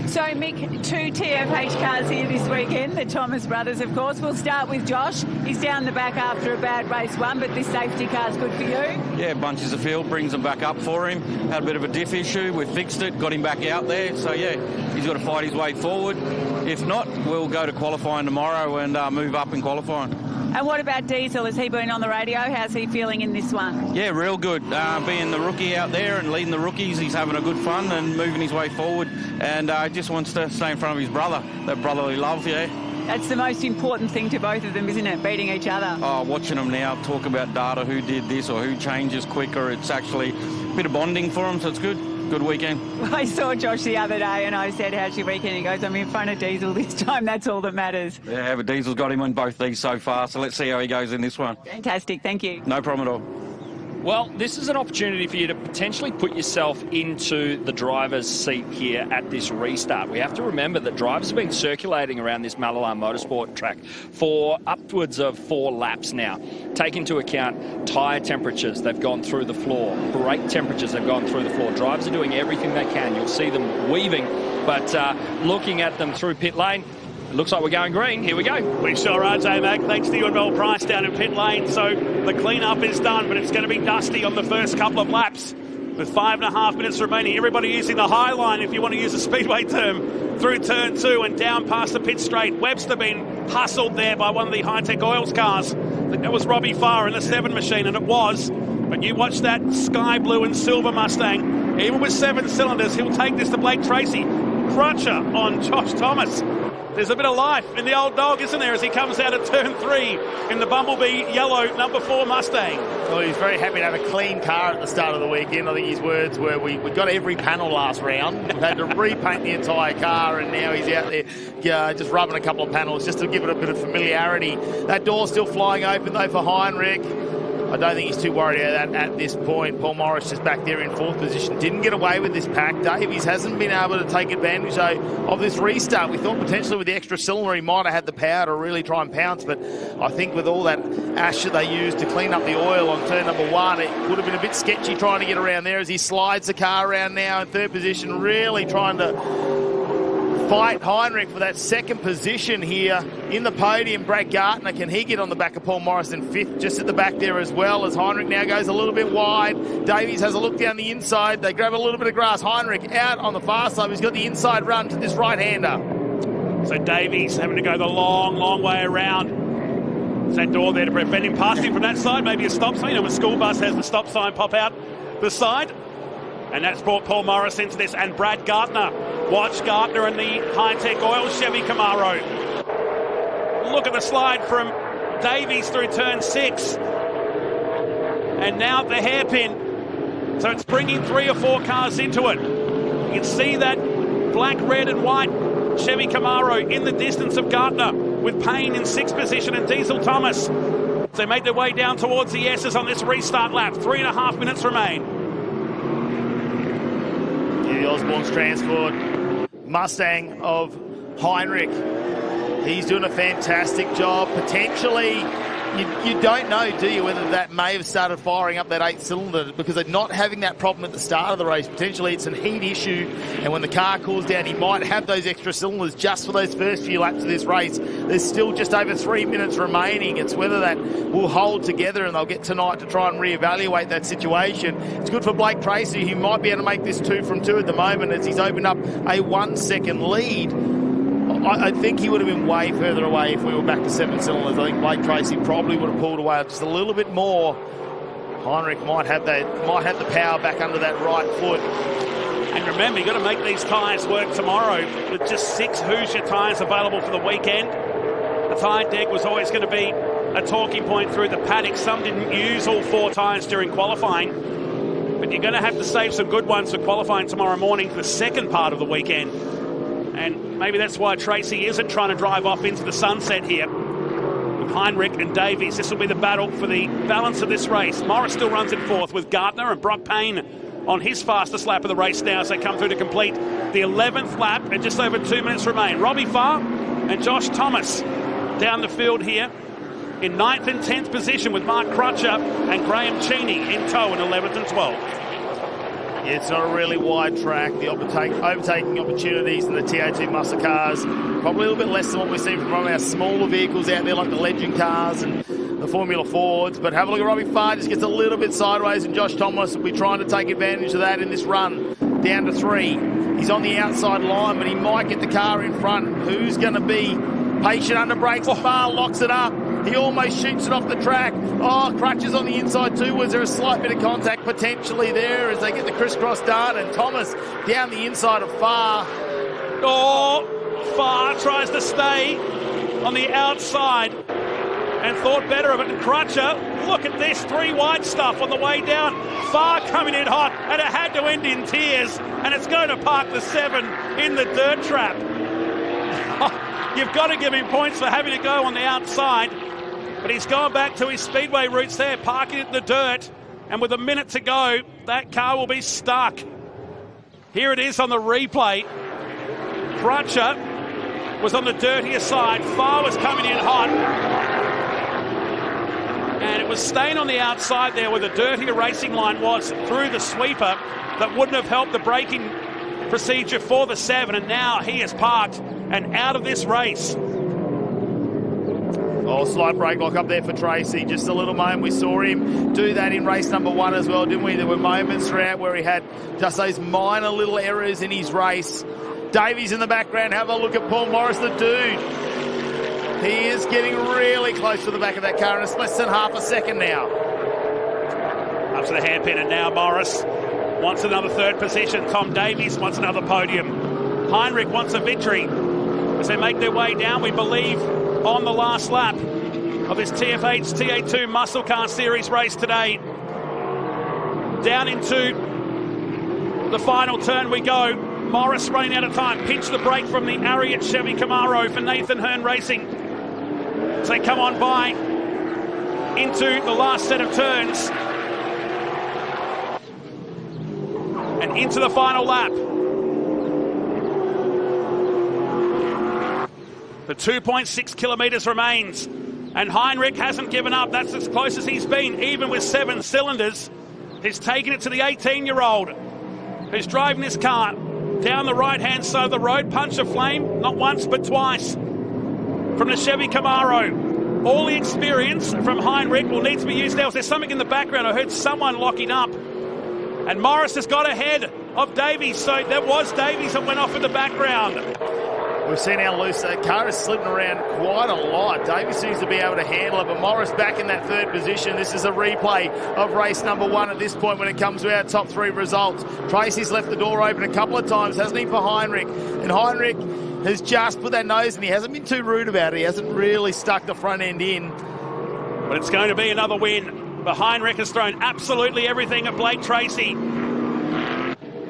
So, Mick, 2 TFH cars here this weekend, the Thomas brothers, of course. We'll start with Josh. He's down the back after a bad race 1, but this safety car's good for you. Yeah, bunches the field, brings them back up for him. Had a bit of a diff issue. We fixed it, got him back out there. So, yeah, he's got to fight his way forward. If not, we'll go to qualifying tomorrow and move up in qualifying. And what about Diesel? Has he been on the radio? How's he feeling in this one? Yeah, real good. Being the rookie out there and leading the rookies, he's having a good fun and moving his way forward, and just wants to stay in front of his brother. That brotherly love, yeah. That's the most important thing to both of them, isn't it? Beating each other. Oh, watching them now talk about data, who did this or who changes quicker. It's actually a bit of bonding for them, so it's good. Good weekend. Well, I saw Josh the other day and I said, how's your weekend? He goes, I'm in front of Diesel this time. That's all that matters. Yeah, but Diesel's got him in both these so far, so let's see how he goes in this one. Fantastic. Thank you. No problem at all. Well, this is an opportunity for you to potentially put yourself into the driver's seat here at this restart. We have to remember that drivers have been circulating around this Mallala Motorsport track for upwards of 4 laps now. Take into account tyre temperatures, they've gone through the floor. Brake temperatures, they've gone through the floor. Drivers are doing everything they can. You'll see them weaving, but looking at them through pit lane, it looks like we're going green. Here we go. We sure are, J-Mac. Thanks to you and Mel Price down in pit lane. So the clean-up is done, but it's going to be dusty on the first couple of laps. With 5.5 minutes remaining, everybody using the high line, if you want to use a speedway term, through turn 2 and down past the pit straight. Webster been hustled there by one of the Hi-Tec Oils cars. I think that was Robbie Farr in the 7 machine, and it was. But you watch that sky blue and silver Mustang. Even with 7 cylinders, he'll take this to Blake Tracy. Crutcher on Josh Thomas. There's a bit of life in the old dog, isn't there, as he comes out of turn 3 in the Bumblebee yellow number 4 Mustang. Well, he's very happy to have a clean car at the start of the weekend. I think his words were, we got every panel last round. We've had to repaint the entire car, and now he's out there just rubbing a couple of panels just to give it a bit of familiarity. That door's still flying open, though, for Heinrich. I don't think he's too worried about that at this point. Paul Morris just back there in 4th position. Didn't get away with this pack. Davies hasn't been able to take advantage, though, of this restart. We thought potentially with the extra cylinder he might have had the power to really try and pounce, but I think with all that ash that they used to clean up the oil on turn number 1, it would have been a bit sketchy trying to get around there as he slides the car around now in 3rd position, really trying to fight Heinrich for that 2nd position here in the podium. Brad Gartner, can he get on the back of Paul Morrison 5th, just at the back there as well, as Heinrich now goes a little bit wide. Davies has a look down the inside. They grab a little bit of grass. Heinrich out on the far side. He's got the inside run to this right-hander. So Davies having to go the long, long way around. Is that door there to prevent him passing from that side? Maybe a stop sign. You know, when a school bus has the stop sign pop out the side. And that's brought Paul Morris into this, and Brad Gartner Watch Gardner and the Hi-Tec Oil Chevy Camaro. Look at the slide from Davies through turn 6. And now the hairpin. So it's bringing 3 or 4 cars into it. You can see that black, red and white Chevy Camaro in the distance of Gardner, with Payne in 6th position and Diesel Thomas. They make their way down towards the S's on this restart lap. 3.5 minutes remain. Yeah, the Osborne's Transport Mustang of Heinrich. He's doing a fantastic job. Potentially, you don't know, do you, whether that may have started firing up that 8th cylinder, because they're not having that problem at the start of the race. Potentially it's an heat issue, and when the car cools down, he might have those extra cylinders just for those first few laps of this race. There's still just over 3 minutes remaining. It's whether that will hold together, and they'll get tonight to try and reevaluate that situation. It's good for Blake Tracy. He might be able to make this 2 from 2 at the moment, as he's opened up a 1-second lead. I think he would have been way further away if we were back to 7 cylinders. I think Blake Tracy probably would have pulled away just a little bit more. Heinrich might have the power back under that right foot. And remember, you've got to make these tyres work tomorrow with just 6 Hoosier tyres available for the weekend. The tyre deck was always going to be a talking point through the paddock. Some didn't use all 4 tyres during qualifying, but you're going to have to save some good ones for qualifying tomorrow morning for the second part of the weekend. And maybe that's why Tracy isn't trying to drive off into the sunset here. With Heinrich and Davies, this will be the battle for the balance of this race. Morris still runs in 4th with Gardner, and Brock Payne on his fastest lap of the race now as they come through to complete the 11th lap, and just over 2 minutes remain. Robbie Farr and Josh Thomas down the field here in 9th and 10th position, with Mark Crutcher and Graham Cheney in tow in 11th and 12th. Yeah, it's not a really wide track. The overtaking opportunities in the TA2 muscle cars, probably a little bit less than what we've seen from one of our smaller vehicles out there, like the Legend cars and the Formula Fords. But have a look at Robbie Farr, just gets a little bit sideways, and Josh Thomas will be trying to take advantage of that in this run down to 3. He's on the outside line, but he might get the car in front. Who's going to be patient under brakes? Farr locks it up. He almost shoots it off the track. Oh, Crutcher's on the inside too. Was there a slight bit of contact potentially there as they get the crisscross done? And Thomas down the inside of Farr. Oh, Farr tries to stay on the outside and thought better of it. And Crutcher, look at this, 3 wide stuff on the way down. Farr coming in hot, and it had to end in tears. And it's going to park the 7 in the dirt trap. You've got to give him points for having to go on the outside. But he's gone back to his speedway roots there, parking it in the dirt. And with a minute to go, that car will be stuck. Here it is on the replay. Crutcher was on the dirtier side. Farr was coming in hot. And it was staying on the outside there where the dirtier racing line was through the sweeper that wouldn't have helped the braking procedure for the 7. And now he is parked and out of this race. Oh, slight brake lock up there for Tracy. Just a little moment. We saw him do that in race number 1 as well, didn't we? There were moments throughout where he had just those minor little errors in his race. Davies in the background. Have a look at Paul Morris, the dude. He is getting really close to the back of that car, and it's less than half a second now. Up to the hairpin, and now Morris wants another 3rd position. Tom Davies wants another podium. Heinrich wants a victory as they make their way down, we believe, on the last lap of this TFH TA2 Muscle Car Series race today. Down into the final turn we go. Morris running out of time. Pinch the brake from the Ariat Chevy Camaro for Nathan Hearn Racing. So they come on by into the last set of turns. And into the final lap. The 2.6 kilometres remains, and Heinrich hasn't given up. That's as close as he's been, even with 7 cylinders. He's taken it to the 18-year-old who's driving this car down the right-hand side of the road. Punch of flame, not once but twice, from the Chevy Camaro. All the experience from Heinrich will need to be used now. There's something in the background. I heard someone locking up, and Morris has got ahead of Davies. So that was Davies that went off in the background. We've seen how loose that car is slipping around quite a lot. Davies seems to be able to handle it, but Morris back in that third position. This is a replay of race number 1 at this point when it comes to our top 3 results. Tracy's left the door open a couple of times, hasn't he, for Heinrich? And Heinrich has just put that nose in. He hasn't been too rude about it. He hasn't really stuck the front end in. But it's going to be another win. But Heinrich has thrown absolutely everything at Blake Tracy.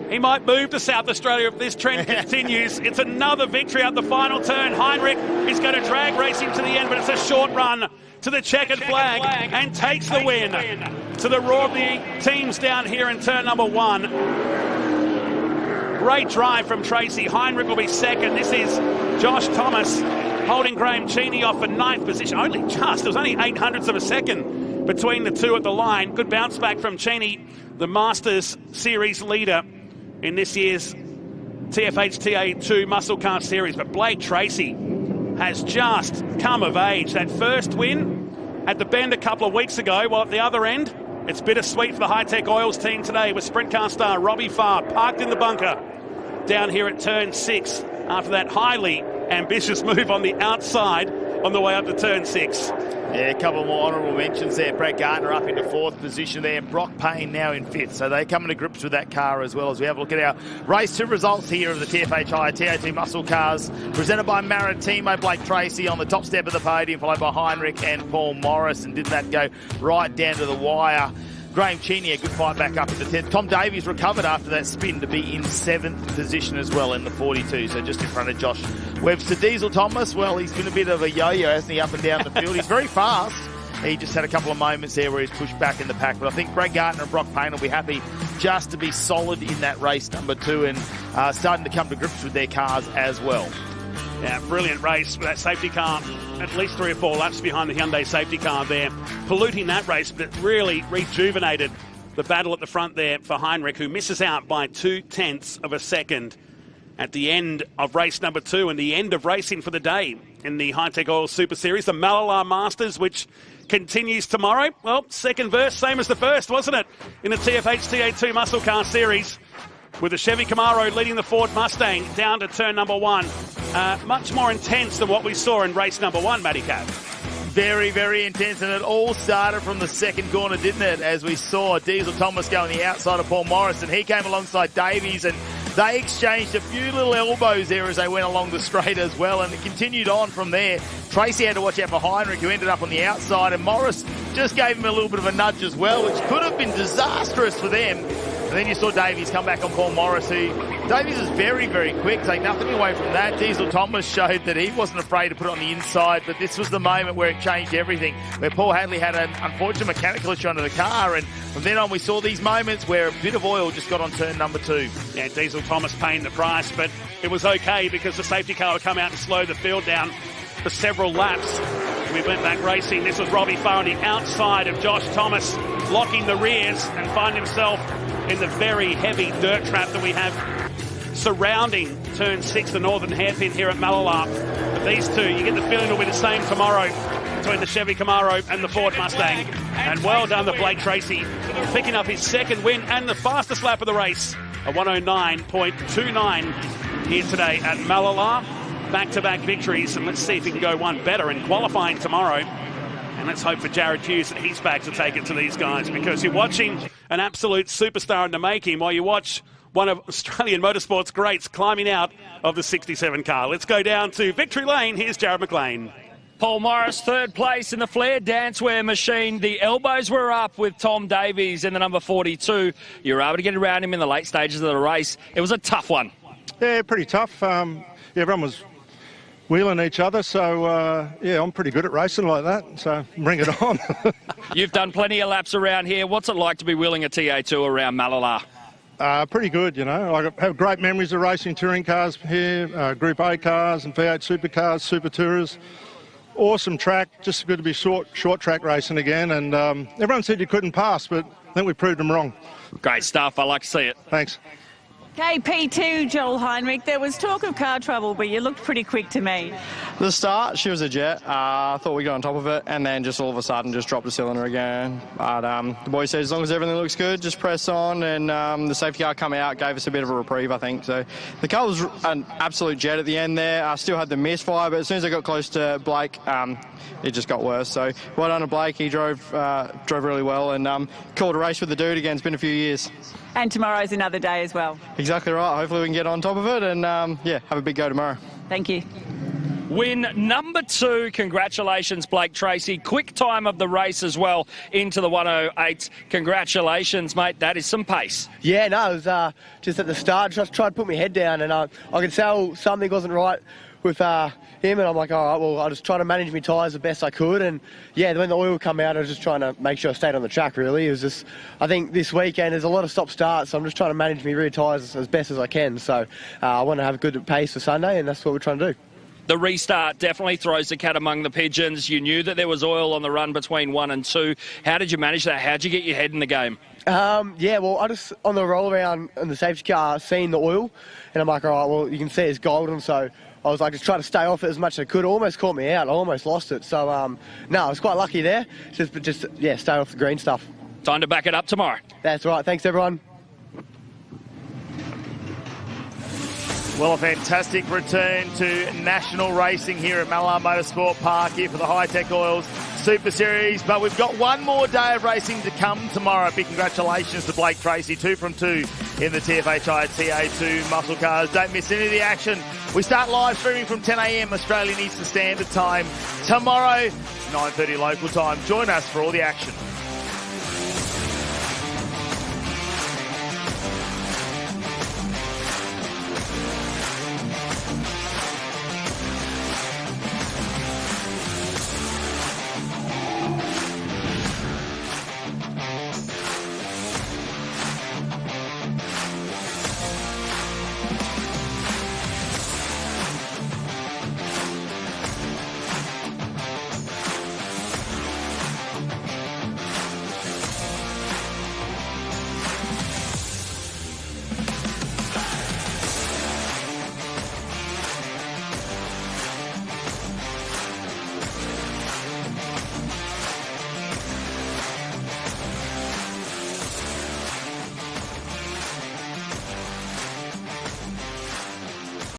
He might move to South Australia if this trend continues. It's another victory at the final turn. Heinrich is going to drag racing to the end, but it's a short run to the checkered flag and takes the win. To the roar of the teams down here in turn number 1. Great drive from Tracy. Heinrich will be second. This is Josh Thomas holding Graham Cheney off for 9th position. There was only 800ths of a second between the two at the line. Good bounce back from Cheney, the Masters Series leader in this year's TFH TA2 Muscle Car Series. But Blake Tracy has just come of age. That first win at the Bend a couple of weeks ago, while at the other end, it's bittersweet for the Hi-Tec Oils team today with sprint car star Robbie Farr parked in the bunker down here at turn 6 after that highly ambitious move on the outside on the way up to turn 6. Yeah, a couple more honourable mentions there. Brett Gardner up into 4th position there. Brock Payne now in 5th. So they come into grips with that car as well as we have a look at our race 2 results here of the TFH TA2 Muscle Cars. Presented by Maritimo. Blake Tracy on the top step of the podium, followed by Heinrich and Paul Morris. And did that go right down to the wire. Graham Cheney, a good fight back up at the 10th. Tom Davies recovered after that spin to be in 7th position as well in the 42, so just in front of Josh Webster. Diesel Thomas, well, he's been a bit of a yo-yo, hasn't he, up and down the field. He's very fast. He just had a couple of moments there where he's pushed back in the pack, but I think Brad Gardner and Brock Payne will be happy just to be solid in that race number 2 and starting to come to grips with their cars as well. Yeah, brilliant race with that safety car. At least 3 or 4 laps behind the Hyundai safety car there. Polluting that race, but it really rejuvenated the battle at the front there for Heinrich, who misses out by 0.2 of a second at the end of race number 2 and the end of racing for the day in the Hi-Tec Oil Super Series, the Mallala Masters, which continues tomorrow. Well, second verse, same as the first, wasn't it? In the TFH TA2 Muscle Car Series, with the Chevy Camaro leading the Ford Mustang down to turn number 1. Much more intense than what we saw in race number 1, Matty Cav. Very, very intense, and it all started from the second corner, didn't it? As we saw Diesel Thomas go on the outside of Paul Morris, and he came alongside Davies, and they exchanged a few little elbows there as they went along the straight as well, and it continued on from there. Tracy had to watch out for Heinrich, who ended up on the outside, and Morris just gave him a little bit of a nudge as well, which could have been disastrous for them. And then you saw Davies come back on Paul Morris, who Davies is very, very quick. Take nothing away from that. Diesel Thomas showed that he wasn't afraid to put it on the inside, but this was the moment where it changed everything, where Paul Hadley had an unfortunate mechanical issue under the car, and from then on we saw these moments where a bit of oil just got on turn number 2. Yeah, Diesel Thomas paying the price, but it was okay because the safety car would come out and slow the field down for several laps. We went back racing. This was Robbie Farr on the outside of Josh Thomas, locking the rears and find himself in the very heavy dirt trap that we have surrounding turn 6, the northern hairpin here at Mallala. But these two, you get the feeling it'll be the same tomorrow between the Chevy Camaro and the Ford Mustang. And well done to Blake Tracy, picking up his second win and the fastest lap of the race, a 109.29 here today at Mallala. Back-to-back victories, and let's see if he can go one better in qualifying tomorrow. And let's hope for Jared Hughes that he's back to take it to these guys, because you're watching an absolute superstar in the making while you watch one of Australian motorsport's greats climbing out of the 67 car. Let's go down to Victory Lane. Here's Jared McLean. Paul Morris, 3rd place in the Flair Dancewear machine. The elbows were up with Tom Davies in the number 42. You were able to get around him in the late stages of the race. It was a tough one. Yeah, pretty tough. Everyone was wheeling each other, so yeah, I'm pretty good at racing like that, so bring it on. You've done plenty of laps around here. What's it like to be wheeling a TA2 around Mallala? Pretty good, you know. I have great memories of racing touring cars here, Group A cars and V8 supercars, Super Tourers. Awesome track, just good to be short track racing again, and everyone said you couldn't pass, but I think we proved them wrong. Great stuff, I like to see it. Thanks. KP2, Joel Heinrich, there was talk of car trouble, but you looked pretty quick to me. The start, she was a jet. I thought we got on top of it, and then just all of a sudden just dropped a cylinder again. But the boy said as long as everything looks good, just press on, and the safety car come out, gave us a bit of a reprieve, I think. So the car was an absolute jet at the end there. I still had the misfire, but as soon as I got close to Blake, it just got worse. So well done to Blake. He drove really well, and called a race with the dude again. It's been a few years. And tomorrow's another day as well. Exactly right. Hopefully we can get on top of it and, yeah, have a big go tomorrow. Thank you. Win number 2. Congratulations, Blake Tracy. Quick time of the race as well into the 1:08. Congratulations, mate. That is some pace. Yeah, no, it was just at the start, just tried to put my head down, and I could tell something wasn't right with him, and I'm like, all right, well, I'll just try to manage my tyres the best I could, and yeah, when the oil come out, I was just trying to make sure I stayed on the track, really. It was just, I think this weekend there's a lot of stop-starts, so I'm just trying to manage my rear tyres as best as I can, so I want to have a good pace for Sunday, and that's what we're trying to do. The restart definitely throws the cat among the pigeons. You knew that there was oil on the run between 1 and 2. How did you manage that? How did you get your head in the game? Yeah, well, I just, on the roll around in the safety car, seen the oil, and I'm like, all right, well, you can see it's golden, so I was like, just trying to stay off it as much as I could. It almost caught me out. I almost lost it. So, no, I was quite lucky there. Just yeah, stay off the green stuff. Time to back it up tomorrow. That's right. Thanks, everyone. Well, a fantastic return to national racing here at Mallala Motorsport Park here for the Hi-Tec Oils Super Series. But we've got one more day of racing to come tomorrow. Big congratulations to Blake Tracy, 2 from 2 in the TFHI TA2 Muscle Cars. Don't miss any of the action. We start live streaming from 10 a.m. Australian Eastern Standard Time tomorrow, 9:30 local time. Join us for all the action.